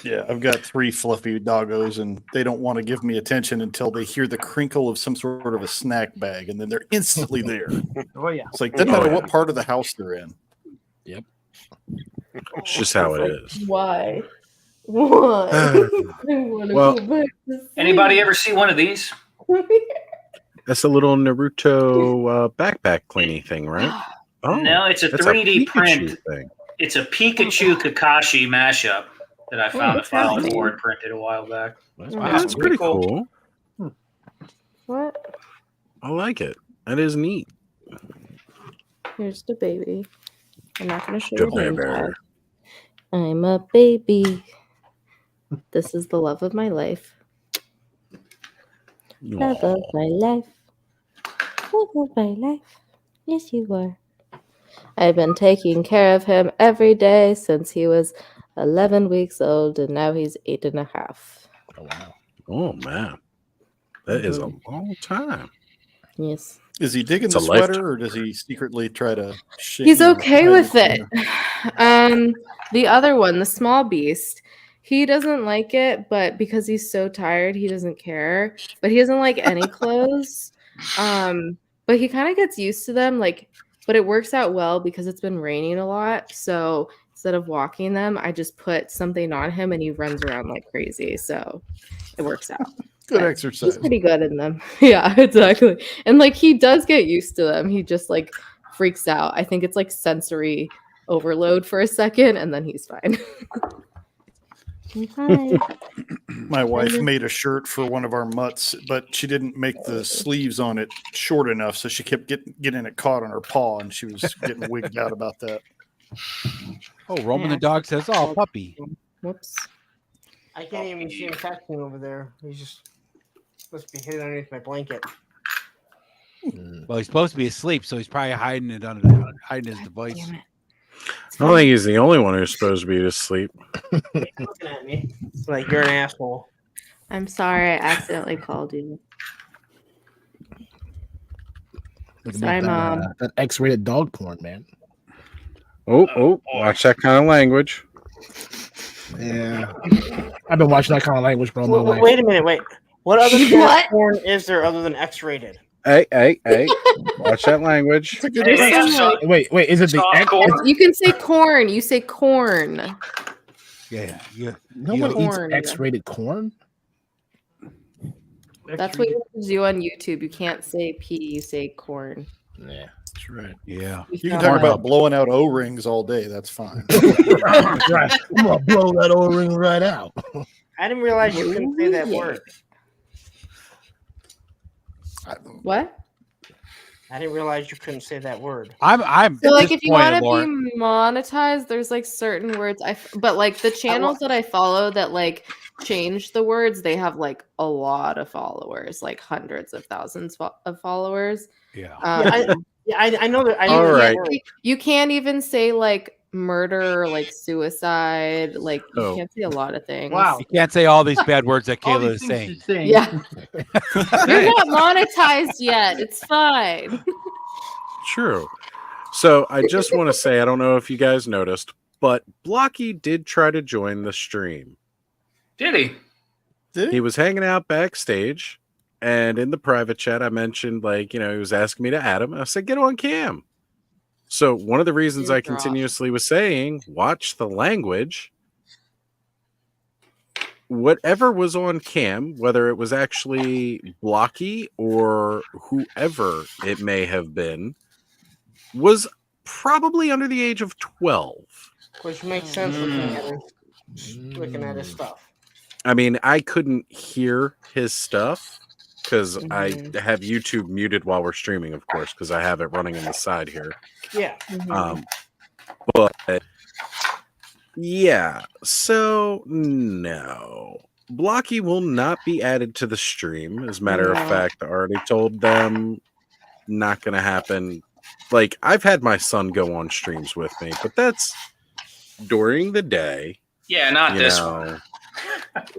Yeah, I've got 3 fluffy doggos, and they don't want to give me attention until they hear the crinkle of some sort of a snack bag, and then they're instantly there. Oh yeah. It's like, doesn't matter what part of the house they're in. Yep. It's just how it is. Why? Why? I wanna Well- go back to sleep. Anybody ever see one of these? That's a little Naruto backpack cleaning thing, right? Oh, No, it's a that's 3D Pikachu print. thing. It's a Pikachu Kakashi mashup that I found a what's file happening? for and printed a while back. Wow, that's pretty cool. What? I like it. That is neat. Here's the baby. I'm not gonna show The you the baby. inside. I'm a baby. This is the love of my life. Love of my life. Love of my life. Yes, you are. I've been taking care of him every day since he was 11 weeks old, and now he's 8.5. Oh wow. Oh man, that is a long time. Yes. Is he digging It's the a sweater, lifetime. or does he secretly try to? He's okay hide with in it. there? The other one, the small beast, he doesn't like it, but because he's so tired, he doesn't care. But he doesn't like any clothes. But he kind of gets used to them, but it works out well because it's been raining a lot. So instead of walking them, I just put something on him and he runs around like crazy. So it works out. Good But exercise. He's pretty good in them. Yeah, exactly. And he does get used to them. He just freaks out. I think it's sensory overload for a second and then he's fine. Hi. My wife made a shirt for one of our mutts, but she didn't make the sleeves on it short enough, so she kept getting it caught on her paw, and she was getting wigged out about that. Oh, Roman the dog says, "Oh, puppy." Whoops. I can't even see him texting over there. He's just supposed to be hidden underneath my blanket. Well, he's supposed to be asleep, so he's probably hiding it hiding his device. I don't think he's the only one who's supposed to be asleep. Looking at me like you're an asshole. I'm sorry, I accidentally called you. Look at Sorry, that, Mom. that X-rated dog porn, man. Oh, watch that kind of language. Yeah. I've been watching that kind of language for all my life. Wait a minute, wait. What other kind What? of porn is there other than X-rated? Hey, watch that language. There's some, Wait, is it the X? you can say corn. You say corn. Yeah. No You one know, eats corn. X-rated corn. That's what you do on YouTube. You can't say P, you say corn. Yeah, that's right. Yeah. You can talk about blowing out O-rings all day. That's fine. Right. I'm gonna blow that O-ring right out. I didn't realize you couldn't say that Yeah. word. What? I didn't realize you couldn't say that word. I'm So if you want to Lauren. be monetized, there's certain words but the channels that I follow that change the words, they have a lot of followers, hundreds of thousands of followers. Yeah. Yeah, I know that. I All know right. You can't even say like murder or like suicide. Like you Oh. can't say a lot of things. Wow. You can't say all these bad words that All Kayla these is things saying. she's saying. Yeah. You're not monetized yet. It's fine. True. So I just want to say, I don't know if you guys noticed, but Blocky did try to join the stream. Did he? He was hanging out backstage, and in the private chat, I mentioned, like, he was asking me to add him. I said, get on cam. So one of the reasons I Teardrop. continuously was saying, watch the language. Whatever was on cam, whether it was actually Blocky or whoever it may have been, was probably under the age of 12. Which makes sense looking at his stuff. I mean, I couldn't hear his stuff because I have YouTube muted while we're streaming, of course, because I have it running on the side here. Yeah. But yeah, so no. Blocky will not be added to the stream. As a matter of fact, I already told them not going to happen. Like, I've had my son go on streams with me, but that's during the day. Yeah, not you this know. one.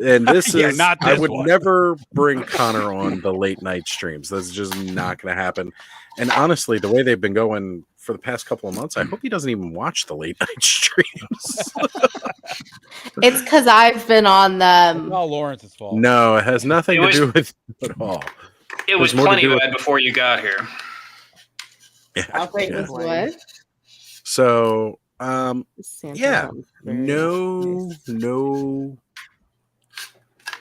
And this Yeah, is not I this would one. never bring Connor on the late night streams. That's just not going to happen. And honestly, the way they've been going for the past couple of months, I hope he doesn't even watch the late night streams. It's because I've been on them. It's all Lawrence's fault. No, it has nothing It to was- do with it at all. It was There's more to plenty do with- bad before you got here. I'll take Yeah. the blame. What? So, Santa yeah, Mom's very no.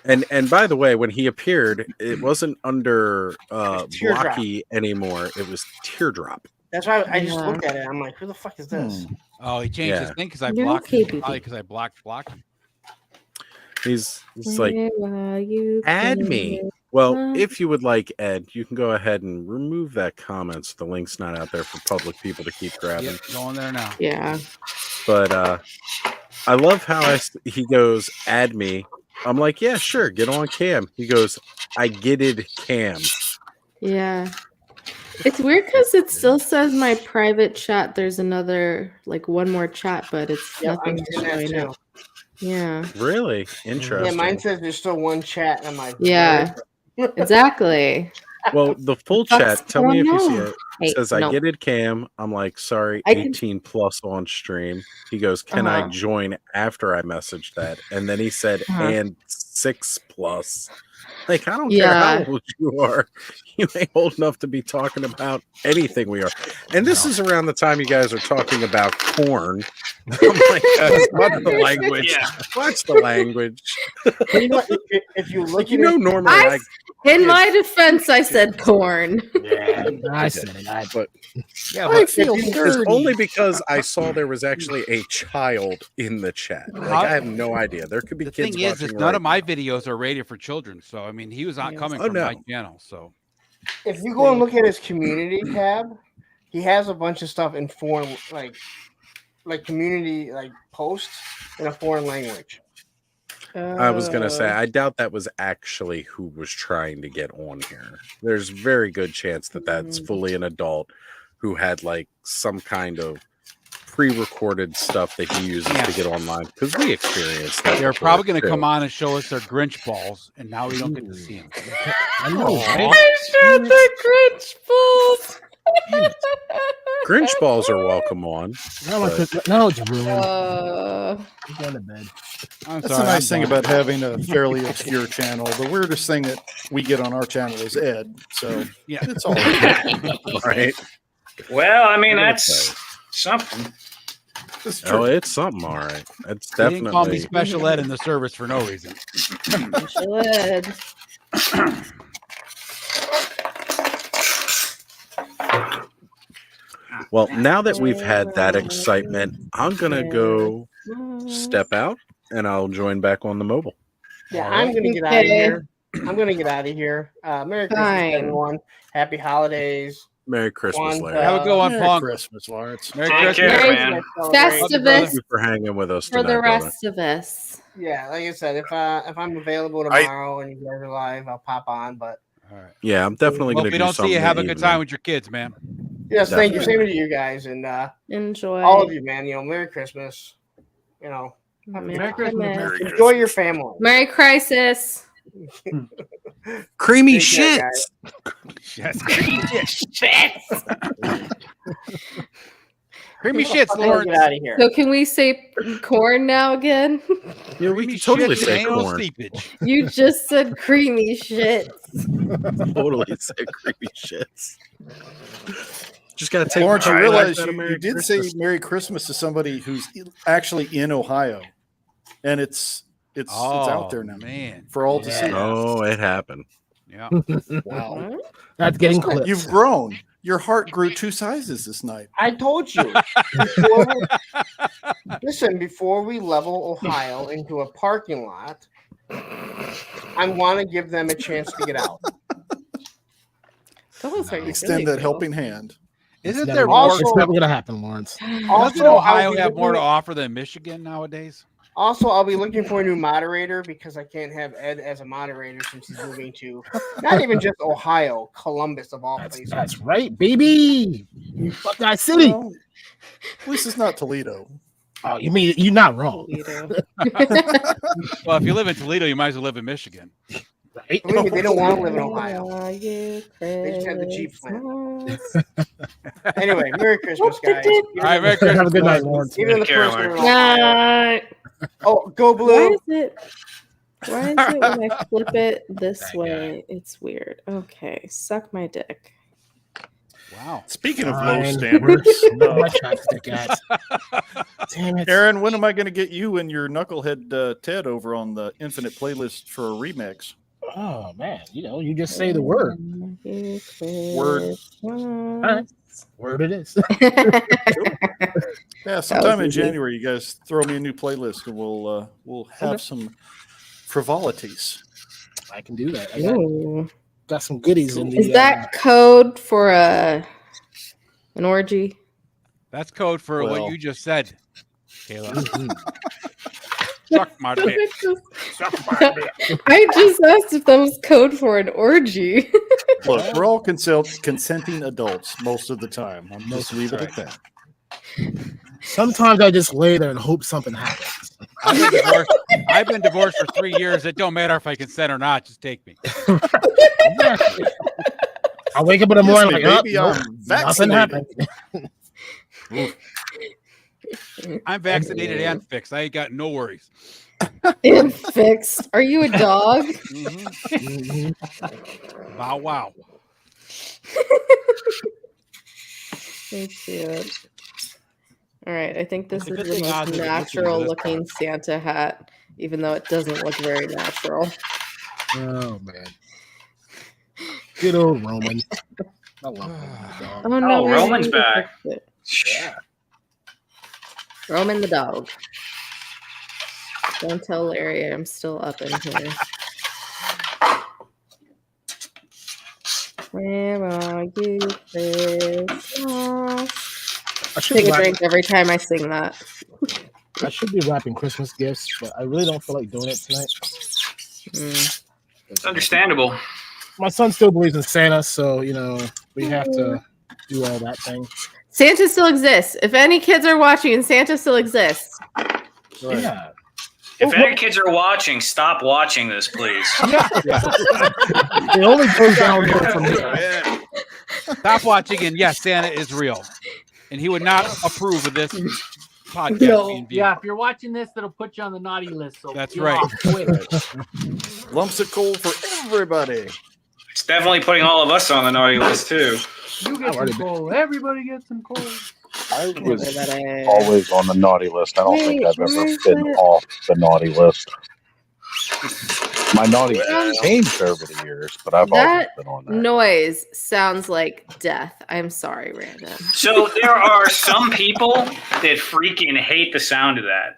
And by the way, when he appeared, it wasn't under Teardrop. Blocky anymore. It was Teardrop. That's why I just Yeah. looked at it. I'm like, who the fuck is this? Oh, he changed his Yeah. thing because I You're blocked okay, him. baby. Probably because I blocked him. He's like, Where are you add going? me. Well, Um, if you would like Ed, you can go ahead and remove that comment so the link's not out there for public people to keep grabbing. Yep, going there now. Yeah. But I love how he goes, add me. I'm like, yeah, sure, get on cam. He goes, I getted cam. Yeah. It's weird because it still says my private chat. There's another, like one more chat, but it's Yeah, I'm nothing getting that showing too. up. Yeah. Really Yeah, interesting. mine says there's still one chat, and I'm like, Yeah. Exactly. Well, the full Fuck's chat, tell me if going you see on? it. Hey, It says, I no. get it, Cam. I'm like, sorry, I can- 18 plus on stream. He goes, can I Uh-huh. join after I messaged that? And then he said, Uh-huh. and 6+. Like, I don't Yeah. care how old you are. You ain't old enough to be talking about anything we are. And this is around the time you guys are talking about corn. I'm like, guys, watch the language. Yeah. Watch the language. you know, if you look Like, you at know, it, normally I- In my defense, I said corn. Yeah, I said it. but Yeah, I but feel it's dirty. only because I saw there was actually a child in the chat. Like, I have no idea. There could be the kids thing is, watching. none right of my videos are rated for children. So I mean, he was not coming Oh, from no. my channel. So if you go and look at his community tab, he has a bunch of stuff in foreign, like community, like posts in a foreign language. I was gonna say, I doubt that was actually who was trying to get on here. There's very good chance that that's fully an adult who had like some kind of pre-recorded stuff that he uses to get online, because we experienced that. they're before, probably going to too. come on and show us their Grinch balls, and now we don't get to see them. I know, right? I showed the Grinch balls. Grinch balls are welcome on. No, but- no, it's ruined. Uh, Go to bed. I'm That's sorry, the nice I'm thing done. about having a fairly obscure channel. The weirdest thing that we get on our channel is Ed. So Yeah. it's all right. right? Well, I mean, What can I that's say? something. It's Oh, true. it's something, all right. It's They didn't call me definitely. special ed in the service for no reason. special ed. Well, now that we've had that excitement, I'm gonna go step out and I'll join back on the mobile. Yeah, I'm gonna get out of Okay. here. I'm gonna get out of here. Merry Christmas, Fine. everyone. Happy holidays. Merry Christmas, Kwanzaa. Larry. Have a good one, Merry Pong. Christmas, Lawrence. Merry Take Christmas. care, Merry man. Thank Festivus you for hanging with us for tonight, the brother. rest of us. Yeah, like I said, if I'm available tomorrow and you guys are live, I'll pop on. But All right. Yeah, I'm definitely Well, gonna if we do don't something. see you, have a in the good time evening. with your kids, man. Yes, thank you. Definitely. Same to you guys, and Enjoy. all of you, man. Merry Christmas. Have a Merry good Christmas. time. Merry Enjoy your family. Merry Crisis. Creamy Take care, shits. guys. Yes, creamy Shits. Creamy shits, Get Lawrence. out of here. So can we say corn now again? Yeah, we Creamy can totally shits, say anal corn. seepage. You just said creamy shit. Totally say creamy shits. Just gotta take. Lawrence, you the realize highlights out of you Merry did Christmas. say Merry Christmas to somebody who's actually in Ohio, and it's out there now, man, for all to see. Oh, it happened. Yeah. Wow, That's getting clipped. you've grown. Your heart grew 2 sizes this night. I told you. Before we level Ohio into a parking lot, I want to give them a chance to get out. Those are Extend really that cool. helping hand. Isn't Never- there more? Also- it's never gonna happen, Lawrence. Doesn't I'll Ohio be have more to looking- offer than Michigan nowadays? Also, I'll be looking for a new moderator because I can't have Ed as a moderator since he's moving to not even just Ohio, Columbus of all places. That's right, baby. You fuck that city. Well, at least it's not Toledo. Oh, you mean you're not wrong. Well, if you live in Toledo, you might as well live in Michigan. Right? Believe me, they don't want to live in Ohio. They They just have the Jeep plan. Anyway, Merry Christmas, guys. All right, Merry Christmas. Have a good night, Lawrence. Even the Take care, first Lawrence. one in Ohio. Oh, go Why blue. is it when I flip it this way? It's weird. Okay, suck my dick. Wow. Speaking of low Fine. standards, Where my chopstick at? Damn it. Aaron, when am I going to get you and your knucklehead Ted over on the Infinite playlist for a remix? Oh man, you just say the word. Word. All right. Word it is. Yeah, sometime in easy. January, you guys throw me a new playlist, and we'll have some frivolities. I can do that. I Ooh. got some goodies in the. Is that code for an orgy? That's code for Well. what you just said, Kayla. Mhm. Suck my dick. I just asked if that was code for an orgy. Look, we're all consenting adults most of the time. I'm just leave it at that. Sometimes I just lay there and hope something happens. I've been divorced for 3 years. It don't matter if I consent or not. Just take me. I wake up in the Kiss morning me, like, baby, oh, I'm nothing vaccinated. happened. I'm vaccinated and fixed. I ain't got no worries. And fixed. Are you a dog? Mhm. Bow wow. So cute. All right, I think this It's a is good the thing most Oz isn't listening to natural this looking Santa hat, even though it doesn't look very natural. Oh man. Good old Roman. I love Roman, dog. Oh no, I Roman's need to back. fix it. Yeah. Roman the dog. Don't tell Larry I'm still up in here. Where are you, Christmas? I should Take a wrap- drink every time I sing that. I should be wrapping Christmas gifts, but I really don't feel like doing it tonight. It's understandable. My son still believes in Santa, so we have to do all that thing. Santa still exists. If any kids are watching, Santa still exists. Yeah. If any kids are watching, stop watching this, please. It only goes downhill from here. Stop watching, and yes, Santa is real, and he would not approve of this podcast No, being viewed. yeah, if you're watching this, that'll put you on the naughty list. So That's get right. off quick. Lumps of coal for everybody. It's definitely putting all of us on the naughty list too. You get some coal. Everybody gets some coal. I was always on the naughty list. I don't think I've ever been off the naughty list. My naughty list changed over the years, but I've always That been on that. noise sounds like death. I'm sorry, Random. So there are some people that freaking hate the sound of that.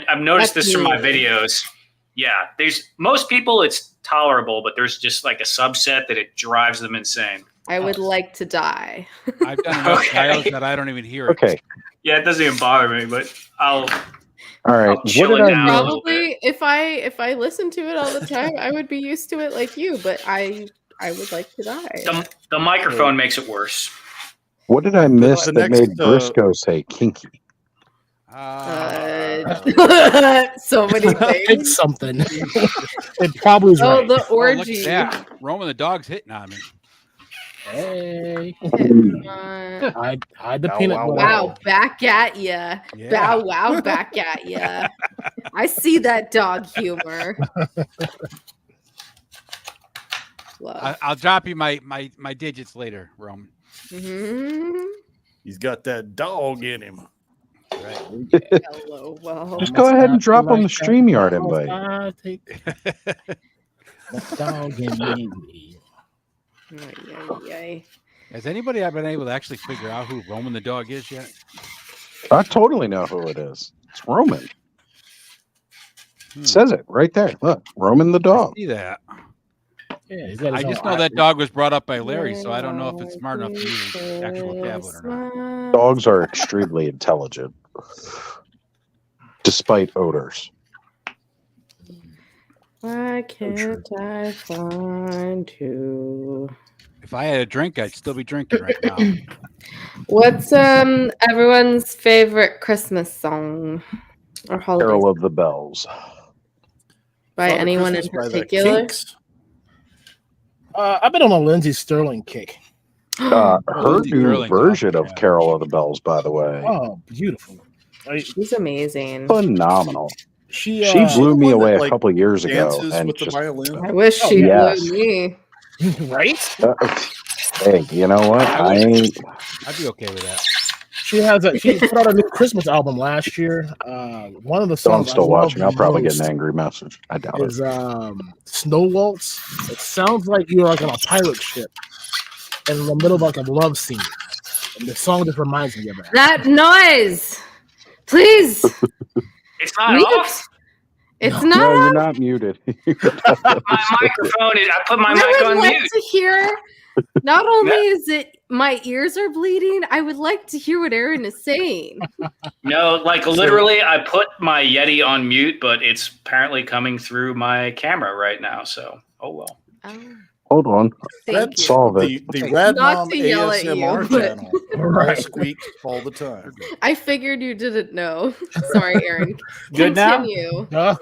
I've noticed That's this from my me. videos. Yeah, there's most people it's tolerable, but there's just like a subset that it drives them insane. I would like to die. I've done enough Okay. dials that I don't even hear it. Okay. Yeah, it doesn't even bother me, but All right. What chill did it I down. miss? Probably if I listen to it all the time, I would be used to it like you, but I would like to die. The microphone makes it worse. What did I miss the that next, made Briscoe say kinky? So many things. It's something. It probably is Oh, right. the Oh, look orgy. at that. Roman the dog's hitting on me. Hey. Uh, Hide the Bow, peanut wow, butter. Wow, back at ya. Yeah. Bow wow, back at ya. I see that dog humor. Love. I'll drop you my digits later, Roman. Mhm. He's got that dog in him. Right. Hello, well. Just go ahead and drop him the StreamYard invite. The dog in me. Has anybody been able to actually figure out who Roman the dog is yet? I totally know who it is. It's Roman. It says it right there. Look, Roman the dog. See that? Yeah, he's got I his just own know that eye. dog was brought up by Larry, so I don't know if it's smart enough to use the actual tablet or not. Dogs are extremely intelligent, despite odors. Why can't I find you? If I had a drink, I'd still be drinking right now. What's everyone's favorite Christmas song or holiday Carol of the Bells. by Father anyone in Christmas by the particular? Kinks. I've been on a Lindsey Sterling kick. Her Lindsey new Sterling's version awesome, of yeah. Carol of the Bells, by the way, Oh, beautiful. She's amazing. phenomenal. She She blew me the one away that, a like, couple years ago, dances and with the just violin. I wish Oh, she yes. blew me. right? Hey, you know what? I ain't. I'd be okay with that. She put out a new Christmas album last year. One of the So I'm songs I still love watching. the I'll probably get most an angry message. I doubt it. is Snow Waltz. It sounds like you're like on a pirate ship in the middle of like a love scene. And the song just reminds me of that. That noise, please. It's not Mute. off. It's No, not. you're not muted. My microphone is. I put my I mic would on like mute. to hear. Not only is it my ears are bleeding, I would like to hear what Aaron is saying. No, like literally, I put my Yeti on mute, but it's apparently coming through my camera right now. So, oh well. Hold on. Thank you. Solve it. The Rad Not Mom to yell at you, ASMR but- channel. Right. All squeak all the time. I figured you didn't know. Sorry, Aaron. Good now? Continue. Huh?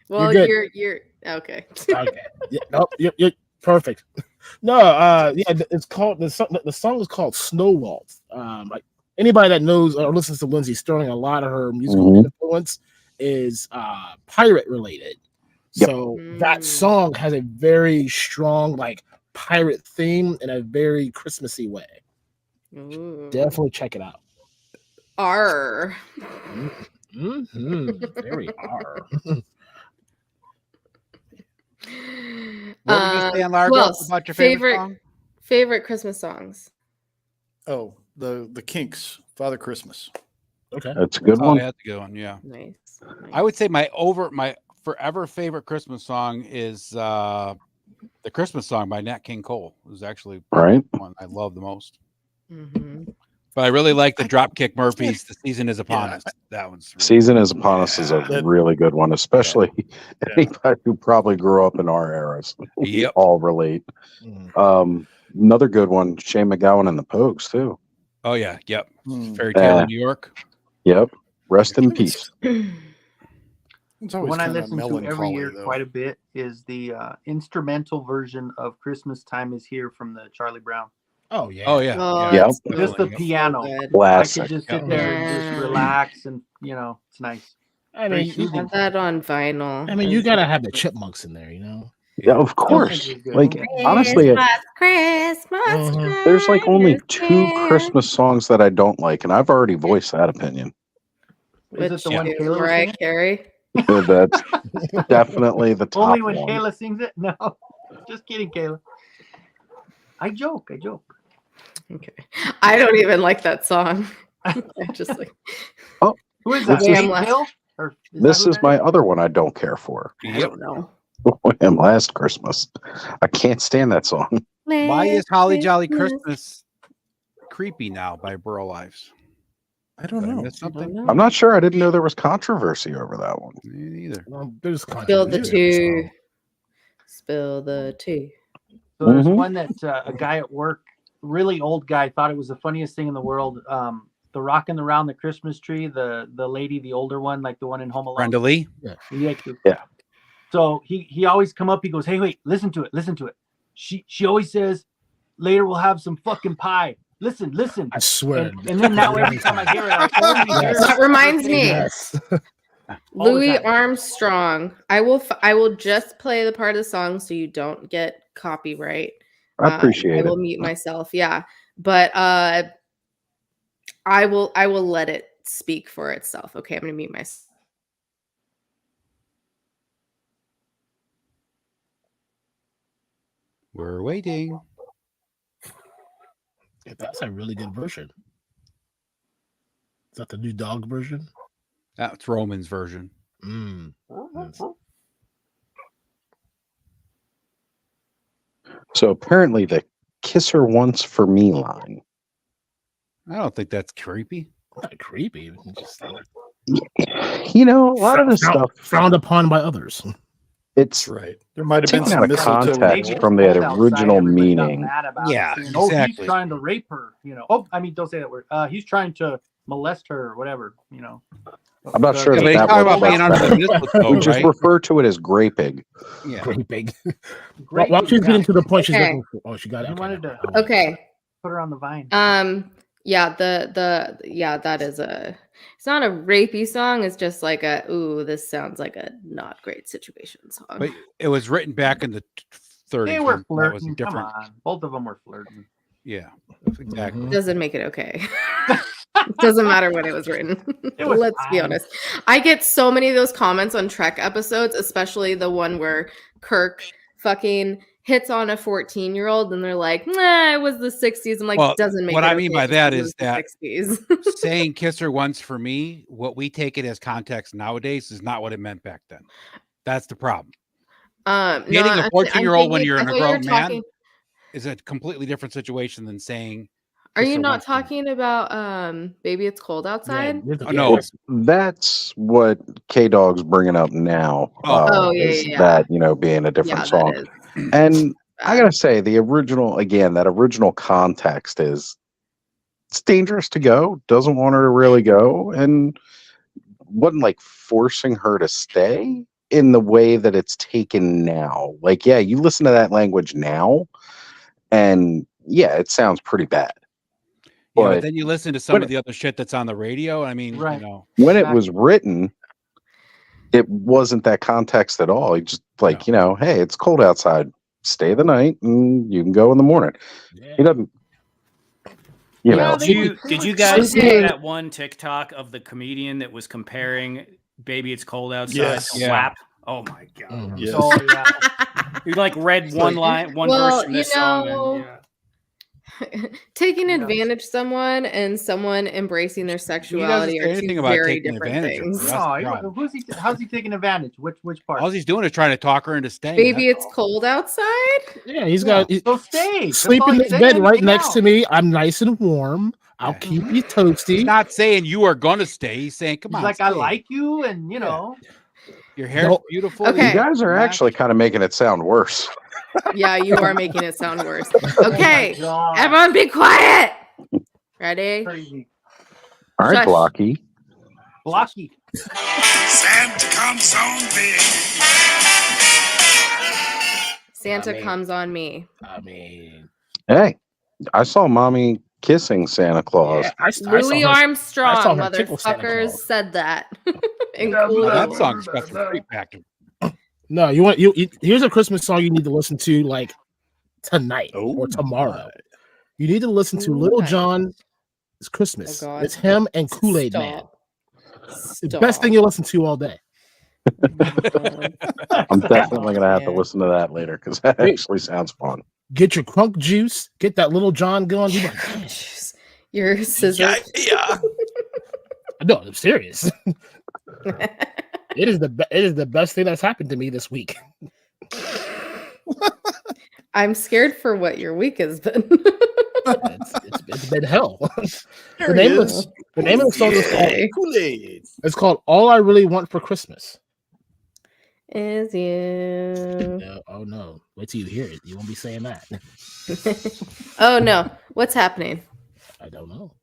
Well, good. you're okay. Okay. Yeah, nope, you're perfect. No, yeah, it's called the song is called Snow Waltz. Like anybody that knows or listens to Lindsey Sterling, a lot of her musical influence is pirate related. Yep. So that song has a very strong like pirate theme in a very Christmassy way. Ooh. Definitely check it out. R. Very R. What were you saying, Largo, who else? about your favorite song? Favorite Christmas songs. Oh, the Kinks, Father Christmas. Okay. That's a good Oh, one. yeah, that's a good one. Yeah. Nice. I would say my forever favorite Christmas song is the Christmas song by Nat King Cole. It was actually Right. one I love the most. Mm-hmm. But I really like the Dropkick Murphys. The season is upon us. That one's really Season is Upon Us is a really good one, especially anybody who probably grew up in our eras. We Yep. all relate. Another good one, Shane McGowan and the Pogues too. Oh yeah, yep. Fairy Tale in New York. Yep. Rest in peace. It's always One I kinda listen to every melancholy, year though. quite a bit is the instrumental version of "Christmas Time Is Here" from the Charlie Brown. Oh yeah. Oh yeah. Oh, yeah. it's Just the Yep. piano. good. I Classic. could just sit there and just relax, and it's nice. I Very mean, you, soothing. Have that on vinyl. I mean, you gotta have the chipmunks in there, you know. Yeah, of course. is good. Like honestly, Christmas. there's like only time is 2 here. Christmas songs that I don't like, and I've already voiced that opinion. Is it Which the one is Kayla was Mariah singing? Carey. So that's definitely the top Only when one. Kayla sings it? No, just kidding, Kayla. I joke. Okay. I don't even like that song. I just like. Who is that? This Wham! is- Meek Mill? Or This that is who my that other one I don't care for. I don't know. Wham! Last Christmas. I can't stand that song. Why is Holly Jolly Christmas creepy now by Burl Lives? I don't Did I know. miss something? I'm not sure. I didn't know there was controversy over that one. Me neither. Well, there's Spill the controversy, tea. so- Spill the tea. So there's Mhm. one that a guy at work really old guy thought it was the funniest thing in the world. The rocking around the Christmas tree, the lady, the older one, like the one in Home Alone. Brenda Lee. Yeah. So he always come up. He goes, "Hey, wait, listen to it. She always says, later we'll have some fucking pie. Listen. I swear. And then now every time I hear it, That reminds me. Yes. Louis Armstrong. I will just play the part of the song so you don't get copyright. I appreciate I will it. mute myself. Yeah, but I will let it speak for itself. Okay, I'm gonna mute myself. We're waiting. Yeah, that's a really good version. Is that the new dog version? That's Roman's version. Yes. So apparently the "kiss her once for me" line. I don't think that's creepy. Not creepy. Just, You know, a lot of this stuff frowned upon by others. It's right. There might have been taken some out of mistletoe. context from the original meaning. Yeah, He's exactly. trying to rape her. Oh, I mean, don't say that word. He's trying to molest her or whatever. I'm not sure Yeah, but that he's that talking was about being under the mistletoe, we just right? refer to it as graping. Yeah. Graping. While she's getting to the point she's Okay. looking for. Oh, she got it. He wanted to Okay. put her on the vine. Yeah, that is it's not a rapey song, it's just like ooh, this sounds like a not great situation song. But it was written back in the 30s. They were That was flirting. Come different. on, both of them were flirting. Yeah, exactly. Doesn't make it okay. Doesn't matter when it was written. was Let's be fine. honest. I get so many of those comments on Trek episodes, especially the one where Kirk fucking hits on a 14-year-old and they're like, nah, it was the 60s. I'm like, Well, doesn't make what it I mean okay by just that 'cause it is was the that 60s. saying "kiss her once for me," what we take it as context nowadays is not what it meant back then. That's the problem. Dating no, a 14-year-old when you're I a thought you were grown man talking- is a completely different situation than saying. Are "Kiss you her not once for me." talking about Baby It's Cold Outside? Oh, no. That's what K Dog's bringing up now. Oh, yeah, is yeah, yeah. that being a different Yeah, song. that And I gotta say, that original context is it's dangerous to go, doesn't want her to really go, and wasn't like forcing her to stay in the way that it's taken now. Like, yeah, you listen to that language now, and yeah, it sounds pretty bad. Yeah, but But then you listen to some when- of the other shit that's on the radio. I mean, Right. you know, when it was written, it wasn't that context at all. He just like, hey, it's cold outside. Stay the night and you can go in the morning. He doesn't, Did you guys see Okay. that one TikTok of the comedian that was comparing "Baby It's Cold Outside" Yes. to Yeah. WAP? Oh my god! Yes. Oh yeah. You like read one line, one Well, verse from this song. And, taking advantage of someone and someone embracing their sexuality say are anything two about very taking different advantage of things. her. That's the problem. How's he taking advantage? Which part? all he's doing is trying to talk her into staying. Baby, That's it's cold outside. Yeah, he's got So stay. That's sleep all in he's this bed saying. right Hang next out. to me. I'm nice and warm. I'll keep you toasty. He's not saying you are gonna stay. He's saying, "Come He's on, like, I stay. like you, and your hair's No. beautiful." Okay. you guys are actually kind of making it sound worse. Yeah, you are making it sound worse. Oh Okay, my God. everyone, be quiet. Ready? Crazy. All right, Shush. Blocky. Blocky. Santa comes on big. Santa I mean- comes on me. I mean, Hey, I saw mommy kissing Santa Claus. yeah, I Louis saw her- Armstrong, I saw her tickle Santa motherfuckers, Claus. said that. And Now, cool that it. song's got some creep factor. No, you want you. Here's a Christmas song you need to listen to like tonight or tomorrow. You need to listen to Little Tonight. John. It's Christmas. Oh, God. It's him and Kool-Aid Man. Stop. The best thing you listen to all day. I'm definitely gonna have to listen to that later because that actually sounds fun. Get your crunk juice. Get that Little John going. You like, Your scissors. no, I'm serious. It is the best thing that's happened to me this week. I'm scared for what your week has been. It's been hell. The name of the song is called Kool-Aid. It's called "All I Really Want for Christmas." is you. Oh no! Wait till you hear it. You won't be saying that. Oh no! What's happening? I don't know.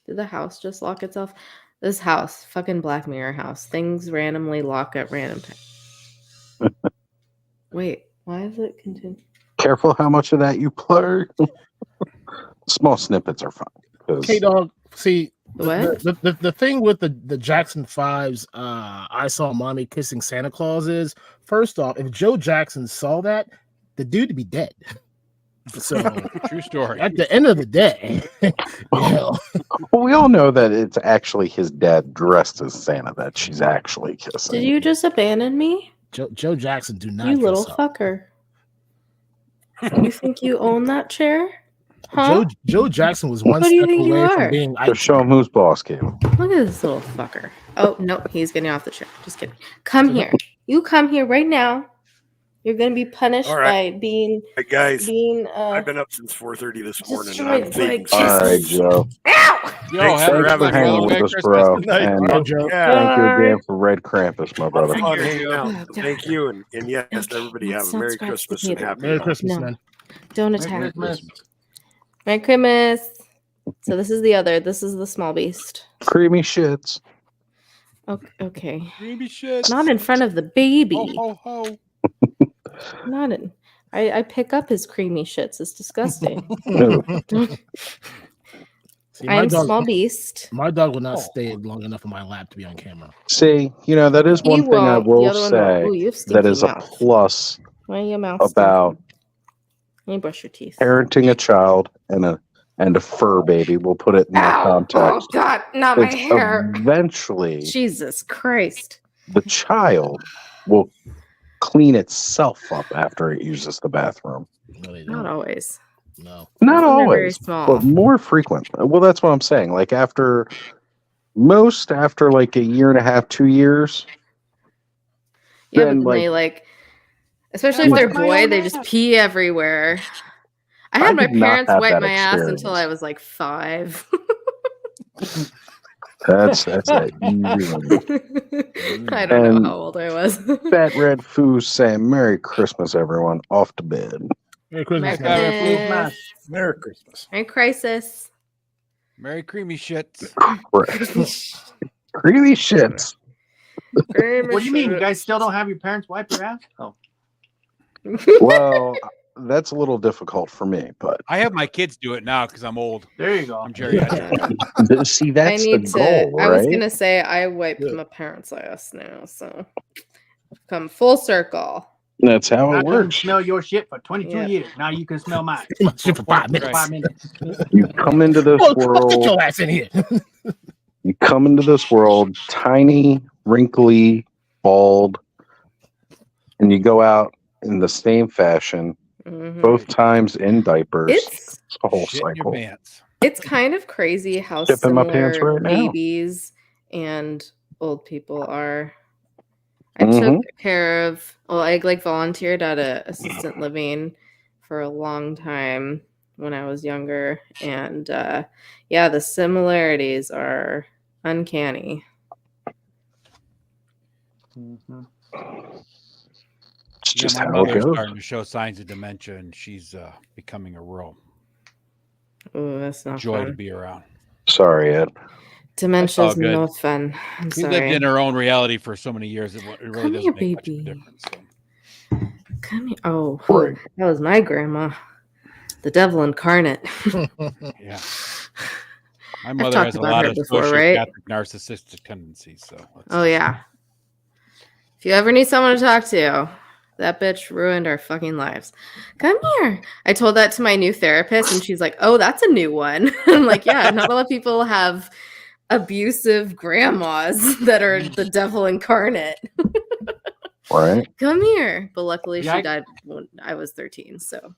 Did the house just lock itself? This house, fucking Black Mirror house. Things randomly lock at random time. Wait, why is it continue? Careful how much of that you play. Small snippets are fine. 'cause- K Dog, see What? the thing with the Jackson 5's I Saw Mommy Kissing Santa Claus is, first off, if Joe Jackson saw that, the dude would be dead. So True story. at the end of the day, you know, Well, we all know that it's actually his dad dressed as Santa that she's actually kissing. Did you just abandon me? Joe Jackson do not You little dress up. fucker. You think you own that chair? Huh? Joe Jackson was one Who do you step think you away from are? being Just show him who's boss, Caleb. Look at this little fucker. Oh, no, he's getting off the chair. Just kidding. Come here. You come here right now. You're going to be punished All right. by being. Hey guys, being I've been up since 4:30 this morning. And destroyed I'm by thinking. All right, Joe. Ow! Yo, Thanks have for a having good me. Hanging one. with Merry us, Christmas. bro. Good night. And Bye, Joe. thank you again for Red Krampus, my brother. Fun Thank hanging you. out. Oh, Thank you, and yes, everybody have Let's a not Merry scratch the Christmas and computer. Happy. Merry Christmas, No. man. Don't Merry attack. Christmas. Merry Christmas. So this is the other. This is the small beast. Creamy shits. Okay. Creamy shit. Not in front of the baby. Ho, ho, ho. Not in. I pick up his creamy shits. It's disgusting. See, my I'm dog- small beast. My dog will not stay long enough in my lap to be on camera. See, that is He one thing I won't. The will other one say won't. Ooh, you have that stinky is a mouth. plus Why your mouth about stinky? Let me brush your teeth. parenting a child and a fur baby. We'll put it in that Ow! Oh context. God, not my It's hair. eventually Jesus Christ. the child will clean itself up after it uses the bathroom. No, they Not don't. always. No. Not They're very always, small. but more frequent. Well, that's what I'm saying. Like after like a year and a half, 2 years. Yeah, then, but then they like, especially if they're boy, they just pee everywhere. I had my did not parents have wipe that my ass experience. until I was like 5. That's it. I don't And know how old I was. Fat Red Foo saying Merry Christmas, everyone. Off to bed. Merry Christmas, Merry man. Christmas. Merry Christmas. Merry Crisis. Merry creamy shits. Creamy shits. What do you mean? You guys still don't have your parents wipe your ass? Oh. Well, that's a little difficult for me, but I have my kids do it now because I'm old. There you go. I'm geriatric. see, I that's the need to. goal, I was right? gonna say I wiped my parents' ass now, so come full circle. That's how I it couldn't works. smell your shit for 22 Yeah. years. Now you can smell mine. My shit for 5 minutes. 5 minutes. You come into this Oh, get your world. ass in here. You come into this world tiny, wrinkly, bald, and you go out in the same fashion, Mhm. both times in diapers. It's It's a whole Shit in your cycle. pants. it's kind of crazy how Dip in my similar pants right now. babies and old people are. I Mhm. took care of. Well, I like volunteered at a assistant living for a long time when I was younger, and yeah, the similarities are uncanny. It's Yeah, just my how it mother's goes. starting to show signs of dementia, and she's becoming a real Oh, that's not joy to fun. be around. Sorry, Ed. Dementia's good. not fun. I'm We sorry. lived in her own reality for so many years. It really Come doesn't here, make much of a baby. difference. So. Come here. Oh, whew, that was my grandma, the devil incarnate. Yeah. My I've mother talked has a about lot her of before, right? sociopathic narcissistic tendencies. So Oh yeah. If you ever need someone to talk to, that bitch ruined our fucking lives. Come here. I told that to my new therapist, and she's like, "Oh, that's a new one." I'm like, "Yeah, not a lot of people have abusive grandmas that are the devil incarnate." Right? Come here. But luckily, Yeah, she died when I was 13, so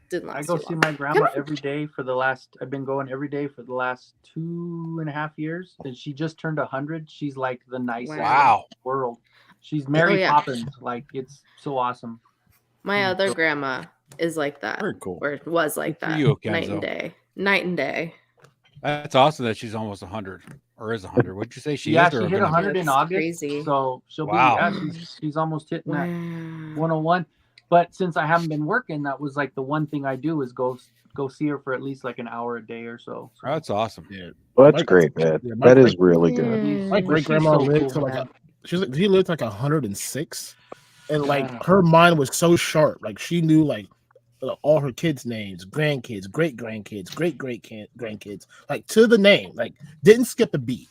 didn't I last go too see long. my grandma every day for the last. I've been going every day for the last 2.5 years, and she just turned 100. She's like the nicest Wow. in the world. She's Mary yeah. Poppins. Like it's so awesome. My other grandma is like that. Very cool. Or was like Good for that. you, Night Kenzo. and day. Night and day. That's awesome that she's almost 100 or is 100. What'd you say she Yeah, is? she Or hit gonna be? 100 in That's August. crazy. So she'll Wow. be, yeah, she's almost hitting that Wow. 101. But since I haven't been working, that was like the one thing I do is go see her for at least like an hour a day or so. Oh, that's awesome. Yeah. Well, that's My- great, man. yeah, my That is great- really good. My But great she's grandma so lived cool, to like man. she lived like 106, and like Yeah. her mind was so sharp. Like she knew like all her kids' names, grandkids, great grandkids, great grandkids, like to the name. Like didn't skip a beat.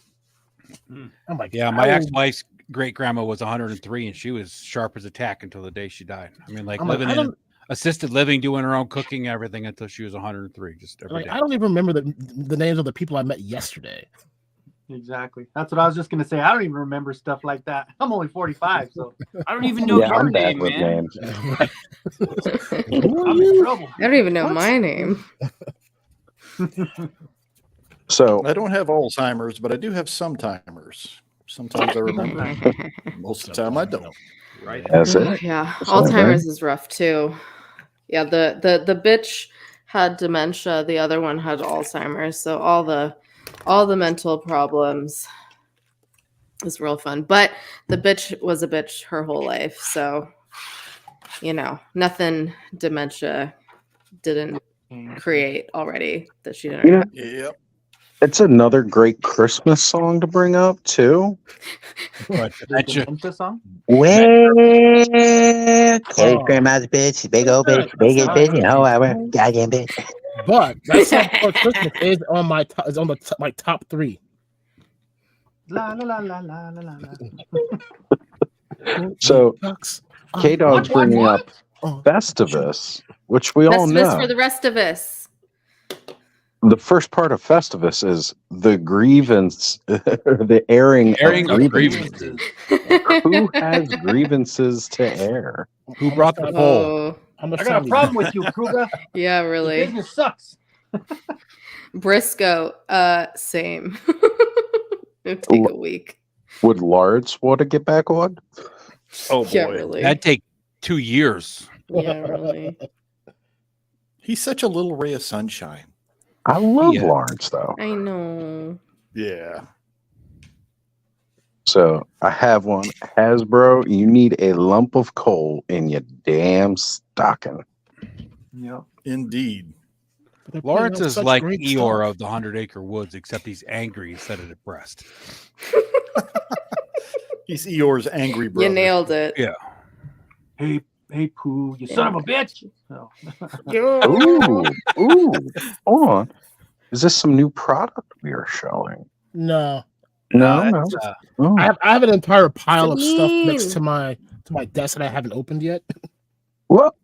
I'm like, Yeah, my how- ex-wife's great grandma was 103, and she was sharp as a tack until the day she died. I mean, like I'm like, living I in don't- assisted living, doing her own cooking, everything until she was 103. Just every Like day. I don't even remember the names of the people I met yesterday. Exactly. That's what I was just gonna say. I don't even remember stuff like that. I'm only 45, so I don't even know Yeah, your I'm bad name, with man. names. I'm in trouble. I don't even know my name. So I don't have Alzheimer's, but I do have some timers. Sometimes I remember. Most of the time I don't. Right. that's it. Yeah, That's it, man. Alzheimer's is rough too. Yeah, the bitch had dementia. The other one had Alzheimer's. So all the mental problems is real fun. But the bitch was a bitch her whole life. So nothing dementia didn't create already that she didn't. You know, Yep. it's another great Christmas song to bring up too. But The dementia. dementia song. Where Katie Oh. grandma's bitch, big old bitch, biggest bitch, you know, goddamn bitch. But that song for Christmas is on my my top 3. La la la la la la la. So Ducks. K Dog's What? bringing up Oh. Festivus, which we all Festivus know. for the rest of us. The first part of Festivus is the grievance, the airing Airing of of grievances. grievances. Who has grievances to air? Who brought the poll? Oh, How much I got time a we problem with you, Kruger. yeah, Your really. business sucks. Briscoe, same. It'd take a week. Would Lards want to get back on? Oh Yeah, boy. really. That'd take 2 years. Yeah, really. He's such a little ray of sunshine. I love Yeah. Lawrence though. I know. Yeah. So I have one. Hasbro, you need a lump of coal in your damn stocking. Yeah. Indeed. They're putting Lawrence out is such like great Eeyore stuff. of the 100 Acre Woods, except he's angry instead of depressed. He's Eeyore's angry brother. You nailed it. Yeah. Hey, Pooh, you son of a bitch. Oh. Ooh, ooh. Hold on. Is this some new product we are showing? No. No, no. That's, Oh. I have an entire pile of stuff next Sabine. to my desk that I haven't opened yet. Well,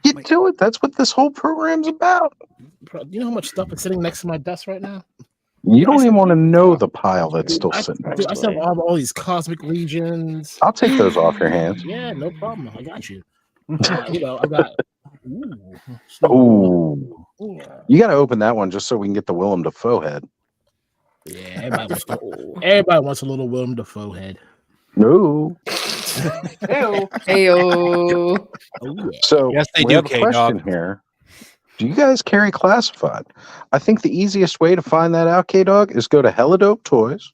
get to it. That's what this whole program's about. Bro, you know how much stuff is sitting next to my desk right now? You don't even want to know the pile that's still sitting Dude, next I to still it. have all these cosmic legions. I'll take those off your hands. Yeah, no problem. I got you. I got. Ooh. Ooh. You got to open that one just so we can get the Willem Dafoe head. Yeah, everybody wants a little Willem Dafoe head. No. Heyo. Heyo. Oh, yeah. So Yes, they we do, have a question K-Dog. here. Do you guys carry classified? I think the easiest way to find that out, K-Dog, is go to Helidope Toys.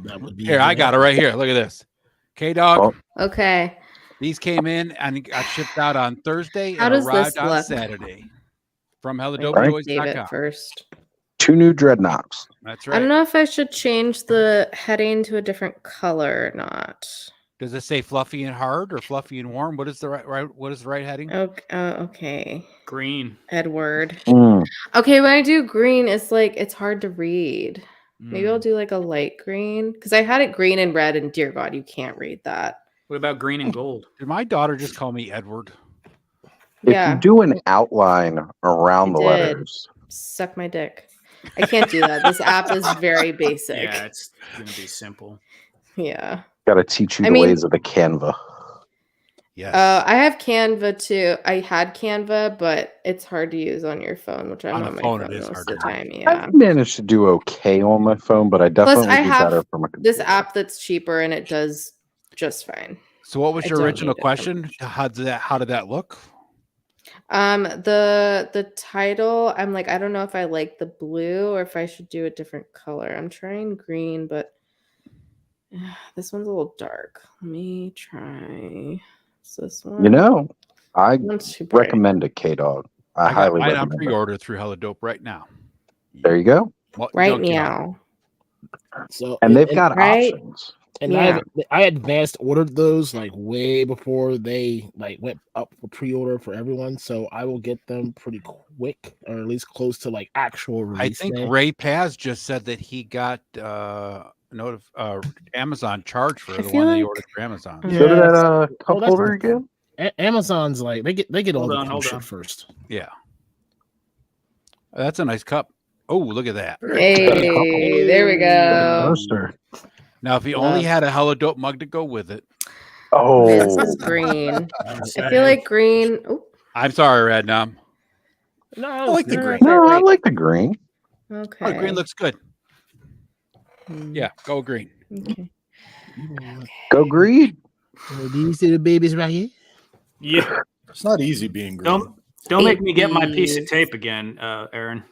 That would be Here, I got it right here. Look at this. K Dog. Oh, Okay. These came in and got shipped out on Thursday How and does arrived this on look? Saturday from Save it HelloDopeToys.com. first. 2 new dreadnoughts. That's I don't right. know if I should change the heading to a different color or not. Does it say fluffy and hard or fluffy and warm? What is the right what is the right heading? Okay. Green. Edward. Mm. Okay, when I do green, it's hard to read. Maybe Hmm. I'll do like a light green because I had it green and red, and dear God, you can't read that. What about green and gold? Did my daughter just call me Edward? If Yeah. you do an outline around the I did. letters, Suck my dick. I can't do that. This app is very basic. Yeah, it's gonna be simple. Yeah. got to teach you I the mean- ways of the Canva. Yes. I have Canva too. I had Canva, but it's hard to use on your phone, which I'm On on, a my phone, phone it is most hard of the to time. Yeah. I've managed to do okay on my phone, but I definitely Plus, I do better have from a this app that's cheaper and it does just fine. So what was I your don't original need it. question? How did that look? The title, I'm like, I don't know if I like the blue or if I should do a different color. I'm trying green, but this one's a little dark. Let me try this one. You know, I One's too bright. recommend it, K-Dog. I I got highly mine on recommend it. pre-order through Hella Dope right now. There you go. What Right junkyard? meow. So And they've got Right? options. And Yeah. I advanced ordered those like way before they like went up for pre-order for everyone. So I will get them pretty quick, or at least close to like actual I release think day. Ray Paz just said that he got Amazon charge for I the feel one that he like- ordered for Amazon. So did that cup that's holder different. again? Amazon's like they get all Hold the on, cool hold shit on. first. Yeah. That's a nice cup. Oh, look at that. Hey, there we go. Poster. Now, if he only Love. had a Hella Dope mug to go with it. This Oh, is green. I feel like green. Oh, I'm sorry, Radnam. No, I like the no, green. it's all no, I right. like the green. Okay. Oh, green looks good. Hmm, Yeah, go green. Okay. Go green. Do you see the babies right here? Yeah. It's not easy being green. Don't make me get my piece of Babies. tape again, Aaron.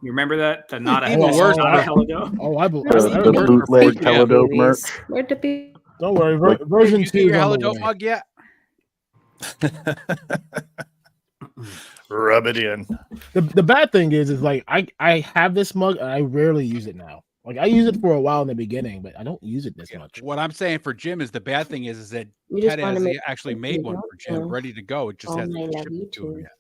You remember that? The not a Even worse, not a I- Hella Dope? Oh, I believe. The bootleg Yeah. Hella Dope merch. Babies. Where'd the be? Don't worry, Like- version Did you 2 get is your on Hella the Dope way. mug yet? Rub it in. The bad thing is like I have this mug and I rarely use it now. Like I used it for a while in the beginning, but I don't use it this much. What I'm saying for Jim is the bad thing is that You just Ted wanna has make actually sure made you one don't for Jim, know. ready to go. It just Oh, hasn't I been love shipped you to him too. yet.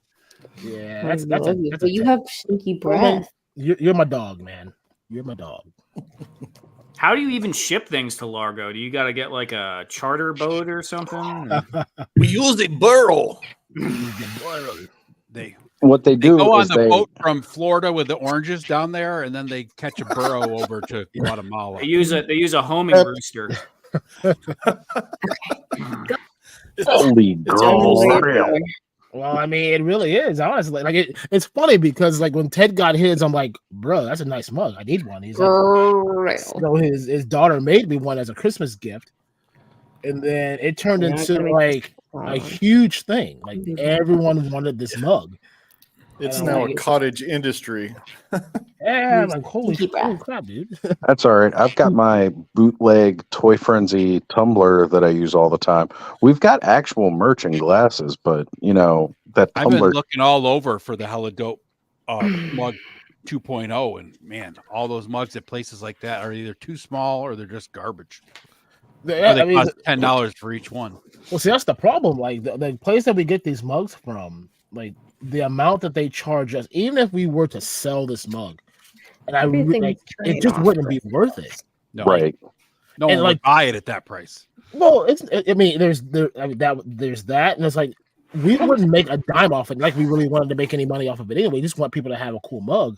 Yeah, I that's love you, that's but you have stinky Well, man, breath. you're my dog, man. You're my dog. How do you even ship things to Largo? Do you got to get like a charter boat or something? We use the burrow. They What they do go on is the they boat from Florida with the oranges down there, and then they catch a burro over to Guatemala. They use a homing rooster. holy girl. Well, I mean, it really is. Honestly, like it's funny because like when Ted got his, I'm like, bro, that's a nice mug. I need one. He's like, Grill. so his daughter made me one as a Christmas gift, and then it turned Yeah, into I gotta like make a huge thing. Like everyone wanted this mug. It's And I'm now like, a cottage industry. Yeah, I'm like holy Stinky breath. crap, dude. That's all right. I've got my bootleg Toy Frenzy tumbler that I use all the time. We've got actual merch and glasses, but you know that I've been tumbler. looking all over for the Hella Dope mug 2.0, and man, all those mugs at places like that are either too small or they're just garbage. Yeah, Or they I mean, cost $10 for each one. well, see, that's the problem. Like the place that we get these mugs from, like the amount that they charge us, even if we were to sell this mug, and Everything's like it trade just off, wouldn't be worth it. No, Right. no And one like- would buy it at that price. Well, I mean, there's that, and it's like we wouldn't make a dime off it. Like we really wanted to make any money off of it anyway. We just want people to have a cool mug.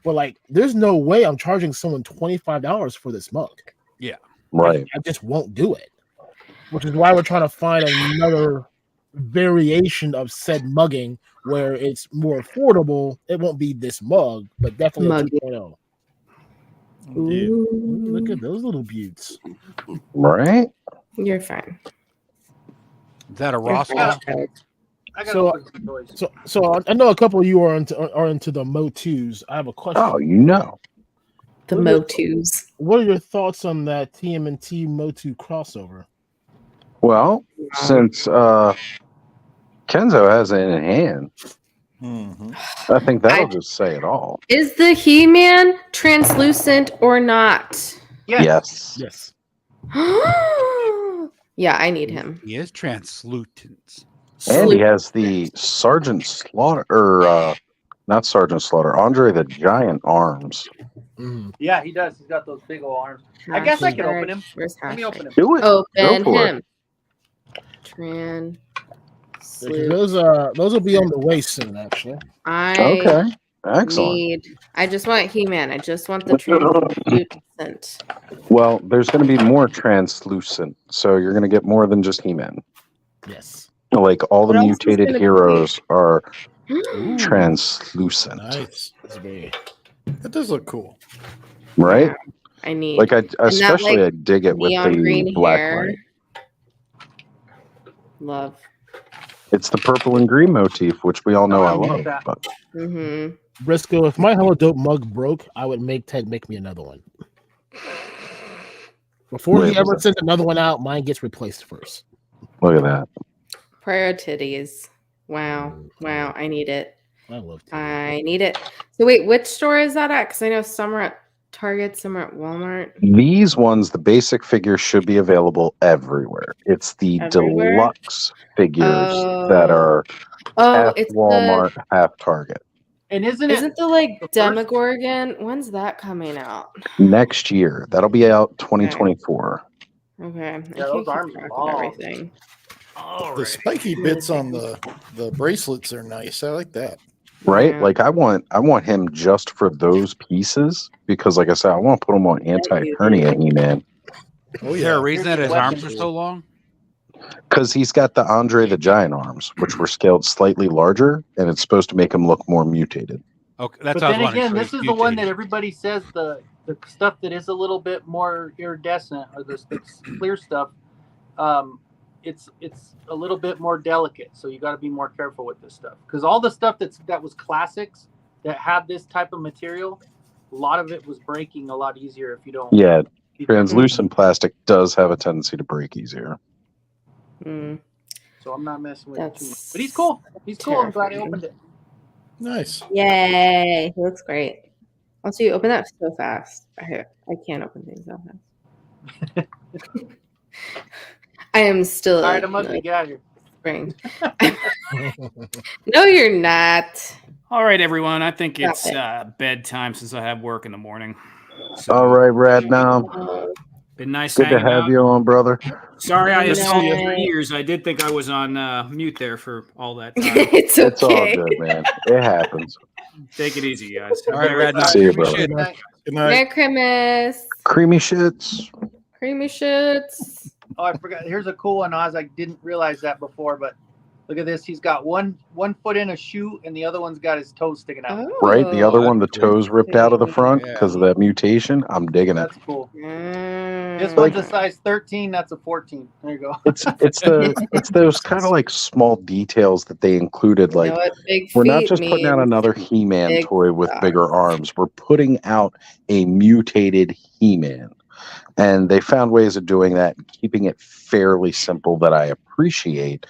But like, there's no way I'm charging someone $25 for this mug. Yeah. Right. I just won't do it. Which is why we're trying to find another variation of said mugging where it's more affordable. It won't be this mug, but definitely Mug. a 2.0. Look at those little buttes. Right. You're fine. Is that a You're Ross fine, mug? Ted. I gotta So, open some toys. so I know a couple of you are into the Mo2s. I have a question. Oh, you know. The What are your- Motus. What are your thoughts on that TMNT Mo2 crossover? Well, since Kenzo has it in hand, I think that'll just say it all. Is the He-Man translucent or not? Yes. Yes. Yeah, I need him. He is translucent. And he has the Sergeant Slaughter, or not Sergeant Slaughter, Andre the Giant arms. Yeah, he does. He's got those big old arms. I guess I can open him. Where's Let me open him. Do it. Open Go for him. it. Those will be on the way soon, actually. I Okay. Excellent. I just want He-Man. I just want the translucent. Well, there's going to be more translucent, so you're going to get more than just He-Man. Yes. Like all the What else is mutated gonna be? heroes are translucent, Nice. That does look cool. right? I need Like I and that, especially I like, dig it with neon the green black hair. light. Love. It's the purple and green motif, which we all know I love. But Mm-hmm. Briscoe, if my Hello Dope mug broke, I would make Ted make me another one. Before Wait, he ever was sends another one out, mine gets replaced first. look at that. Prayer titties. Wow. Wow. I need it. I love I need it. So wait, which store is that at? Because I know some are at Target, some are at Walmart. These ones, the basic figures should be available everywhere. It's the Everywhere? deluxe figures that are half it's Walmart, half Target. And isn't the like Demogorgon? When's that coming out? Next year, that'll be out 2024. Okay. Yeah, I those can't keep arms track are of long. everything. The spiky bits on the bracelets are nice. I like that. Right? Yeah. Like I want him just for those pieces because, like I said, I want to put him on anti-hernia He-Man Oh Is there a yeah. reason that his arms are so long? because he's got the Andre the Giant arms, which were scaled slightly larger, and it's supposed to make him look more mutated. Okay, that's But what I was then wondering. again, So this he's is the one that mutated. everybody says the stuff that is a little bit more iridescent or the clear stuff. It's a little bit more delicate, so you got to be more careful with this stuff because all the stuff that was classics that had this type of material, a lot of it was breaking a lot easier if you don't. Yeah, translucent plastic does have a tendency to break easier. Mm. So I'm not messing with it too much. That's But he's cool. He's cool. I'm glad I terrifying. opened it. Nice. Yay! He looks great. Also, you open that so fast. I can't open things that fast. I am still All right, I'm in ugly. the Get out of here. spring. No, you're not. All right, everyone. I think Stop it's it. bedtime since I have work in the morning. So, All right, Radnom. been nice Good to hanging have out. you on, brother. Sorry, I Good assumed night. 3 years. I did think I was on mute there for all that time. It's It's all okay. good, man. It happens. Take it easy, guys. All right, Radnom. See you, Give me brother. shit. Good night. Merry Christmas. Creamy shits. Creamy shits. Oh, I forgot. Here's a cool one, Oz. I didn't realize that before, but look at this. He's got one foot in a shoe, and the other one's got his toes sticking out. Right? The other one, the that's cool. toes ripped out of the front Yeah. because of that mutation. I'm digging it. That's cool. Mm. This one's a size 13. That's a 14. There you go. It's those kind of like small details that they included. You Like know what big we're not feet just putting out means? another He-Man Big toy with socks. bigger arms. We're putting out a mutated He-Man. And they found ways of doing that, keeping it fairly simple that I appreciate.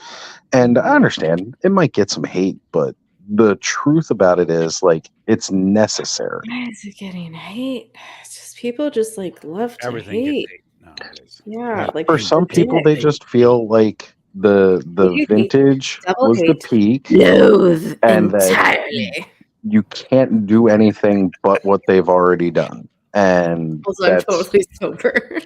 And I understand it might get some hate, but the truth about it is like it's necessary. Why is it getting hate? It's just people just like love to Everything hate. gets hate nowadays. Yeah, like For some people, they hate. just feel like the Hate. vintage Double was the hate. peak, Loathe and that entirely. you can't do anything but what they've already done. And Also, I'm that's totally sober.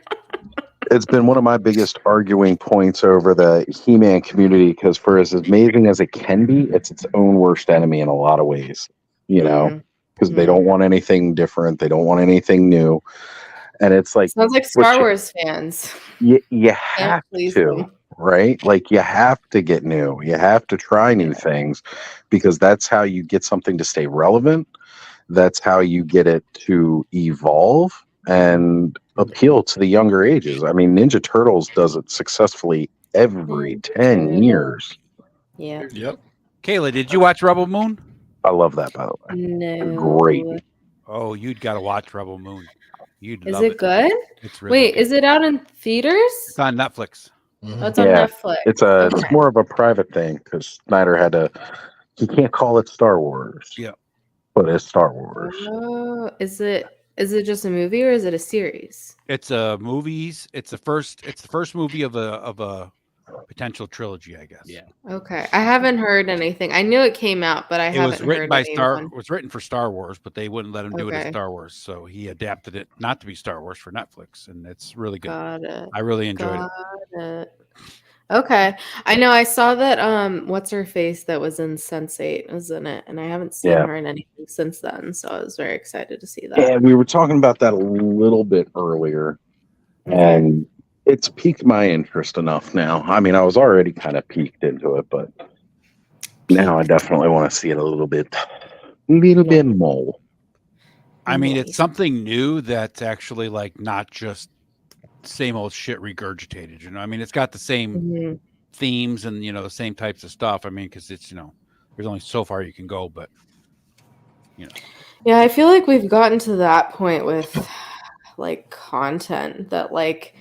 it's been one of my biggest arguing points over the He-Man community because for as amazing as it can be, it's its own worst enemy in a lot of ways, you know, because they don't want anything different. They don't want anything new. And it's like, Sounds like Star Wars fans. you Can't have please to, them. right? Like you have to get new. You have to try new things because that's how you get something to stay relevant. That's how you get it to evolve and appeal to the younger ages. I mean, Ninja Turtles does it successfully every 10 years. Yeah. Yep. Kayla, did you watch Rebel Moon? I love that, by the way. No. Great. Oh, you'd got to watch Rebel Moon. You'd Is love it good? It's really Wait, good. is it out in theaters? It's on Netflix. Oh, it's on Yeah, Netflix. it's more of a private thing because Snyder had to. He can't call it Star Wars. Yeah, but it's Star Wars. Oh, is it just a movie or is it a series? It's a movies. It's the first movie of a potential trilogy, I guess. Yeah. Okay, I haven't heard anything. I knew it came out, but I It haven't was written heard by anyone. It was written for Star Wars, but they wouldn't let him do it as Okay. Star Wars, so he adapted it not to be Star Wars for Netflix, and it's really good. Got it. I really enjoyed Got it. Okay, I know. I saw that. What's her face that was in Sense8 was in it, and I haven't seen Yeah. her in anything since then. So I was very excited to see that. Yeah, we were talking about that a little bit earlier, and it's piqued my interest enough now. I mean, I was already kind of piqued into it, but now I definitely want to see it a little bit more. I mean, it's something new that's actually like not just same old shit regurgitated. You know, I mean, it's got the same Mhm. themes and the same types of stuff. I mean, because it's there's only so far you can go, but Yeah, I feel like we've gotten to that point with like content that like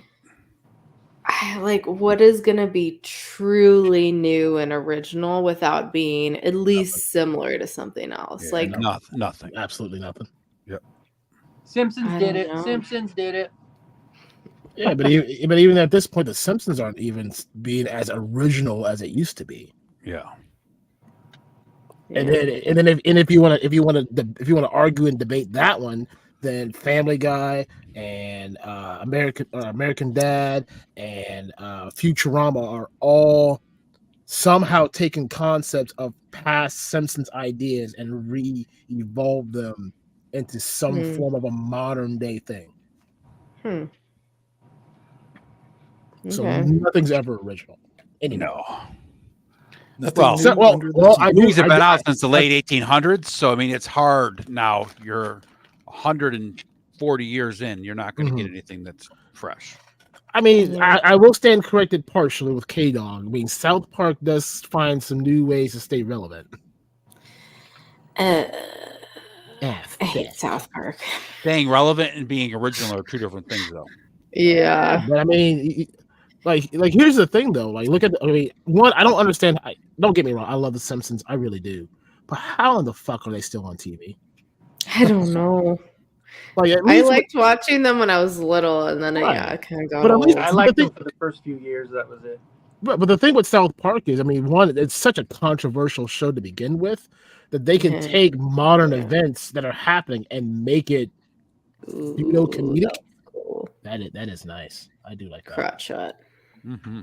what is gonna be truly new and original without being at least similar to something else. Yeah, like nothing. Absolutely nothing. Yep. Simpsons I did don't it. know. Simpsons did it. Yeah, but even at this point, the Simpsons aren't even being as original as it used to be. Yeah. And then if you want to argue and debate that one, then Family Guy and American Dad and Futurama are all somehow taking concepts of past Simpsons ideas and re-evolve them into some form of a modern day thing. So Okay. nothing's ever original anymore. No. Nothing Well, new under the sun. movies have been out since the late 1800s, so I mean it's hard now. You're 140 years in, you're not going to get anything that's fresh. I mean, I will stand corrected partially with K-Dog. I mean, South Park does find some new ways to stay relevant. I hate South Park. Staying relevant and being original are two different things, though. Yeah. But I mean, like here's the thing though. Like, look at one. I don't understand. Don't get me wrong. I love The Simpsons. I really do. But how in the fuck are they still on TV? I don't know. Like, I liked watching them when I was little, and then I kind of got But at old. least I liked them for the first few years. That was it. But the thing with South Park is, I mean, one, it's such a controversial show to begin with that they can take modern events that are happening and make it, comedic. Cool. That is nice. I do like that. Crotch shot. Mm-hmm.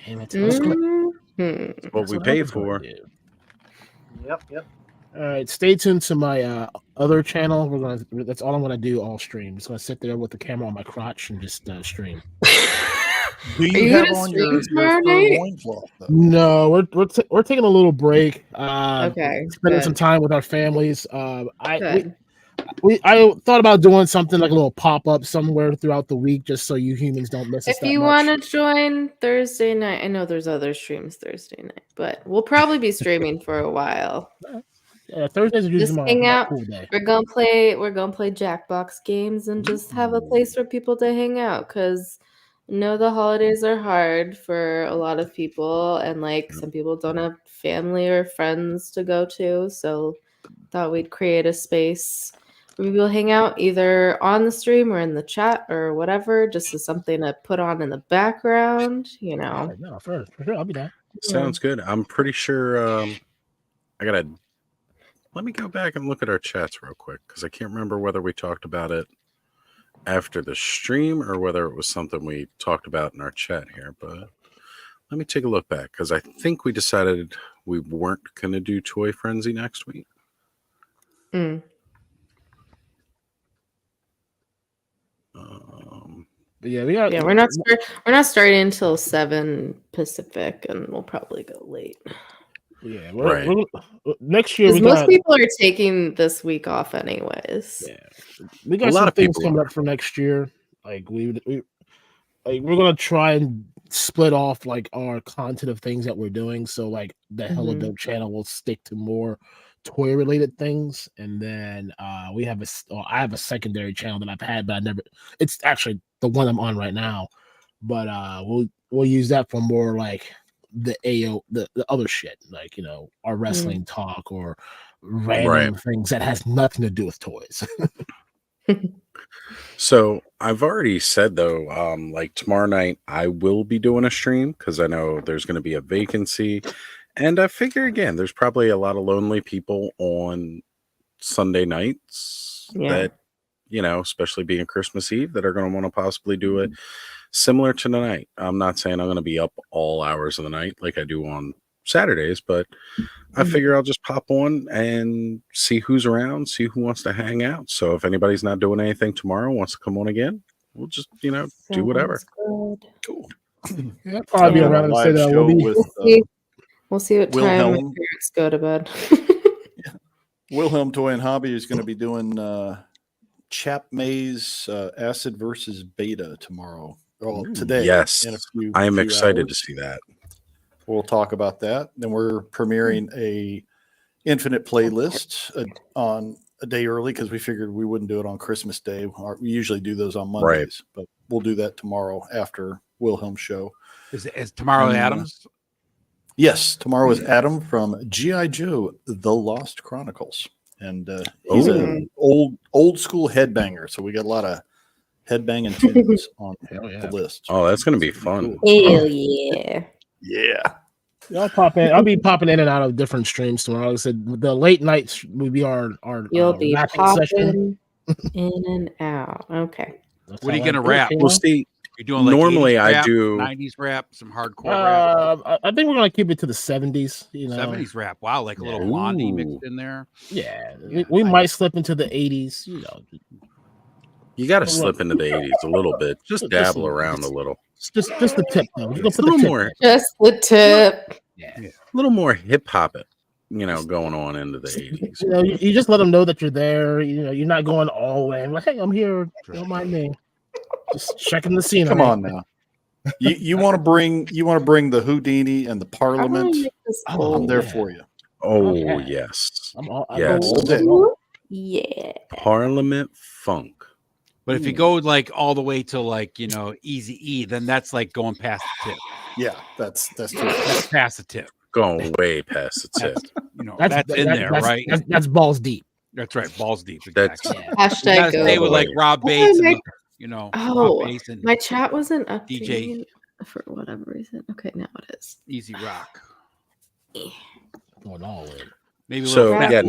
Damn it. That's What we pay for. Yep. All right, stay tuned to my other channel. That's all I'm gonna do all stream. Just gonna sit there with the camera on my crotch and just stream. Do Are you have gonna on stream your tomorrow fur night? loincloth, though? No, we're taking a little break. Okay, spending good. some time with our families. Good. I thought about doing something like a little pop up somewhere throughout the week, just so you humans don't miss us If that you much. want to join Thursday night, I know there's other streams Thursday night, but we'll probably be streaming for a while. Yeah, Thursdays are Just usually hang my out. cool day. We're gonna play Jackbox games and just have a place for people to hang out. Cause I know the holidays are hard for a lot of people, and like some people don't have family or friends to go to. So thought we'd create a space where people hang out either on the stream or in the chat or whatever, just as something to put on in the background. No, for sure, I'll be down. Sounds good. I'm pretty sure let me go back and look at our chats real quick because I can't remember whether we talked about it after the stream or whether it was something we talked about in our chat here. But let me take a look back because I think we decided we weren't going to do Toy Frenzy next week. But yeah, we're not starting until 7 Pacific, and we'll probably go late. Yeah, Right. Next year Because we most got people are taking this week off anyways. we got A lot some of things people coming are. up for next year. Like we're gonna try and split off like our content of things that we're doing. So like the Hella Dope channel will stick to more toy related things, and then I have a secondary channel that I've had, but it's actually the one I'm on right now. But we'll use that for more like the other shit, like our wrestling talk or random things that has nothing to do with toys. So I've already said though, like tomorrow night I will be doing a stream because I know there's going to be a vacancy, and I figure again there's probably a lot of lonely people on Sunday nights that especially being Christmas Eve, that are going to want to possibly do it similar to tonight. I'm not saying I'm going to be up all hours of the night like I do on Saturdays, but I figure I'll just pop on and see who's around, see who wants to hang out. So if anybody's not doing anything tomorrow, wants to come on again, we'll just, do whatever. Cool. Yeah, I'll probably be around and say that We'll see what time my Wilhelm. parents go to bed. Wilhelm Toy and Hobby is going to be doing Chap Maze Acid versus Beta tomorrow. Well, today. Yes, in a few I am excited hours. to see that. we'll talk about that. Then we're premiering a Infinite playlist on a day early because we figured we wouldn't do it on Christmas Day. We usually do those on Mondays, but we'll do that tomorrow after Wilhelm's show. Is tomorrow Adams? Yes, tomorrow is Adam from G.I. Joe: The Lost Chronicles, and he's an old school headbanger. So we got a lot of headbanging tunes on the list. Oh, that's going to be fun. Hell yeah! Yeah. I'll pop in. I'll be popping in and out of different streams tomorrow. Like I said, the late nights will be our You'll be rapping session. popping in and out. Okay. What are you going to rap? We'll see. You're doing like Normally 80s I rap, do 90s rap, some hardcore rap. I think we're gonna keep it to the 70s. 70s rap. Wow, like a little Blondie mixed in there. Yeah, we might slip into the 80s. You got to slip into the 80s a little bit. Just dabble around a little. Just the tip though. A little more. Just the tip. A little more hip hop going on into the 80s. You just let them know that you're there. You're not going all the way. I'm like, hey, I'm here. Don't mind me. Just checking the scene. Come on now. You want to bring the Houdini and the Parliament? I'm there for you. Oh yes. Yes. Yeah. Parliament funk. But if you go like all the way to like Easy E, then that's like going past the tip. Yeah, that's true. That's past the tip. Going way past the tip. That's in there, right? That's balls deep. That's right, balls deep. That's Hashtag you gotta stay with like Rob Bates. Oh, Rob Bates and my chat wasn't DJ updating for whatever reason. Okay, now it is. Easy Rock. Going all in. Maybe a So little yeah, Fat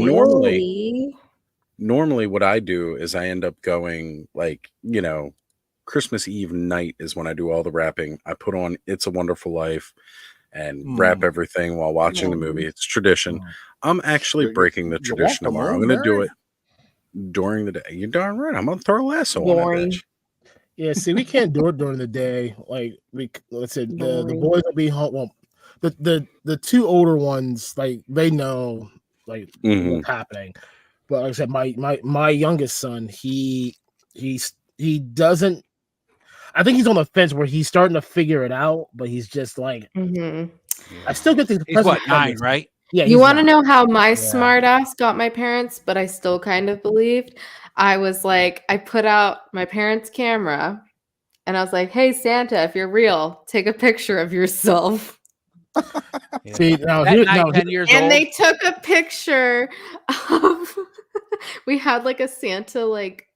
normally what I do is I end up going like, Christmas Eve night is when I do all the rapping. I put on It's a Wonderful Life and rap everything while watching the movie. It's tradition. I'm actually breaking the tradition tomorrow. I'm going to do it during the day. You're darn right. I'm going to throw a lasso on that bitch. Yeah, see, we can't do it during the day. Like let's say the boys will be home. Well, the two older ones, like they know what's happening. But like I said, my youngest son, he doesn't. I think he's on the fence where he's starting to figure it out, but he's just like, I still get the. He's what, 9, right? Yeah. You want to know how my smart ass got my parents, but I still kind of believed. I was like, I put out my parents' camera and I was like, hey, Santa, if you're real, take a picture of yourself. See, now, 10 years and old. they took a picture of, we had like a Santa, like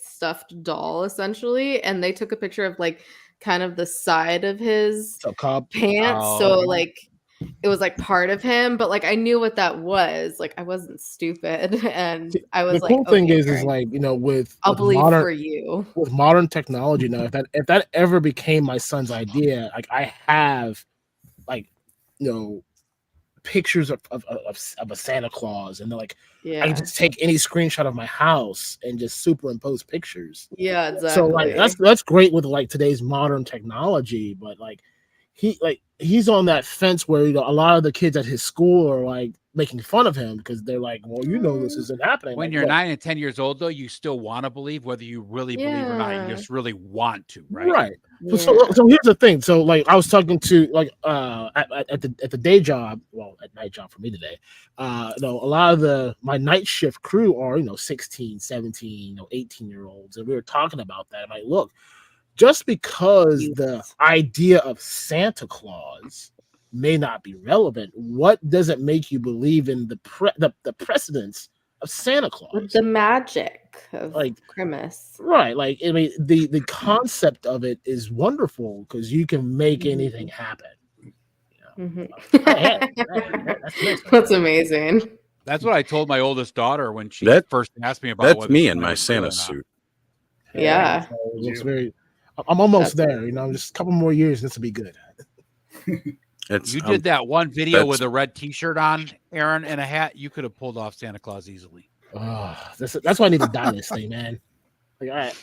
stuffed doll essentially. And they took a picture of like kind of the side of his pants. So like, it was like part of him, but like I knew what that was. Like I wasn't stupid, and I was the cool like, thing okay, is Karen, like with I'll with believe modern, for you. with modern technology now. If that ever became my son's idea, like I have pictures of a Santa Claus, and they're like I can just take any screenshot of my house and just superimpose pictures. Yeah, exactly. So like that's great with like today's modern technology, but like he's on that fence where a lot of the kids at his school are like making fun of him because they're like, well, this isn't happening. When like, you're look, 9 and 10 years old, though, you still want to believe, whether you really believe or not. You just really want to, right? Right. So here's the thing. So like I was talking to like at the day job, well, at night job for me today. A lot of my night shift crew are 16, 17, 18-year-olds, and we were talking about that. I'm like, look, just because the idea of Santa Claus may not be relevant, what does it make you believe in the precedence of Santa Claus? The magic of Christmas. Right. Like, I mean, the concept of it is wonderful because you can make anything happen. That's amazing. That's what I told my oldest daughter when she first asked me about That's me in my Santa suit. Yeah. So it looks very. I'm almost there. I'm just a couple more years. This will be good. You did that one video with a red T-shirt on, Aaron, and a hat. You could have pulled off Santa Claus easily. That's why I need to die this thing, man. Like,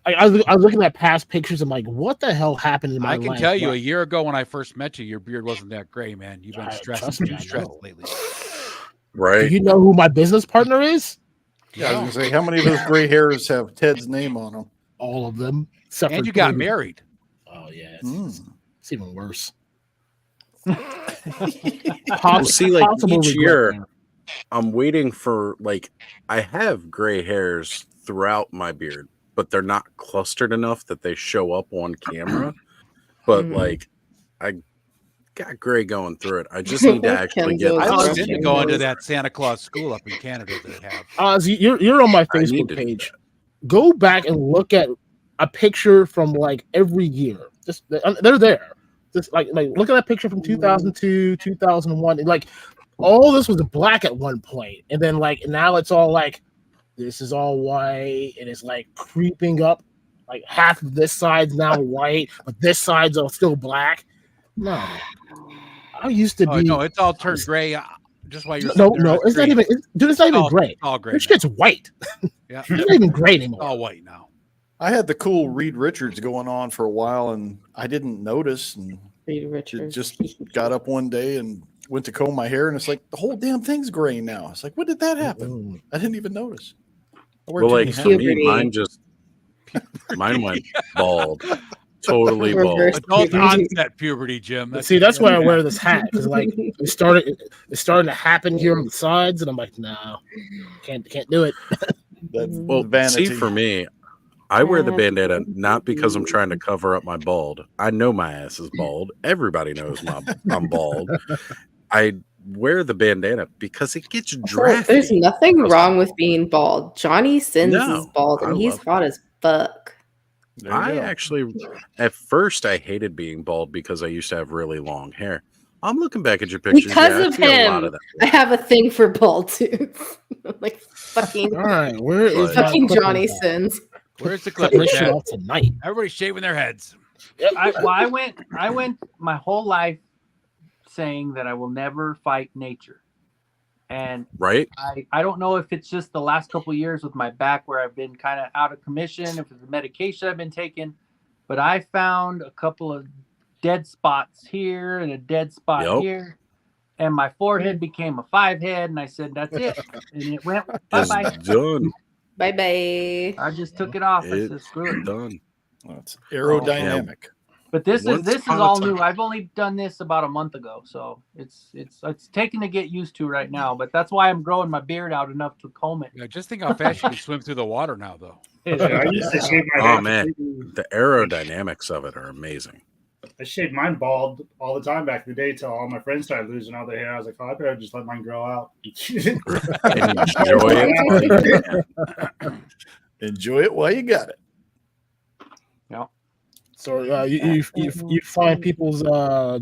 I was looking at past pictures. I'm like, what the hell happened in my life? I can tell you, a year ago when I first met you, your beard wasn't that gray, man. You've been stressed lately. Right. Do you know who my business partner is? Yeah, I was gonna say, how many of those gray hairs have Ted's name on them? All of them. And you got married. Oh yeah, it's even worse. Well, see, like possible each regret, year, man. I'm waiting for like I have gray hairs throughout my beard, but they're not clustered enough that they show up on camera. But Mhm. like I got gray going through it. I just need to actually get. I Kenzo's looked roasting into going to his- that Santa Claus school up in Canada that they have. Ozzy, you're on my I need Facebook to do page. Go back and look at a picture from like every year. Just they're there. Just like look at that picture from 2002, 2001. And, like all this was black at one point, and then like now it's all like this is all white, and it's like creeping up. Like half of this side's now white, but this side's all still black. No, I used to Oh, be. no, it's all turned gray. Just while you're No, sitting there on it's not screen. even. Dude, it's not even all- gray. it's all gray This now. shit's white. Yeah. It's not even gray It's anymore. all white now. I had the cool Reed Richards going on for a while, and I didn't notice, and Reed it Richards. just got up one day and went to comb my hair, and it's like the whole damn thing's gray now. It's like, when did that happen? I didn't even notice. I wear Well, too like many for hats. me, mine went bald, totally bald. Reverse Adult puberty. onset puberty, Jim. But see, that's why I wear this hat because like it's starting to happen here on the sides, and I'm like, no, can't do it. That's Well, vanity. see, for me, I wear the bandana not because I'm trying to cover up my bald. I know my ass is bald. Everybody knows I'm bald. I wear the bandana because it gets So drafty. there's nothing wrong with being bald. Johnny Sins is No, bald, I and he's love hot as fuck. There you I go. actually, at first, I hated being bald because I used to have really long hair. I'm looking back at your pictures. Because yeah, I of see a lot him, of that. I have a thing for bald tooth. Like fucking, All right, where is But- my fucking clipping Johnny pad? Sins. Where's the Cutting clipper, this shit Chad? off tonight. Everybody's shaving their heads. I went my whole life saying that I will never fight nature. And Right? I don't know if it's just the last couple of years with my back where I've been kind of out of commission, if it's the medication I've been taking, but I found a couple of dead spots here and a dead spot Yep. here. And my forehead became a 5 head, and I said, "That's it." And it went bye It's bye. done. Bye bye. I just took it off. I said, It's "Screw it." done. Well, it's aerodynamic. But this Once is upon a all time- new. I've only done this about a month ago, so it's taking to get used to right now. But that's why I'm growing my beard out enough to comb it. Yeah, just think how fast you can swim through the water now, though. I used to shave my Oh head man, completely- the aerodynamics of it are amazing. I shaved mine bald all the time back in the day till all my friends started losing all their hair. I was like, oh, I better just let mine grow out. And enjoy it. Enjoy it while you got it. So you find people's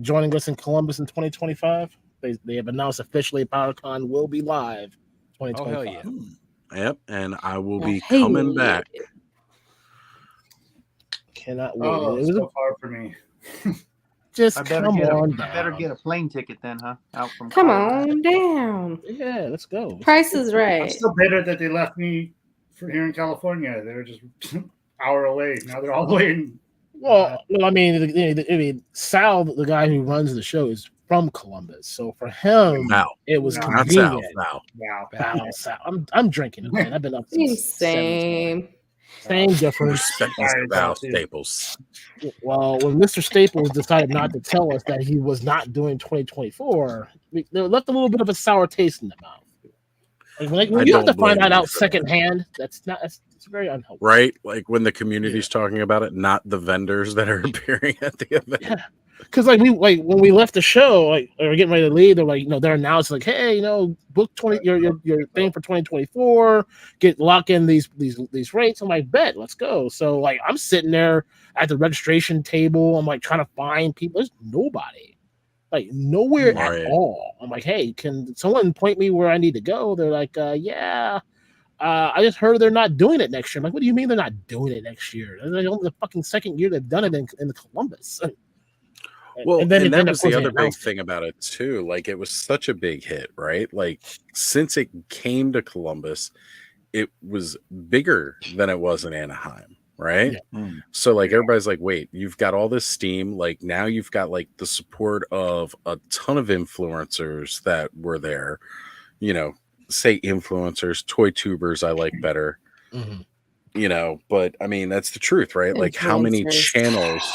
joining us in Columbus in 2025. They have announced officially PowerCon will be live 2025. Oh, hell yeah. Yep, and I will be Hey. coming back. Cannot wait. Oh, It was so far for me. just I better come get on I better down. get a plane ticket then, huh? Out from Come Colorado. on down. Yeah, let's go. Price is I'm right. still bitter that they left me for here in California. They were just an hour away. Now they're all the way in. Well, I mean, Sal, the guy who runs the show, is from Columbus, so for him, Now, it was No, not South. convenient. Now, Wow. Val, Sal. I'm drinking it, man. I've been up since Same. same difference. respect Sorry, Mr. Val Val, too. Staples. Well, when Mr. Staples decided not to tell us that he was not doing 2024, they left a little bit of a sour taste in the mouth. Like, when I you have to don't find blame that you out for that. secondhand, it's very unhelpful. Right? Like when the community's talking about it, not the vendors that are appearing at the event. Yeah. Because when we left the show, like we were getting ready to leave, they're like, they're announcing like, hey, book your thing for 2024, lock in these rates. I'm like, bet, let's go. So like I'm sitting there at the registration table, I'm like trying to find people. There's nobody. Like nowhere Right. at all. I'm like, hey, can someone point me where I need to go? They're like, yeah. I just heard they're not doing it next year. I'm like, what do you mean they're not doing it next year? It's like only the fucking second year they've done it in Columbus. Well, and, then that of was course, the they other big announced it. thing about it too. Like it was such a big hit, right? Like since it came to Columbus, it was bigger than it was in Anaheim, right? Yeah. So like everybody's like, wait, you've got all this steam. Like now you've got like the support of a ton of influencers that were there. Say influencers, toy tubers, I like better. Mhm. But I mean that's the truth, right? Like how many Influencers. channels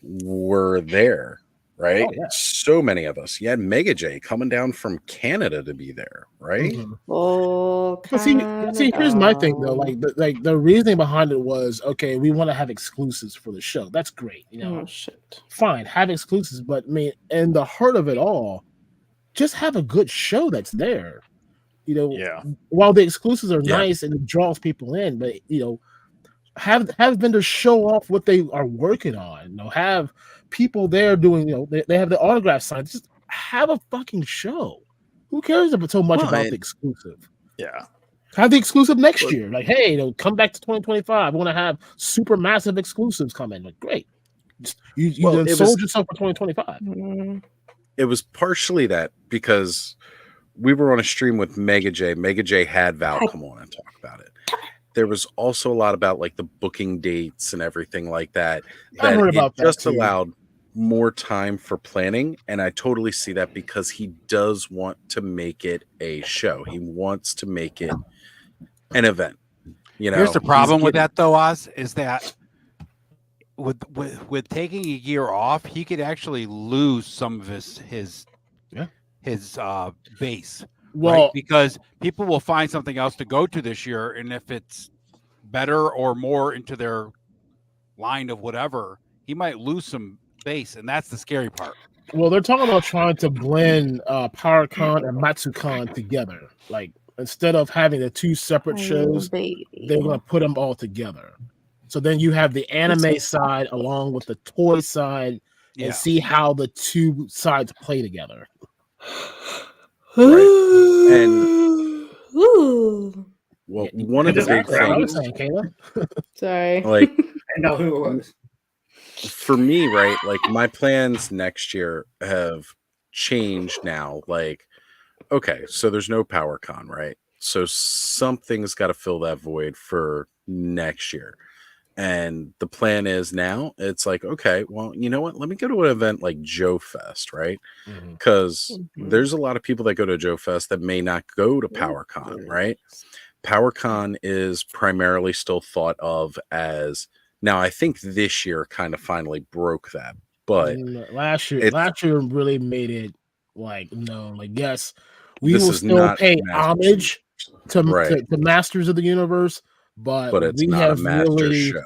were there? right? Oh, yeah. So many of us. You had Mega J coming down from Canada to be there, right? Oh, But see, here's my thing though. Like the reasoning behind it was, okay, we want to have exclusives for the show. That's great, you know. Oh shit. Fine, have exclusives, but I mean, in the heart of it all, just have a good show that's there. You know, while the exclusives are nice and it draws people in, but you know, have vendors show off what they are working on. You know, have people there doing, you know, they have the autograph signs. Just have a fucking show. Who cares so much about the exclusive? Yeah. Have the exclusive next year. Like, hey, you know, come back to 2025. We want to have super massive exclusives coming. Like, great. You sold yourself for 2025. It was partially that because we were on a stream with Mega J. Mega J had Val come on and talk about it. There was also a lot about like the booking dates and everything like that. I heard about that just too. allowed more time for planning, and I totally see that because he does want to make it a show. He wants to make it an event. You know, here's the problem with that though, Oz, is that with taking a year off, he could actually lose some of his base. Well, right? Because people will find something else to go to this year, and if it's better or more into their line of whatever, he might lose some base, and that's the scary part. Well, they're talking about trying to blend PowerCon and MatsuCon together. Like, instead of having the two separate shows, they're going to put them all together. So then you have the anime side along with the toy side, and see how the two sides play together. Right. And well, one of the big I was things, saying, Kayla. Sorry. like I know who it was. for me, right? Like my plans next year have changed now. Like, okay, so there's no PowerCon, right? So something's got to fill that void for next year. And the plan is now it's like, okay, well, you know what? Let me go to an event like Joe Fest, right? Because there's a lot of people that go to Joe Fest that may not go to PowerCon, right? PowerCon is primarily still thought of as now. I think this year kind of finally broke that, but last year really made it like known. Like, yes, we will is still not pay Masters. homage to Right. the Masters of the Universe, but it's we not have a Masters really, show.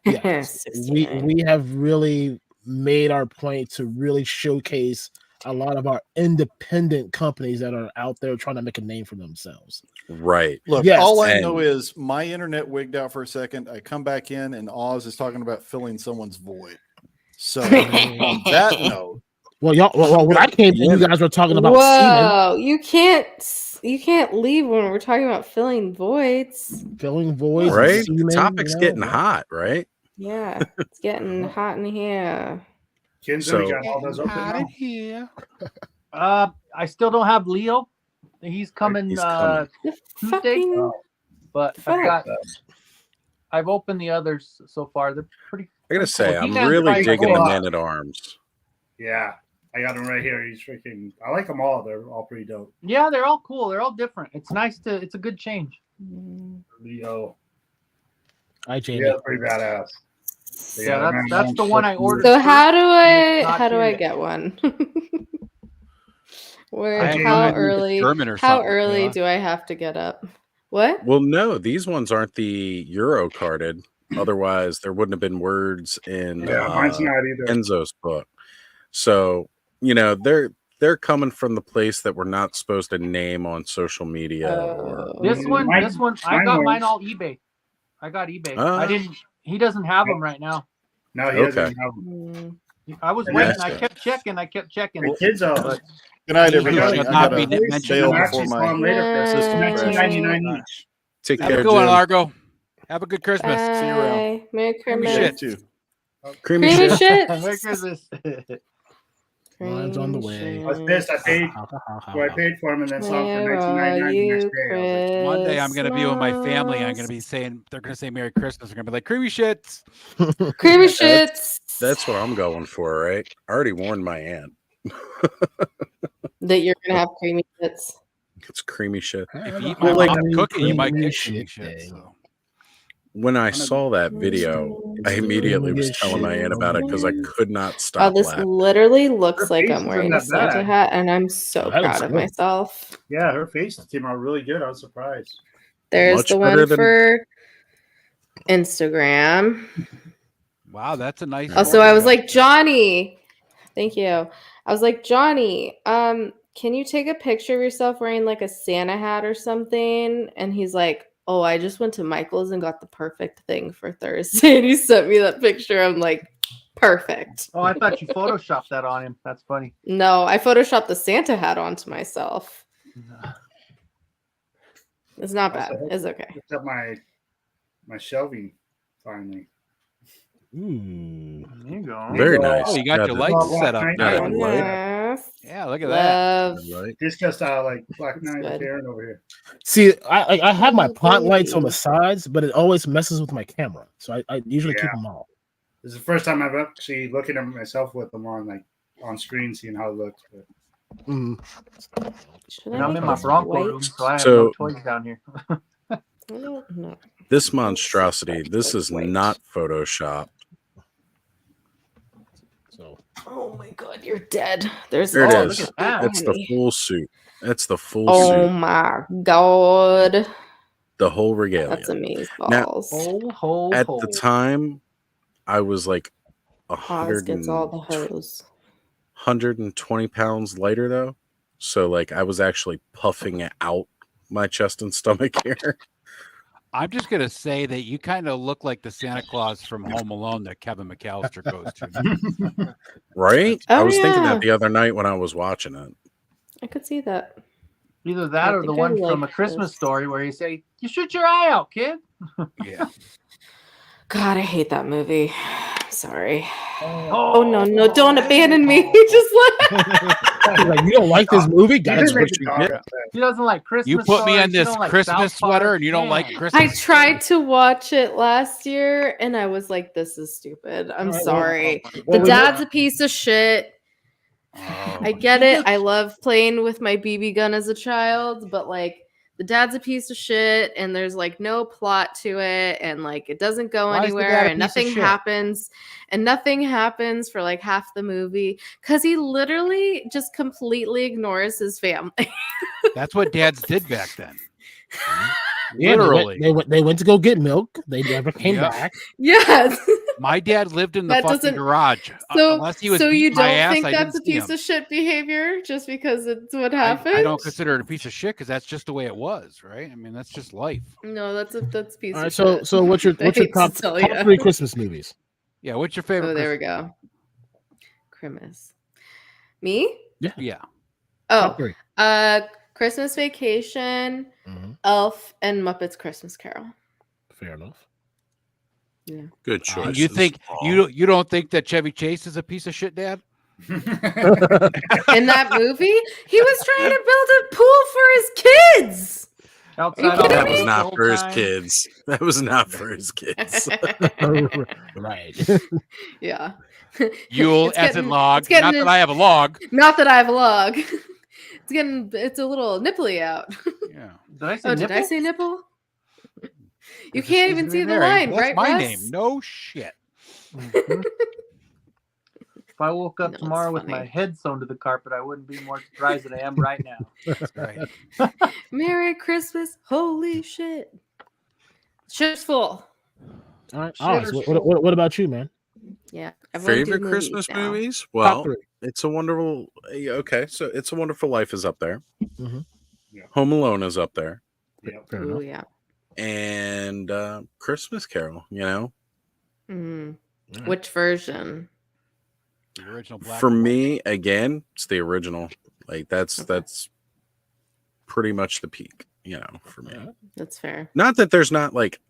yes, we have really made our point to really showcase a lot of our independent companies that are out there trying to make a name for themselves. Right. Look, Yes. all I And- know is my internet wigged out for a second. I come back in and Oz is talking about filling someone's void. So on that note, well, when I came in, you guys were talking about Whoa, you can't leave when we're talking about filling voids. filling voids, Right. and semen, Topic's you know, getting hot, right? Yeah, it's getting hot in here. Kinzo got all those open now. here. I still don't have Leo. He's coming He's coming. Tuesday, but I've opened the others so far. They're pretty. I gotta say, cool. I'm He-Man's really pretty digging the cool. Man at Arms. Yeah, I got him right here. He's freaking. I like them all. They're all pretty dope. Yeah, they're all cool. They're all different. It's nice to. It's a good change. Leo. Hi, Jamie. Yeah, pretty badass. Yeah, that's the one I ordered. So first, how do and it's I not how do here I yet. get one? Where I how think early German or how something, early yeah. do I have to get up? What? Well, no, these ones aren't the Euro carded. Otherwise, there wouldn't have been words in Yeah, mine's not either. Enzo's book. So, you know, they're coming from the place that we're not supposed to name on social media. Or This one, Mine- I mine got was- mine all eBay. I got eBay. Ah. I didn't. He doesn't have them right now. No, he Okay. doesn't have them. I was And waiting. that's I it. kept checking. I kept checking. The kids are. But good night, He everybody. should I not gotta be mentioned. bail I'm before actually my selling later for system crashes. $19.99 each. take Have a care, good one, Jim. Largo. Have a good Christmas. See you around. Bye. Merry Creamy Christmas. shit. Creamy Creamy shit. shit. Merry Christmas. Mine's on the way. I was pissed. I paid. So I paid for them and then sold them for Where are $19.99 the you, next day. I was like, One day I'm gonna be with my family. I'm gonna be saying they're gonna say Merry Christmas. They're gonna be like creamy shits. Creamy shits. That's what I'm going for, right? I already warned my aunt. That you're gonna have creamy shits. It's creamy shit. If you eat Well, my like, mom's cooking, you might creamy get shit creamy day. shit. So. when I saw that video, I immediately was telling my aunt about it because I could not Oh, stop this laughing. literally looks Her like face I'm isn't wearing a that Santa bad. hat, and I'm so That looks proud of good. myself. Yeah, her face came out really good. I was surprised. There's Much the better one than- for Instagram. Wow, that's a nice. Also, I was like, Johnny, thank you. I was like, Johnny, can you take a picture of yourself wearing like a Santa hat or something? And he's like, oh, I just went to Michael's and got the perfect thing for Thursday. And he sent me that picture. I'm like, perfect. Oh, I thought you photoshopped that on him. That's funny. No, I photoshopped the Santa hat onto myself. It's not bad. It's okay. Picked up my shelving finally. There you go. Very nice. Oh, you got your lights set up. Got Nice. a light. Yes. Yeah, look at Love. Right. Just like Black Knight with Aaron over here. See, I have my pot lights on the sides, but it always messes with my camera. So I usually keep Yeah. them off. This is the first time I've actually looking at myself with them on screen, seeing how it looks. But Should And I'm make in my this Bronco white? room, so I have So- no toys down here. I don't know. This monstrosity, this is not Photoshop. So Oh my god, you're dead. There's There it oh, is. look at that. It's the full suit. That's the full Oh suit. my god. The whole regalia. That's amazing Now, balls. at the time, I was like Oz gets all the hose. 120 pounds lighter though. So like I was actually puffing out my chest and stomach here. I'm just gonna say that you kind of look like the Santa Claus from Home Alone that Kevin McAllister goes to. Right? I Oh, was thinking yeah. that the other night when I was watching it. I could see that. Either that I or the think I one from A like Christmas this. Story where you say, "You shoot your eye out, kid." Yeah. God, I hate that movie. Sorry. Oh no, don't abandon me. Just like, you don't like this movie? That's what you get. She doesn't like Christmas. You put me Story, on she this don't like Christmas South Park. sweater and you don't like Man. Christmas. I tried to watch it last year and I was like, this is stupid. I'm All right, sorry. well, The dad's a piece of shit. I get it. I love playing with my BB gun as a child, but like the dad's a piece of shit and there's like no plot to it and like it doesn't go Why is the anywhere dad a and piece of nothing shit? happens and nothing happens for like half the movie because he literally just completely ignores his family. That's what dads did back then. Yeah, Literally. they went to go get milk. They never came Yep. back. Yes. My dad lived in the That fucking doesn't- garage. So, Unless he was so you beating my don't ass, think I that's a didn't see piece him. of shit behavior just because it's what I happened? don't consider it a piece of shit because that's just the way it was, right? I mean, that's just life. No, that's a piece All of right, so shit. so what's your I hate to top tell top ya. 3 Christmas movies? Yeah, what's your favorite? Oh, there we Christmas go. Christmas. Me? movie? Yeah. Oh, Top 3. Christmas Vacation, Mhm. Elf, and Muppets Christmas Carol. Fair enough. Yeah. Good choice. You think you don't think that Chevy Chase is a piece of shit, Dad? In that movie, he was trying to build a pool for his kids. Outside Are you all kidding That that was me? not whole for his time. kids. That was not for his kids. Right. Yeah. Yule It's as in getting- log. it's getting Not in- that I have a log. Not that I have a log. It's a little nipply out. Yeah. Did I say Oh, nipple? did I say nipple? You It just can't even isn't see in the there. line, That's right, my Russ? name. No shit. Mhm. If I woke up No, it's tomorrow with my funny. head sewn to the carpet, I wouldn't be more surprised than I am right now. That's right. Merry Christmas. Holy shit. Ship's full. All right. Shit Oz, or what about you, man? Yeah. everyone do Favorite movies Christmas now. movies? Top Well, 3. It's a Wonderful. Okay, so It's a Wonderful Life is up there. Mhm. Home Alone is up there, Fair Ooh, enough. yeah. and Christmas Carol. You know, Mm. All right. Which version? The original black. for and white. me, again, it's the original. Like that's Okay. that's pretty much the peak. You know, for me. That's fair. Not that there's not like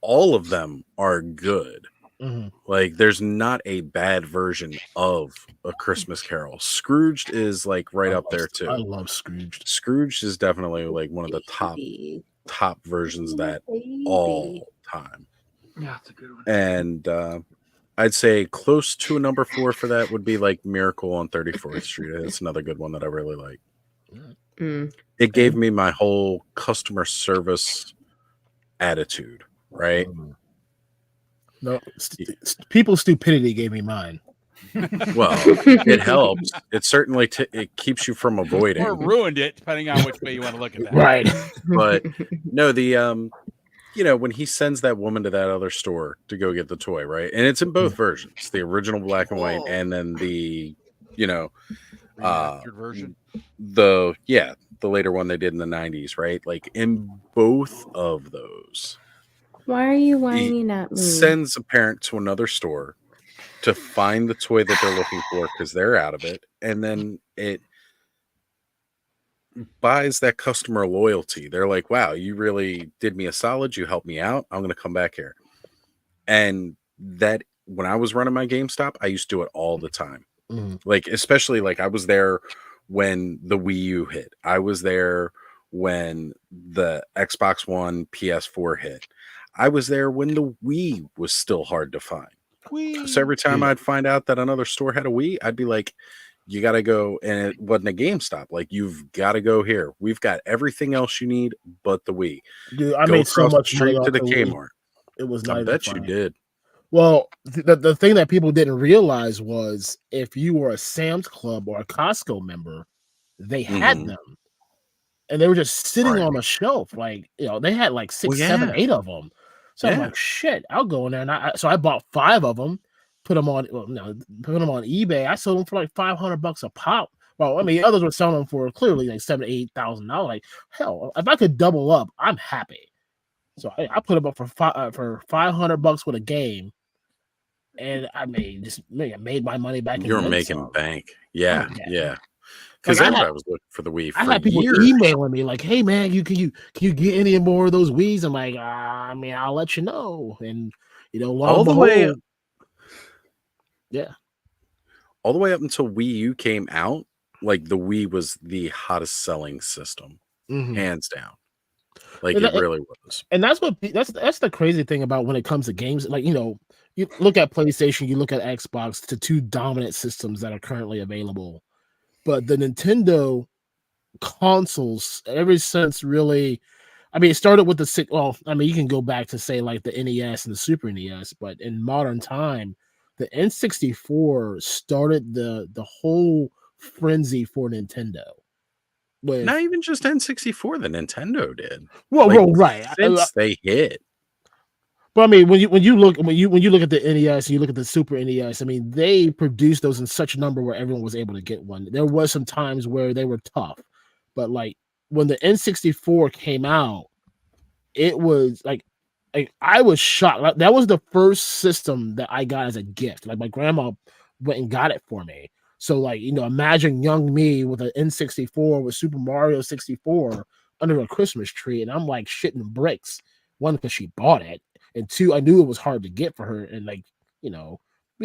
all of them are good. Mhm. Like there's not a bad version of A Christmas Carol. Scrooged is like right up there too. I love Scrooged. Scrooged is definitely like one of the top versions of that all time. Yeah, it's a good one. And I'd say close to a number 4 for that would be like Miracle on 34th Street. It's another good one that I really like. Mm. It gave me my whole customer service attitude, right? No, people's stupidity gave me mine. Well, it helps. It certainly it keeps you from avoiding. Or ruined it, depending on which way you want to look at that. Right. But no, the when he sends that woman to that other store to go get the toy, right? And it's in both versions, the original black and white, and then the Remastered version. The later one they did in the 90s, right? Like in both of those, Why are you whining at me? sends a parent to another store to find the toy that they're looking for because they're out of it, and then it buys that customer loyalty. They're like, wow, you really did me a solid, you helped me out, I'm gonna come back here. And that, when I was running my GameStop, I used to do it all the time. Like, especially like I was there when the Wii U hit, I was there when the Xbox One, PS4 hit, I was there when the Wii was still hard to find. So every time I'd find out that another store had a Wii, I'd be like, you got to go. And it wasn't a GameStop. Like, you've got to go here. We've got everything else you need but the Wii. Dude, I Go made so across the much street money to off the the Wii. Kmart. It was not I even bet you funny. did. Well, the thing that people didn't realize was if you were a Sam's Club or a Costco member, they had Mhm. them. And they were just sitting Right. on a shelf. Like, they had like 6, Well, 7, yeah. 8 of them. So I'm Yeah. like, shit, I'll go in there. And I bought 5 of them, put them on eBay. I sold them for like $500 a pop. Well, I mean, others were selling them for clearly like $7,000 to $8,000. Like, hell, if I could double up, I'm happy. So I put them up for $500 with a game, and I made my money back. You're then making some. bank. Yeah. Oh, yeah. Yeah. Because Like, I had- everybody was looking for the Wii for I had people years. emailing me like, "Hey man, can you get any more of those Wiis?" I'm like, I'll let you know. And lo All and the way behold, yeah. all the way up until Wii U came out, like the Wii was the hottest selling system, Mhm. hands down. Like, And it that- really was. And that's the crazy thing about when it comes to games. Like, you look at PlayStation, you look at Xbox, the two dominant systems that are currently available. But the Nintendo consoles, ever since really, I mean, it started with the well, I mean, you can go back to say like the NES and the Super NES, but in modern time, the N64 started the whole frenzy for Nintendo. With Not even just N64, the Nintendo did. Well, Like, right. Since they hit. But I mean, when you look at the NES and you look at the Super NES, I mean, they produced those in such a number where everyone was able to get one. There was some times where they were tough, but like when the N64 came out, it was like I was shocked. Like, that was the first system that I got as a gift. Like, my grandma went and got it for me. So like, imagine young me with an N64 with Super Mario 64 under a Christmas tree, and I'm like shitting bricks. One, because she bought it, and two, I knew it was hard to get for her, and like, we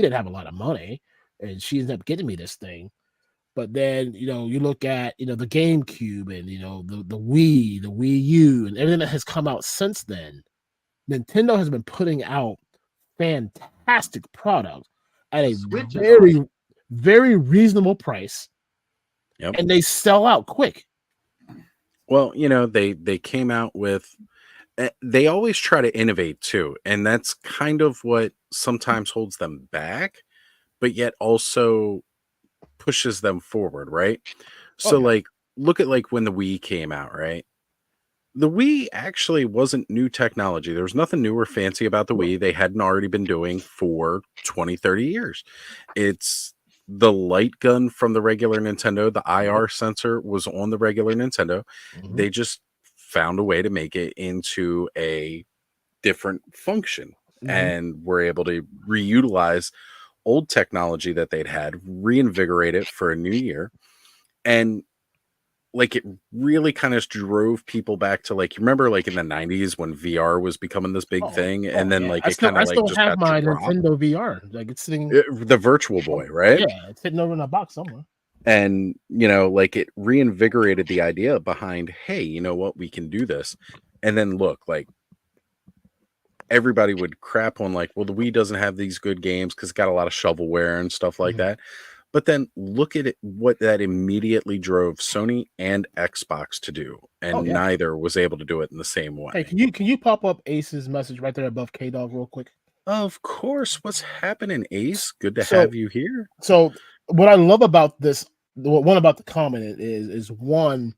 didn't have a lot of money, and she ended up getting me this thing. But then, you look at, the GameCube and, the Wii, the Wii U, and everything that has come out since then. Nintendo has been putting out fantastic products at a very, very reasonable price. Yep. And they sell out quick. Well, they came out with, they always try to innovate too. And that's kind of what sometimes holds them back, but yet also pushes them forward, right? So like, look at like when the Wii came out, right? The Wii actually wasn't new technology. There was nothing new or fancy about the Wii they hadn't already been doing for 20, 30 years. It's the light gun from the regular Nintendo. The IR sensor was on the regular Nintendo. They just found a way to make it into a different function and were able to reutilize old technology that they'd had, reinvigorate it for a new year. And like, it really kind of drove people back to, like, you remember like in the 90s when VR was becoming this big thing, and then like I it kind of like still just have got my dropped. Nintendo VR. Like, it's sitting The Virtual Boy, right? Yeah, it's sitting over in a box somewhere. And like, it reinvigorated the idea behind, hey, you know what, we can do this. And then look, like, everybody would crap on like, well, the Wii doesn't have these good games because it's got a lot of shovelware and stuff like that. But then look at it, what that immediately drove Sony and Xbox to do, and neither was able to do it in the same way. Hey, can you pop up Ace's message right there above K Dog real quick? Of course. What's happening, Ace? Good to So- have you here. So what I love about this, one about the comment is one,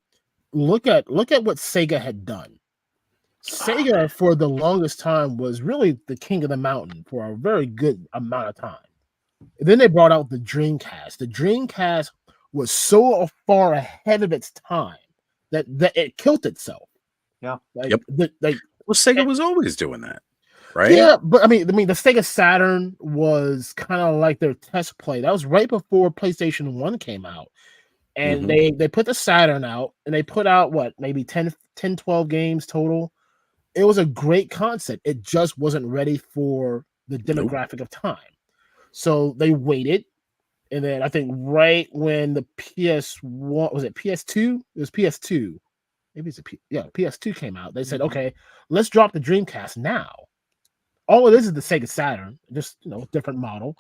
look at what Sega had done. Sega for the longest time was really the king of the mountain for a very good amount of time. And then they brought out the Dreamcast. The Dreamcast was so far ahead of its time that it killed itself. Yeah. Well, Sega was always doing that, right? Yeah, but I mean, the Sega Saturn was kind of like their test play. That was right before PlayStation 1 came out. And they put the Saturn out, and they put out what, maybe 10, 12 games total. It was a great concept. It just wasn't ready for the demographic of time. So they waited. And then I think right when the PS1, was it PS2? It was PS2. Maybe it's PS2 came out. They said, okay, let's drop the Dreamcast now. All it is the Sega Saturn, just different model.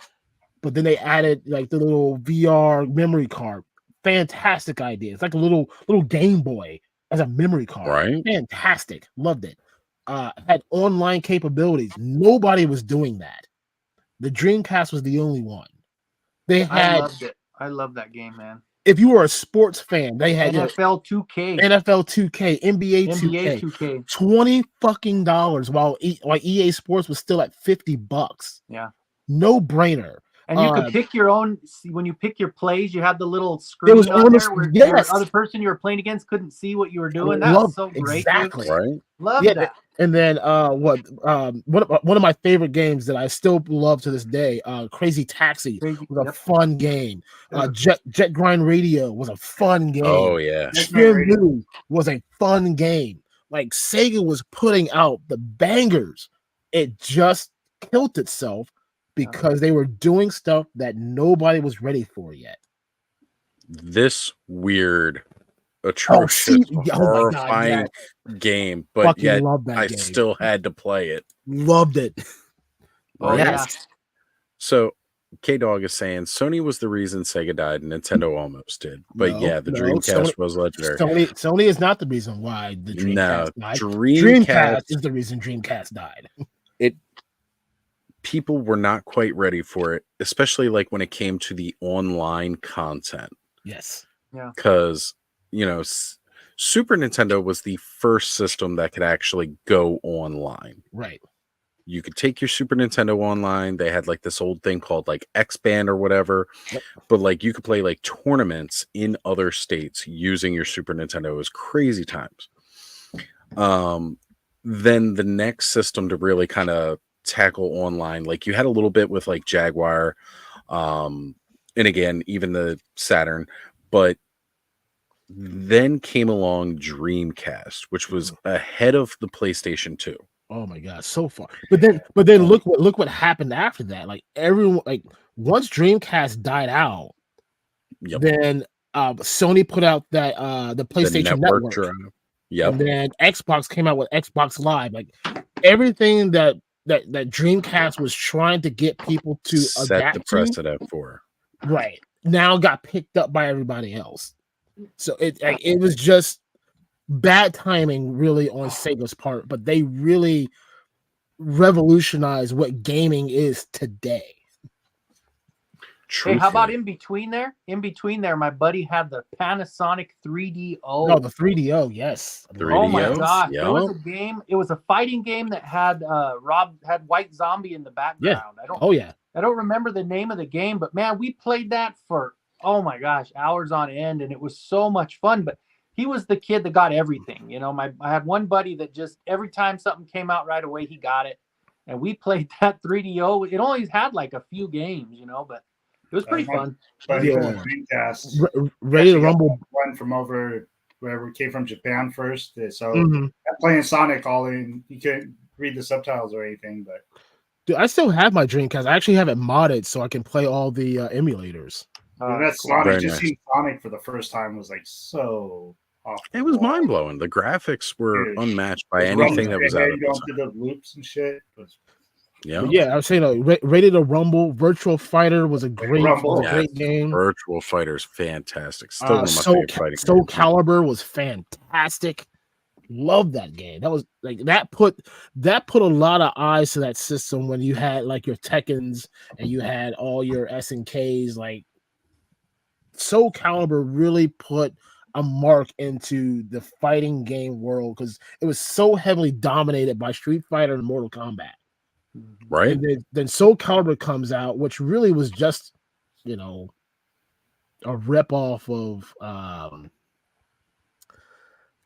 But then they added like the little VR memory card. Fantastic idea. It's like a little Game Boy as a memory card. Right. Fantastic. Loved it. Had online capabilities. Nobody was doing that. The Dreamcast was the only one. They I had. loved it. I love that game, man. If you were a sports fan, they had NFL 2K, NFL 2K, NBA 2K, 2K. $20 fucking while EA Sports was still at $50. Yeah. No brainer. And you could pick your own. When you pick your plays, you had the little It screen was on there where yes. the other person you were playing against couldn't see what you were doing. That was so great. Exactly. Dude. Right. Love Yeah, that. and then one of my favorite games that I still love to this day, Crazy Taxi was a fun game. Jet Grind Radio was a fun game. Oh, yeah. Shenmue was a fun game. Like Sega was putting out the bangers. It just killed itself because they were doing stuff that nobody was ready for yet. This weird, atrocious, horrifying game, but Fucking yet love that I game. still had to play it. Loved it. Right? Yes. So K Dog is saying Sony was the reason Sega died and Nintendo almost did. But No, the no, Dreamcast Sony- was legendary. Sony is not the reason why the Dreamcast No, died. Dreamcast is the reason Dreamcast died. People were not quite ready for it, especially like when it came to the online content. Yes. Yeah. Because, Super Nintendo was the first system that could actually go online. Right. You could take your Super Nintendo online. They had like this old thing called like X-Band or whatever. Yep. But like you could play like tournaments in other states using your Super Nintendo. It was crazy times. Then the next system to really kind of tackle online, like you had a little bit with like Jaguar, and again, even the Saturn, but then came along Dreamcast, which was ahead of the PlayStation 2. Oh my god, so far. But then look what happened after that. Like everyone, like once Dreamcast died out, then Sony put out that the PlayStation Network. drive. Yep. And then Xbox came out with Xbox Live. Like everything that Dreamcast was trying to get people to Set adapt the precedent for. right now got picked up by everybody else. So it was just bad timing really on Sega's part, but they really revolutionized what gaming is today. Hey, how about in between there? In between there, my buddy had the Panasonic 3DO. Oh, the 3DO, yes. Oh my gosh, there was a game. It was a fighting game that had had White Zombie in the background. Yeah. I don't remember the name of the game, but man, we played that for hours on end, and it was so much fun. But he was the kid that got everything. I had one buddy that just every time something came out right away, he got it, and we played that 3DO. It only had like a few games, but it was pretty fun. But Yeah. Dreamcast, Ready to Rumble. one from over wherever it came from Japan first. So Mhm. playing Sonic all in, you couldn't read the subtitles or anything, but Dude, I still have my Dreamcast. I actually have it modded so I can play all the emulators. that's cool. Sonic. Very Just nice. seeing Sonic for the first time was like so awful. It was mind blowing. The graphics were Dude. unmatched by Running anything that was ahead, out at the going time. through the loops and shit. Was Yeah. But yeah, I was saying, Ready to Rumble, Virtual Fighter was a great Yes. game. Virtual Fighter's fantastic. Still one of my Soul favorite fighting Soul games. Calibur was fantastic. Love that game. That was like that put a lot of eyes to that system when you had like your Tekkens and you had all your SNKs. Like Soul Calibur really put a mark into the fighting game world because it was so heavily dominated by Street Fighter and Mortal Kombat. Right. And then Soul Calibur comes out, which really was just, you know, a rip off of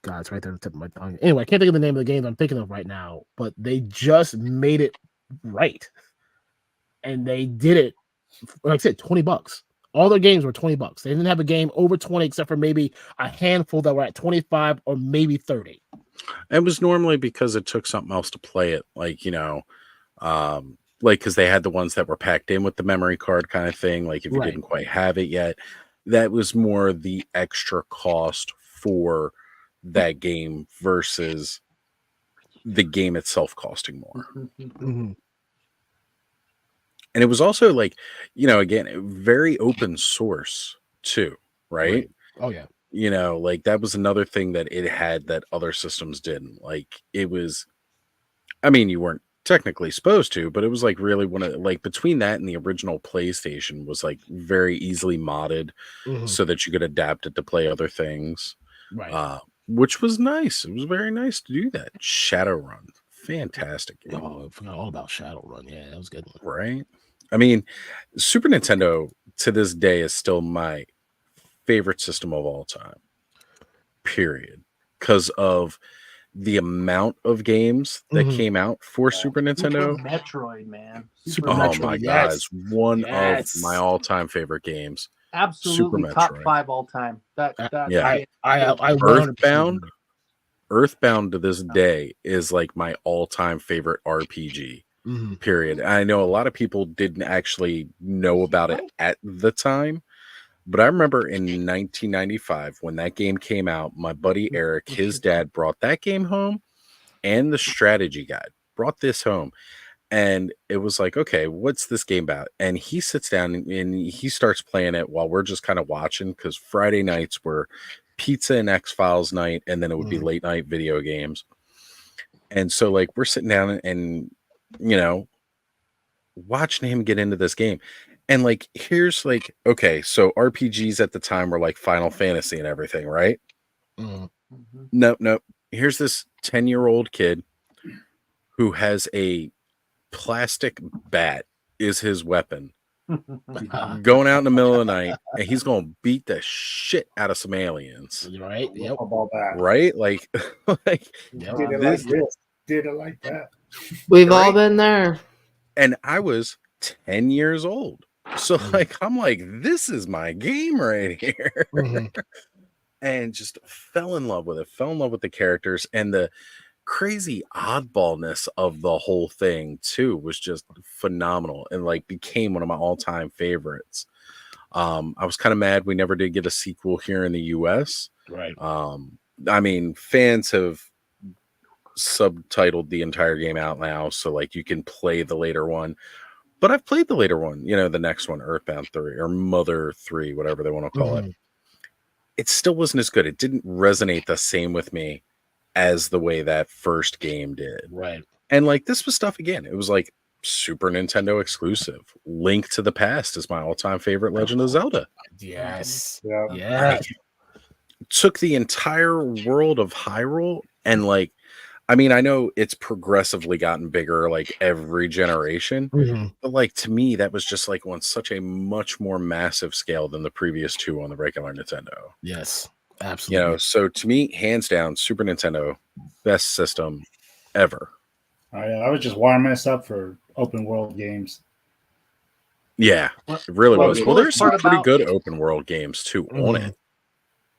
God, it's right there on the tip of my tongue. Anyway, I can't think of the name of the game I'm thinking of right now, but they just made it right. And they did it, like I said, $20. All their games were $20. They didn't have a game over 20 except for maybe a handful that were at 25 or maybe 30. It was normally because it took something else to play it, like, you know, like because they had the ones that were packed in with the memory card kind of thing. Like if you didn't quite have it yet, that was more the extra cost for that game versus the game itself costing more. Mm-hmm. And it was also like, you know, again, very open source too, right? Oh yeah. You know, like that was another thing that it had that other systems didn't. Like it was, I mean, you weren't technically supposed to, but it was like really one of like between that and the original PlayStation was like very easily modded so that you could adapt it to play other things. Right. Which was nice. It was very nice to do that. Shadowrun. Fantastic game. Oh, I forgot all about Shadowrun. Yeah, that was a good one. Right. I mean, Super Nintendo to this day is still my favorite system of all time. Period. Because of the amount of games that came out for Super Nintendo. Metroid, man. Super Oh Metroid, my yes. god, it's one Yes. of my all-time favorite games. Absolutely Super top Metroid. 5 all time. That Yeah. I Earthbound to this day is like my all-time favorite RPG. Period. I know a lot of people didn't actually know about it at the time, but I remember in 1995 when that game came out, my buddy Eric, his dad brought that game home and the strategy guide, brought this home. And it was like, okay, what's this game about? And he sits down and he starts playing it while we're just kind of watching because Friday nights were pizza and X-Files night, and then it would be late night video games. And so like we're sitting down and you know watching him get into this game. And like here's like, okay, so RPGs at the time were like Final Fantasy and everything, right? Nope. Here's this 10-year-old kid who has a plastic bat is his weapon. Going out in the middle of the night and he's gonna beat the shit out of some aliens. Right. Yep. About that. Right? Like, like Did it like this? Did it like that? We've all been there. And I was 10 years old. So like I'm like, this is my game right here. And just fell in love with it, fell in love with the characters, and the crazy oddballness of the whole thing too was just phenomenal and like became one of my all-time favorites. I was kind of mad we never did get a sequel here in the US. Right. I mean, fans have subtitled the entire game out now, so like you can play the later one. But I've played the later one, you know, the next one, Earthbound 3 or Mother 3, whatever they want to call it. It still wasn't as good. It didn't resonate the same with me as the way that first game did. Right. And like this was stuff again. It was like Super Nintendo exclusive. Link to the Past is my all-time favorite Legend of Zelda. Yes. Yeah. Took the entire world of Hyrule and like, I mean, I know it's progressively gotten bigger like every generation, but like to me, that was just like on such a much more massive scale than the previous two on the regular Nintendo. Yes, absolutely. You know, so to me, hands down, Super Nintendo, best system ever. I was just warming us up for open world games. Yeah, it really well, was. the Well, there's some coolest pretty part good about- open world games too on it.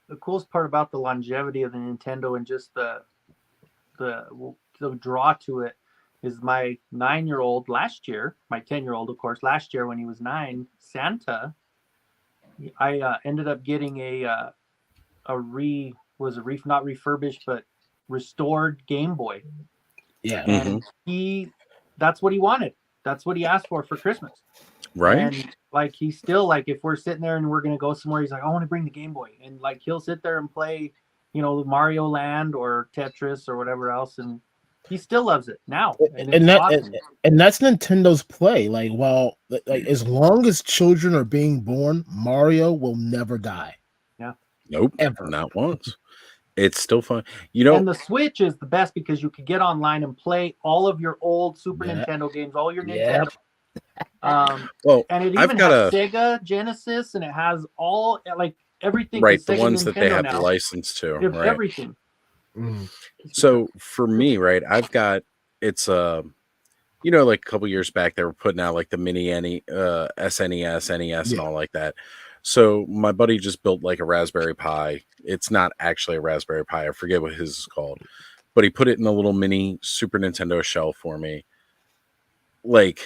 The coolest part about the longevity of the Nintendo and just the draw to it is my 9-year-old last year, my 10-year-old, of course, last year when he was 9, Santa, I ended up getting not refurbished, but restored Game Boy. Yeah. And that's what he wanted. That's what he asked for Christmas. Right. And like, he's still like, if we're sitting there and we're going to go somewhere, he's like, I want to bring the Game Boy. And like, he'll sit there and play Mario Land or Tetris or whatever else, and he still loves it now. And, and it's that awesome. and that's Nintendo's play. Like, as long as children are being born, Mario will never die. Yeah. Nope. Ever. Not once. It's still fun. You know, And the Switch is the best because you could get online and play all of your old Super Yeah. Nintendo games, all your Yep. Nintendo. well, And it I've even got has Sega Genesis, and it has all everything. right, is the Sega ones that they Nintendo have now. the license to, They have right? everything. So for me, right, I've got it's like a couple years back they were putting out like the mini SNES, NES, and all like that. So my buddy just built like a Raspberry Pi. It's not actually a Raspberry Pi. I forget what his is called, but he put it in a little mini Super Nintendo shell for me. Like,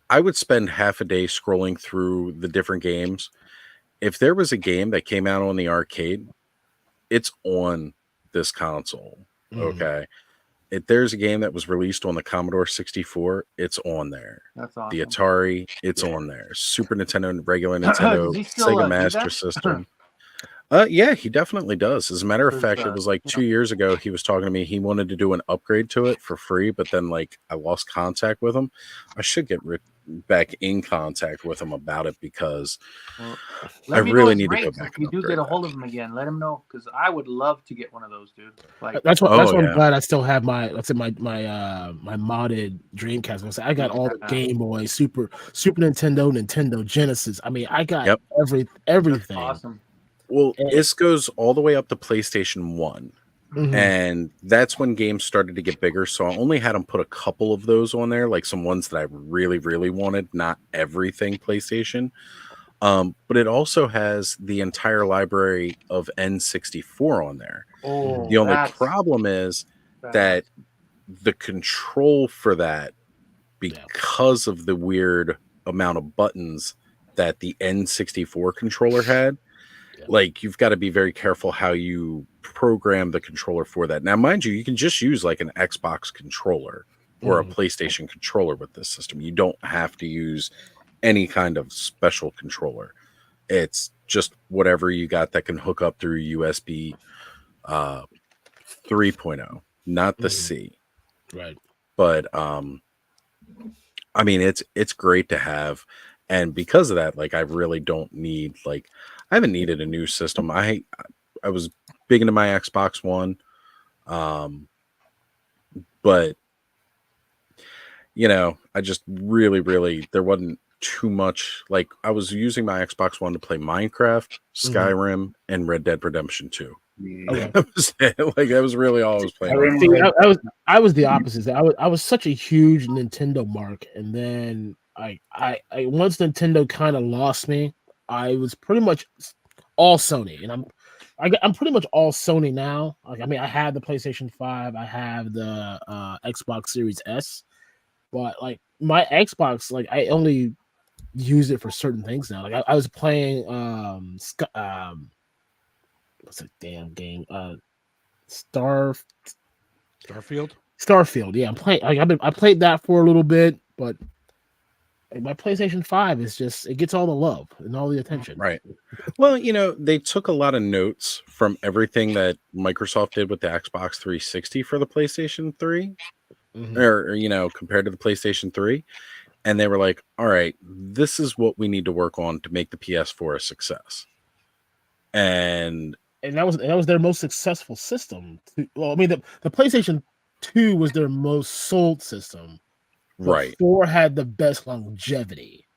I would spend half a day scrolling through the different games. If there was a game that came out on the arcade, it's on this console. Okay. If there's a game that was released on the Commodore 64, it's on there. That's awesome. The Atari, it's on there. Super Nintendo and regular Does Nintendo, he still, Sega do Master that? System. Yeah, he definitely does. As a matter of fact, it was like 2 years ago. He was talking to me. He wanted to do an upgrade to it for free, but then like I lost contact with him. I should get back in contact with him about it because I really need to go back. If you do get a hold of him again, let him know because I would love to get one of those, dude. Like That's why I'm glad I still have my modded Dreamcast. I got all the Game Boy, Super Nintendo, Genesis. I mean, I got everything. Awesome. Well, this goes all the way up to PlayStation 1. Mhm. And that's when games started to get bigger. So I only had them put a couple of those on there, like some ones that I really, really wanted, not everything PlayStation. But it also has the entire library of N64 on there. Oh, the only that's problem is that the control for that, because of the weird amount of buttons that the N64 controller had, like you've got to be very careful how you program the controller for that. Now, mind you, you can just use like an Xbox controller or a PlayStation controller with this system. You don't have to use any kind of special controller. It's just whatever you got that can hook up through USB 3.0, not the C. Right. But I mean, it's great to have, and because of that, like I really don't need I haven't needed a new system. I was big into my Xbox One, but I just really there wasn't too much. Like I was using my Xbox One to play Minecraft, Skyrim, and Red Dead Redemption 2. Okay. That was really all I was playing. See, I was the opposite. I was such a huge Nintendo mark, and then I once Nintendo kind of lost me, I was pretty much all Sony, and I'm pretty much all Sony now. Like I mean, I have the PlayStation 5, I have the Xbox Series S, but like my Xbox, like I only use it for certain things now. Like I was playing what's a damn game? Starfield. Starfield. Yeah, I'm playing. I played that for a little bit, but my PlayStation 5 is just it gets all the love and all the attention. Right. Well, they took a lot of notes from everything that Microsoft did with the Xbox 360 for the PlayStation 3, or compared to the PlayStation 3, and they were like, "All right, this is what we need to work on to make the PS4 a success." And that was their most successful system. Well, I mean, the PlayStation 2 was their most sold system. Right. 4 had the best longevity.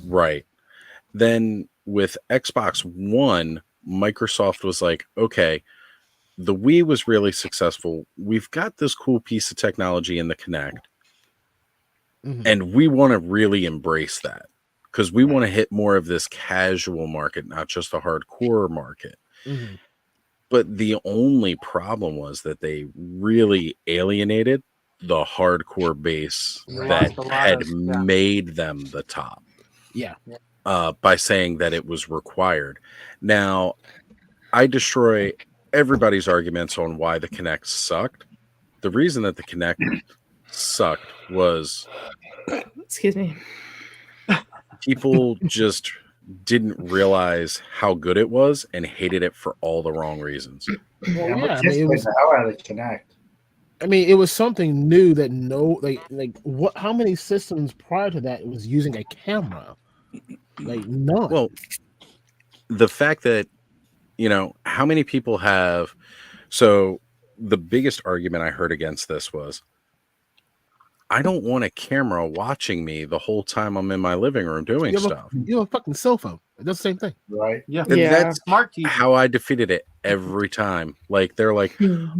Right. Then with Xbox One, Microsoft was like, okay, the Wii was really successful. We've got this cool piece of technology in the Kinect, and we want to really embrace that because we want to hit more of this casual market, not just a hardcore market. But the only problem was that they really alienated the hardcore base that had made them the top. Yeah. By saying that it was required. Now, I destroy everybody's arguments on why the Kinect sucked. The reason that the Kinect sucked was excuse me. People just didn't realize how good it was and hated it for all the wrong reasons. Yeah, Well, but yeah, I kids mean, it played was. the hell out of the Connect. I mean, it was something new that like what? How many systems prior to that was using a camera? Like none. Well, the fact that, how many people have. So the biggest argument I heard against this was, I don't want a camera watching me the whole time I'm in my living room doing stuff. You have a fucking cell phone. It does the same thing. Right. Yeah. And that's Smart TV. how I defeated it every time. Like, they're like,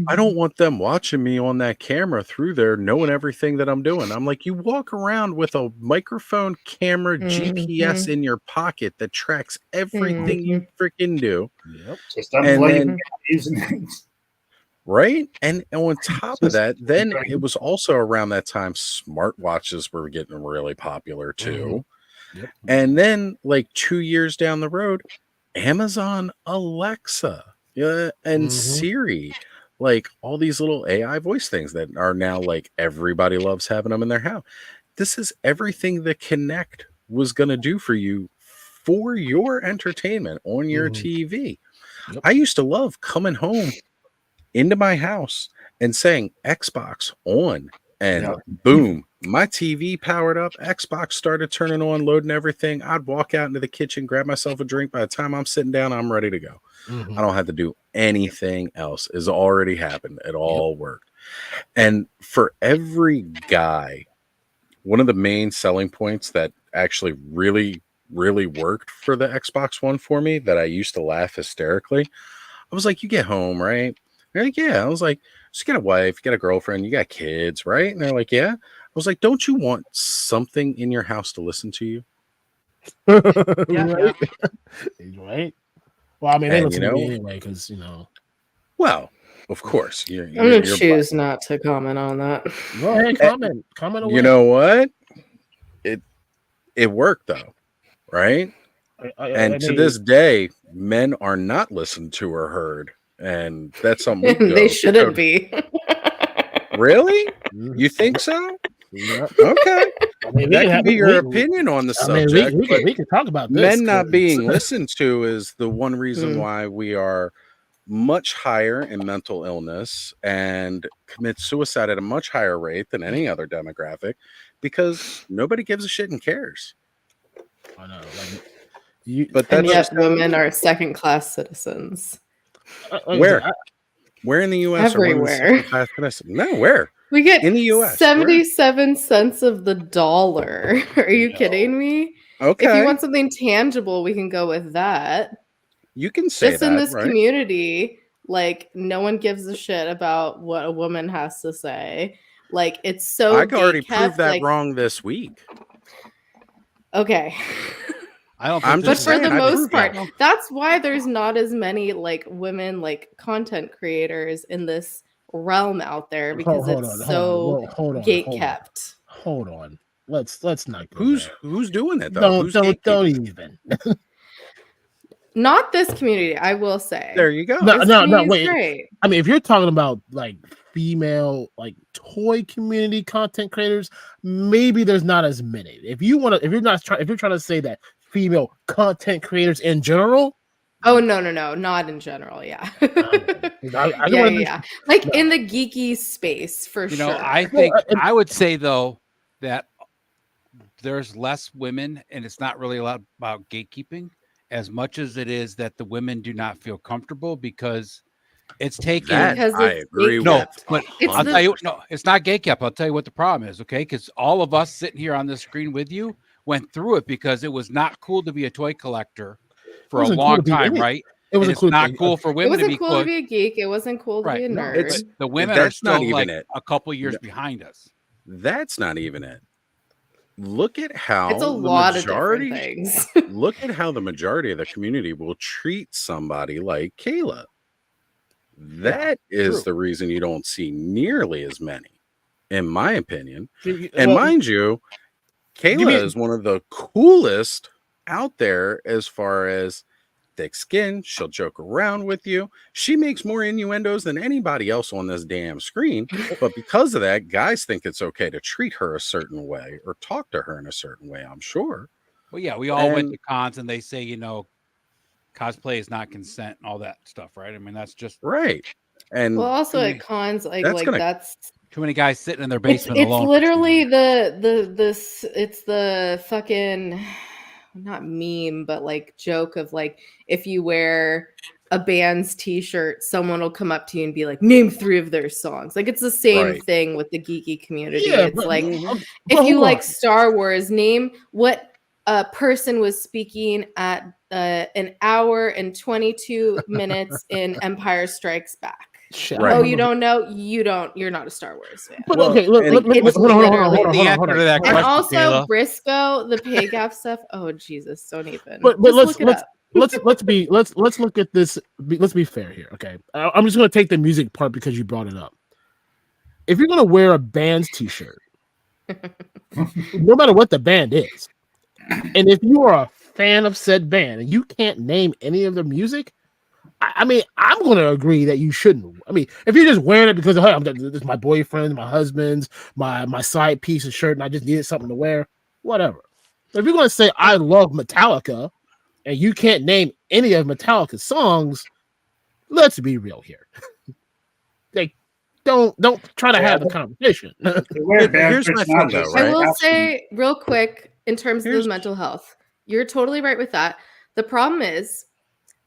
I don't want them watching me on that camera through there, knowing everything that I'm doing. I'm like, you walk around with a microphone, camera, GPS in your pocket that tracks everything you freaking do. Yep. Just I'm And blaming then- using things. Right. And on top of that, then it was also around that time smartwatches were getting really popular too. Yep. And then, like 2 years down the road, Amazon Alexa and Siri, like all these little AI voice things that are now like everybody loves having them in their house. This is everything that Connect was going to do for you for your entertainment on your TV. Yep. I used to love coming home into my house and saying Xbox on, and boom, my TV powered up. Xbox started turning on, loading everything. I'd walk out into the kitchen, grab myself a drink. By the time I'm sitting down, I'm ready to go. I don't have to do anything else. It's already happened. It all worked. And for every guy, one of the main selling points that actually really, really worked for the Xbox One for me, that I used to laugh hysterically, I was like, you get home, right? They're like, yeah. I was like, so you got a wife, you got a girlfriend, you got kids, right? And they're like, yeah. I was like, don't you want something in your house to listen to you? Right. Right. Well, I mean, they And, listen to me anyway because Well, of course. I'm gonna choose not to comment on that. Go ahead, comment away. You know what? It worked though, right? And to mean- this day, men are not listened to or heard. And that's something we They go- shouldn't be. Really? You think so? Yeah. Okay. I mean, we That can can have- be we- your we- opinion on the I mean, subject. we but can talk about this. men not 'cause- being listened to is the one reason Hmm. why we are much higher in mental illness and commit suicide at a much higher rate than any other demographic, because nobody gives a shit and cares. I know. But And that's yet, just women are second-class citizens. where? Where in the U.S. Everywhere. No, where? We get in the U.S. 77 cents of the dollar. Are you kidding me? If Okay. you want something tangible, we can go with that. You can say Just that, in this right? community, like no one gives a shit about what a woman has to say. Like it's so. I already gatekept, proved that like, wrong this week. Okay. I don't. I'm But just for saying, the I most proved part, that. that's why there's not as many like women like content creators in this realm out there because it's so gate kept. Hold on. Let's not. Go Who's doing it though? Don't even. Not this community, I will say. There you go. No, This no, community's wait. great. I mean, if you're talking about like female, like toy community content creators, maybe there's not as many. If you're trying to say that female content creators in general, Oh no, not in general. Yeah, I don't yeah, wanna yeah. Like in the geeky space for You sure. know, I think I would say though that there's less women, and it's not really a lot about gatekeeping as much as it is that the women do not feel comfortable because it's taking. That Because I it's agree No, with. but It's I'll the- tell you, no, it's not gatekeep. I'll tell you what the problem is. Okay, because all of us sitting here on the screen with you went through it because it was not cool to be a toy collector for a wasn't cool long to be time, any- right? it wasn't And cool it's to not be- cool for it women to wasn't be cool to be a geek. It wasn't cool to be a nerd. It's- The women are that's not still even like it. a couple years No. behind us. That's not even it. Look at how It's a the lot of different majority, things. look at how the majority of the community will treat somebody like Kayla. That is true. the reason you don't see nearly as many, in my opinion. See, And well, mind you, give Kayla me- is one of the coolest out there as far as thick skin. She'll joke around with you. She makes more innuendos than anybody else on this damn screen. But because of that, guys think it's okay to treat her a certain way or talk to her in a certain way, I'm sure. Well, yeah, we all went And- to cons and they say, cosplay is not consent and all that stuff, right? I mean, that's just right. And Well, also too at many- cons, that's too many guys sitting in their it's basement alone. literally it's the fucking not meme, but like joke of like if you wear a band's t-shirt, someone will come up to you and be like, name 3 of their songs. Like it's the same Right. thing with the geeky community. Yeah, It's but- like but if you hold like on. Star Wars, name what a person was speaking at an hour and 22 minutes in Empire Strikes Back. Right. Oh, you don't know? You're not a Star Wars fan. But okay, look, Like, look, it's hold on. literally- And question, also Kayla. Briscoe, the pay gap stuff. Oh Jesus, don't even. But Just let's look it up. let's look at this. Let's be fair here, okay? I'm just gonna take the music part because you brought it up. If you're gonna wear a band's T-shirt, no matter what the band is, and if you are a fan of said band and you can't name any of their music, I mean, I'm gonna agree that you shouldn't. I mean, if you're just wearing it because hey, this is my boyfriend, my husband's, my side piece of shirt, and I just needed something to wear, whatever. But if you're gonna say I love Metallica, and you can't name any of Metallica's songs, let's be real here. Like, don't try to have a conversation. Here's my thing, though, I right? will say real quick in terms of the mental health, you're totally right with that. The problem is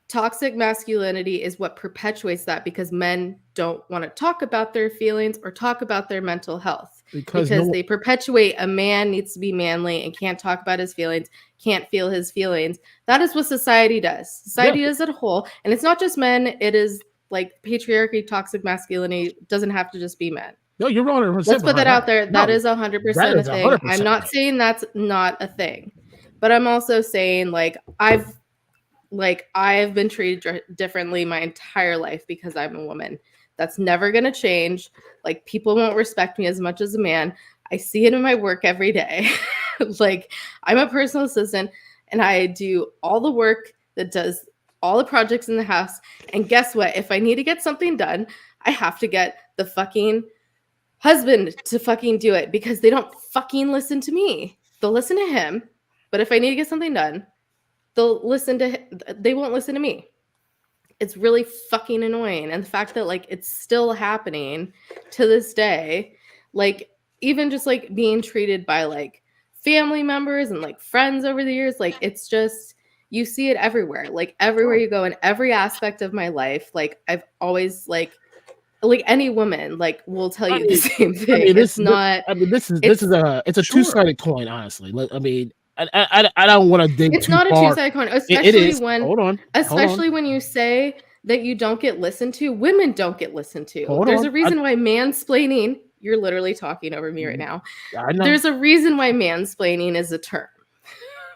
toxic masculinity is what perpetuates that because men don't want to talk about their feelings or talk about their mental health Because because no- they perpetuate a man needs to be manly and can't talk about his feelings, can't feel his feelings. That is what society does. Society does as a whole. And it's not just men, it is like patriarchy, toxic masculinity doesn't have to just be men. No, you're wrong. Let's put that out there. That is 100% that a is thing. 100% I'm not saying that's not a thing, but I'm also saying I've been treated differently my entire life because I'm a woman. That's never going to change. Like people won't respect me as much as a man. I see it in my work every day. Like I'm a personal assistant and I do all the work that does all the projects in the house. And guess what? If I need to get something done, I have to get the fucking husband to fucking do it because they don't fucking listen to me. They'll listen to him, but if I need to get something done, they won't listen to me. It's really fucking annoying. And the fact that like it's still happening to this day, like even just like being treated by like family members and like friends over the years, like it's just you see it everywhere. Like everywhere you go in every aspect of my life, like I've always like any woman like will tell you the same thing. It's not. This is a two-sided coin, honestly. I mean, I don't want to dig. It's too not a far. two-sided coin, It especially is. when Hold on. especially when you say that you don't get listened to. Women don't get listened to. Hold There's on. a reason why mansplaining. You're literally talking over me right now. I know. There's a reason why mansplaining is a term.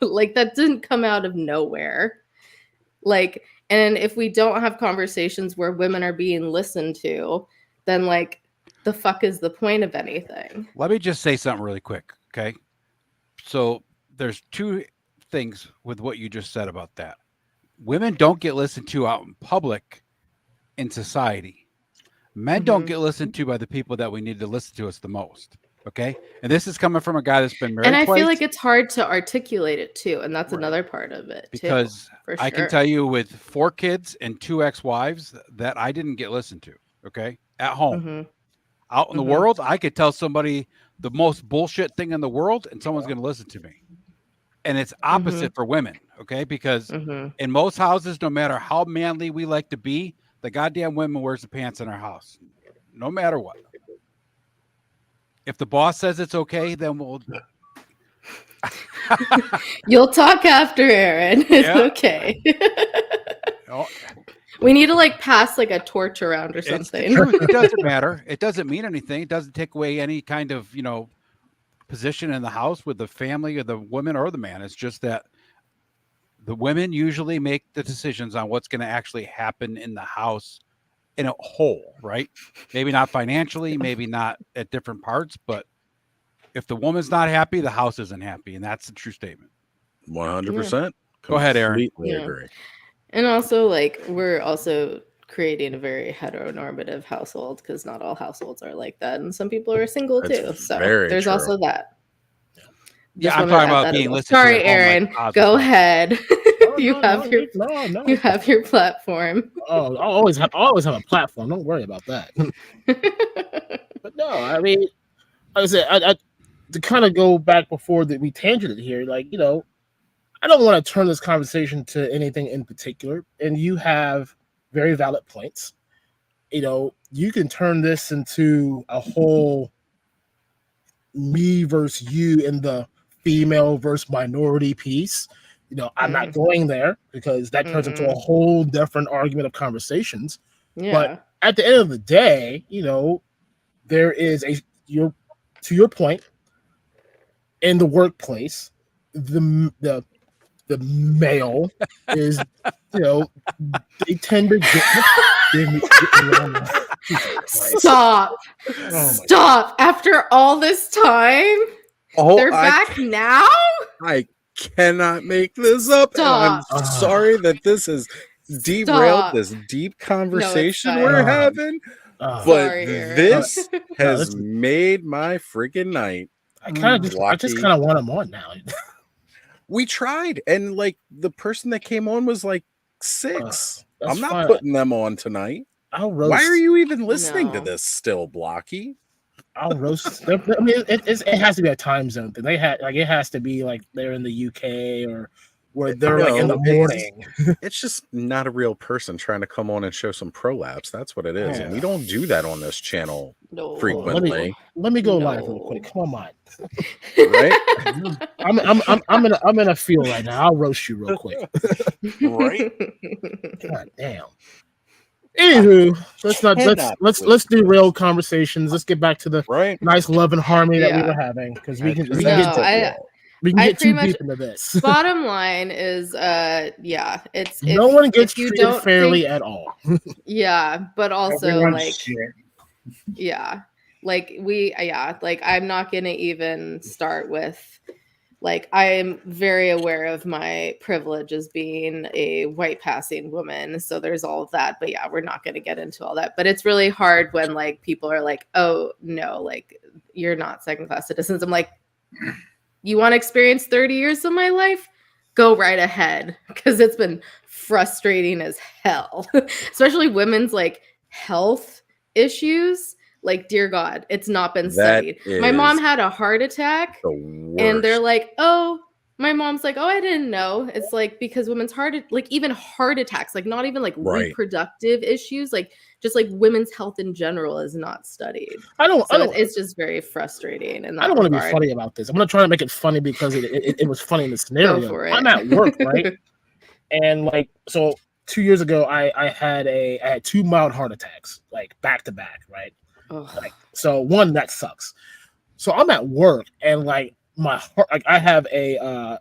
Like that didn't come out of nowhere. Like, and if we don't have conversations where women are being listened to, then like the fuck is the point of anything? Let me just say something really quick, okay? So there's two things with what you just said about that. Women don't get listened to out in public in society. Men don't get listened to by the people that we need to listen to us the most. Okay. And this is coming from a guy that's been married And I twice, feel like it's hard to articulate it too, and that's another part of it because too. For I can sure. tell you with 4 kids and 2 ex-wives that I didn't get listened to. Okay. At home. Mhm. Out in the Mhm. world, I could tell somebody the most bullshit thing in the world and someone's going to listen to me. And it's opposite for women. Okay. Because in most houses, no matter how manly we like to be, the goddamn women wears the pants in our house, no matter what. If the boss says it's okay, then we'll. You'll talk after Aaron. It's Yeah. okay. Oh, We need to like pass like a torch around or it's the something. truth. It doesn't matter. It doesn't mean anything. It doesn't take away any kind of, position in the house with the family or the woman or the man. It's just that the women usually make the decisions on what's going to actually happen in the house in a whole, right? Maybe not financially, maybe not at different parts, but if the woman's not happy, the house isn't happy. And that's the true statement. 100%. Go ahead, Aaron. Completely Yeah. agree. And also like we're also creating a very heteronormative household because not all households are like that. And some people are single That's too. So very there's true. also that. Yeah, Just I'm wanted talking to add about that being as well. listened to Sorry, at home, like Aaron. Oz Go was. ahead. you have your no. you have your platform. Oh, I always have a platform. Don't worry about that. But no, I mean, like I said, I to kind of go back before that we tangented here, like, you know, I don't want to turn this conversation to anything in particular, and you have very valid points. You know, you can turn this into a whole me versus you in the female versus minority piece. You know, I'm not going there because that turns into a whole different argument of conversations. Yeah. But at the end of the day, you know, there is to your point, in the workplace, the male is, you know, they tend to get Stop. Stop. After all this time, they're back now? I cannot make this up. And I'm Stop. sorry that this has derailed this deep conversation fine. we're having. But Sorry, Aaron. this has this is- made my freaking night. I just kind of want them on now. We tried, and like the person that came on was like 6. That's I'm not fine. putting them on tonight. I'll roast. Why are you even listening to No. this still, Blocky? I'll roast. I mean, it has to be a time zone thing. It has to be like they're in the UK or where they're like in the No, morning. It's just not a real person trying to come on and show some prolapse. That's what it is, and we Yeah. don't do that on this channel No. frequently. Let me go live real quick. Come on. Right? I'm in a feel right now. I'll roast you real quick. Right? God damn. Anywho, let's do real conversations. Let's get back to the nice love and harmony that we Yeah. were having, because we can No, I get too pretty much- deep into this. Bottom line is yeah, it's No if- one gets if you treated don't fairly think- at all. Yeah, but also Everyone's like shit. yeah, like like I'm not gonna even start with like I'm very aware of my privilege as being a white passing woman, so there's all of that. But yeah, we're not gonna get into all that. But it's really hard when like people are like, oh no, like you're not second class citizens. I'm like, you want to experience 30 years of my life? Go right ahead, because it's been frustrating as hell, especially women's like health issues. Like, dear God, it's not been That studied. My mom is had a heart attack, The and they're worst. like, oh, my mom's like, oh, I didn't know. It's like because women's like even heart attacks, like not even like Right. reproductive issues, like just like women's health in general is not studied. I don't. It's just very frustrating. And I don't want to be funny about this. I'm not trying to make it funny because it was funny in the scenario. for it. I'm at work, right? And like, so 2 years ago, I had 2 mild heart attacks, like back to back, right? Like, so one that sucks. So I'm at work, and like my heart, like I have a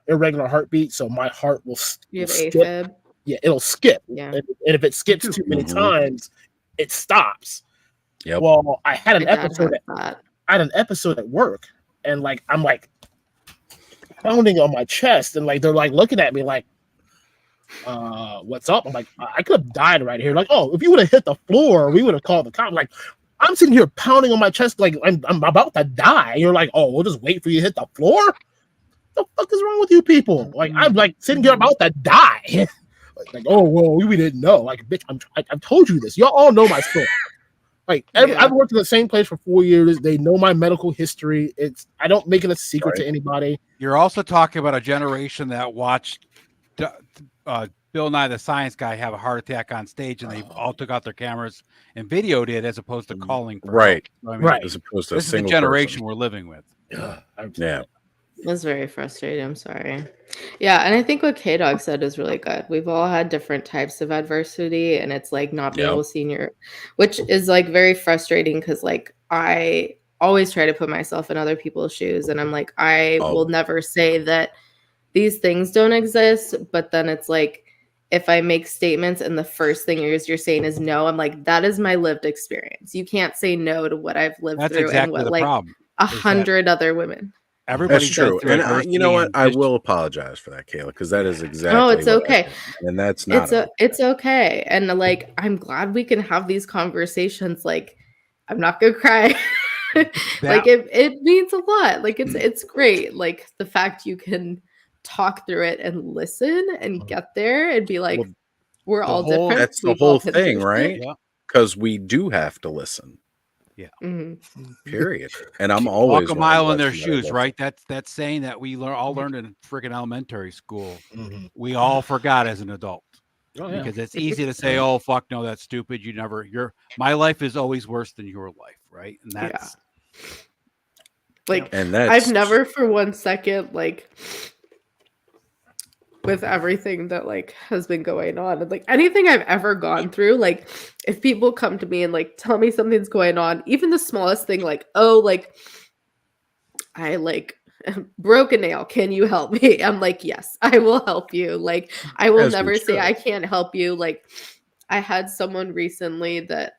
irregular heartbeat, so my heart will You have skip. AFib? Yeah, it'll skip. Yeah. And if it skips too many Mhm. times, it stops. Yep. Well, I had an My dad episode. has that. I had an episode at work, and like I'm like pounding on my chest, and like they're like looking at me like, what's up? I'm like, I could have died right here. Like, oh, if you would have hit the floor, we would have called the cops. Like, I'm sitting here pounding on my chest, like I'm about to die. You're like, oh, we'll just wait for you to hit the floor. The fuck is wrong with you people? Like, I'm like sitting here about to die. like, oh well, we didn't know. Like, bitch, I've told you this. Y'all all know my story. Like, I've worked in the same place for 4 years. They know my medical history. I don't make it a secret to anybody. You're also talking about a generation that watched Bill Nye the Science Guy have a heart attack on stage, and they all took out their cameras and videoed it as opposed to calling for Right. help. Right. As opposed to a This is the single generation person. we're living with. Yeah. That's very frustrating. I'm sorry. Yeah, and I think what K Dog said is really good. We've all had different types of adversity, and it's like not being Yep. able to see which is like very frustrating because like I always try to put myself in other people's shoes, and I'm like, I will never say that these things don't exist, but then it's like if I make statements and the first thing you're saying is no, I'm like, that is my lived experience. You can't say no to what I've lived That's through exactly and what the like problem, 100 other women. Everybody's That's true. been through And adversity you know what? and I just- will apologize for that, Kayla, because that is exactly. Oh, it's what I okay. did. And that's not. It's okay. And like I'm glad we can have these conversations. Like I'm not gonna cry. Like it means a lot. Like it's great. Like the fact you can talk through it and listen and get there and be like, we're all different. That's the We've all whole been thing, through right? shit. Because we do have to listen. Yeah. Period. And I'm always walk a one of mile the in their ones that I shoes, listen. right? That's saying that we all learned in freaking elementary school. We all forgot as an adult. Oh, yeah. Because it's easy to say, "Oh fuck, no, that's stupid." My life is always worse than your life, right? And that's like, and I've never for 1 second, like, with everything that like has been going on and like anything I've ever gone through, like if people come to me and like tell me something's going on, even the smallest thing, like, oh, like I like broke a nail, can you help me? I'm like, yes, I will help you. Like, I will As we never say should. I can't help you. Like, I had someone recently that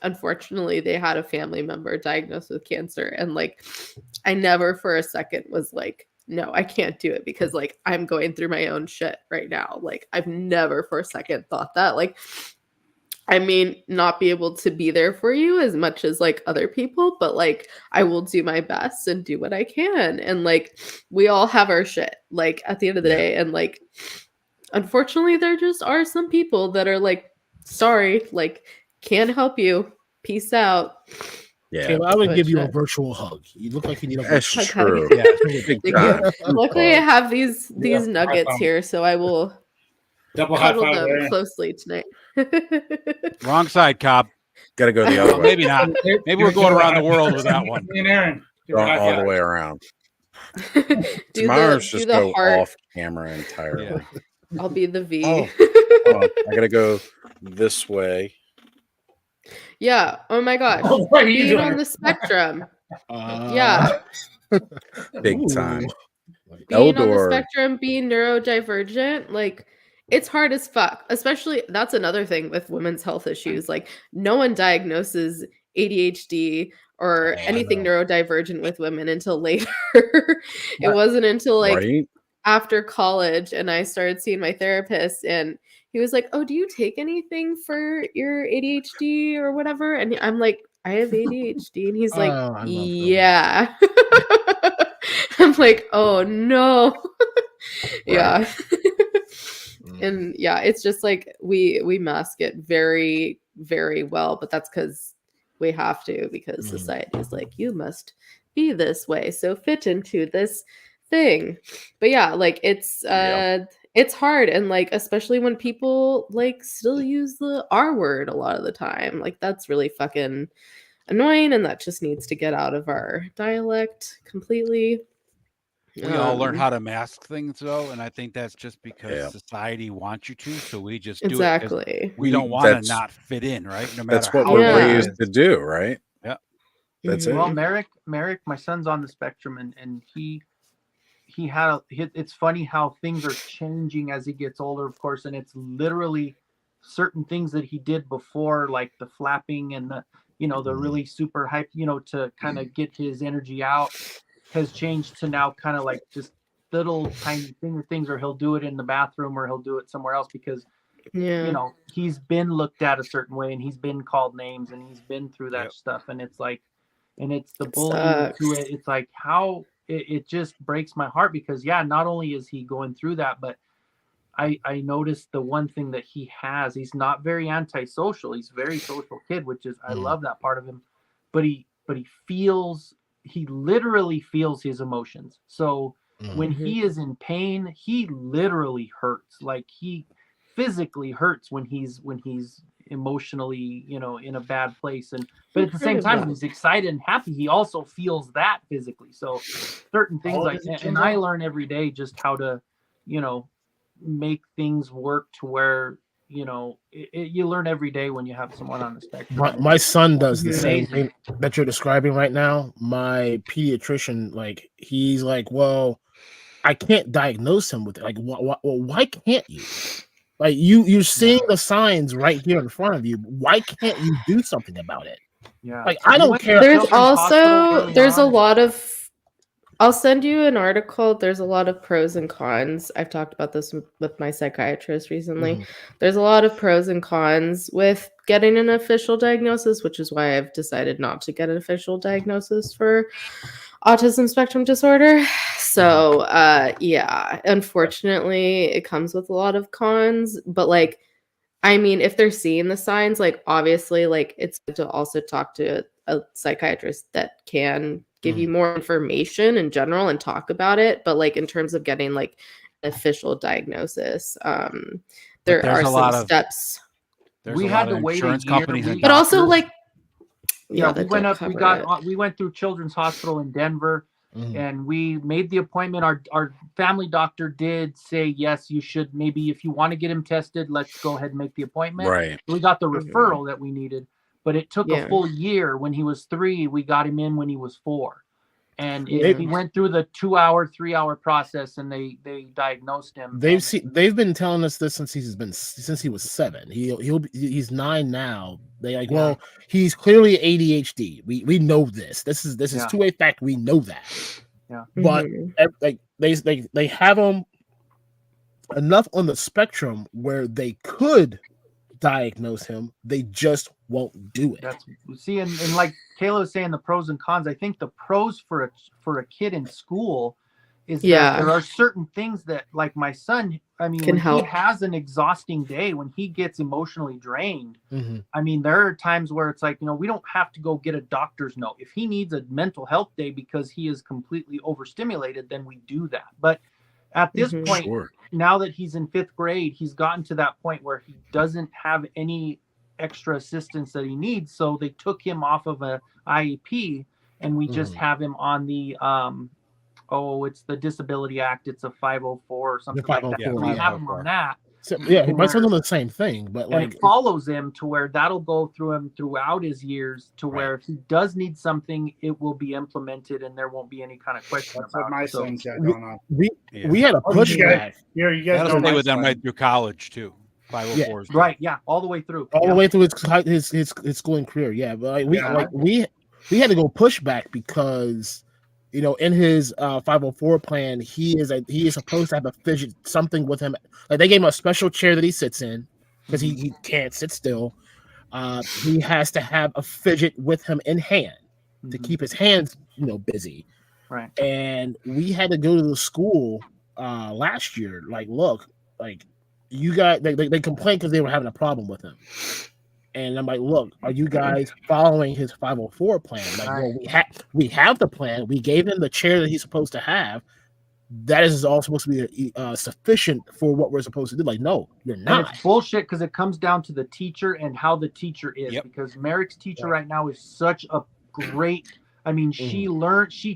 unfortunately they had a family member diagnosed with cancer, and like I never for a second was like, no, I can't do it because like I'm going through my own shit right now. Like, I've never for a second thought that. Like, I mean, not be able to be there for you as much as like other people, but like I will do my best and do what I can. And like we all have our shit, like at the end of the day. And like unfortunately, there just are some people that are like, sorry, like can't help you. Peace out. Yeah, Caleb, I would But give you a shit. virtual hug. You look like you need a That's virtual true. Okay. Yeah, big Thank time. you. True Luckily, I call. have these Yeah, nuggets high here, so I will Double high cuddle five them there. closely tonight. wrong side, Cobb. Got to go the other Well, way. maybe not. Maybe we're going around the world with that one. Me and Aaron. Going all the way around. do Tomorrow's do just the go heart. off camera entirely. I'll be the V. Oh, hold on. I got to go this way. Yeah. Oh my gosh. Oh, what are you Being doing? on the spectrum. Yeah. Big time. Being on the Eldor. spectrum, being neurodivergent, like it's hard as fuck. Especially that's another thing with women's health issues. Like no one diagnoses ADHD or anything neurodivergent with women until later. It wasn't until like Right? after college and I started seeing my therapist, and he was like, "Oh, do you take anything for your ADHD or whatever?" And I'm like, "I have ADHD." And he's like, Oh, I love them. "Yeah." I'm like, "Oh no." Yeah. And yeah, it's just like we mask it very, very well, but that's because we have to, because society is like, you must be this way, so fit into this thing. But yeah, like it's hard, and like especially when people like still use the R word a lot of the time, like that's really fucking annoying, and that just needs to get out of our dialect completely. We all learn how to mask things though, and I think that's just because Yeah. society wants you to, so we just do it 'cause Exactly. we don't want That's- to not fit in, right? No matter That's what how we're Yeah. bad it raised is. to do, right? Yeah. That's Mhm. it. Well, Merrick, my son's on the spectrum, and he it's funny how things are changing as he gets older, of course, and it's literally certain things that he did before, like the flapping and the the really super hype, to kind of get his energy out, has changed to now kind of like just little tiny things, or he'll do it in the bathroom or he'll do it somewhere else because Yeah. he's been looked at a certain way and he's been called names and he's been through that stuff, and it's like, and it's the bullying to sucks. it. It's like how it just breaks my heart because not only is he going through that, but I noticed the one thing that he has, he's not very antisocial. He's a very social kid, which is I love that part of him, but he literally feels his emotions. So when he is in pain, he literally hurts. Like he physically hurts when he's emotionally, in a bad place. But at the same time, when he's excited and happy, he also feels that physically. So certain things All like, doesn't and change I out. learn every day just how to, make things work to where, you learn every day when you have someone on the spectrum. My son does the It's same amazing. thing that you're describing right now. My pediatrician, like, he's like, well, I can't diagnose him with it. Like, why can't you? Like, you're seeing the signs right here in front of you. Why can't you do something about it? Yeah. Like, I don't care. There's also a lot of I'll send you an article. There's a lot of pros and cons. I've talked about this with my psychiatrist recently. Mhm. There's a lot of pros and cons with getting an official diagnosis, which is why I've decided not to get an official diagnosis for autism spectrum disorder. So, yeah, unfortunately, it comes with a lot of cons. But like, I mean, if they're seeing the signs, like obviously, like it's good to also talk to a psychiatrist that can give you more information in general and talk about it. But like in terms of getting like an official diagnosis, there there's are a some lot of- steps. There's We a had lot of to wait a insurance year. companies and But also doctors. like, Yeah, we that went don't up. We cover got. it. We went through Children's Hospital in Denver, Mhm. and we made the appointment. Our family doctor did say yes, you should maybe if you want to get him tested, let's go ahead and make the appointment. Right. We got the Mhm. referral that we needed, but it took a Yeah. full year. When he was 3, we got him in when he was 4, and They- he went through the 2-hour, 3-hour process, and they diagnosed him. They've been telling us this since he was 7. He's 9 now. They like, well, he's clearly ADHD. We know this. This is Yeah. 2-way fact. We know that. Yeah. But like they have him enough on the spectrum where they could diagnose him. They just won't do it. That's see, and like Kayla was saying, the pros and cons. I think the pros for a kid in school is Yeah. that there are certain things that, like my son, I mean, Can when help. he has an exhausting day, when he gets emotionally drained, Mhm. I mean, there are times where it's like, we don't have to go get a doctor's note. If he needs a mental health day because he is completely overstimulated, then we do that. But at this Mhm. point, Sure. now that he's in 5th grade, he's gotten to that point where he doesn't have any extra assistance that he needs. So they took him off of a IEP, and we just Mhm. have him on the it's the Disability Act. It's a 504 or something like that. 504, So we yeah. have him on that. So, yeah, to my son's where- on the same thing, but and like it follows him to where that'll go through him throughout his years to where if he does need something, it will be implemented and there won't be any kind of question That's about what my it. So- son's got going on. we had a Oh, you guys- pushback Yeah, you guys That'll know stay my with them son. right through college too. 504s. Right, yeah, all the way through. all Yeah. the way through his schooling career. Yeah, but like, Yeah. we had to go pushback because in his 504 plan he is supposed to have a fidget something with him. Like they gave him a special chair that he sits in because he can't sit still. He has to have a fidget with him in hand to Mhm. keep his hands busy. Right. And we had to go to the school last year. Like, look, like you guys, they complained because they were having a problem with him. And I'm like, look, are you guys following his 504 plan? Like, well, we have the plan. We gave him the chair that he's supposed to have. That is all supposed to be sufficient for what we're supposed to do. Like, no, you're And not. it's bullshit because it comes down to the teacher and how the teacher is. Because Merrick's teacher right now is such a great. I mean, she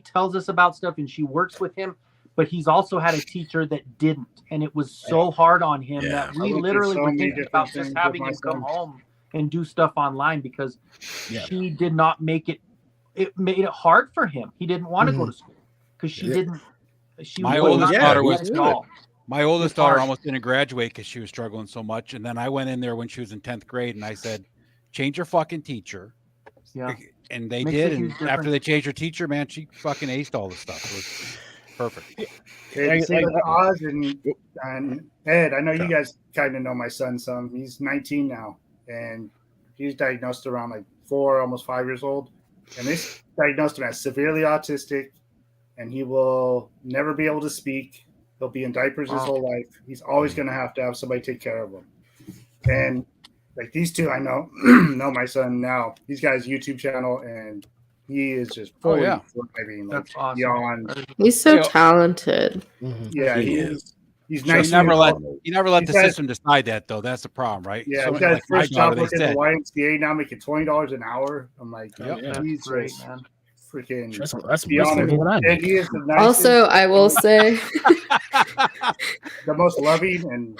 tells us about stuff and she works with him, but he's also had a teacher that didn't, and it was so hard on him that I we went through literally so were many thinking different about things just with having my him come son. home and do stuff online because Yeah. she did not make it. It made it hard for him. He didn't want to go to school because she didn't. She My would oldest not daughter do was it at all. my oldest It's daughter hard. almost didn't graduate because she was struggling so much. And then I went in there when she was in 10th grade and I said, change your fucking teacher. Yeah. And they Makes a did. huge And difference. after they changed her teacher, man, she fucking aced all the stuff. It was perfect. Okay, see, with Oz and Ed, I know you guys kind of know my son some. He's 19 now, and he's diagnosed around like 4, almost 5 years old. And they diagnosed him as severely autistic, and he will never be able to speak. He'll be in diapers his Wow. whole life. He's always going to have somebody take care of him. And like these two, I know know my son now. He's got his YouTube channel, and he is just fully yeah. thriving, That's like, awesome. beyond. He's so You know- talented. Yeah, He he's So you 19 never years let old. you never let He's the got- system decide that though. That's the problem, right? Yeah, So he's got his like my first daughter, job they working at said, the YMCA now, making $20 an hour. I'm like, Yep. That's he's great, just man. freaking That's beyond more than what I it. make. And he is the nicest, Also, I will say, the most loving and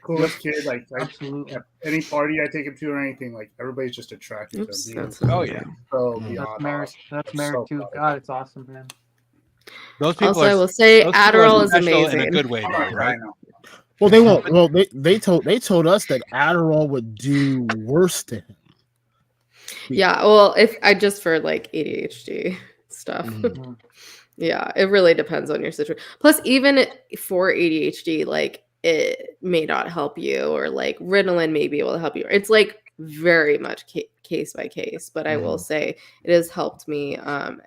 coolest kid. Like Absolutely. at any party I take him to or anything, like everybody's just attracted Oops, to him. that's Oh yeah. So That's beyond Merrick. awesome. That's I'm Merrick so too. proud of God, it's awesome, man. Those people also, are I will say, those people are Adderall is special amazing. in a good way, him. though, I right? know. Well, they won't. Well, they told us that Adderall would do worse to him. Yeah, well, if I just for like ADHD stuff. Mhm. Yeah, it really depends on your situation. Plus, even for ADHD, like it may not help you, or like Ritalin may be able to help you. It's like very much case by case, but I will say it has helped me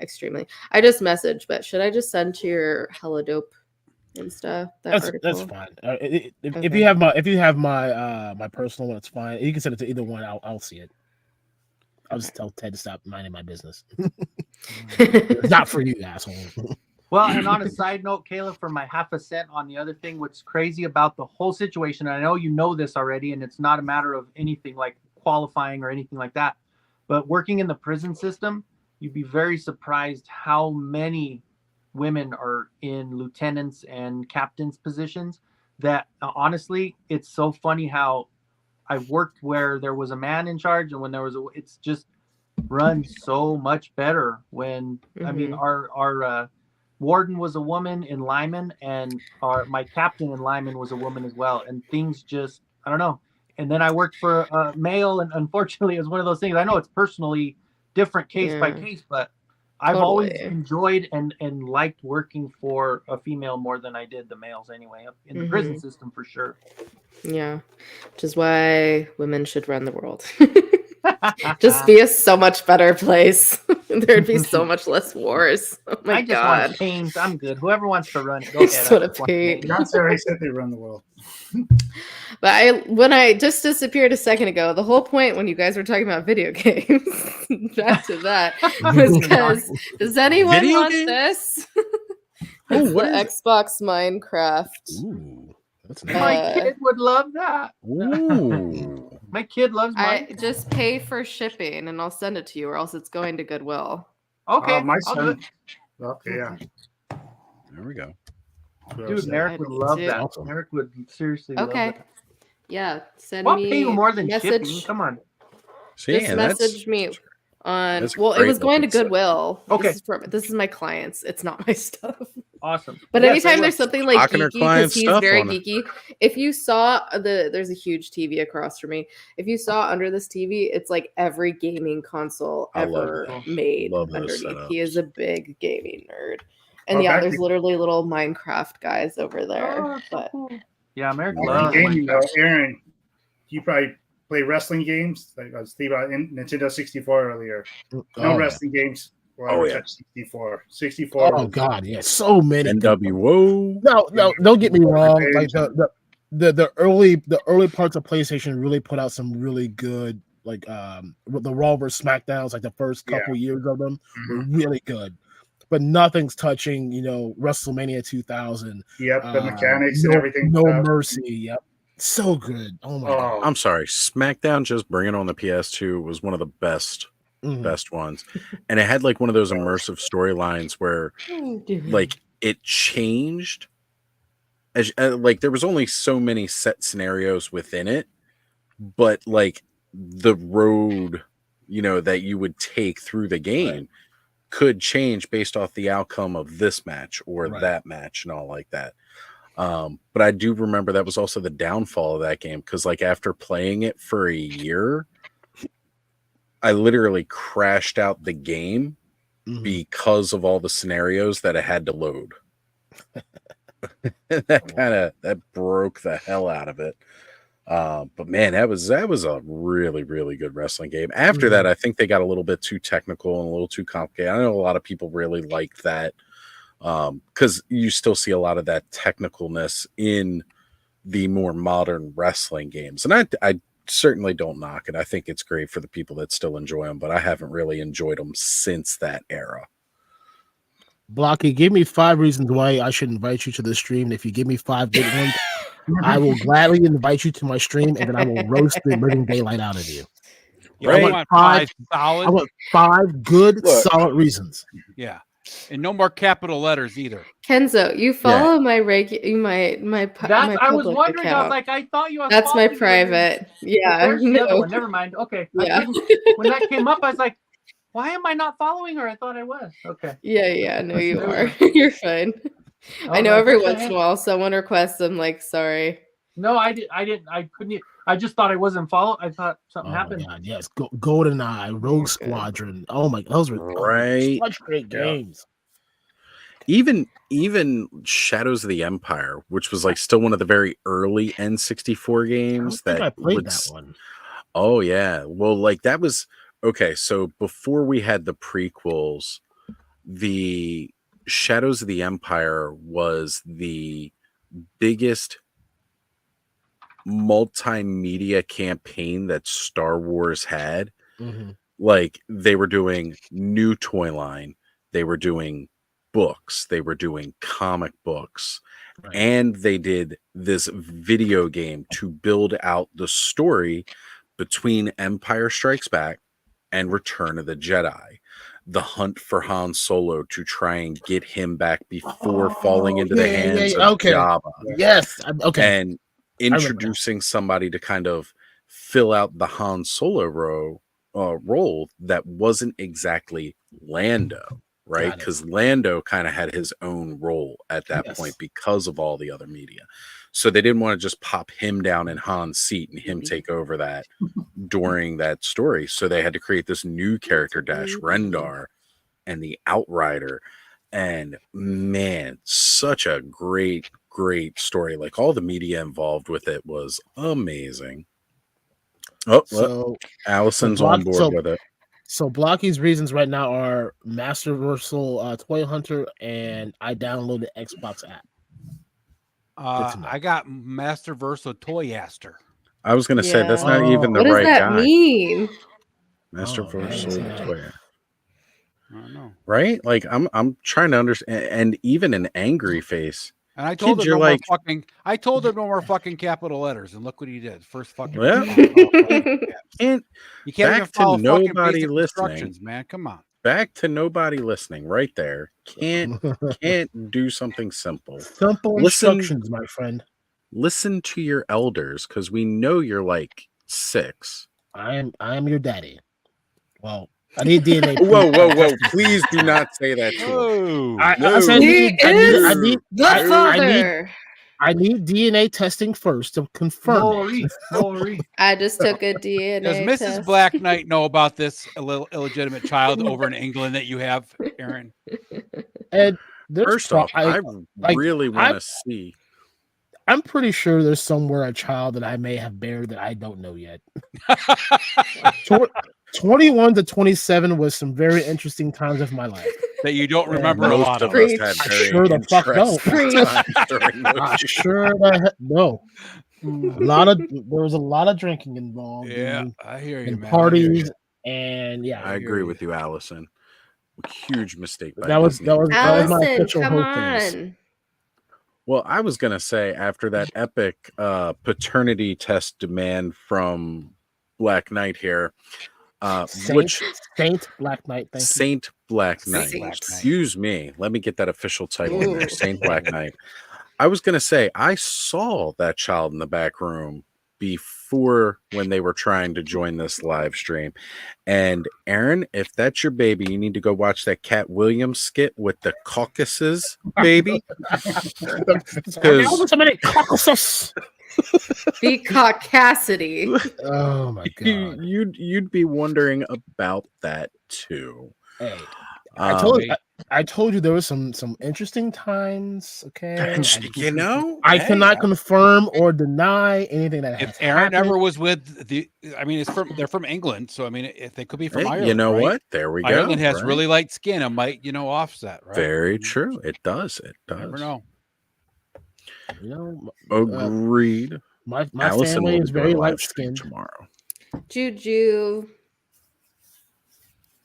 extremely. I just messaged, but should I just send to your Hello Dope Insta that article? That's fine. If you have my my personal one, it's fine. You can send it to either one. I'll see it. I'll just tell Ted to stop minding my business. It's not for you, asshole. Well, and on a side note, Caleb, for my half a cent on the other thing, what's crazy about the whole situation, and I know you know this already, and it's not a matter of anything like qualifying or anything like that, but working in the prison system, you'd be very surprised how many women are in lieutenants and captains positions that honestly, it's so funny how I've worked where there was a man in charge and when there was it's just runs so much better when I mean our warden was a woman in Lyman, and my captain in Lyman was a woman as well, and things just I don't know. And then I worked for a male, and unfortunately it was one of those things. I know it's personally different case by case, but I've always enjoyed and liked working for a female more than I did the males anyway, in the prison system for sure. Yeah, which is why women should run the world. Just be a so much better place. There'd be so much less wars. Oh my I just god! want paint. I'm good. Whoever wants to run it, go Just ahead. want to paint. Not Sarah said they run the world. But when I just disappeared a second ago, the whole point when you guys were talking about video games, back to that, was because does anyone Video want games? this? Oh, It's what the is Xbox Minecraft. Ooh, that's My kid would love that. Ooh. My kid loves I mine. just pay for shipping and I'll send it to you, or else it's going to Goodwill. Okay, my I'll do son. it. Okay, yeah. There we go. Dude, Merrick would love do. that. Awesome. Merrick would seriously love Okay. that. Yeah, send I'll me pay you more than message. shipping. Come on. See, Just and that's message me on. that's a Well, it great was going to looking set. Goodwill. Okay. This is my clients. It's not my stuff. Awesome. But Yes, I anytime will. there's something like Talking her geeky, client's because he's stuff very on it. geeky. If you saw there's a huge TV across from me. If you saw under this TV, it's like every gaming console I love ever it. made Love those underneath. He is setups. a big gaming nerd. And Oh, yeah, back there's to- literally little Minecraft guys over there. Oh, so But cool. Yeah, Merrick Well, loves gaming, Minecraft. Aaron, you probably play wrestling games. Like I was thinking about Nintendo 64 earlier. No Oh, wrestling games. Well, Oh, I yeah. touched 64. 64. Oh god, yeah, so many. NWO. No, don't get me wrong. Rampage. Like the early parts of PlayStation really put out some really good, like the Raw vs SmackDowns, like the first couple years of them were really good. But nothing's touching, WrestleMania 2000. Yep, the mechanics and everything. No Mercy. Yep, so good. Oh my god. Oh, I'm sorry. SmackDown just bringing on the PS2 was one of the best ones, and it had like one of those immersive storylines where like it changed as like there was only so many set scenarios within it, but like the road that you would take through the game could change based off the outcome of this match or that match and all like that. But I do remember that was also the downfall of that game, because like after playing it for a year, I literally crashed out the game because of all the scenarios that I had to load. that broke the hell out of it. But man, that was a really, really good wrestling game. After that, I think they got a little bit too technical and a little too complicated. I know a lot of people really liked that, because you still see a lot of that technicalness in the more modern wrestling games. And I certainly don't knock it. I think it's great for the people that still enjoy them, but I haven't really enjoyed them since that era. Blocky, give me 5 reasons why I should invite you to the stream. And if you give me 5 good ones, I will gladly invite you to my stream, and then I will roast the living daylight out of you. Yeah, I I want want 5 solid. I want 5 good, solid reasons. Yeah, and no more capital letters either. Kenzo, you follow my my That's, I was public wondering. I was account. like, I thought you. That's my private. Yeah, Where's the other no. one? Never mind. Okay. Yeah. When that came up, I was like, why am I not following her? I thought I was. Okay. Yeah, no, you are. You're fine. I know every once in a while someone requests. I'm like, sorry. No, I didn't. I couldn't. I just thought I wasn't following. I thought something happened. God, yes, GoldenEye, Rogue Squadron. Oh my, those were Right. such great games. even Shadows of the Empire, which was like still one of the very early N64 games I that played would that one. Oh yeah. Well, like that was okay. So before we had the prequels, the Shadows of the Empire was the biggest multimedia campaign that Star Wars had. Mhm. Like they were doing new toy line, they were doing books, they were doing comic books, and they did this video game to build out the story between Empire Strikes Back and Return of the Jedi. The hunt for Han Solo to try and get him back before falling into the hands of okay. Jabba. Yes. Okay. And introducing somebody to kind of fill out the Han Solo role that wasn't exactly Lando, right? Got it. Because Lando kind of had his own role at that point because of all the other media. So they didn't want to just pop him down in Han's seat and him take over that during that story. So they had to create this new character, Dash Rendar, and the Outrider. And man, such a great story. Like all the media involved with it was amazing. Oh, So Allison's on board with it. So Blocky's reasons right now are Masterversal Toy Hunter, and I downloaded the Xbox app. I got Masterversal Toyaster. I was gonna say that's not even the What does right that guy. mean? Masterversal Toy. I don't know. Right? Like I'm trying to understand, and even an angry face. And I told Kids, him you're no like, more fucking. I told him no more fucking capital letters, and look what he did. First fucking. Well, and you can't even back to follow fucking nobody basic listening. instructions, man. Come on. Back to nobody listening. Right there. Can't do something simple. Simple instructions, my friend. Listen to your elders, because we know you're like 6. I am your daddy. Well, I need DNA. Whoa! Please do not say that to him. I said I need the father. I need DNA testing first to confirm. I just took a DNA Does Mrs. test. Black Knight know about this illegitimate child over in England that you have, Aaron? And First off, I really want to see. I'm pretty sure there's somewhere a child that I may have bared that I don't know yet. 21 to 27 was some very interesting times of my life that you don't remember a most lot of of. us had very Sure the fuck don't. interesting times during those I years. sure the heck no. There was a lot of drinking involved. Yeah, and, I hear you, and man. parties, and yeah, I agree with you, Allison. Huge mistake. By That was Disney. my Allison, official come whole things. on. Well, I was gonna say after that epic paternity test demand from Black Knight here, Saint Black Knight. Thank you. Saint Black Knight. Saint Black Knight. Excuse me. Let me get that official title in there. Ooh. Saint Black Knight. I was gonna say I saw that child in the back room before when they were trying to join this live stream. And Aaron, if that's your baby, you need to go watch that Cat Williams skit with the Caucasus baby. So many Caucasus. The caucasity. Oh my god. You'd be wondering about that too. Hey, Um, I told you there was some interesting times. Okay, you know, I hey, cannot confirm or deny anything that has If Aaron happened. ever was with I mean, they're from England, so I mean, if they could be from Hey, Ireland. you know right? what? There we go, Ireland has right? really light skin. It might, offset, right? Very true. It does. It does. Never know. You know, Agreed. my Allison family will is be very going live light stream skinned tomorrow. Juju.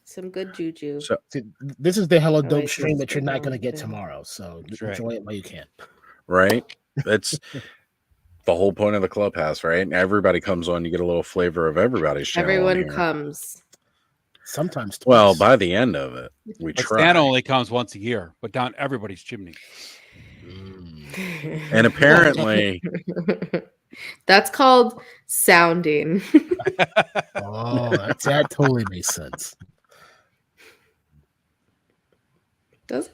Some good juju. So This is the hella dope Alright, stream so that you're not going to get okay. tomorrow. So right. enjoy it while you can. right? That's the whole point of the clubhouse, right? And everybody comes on, you get a little flavor of everybody's channel. on Everyone here. comes. Sometimes. Well, by the end of it, we But try. Stan only comes once a year, but down everybody's chimney. And apparently, That's called sounding. Oh, that totally makes sense. Does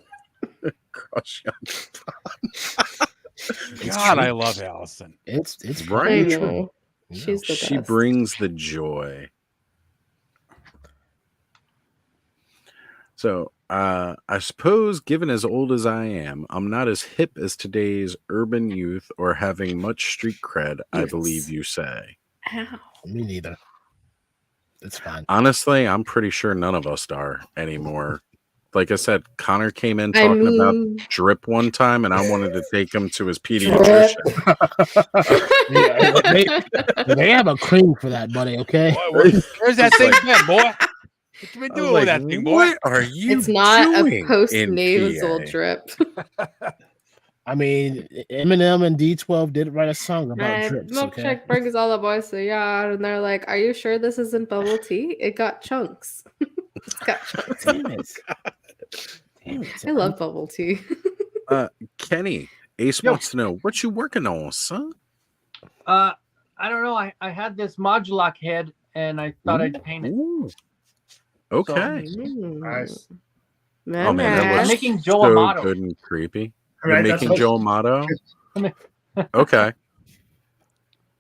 crush on God, I love Allison. It's right. I know. She's the She best. brings the joy. So I suppose, given as old as I am, I'm not as hip as today's urban youth or having much street cred, I believe you say. Ow. Me neither. It's fine. Honestly, I'm pretty sure none of us are anymore. Like I said, Connor came in talking about drip one time, and I wanted to take him to his pediatrician. they have a cream for that, buddy. Okay. Where's that thing been, boy? What you been doing with that thing, boy? What are you It's not doing a post in nasal PA? drip. I mean, Eminem and D12 did write a song about My drips. milkshake Okay. brings all the boys to yard, and they're like, "Are you sure this isn't bubble tea? It got chunks. It's got chunks." Damn it. I love bubble tea. Kenny, Ace wants to know what you working on, son. I don't know. I had this Modulok head, and I thought I'd paint it. Okay. Nice. Oh man, that I'm looks making Joe so Amato. good and creepy. Right, You're that's making what- Joe Amato. Okay.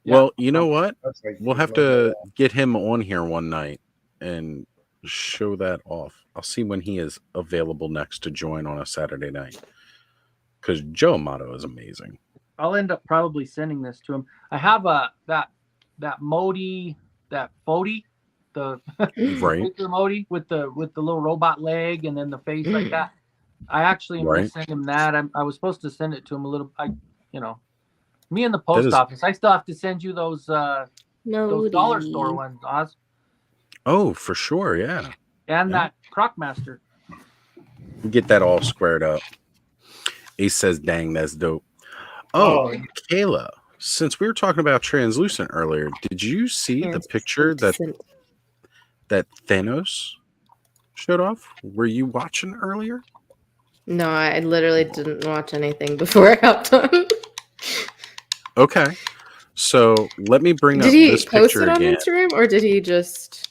Well, you know what? That's like- We'll have to get him on here one night and show that off. I'll see when he is available next to join on a Saturday night. Because Joe Amato is amazing. I'll end up probably sending this to him. I have that Modi, that Fodi, the Right. Victor Modi with the little robot leg and then the face like that. I actually am going Right. to send him that. I was supposed to send it to him a little. Me and the post is- office. I still have to send you those dollar store ones, Oz, Oh, for sure. Yeah. and that Crocmaster. Get that all squared up. Ace says, dang, that's dope. Oh, Kayla, since we were talking about translucent earlier, did you see the picture that Thanos showed off? Were you watching earlier? No, I literally didn't watch anything before I hopped on. Okay. So let me bring Did up he this post picture it on again. Instagram or did he just?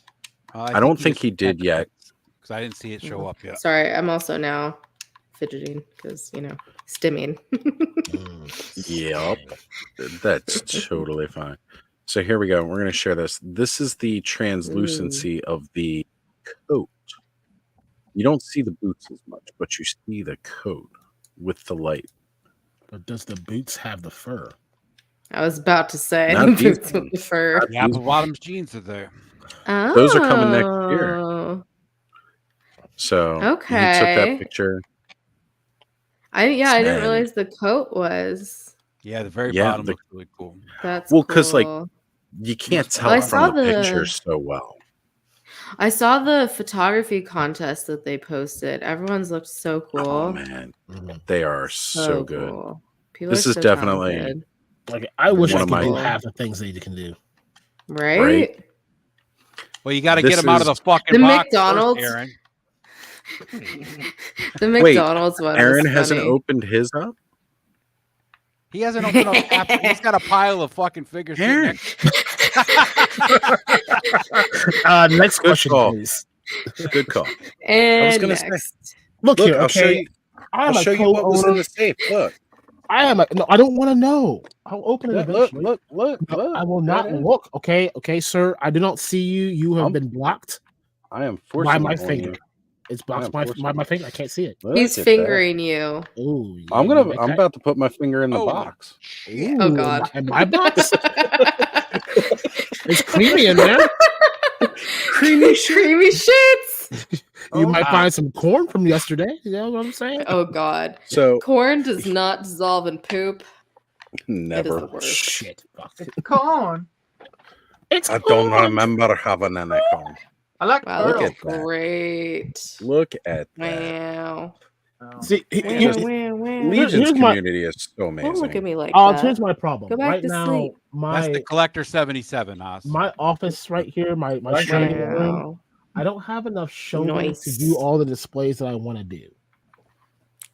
I don't think he did yet. Because I didn't see it show up yet. Sorry, I'm also now fidgeting because stimming. Yep. That's totally fine. So here we go. We're going to share this. This is the translucency of the coat. You don't see the boots as much, but you see the coat with the light. But does the boots have the fur? I was about to say Not the these boots with the fur. Not The apple bottoms jeans are there. Those are coming next year. Oh. So he took Okay. that picture. I didn't And- realize the coat was. Yeah, the very Yeah, bottom the- looks really cool. That's Well, because like cool. you can't Well, tell I saw from the the- picture so well. I saw the photography contest that they posted. Everyone's looked so cool. Oh man, they are so good. cool. People This are is so definitely talented. Like I wish One I of could my- do half the things they can do. Right? Right. Well, you got to This get them out of the is- fucking The box McDonald's- first, Aaron. The Wait, McDonald's one. Aaron was hasn't funny. opened his up. He hasn't opened up. He's got a pile of fucking figures. sitting Aaron. Next Good question, call. please. Good call. And I was gonna next. say. Look, Look, here, I'll show okay. you. I'm I'll a show you what was in co-owner. the safe. Look, I am a no. I don't want to know. I'll open it look, eventually. look. No, I will not There it is. look. Okay, sir. I do not see you. You have I'm been blocked I am by forcing my it on finger. you. It's I blocked am by forcing my it. finger. I can't see it. Look He's at that. fingering you. Oh, I'm about to put my finger in the Oh. box. Oh, God. In my box. It's creamy in there. Creamy shit. Creamy shits. You might find some corn from yesterday. You know what I'm saying? Oh, God. So Corn does not dissolve in poop. It is the never. worst. Shit. Fuck. Corn. It's I don't corn. remember having any corn. I like Wow, Look turtle. at that. great. Look at that. Wow. See, Wow, here's, wow, wow. Legion's here's my- community is so amazing. Don't look at me like oh, that. here's my problem. Go back Right to now, sleep. That's the my collector 77, Oz. my office right here, my shading room. Wow. I don't have enough showroom Nice. to do all the displays that I want to do.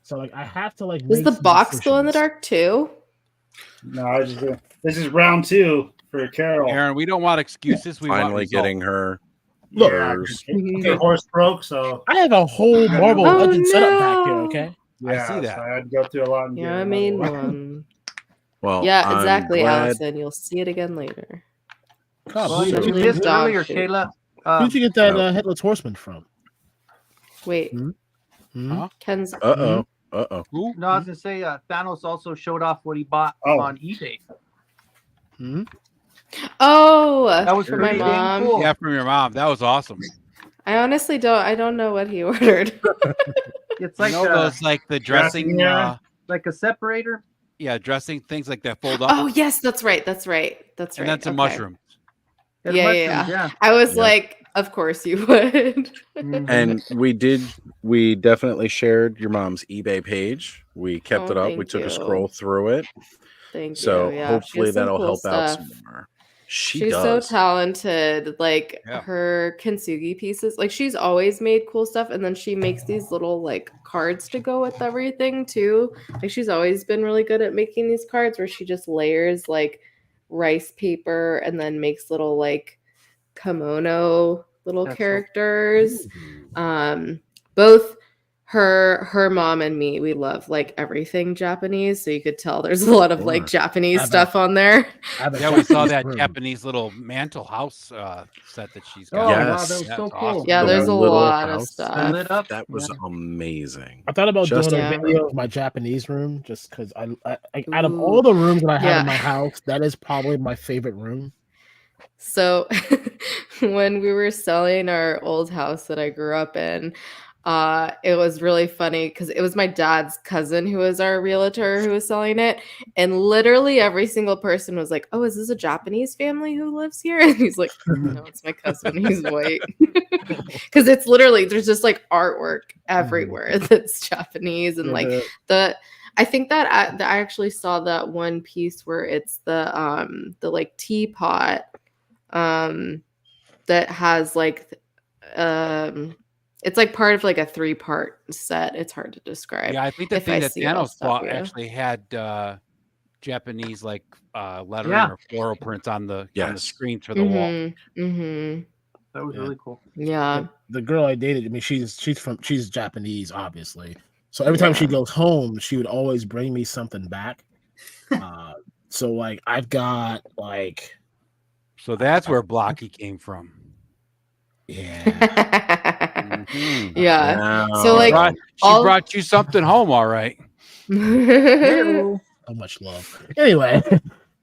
So like I have to like. Does make the some box glow in the decisions. dark too? No, this is round 2 for Carol. Aaron, we don't want excuses. We want Finally results. getting her. Look, hers. Her horse broke, so I have a whole Marvel Oh, Legend setup back here. no. Okay. yeah, see that. So I had to go through a lot. And Yeah, get I another mean one. one. Well, Yeah, I'm exactly, glad- Allison. You'll see it again later. God, Well, who, you Certainly missed dog earlier, food. Kayla. who'd you get that No. Headless Horseman from? Wait, Hmm? Huh? Ken's. Uh oh. No, I was gonna say Thanos also showed off what he bought Oh. on eBay. Oh, That was for my pretty dang mom. cool. Yeah, from your mom. That was awesome. I honestly don't. I don't know what he ordered. It's You like know those like the dressing, like a separator. yeah, dressing things like that fold up, Oh yes, that's right. That's right. That's and right. then some Okay. mushrooms. And Yeah, mushrooms, yeah. yeah. I was Yeah. like, of course you would. And we definitely shared your mom's eBay page. We kept Oh, it up. We thank took a you. scroll through it. Thank So you. Yeah, she hopefully has some that'll cool help out stuff. some more. She She's does. so talented. Like Yeah. her kintsugi pieces, like she's always made cool stuff, and then she makes these little like cards to go with everything too. Like she's always been really good at making these cards where she just layers like rice paper and then makes little like kimono little That's so- characters. Both her mom and me, we love like everything Japanese, so you could tell there's a lot of like Sure. Japanese I bet. stuff on there. Yeah, we saw that room. Japanese little mantle house set that she's Oh got. wow, that Yes. was That's so cool. awesome. Yeah, The there's a little lot of house. stuff. Lit up. That was Yeah. amazing. I thought about Just- doing a Yeah. video of my Japanese room just because I out of Ooh. all the rooms that I have Yeah. in my house, that is probably my favorite room. So when we were selling our old house that I grew up in, it was really funny because it was my dad's cousin who was our realtor who was selling it. And literally every single person was like, "Oh, is this a Japanese family who lives here?" And he's like, "No, it's my cousin. He's white." Because it's literally, there's just like artwork everywhere that's Japanese. And like I think that I actually saw that one piece where it's the like teapot that has like it's like part of like a 3-part set. It's hard to describe. Yeah, I think the If thing I that see it, I'll Thanos stop bought you. actually had Japanese like lettering Yeah. or floral prints on the Yes. screens for the wall. Mm-hmm. That was Yeah. really cool. Yeah. The girl I dated, I mean, she's Japanese, obviously. So every time she Yeah. goes home, she would always bring me something back. So like I've got like So that's where Blocky came from. yeah. Yeah. So Wow. like She all brought you something home, all right. So much love. Anyway,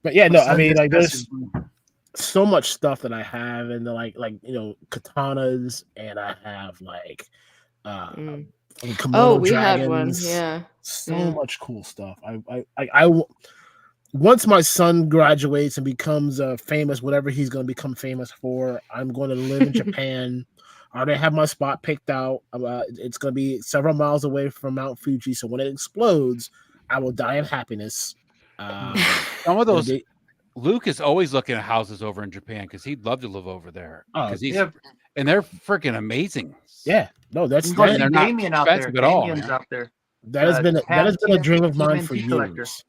but yeah, no, I mean like there's so much stuff that I have, and like katanas, and I have like Oh, Komodo we had one. dragons. Yeah. So Yeah. much cool stuff. Once my son graduates and becomes famous, whatever he's going to become famous for, I'm going to live in Japan. I already have my spot picked out. It's going to be several miles away from Mount Fuji. So when it explodes, I will die of happiness. Some of those Luke is always looking at houses over in Japan because he'd love to live over there. Oh, Because he's yeah. and they're freaking amazing. Yeah, no, that's You can go And see they're not Damien out there. expensive at all, Damien's man. out there. that has been a dream of mine for TMNT collector. years.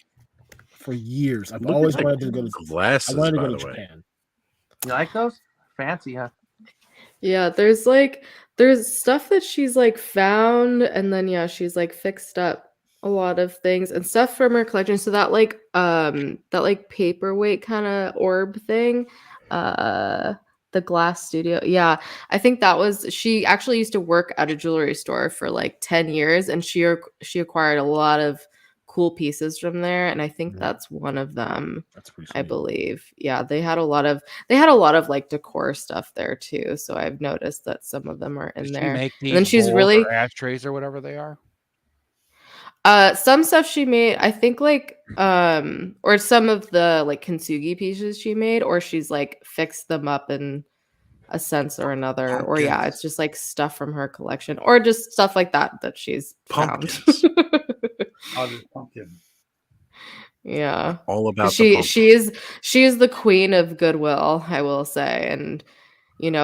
For years, I've Look at always the wanted to go to. glasses, I wanted to by go to the way. Japan. You like those? Fancy, huh? Yeah, there's stuff that she's like found, and then yeah, she's like fixed up a lot of things and stuff from her collection. So that like paperweight kind of orb thing, the glass studio. Yeah, I think that was, she actually used to work at a jewelry store for like 10 years, and she acquired a lot of cool pieces from there, and I think that's one of them. That's pretty I sweet. believe. Yeah, they had a lot of like decor stuff there too. So I've noticed that some of them are in Does she there. make And then these she's bowls really or ashtrays or whatever they are? some stuff she made, I think like or some of the like kintsugi pieces she made, or she's like fixed them up in a sense or another, or yeah, it's just like stuff from her collection, or just stuff like that she's found. Oh, this pumpkin. Yeah. All about she the she is the queen of goodwill, I will say, and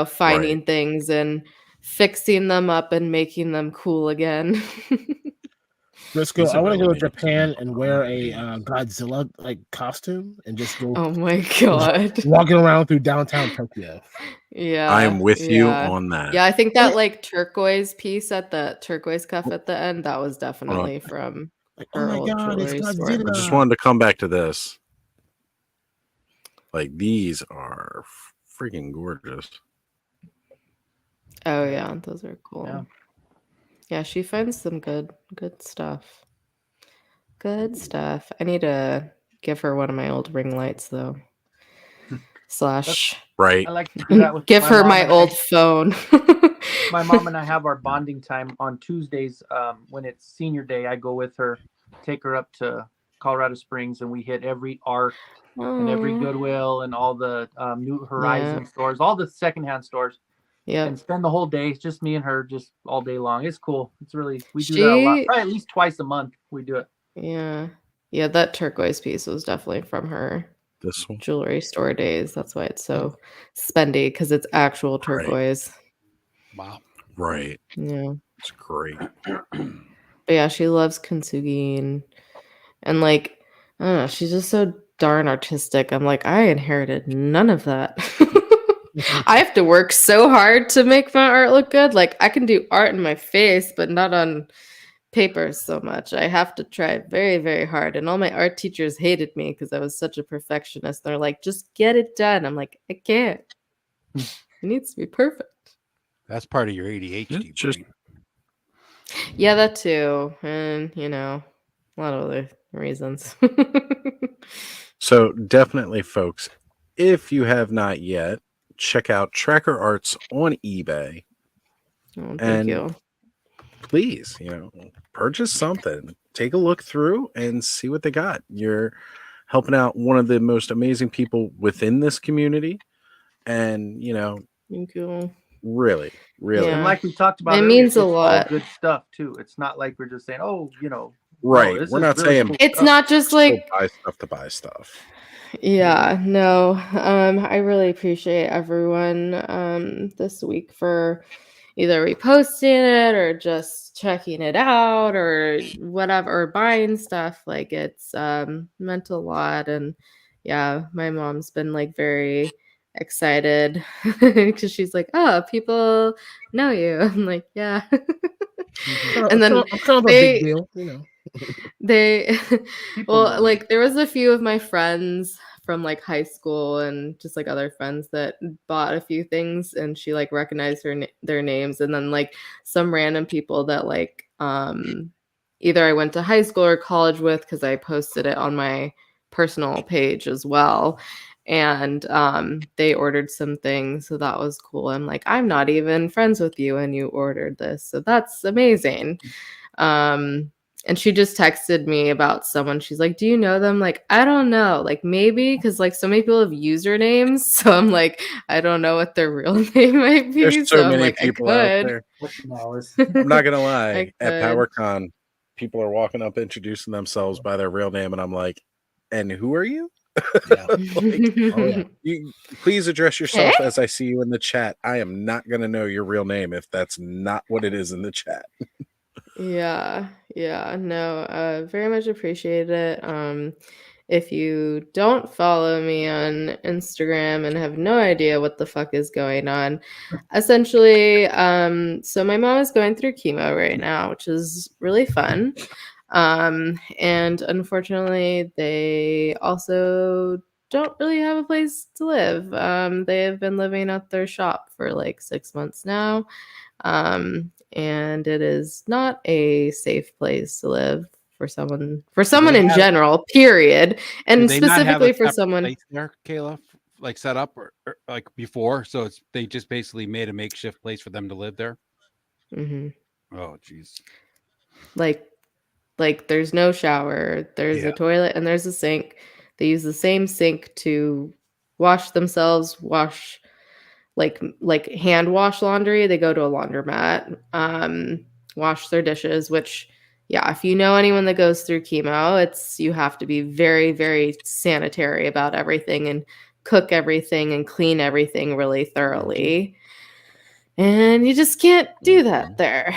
finding things and fixing them up and making them cool again. Briscoe, He's I want to go to evaluated. Japan and wear a Godzilla like costume and just go Oh my god. walking around through downtown Tokyo. Yeah. I am with you yeah. on that. Yeah, I think that like turquoise piece at the turquoise cuff at the end, that was definitely from Like, her oh my old god, it's jewelry store. Godzilla. I just wanted to come back to this. Like these are freaking gorgeous. Oh yeah, those are cool. Yeah. Yeah, she finds some good stuff. Good stuff. I need to give her one of my old ring lights though. Slash Right. I like to do that with give my her mom my and old I. phone. My mom and I have our bonding time on Tuesdays. When it's senior day, I go with her, take her up to Colorado Springs, and we hit every ARC and every Aw. Goodwill and all the New Horizon stores, all the secondhand stores. Yeah. And spend the whole day. It's just me and her, just all day long. It's cool. It's really, we do that a lot. She Probably at least twice a month we do it. Yeah. Yeah, that turquoise piece was definitely from her This one. jewelry store days. That's why it's so spendy, because it's actual turquoise. Wow. Right. Yeah. It's great. But yeah, she loves kintsugi and like, I don't know, she's just so darn artistic. I'm like, I inherited none of that. I have to work so hard to make my art look good. Like I can do art in my face, but not on paper so much. I have to try very, very hard. And all my art teachers hated me because I was such a perfectionist. They're like, just get it done. I'm like, I can't. It needs to be perfect. That's part of your ADHD. Just Yeah, that too. And, you know, a lot of other reasons. So definitely, folks, if you have not yet, check out Tracker Arts on eBay. Oh, thank And you. please, purchase something. Take a look through and see what they got. You're helping out one of the most amazing people within this community. And, Thank you. really, really. And like we talked about, It earlier, means a it's all lot. good stuff too. It's not like we're just saying, oh, Right. no, this We're is not really saying cool It's stuff. not just like buy stuff to buy stuff. Yeah, no. I really appreciate everyone this week for either reposting it or just checking it out or whatever, or buying stuff. Like it's meant a lot. And yeah, my mom's been like very excited because she's like, oh, people know you. I'm like, yeah. And then I'm kind of a big deal, they People know well, you. like there was a few of my friends from like high school and just like other friends that bought a few things, and she like recognized their names, and then like some random people that like either I went to high school or college with, because I posted it on my personal page as well. And they ordered some things, so that was cool. I'm like, I'm not even friends with you and you ordered this, so that's amazing. And she just texted me about someone. She's like, do you know them? Like, I don't know, like maybe, because like so many people have usernames, so I'm like, I don't know what their real name might be. There's so So I'm many like, people I out could. there. Knows? I'm not gonna I lie. At could. PowerCon, people are walking up introducing themselves by their real name, and I'm like, and who are you? You please address yourself Okay. as I see you in the chat. I am not gonna know your real name if that's not what it is in the chat. Yeah, no, very much appreciate it. If you don't follow me on Instagram and have no idea what the fuck is going on, essentially, so my mom is going through chemo right now, which is really fun. And unfortunately, they also don't really have a place to live. They have been living at their shop for like 6 months now. And it is not a safe place to live for someone in general, period. Do And they not have a specifically for separate someone place there, Kayla, like set up or like before? So they just basically made a makeshift place for them to live there. Mhm. Oh, jeez. like there's no shower, there's Yeah. a toilet, and there's a sink. They use the same sink to wash themselves, wash like hand wash laundry. They go to a laundromat, wash their dishes, which yeah, if you know anyone that goes through chemo, you have to be very, very sanitary about everything and cook everything and clean everything really thoroughly. And you just can't do that there.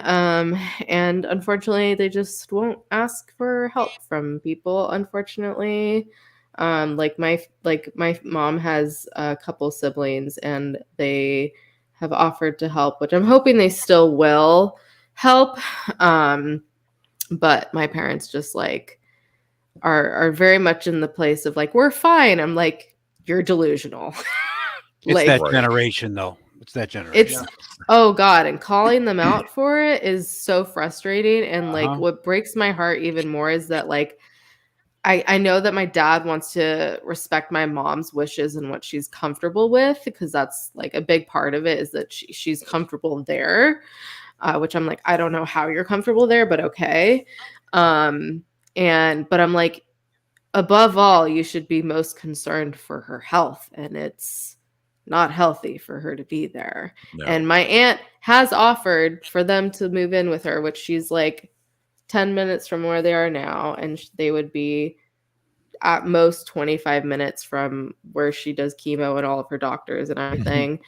And unfortunately, they just won't ask for help from people, unfortunately. Like my mom has a couple siblings, and they have offered to help, which I'm hoping they still will help. But my parents just like are very much in the place of like, we're fine. I'm like, you're delusional. It's Like, that generation, though. It's that generation. Oh god, and calling them out for it is so frustrating. And like Uh-huh. what breaks my heart even more is that like I know that my dad wants to respect my mom's wishes and what she's comfortable with, because that's like a big part of it is that she's comfortable there, which I'm like, I don't know how you're comfortable there, but okay. But I'm like, above all, you should be most concerned for her health, and it's not healthy for her to be there. No. And my aunt has offered for them to move in with her, which she's like 10 minutes from where they are now, and they would be at most 25 minutes from where she does chemo and all of her doctors and everything.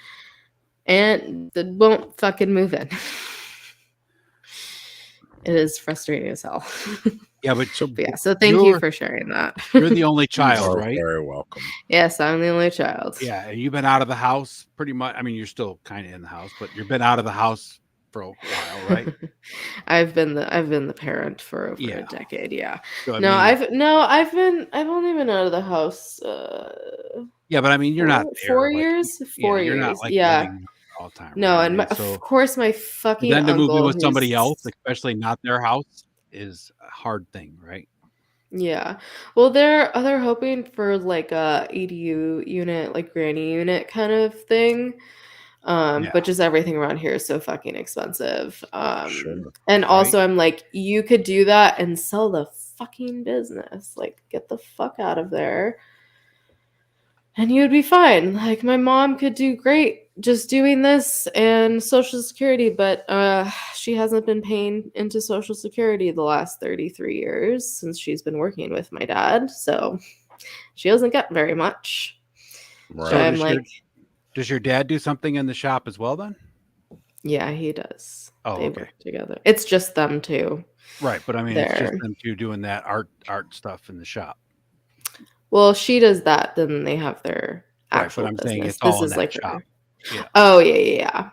And they won't fucking move in. It is frustrating as hell. Yeah, but so thank you for sharing that. You're the only child, right? Very welcome. Yes, I'm the only child. Yeah, and you've been out of the house pretty much. I mean, you're still kind of in the house, but you've been out of the house for a while, right? I've been the parent for over a decade. Yeah. So, I've only been out of the house. Yeah, but I mean, you're not there, 4 years. 4 years. You're not like yeah. living all the time. No, right? and of course my fucking then to move in uncle, with somebody who's- else, especially not their house, is a hard thing, right? Yeah. Well, they're hoping for like a EDU unit, like granny unit kind of thing. But just everything around here is so fucking expensive. And also I'm like, you could do that and sell the fucking business. Like, get the fuck out of there. And you'd be fine. Like, my mom could do great just doing this and Social Security, but she hasn't been paying into Social Security the last 33 years since she's been working with my dad. So she doesn't get very much. Right. So I'm like, does your dad do something in the shop as well then? yeah, he does. Oh, they okay. work together. It's just them two. Right, but I mean, it's there. just them two doing that art stuff in the shop. Well, she does that, then they have their Right, actual but I'm saying business. it's all This in is that like shop. her. Yeah. Oh yeah.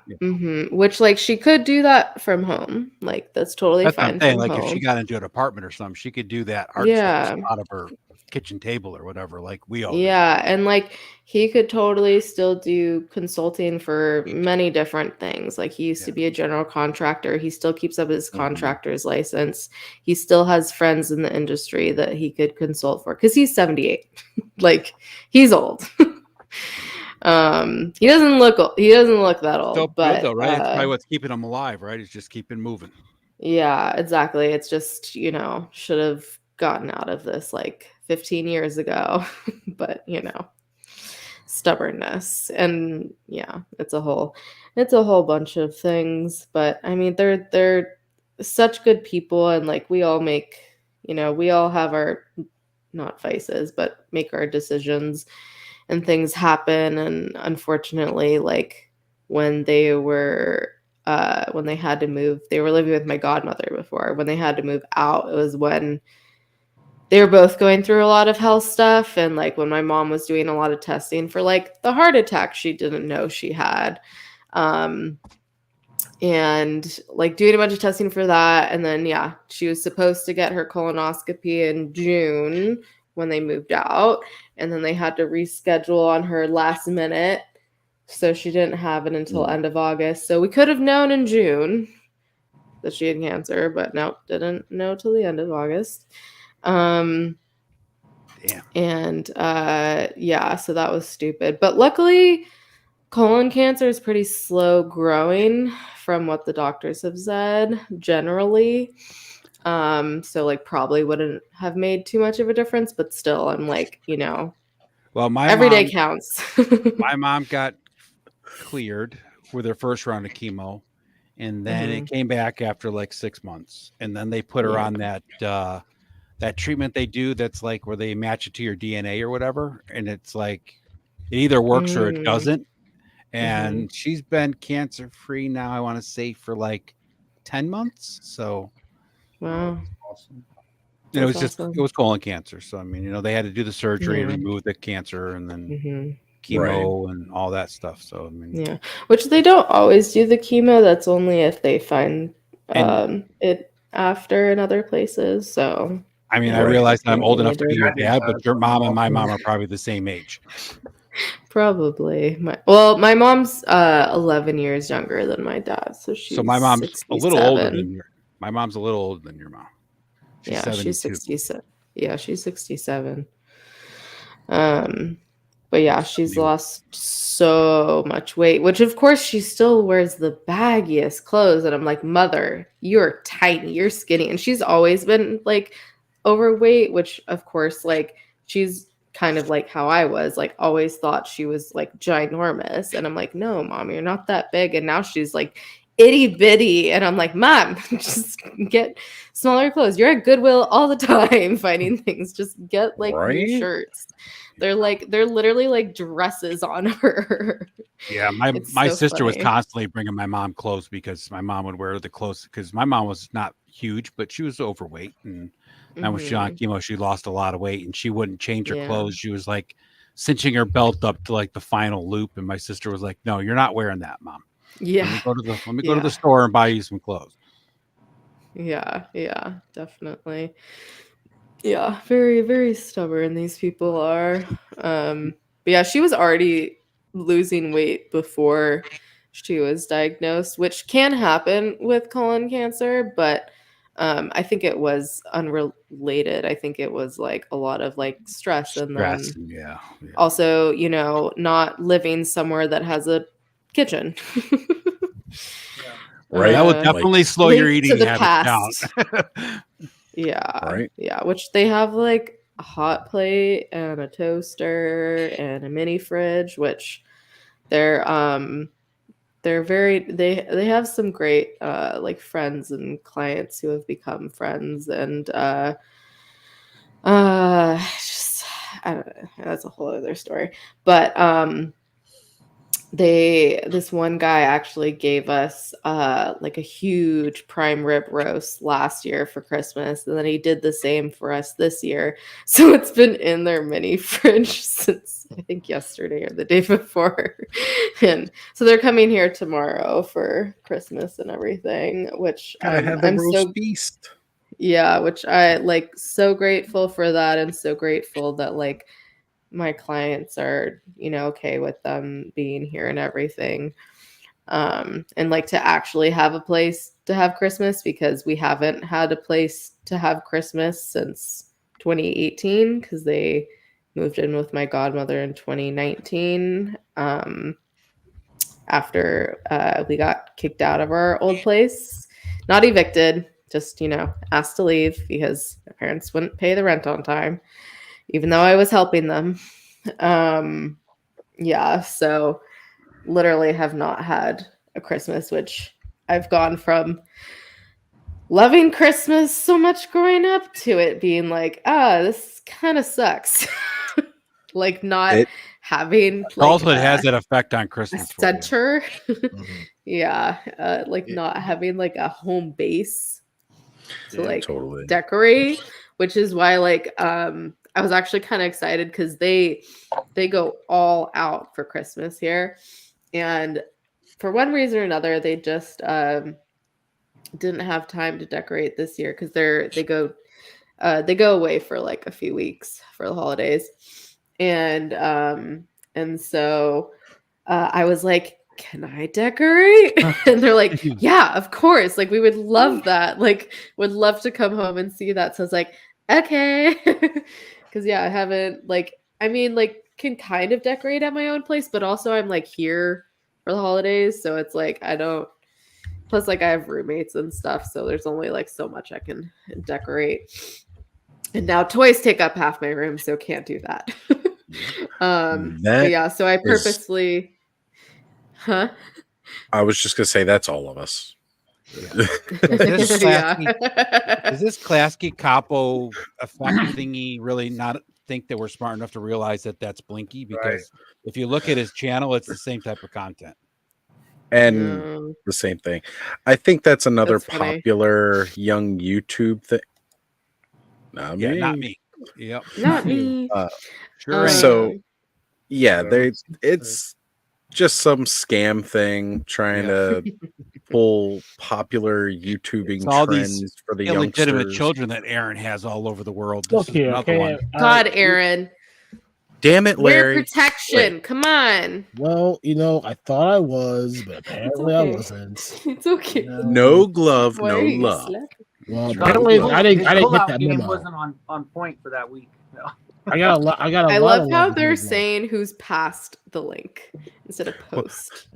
Which like she could do that from home. Like that's totally That's what fine I'm saying. from Like home. if she got into an apartment or something, she could do that art Yeah. stuff out of her kitchen table or whatever, like we all do. Yeah, and like he could totally still do consulting for many different things. Like he used to be a general contractor. He still keeps up his contractor's license. He still has friends in the industry that he could consult for because he's 78. Like he's old. He doesn't look that old. Still but good though, right? It's probably what's keeping him alive, right? It's just keeping moving. yeah, exactly. It's just, should have gotten out of this like 15 years ago. But, stubbornness. And yeah, it's a whole bunch of things. But I mean, they're such good people, and like we all make, we all have our not vices, but make our decisions and things happen. And unfortunately, like when they had to move, they were living with my godmother before. When they had to move out, it was when they were both going through a lot of health stuff. And like when my mom was doing a lot of testing for like the heart attack she didn't know she had. And like doing a bunch of testing for that. And then, yeah, she was supposed to get her colonoscopy in June when they moved out. And then they had to reschedule on her last minute. So she didn't have it until end of August. So we could have known in June that she had cancer, but nope, didn't know till the end of August. Damn. And yeah, so that was stupid. But luckily, colon cancer is pretty slow growing from what the doctors have said generally. So like probably wouldn't have made too much of a difference, but still I'm like, Well, every day counts. My mom got cleared with her first round of chemo, and then it came back after like 6 months, and then they put her on that treatment they do that's like where they match it to your DNA or whatever, and it's like it either works or it doesn't. And she's been cancer free now, I want to say, for like 10 months. So wow. it was That's just awesome. it was colon cancer. So I mean, they had to do the surgery, Yeah. remove the cancer, and then chemo and all that stuff. So I mean, Yeah, which they don't always do the chemo. That's only if they find it after in other places. So I mean, I realize that I'm old enough to be your dad, but your mom and my mom are probably the same age. Probably. My mom's 11 years younger than my dad, so she's So my mom's 67. a little older than your. My mom's a little older than your mom. She's 72. 67. Yeah, she's 67. But yeah, she's lost so much weight, which of course she still wears the baggiest clothes. And I'm like, Mother, you're tiny, you're skinny. And she's always been like overweight, which of course, like she's kind of like how I was, like always thought she was like ginormous. And I'm like, no, Mom, you're not that big. And now she's like itty bitty. And I'm like, Mom, just get smaller clothes. You're at Goodwill all the time finding things. Just get like new Right? shirts. They're literally like dresses on her. Yeah, my It's my so sister was funny. constantly bringing my mom clothes because my mom would wear the clothes because my mom was not huge, but she was overweight, and now when she on Mhm. chemo, she lost a lot of weight, and she wouldn't change her Yeah. clothes. She was like cinching her belt up to like the final loop, and my sister was like, "No, you're not wearing that, Mom. Let me Yeah. go to the Yeah. store and buy you some clothes." Yeah, definitely. Yeah, very, very stubborn these people are. But yeah, she was already losing weight before she was diagnosed, which can happen with colon cancer, but I think it was unrelated. I think it was like a lot of like stress and then Stress, yeah. also, not living somewhere that has a kitchen. Right. That would Uh, definitely slow your linked to eating the habits past. down. Yeah. Right. Yeah, which they have like a hot plate and a toaster and a mini fridge, which they're they have some great like friends and clients who have become friends and just I don't know, that's a whole other story. But this one guy actually gave us like a huge prime rib roast last year for Christmas, and then he did the same for us this year. So it's been in their mini fridge since I think yesterday or the day before. And so they're coming here tomorrow for Christmas and everything, which Gotta have the I'm roast so beast. yeah, which I like so grateful for that and so grateful that like my clients are, okay with them being here and everything. And like to actually have a place to have Christmas because we haven't had a place to have Christmas since 2018 because they moved in with my godmother in 2019 after we got kicked out of our old place. Not evicted, just, asked to leave because my parents wouldn't pay the rent on time, even though I was helping them. Yeah, so literally have not had a Christmas, which I've gone from loving Christmas so much growing up to it being like, this kind of sucks. Like not It- having like Adulthood has that effect on a Christmas. for you. center. Yeah, like not having like a home base to like totally. decorate, which is why like I was actually kind of excited because they go all out for Christmas here, and for one reason or another they just didn't have time to decorate this year because they go away for like a few weeks for the holidays, and so I was like, can I decorate? And they're like, yeah, of course. Like, we would love that. Like, would love to come home and see that. So I was like, okay. Because, yeah, I haven't, like, I mean, like, can kind of decorate at my own place, but also I'm, like, here for the holidays. So it's like, I don't, plus, like, I have roommates and stuff. So there's only, like, so much I can decorate. And now toys take up half my room, so can't do that. But That yeah, so I is- purposely... Huh? I was just gonna say that's all of us. Is this Klasky Capo effect thingy really not think that we're smart enough to realize that that's Blinky? Because if you look at his channel, it's the same type of content. And the same thing. I think that's another That's funny. popular young YouTube thing. Not Yeah, me. not me. Yep. Not me. Sure ain't. So yeah, it's just some scam thing trying to pull popular YouTubing It's all trends these for the illegitimate youngsters. children that Aaron has all over the world. Look This is here, another okay? one. God, Aaron. Damn it, Wear Larry. protection. Come on. Well, I thought I was, but apparently I okay. wasn't. It's okay. No glove, Why no are you love. slapping? Well, His apparently I didn't get pullout that game memo. wasn't on point for that week. No. I got a lot. I got a I lot love of how love they're with you guys. saying who's passed the link instead of post.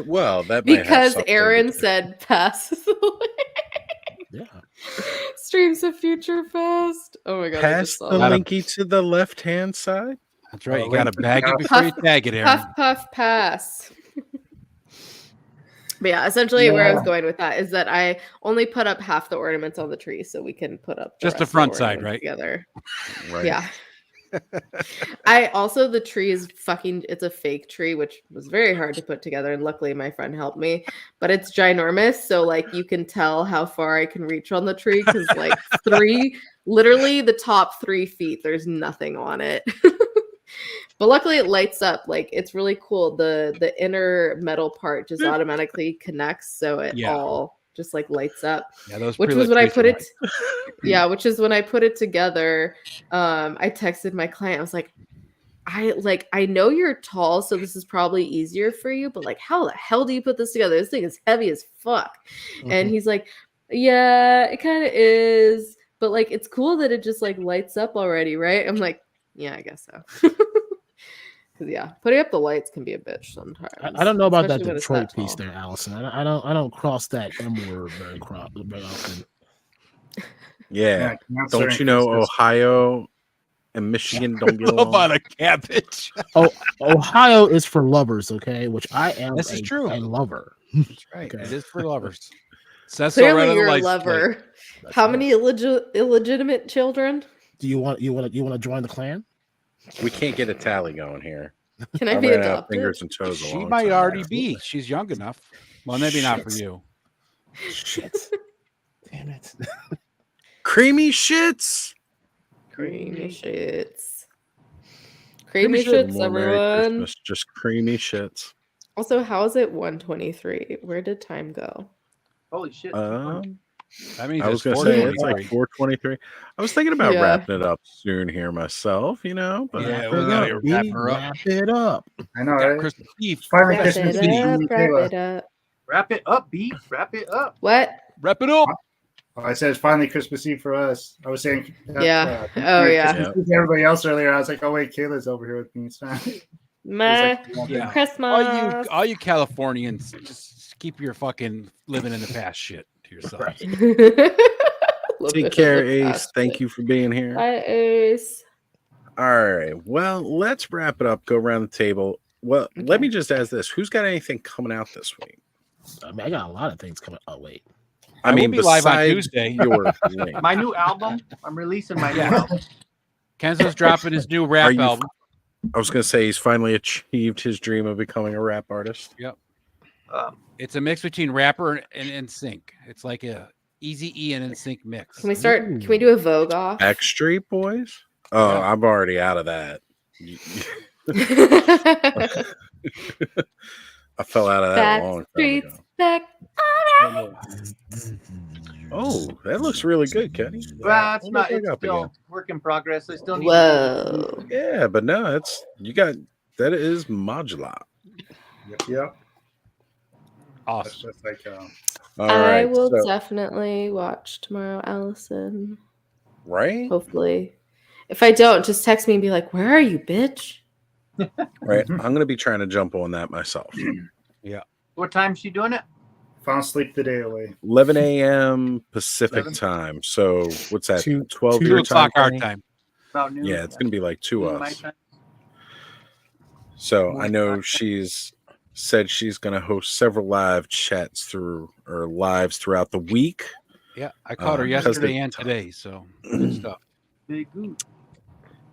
Well, that might have Because something to Aaron do- said pass the link. Yeah. Streams of Future Fast. Oh my god. I Pass just saw the that. linky to the left-hand side. That's right. You got to bag it before you tag it, Aaron. Puff, puff, pass. But yeah, essentially where I was going with that is that I only put up half the ornaments on the tree so we can put up Just the rest of front side, ornaments right? Together. Right. Yeah. I also the tree is it's a fake tree, which was very hard to put together, and luckily my friend helped me. But it's ginormous, so like you can tell how far I can reach on the tree because like literally the top 3 feet, there's nothing on it. But luckily it lights up. Like it's really cool. The inner metal part just automatically connects, so it all just like lights up. Yeah, those which was pre-lit when I trees put are it. Yeah, which is when I put it together. I texted my client. I was like, I know you're tall, so this is probably easier for you. But like, how the hell do you put this together? This thing is heavy as fuck. And he's like, yeah, it kind of is. But like, it's cool that it just like lights up already, right? I'm like, yeah, I guess so. Because yeah, putting up the lights can be a bitch sometimes. I don't know about that especially when it's Detroit that piece tall. there, Allison. I don't cross that M word very often. Yeah. not Don't certain you know cases. Ohio and Michigan don't get along? About a cabbage. Oh, Ohio is for lovers, okay? Which I am. This is true. A lover. That's right. Okay. It is for lovers. Says so right Clearly, on the you're a license plate. lover. How many illegitimate children? Do you want to join the clan? We can't get a tally going here. Can I I be ran out of adopted? fingers and toes. a She long might time already ago. be. She's young enough. Well, maybe not for you. Shit. Damn it. Creamy shits. Creamy shits. Creamy Creamy shit. shits, More Merry everyone. Christmas, just creamy shits. Also, how is it 1:23? Where did time go? Holy shit. That means I was it's going to say it's 4:23. like 4:23. I was thinking about Yeah. wrapping it up soon here myself, but Yeah, we gotta wrap her up. Wrap it up. I know, Got right? Christmas Eve. Finally, Wrap Christmas it Eve. up, from wrap Michaela. it up. Wrap it up, B. Wrap it up. What? Wrap it up. Oh, I said it's finally Christmas Eve for us. I was saying, Yeah. Oh, Merry yeah. Christmas Eve to everybody else earlier. I was like, oh wait, Kayla's over here with me. It's fine. My Yeah. Christmas. All you Californians, just keep your fucking living in the past shit to yourselves. Take care, Ace. Thank you for being here. Bye, Ace. All right. Well, let's wrap it up. Go around the table. Well, let me just ask this: who's got anything coming out this week? I mean, I got a lot of things coming. Oh wait. I will be live on besides Tuesday. Your link. My new album. I'm releasing my new Yeah. album. Kenzo's dropping his new Are rap you- album. I was going to say he's finally achieved his dream of becoming a rap artist. Yep. It's a mix between rapper and NSYNC. It's like a Easy E and NSYNC mix. Can we start? Can we do a Vogue off? Backstreet Boys? Oh, Yeah. I'm already out of that. I fell out of that a long time Backstreet's ago. back. Oh, that looks really good, Kenny. Well, it's Hold not. that It's up still again. work in progress. I still need. Whoa. Yeah, but no, it's you got that is modular. Yep. Awesome. That's just like All I right, will so- definitely watch tomorrow, Allison. right, Hopefully. If I don't, just text me and be like, "Where are you, bitch?" right. I'm gonna be trying to jump on that myself. Yeah. What time's she doing it? found sleep the day away. 11 a.m. Pacific 11? time. So what's that? 12 2 your o'clock time? our Kenny? time. About noon. Yeah, it's gonna be like 2 Noon my us. time. So I know she's said she's going to host several lives throughout the week. Yeah, I caught her 'cause yesterday they- and today, so good stuff. Big good.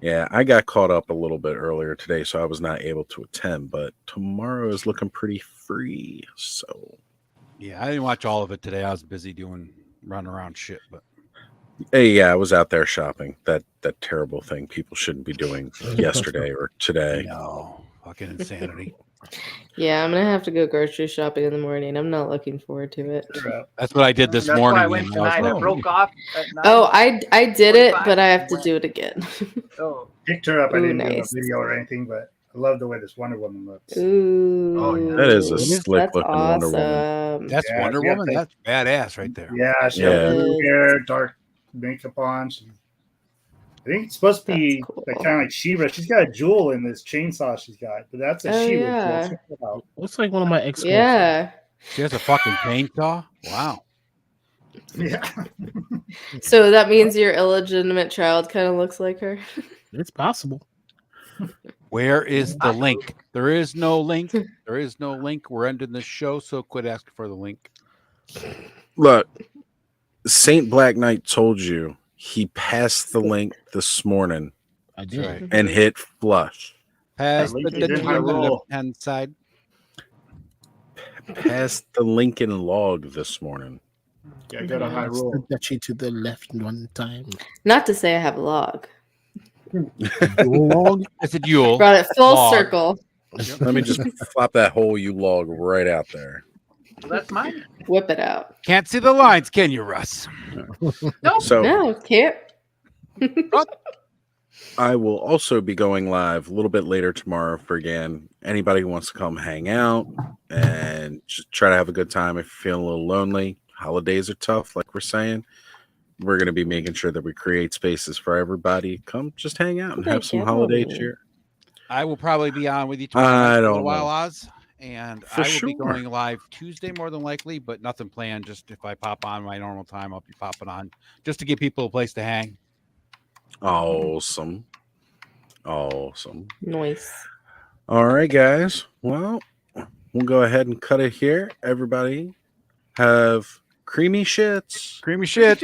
Yeah, I got caught up a little bit earlier today, so I was not able to attend. But tomorrow is looking pretty free. So Yeah, I didn't watch all of it today. I was busy doing running around shit, but hey, yeah, I was out there shopping. That terrible thing people shouldn't be doing yesterday or today. no, fucking insanity. Yeah, I'm gonna have to go grocery shopping in the morning. I'm not looking forward to it. That's what I did this That's morning. why I went and I was tonight. I like, broke off at 9. Oh, I did it, but I have to do it again. Oh, Picked her up. I Ooh, didn't do a nice. video or anything, but I love the way this Wonder Woman looks. Ooh, Oh, yeah. That is a that's slick looking Wonder Woman. awesome. That's Yeah, Wonder she got Woman. the- That's badass right there. Yeah, she Yeah. has blue hair, dark makeup on. I think it's supposed to be like, kind of like She-Ra. She's got a jewel in this chainsaw she's got, but that's a Oh, She-Ra yeah. jewel. Check it out. Looks like one of my ex. Yeah. She has a fucking chainsaw. Wow. Yeah. So that means your illegitimate child kind of looks like her. It's possible. Where is the link? There is no link. There is no link. We're ending the show, so quit asking for the link. Look, Saint Black Knight told you he passed the link this morning I did. Right. and hit flush. Pass Link the is in my roll. left-hand side. Passed the Lincoln log this morning. Yeah, go to high roll. Touch it to the left one time. Not to say I have a log. Log. I said Yule. Brought it full Log. circle. Let me just flop that whole you log right out there. well, that's mine. Whip it out. Can't see the lines, can you, Russ? So No, can't. I will also be going live a little bit later tomorrow for again anybody who wants to come hang out and just try to have a good time if you're feeling a little lonely. Holidays are tough, like we're saying. We're going to be making sure that we create spaces for everybody. Come just hang out and have some holiday cheer. I will probably be on with you I tomorrow night for a don't little while, know. Oz. And For I will be sure. going live Tuesday more than likely, but nothing planned. Just if I pop on my normal time, I'll be popping on just to give people a place to hang. Awesome. Awesome. Nice. All right, guys. Well, we'll go ahead and cut it here. Everybody have creamy shits. Creamy shit.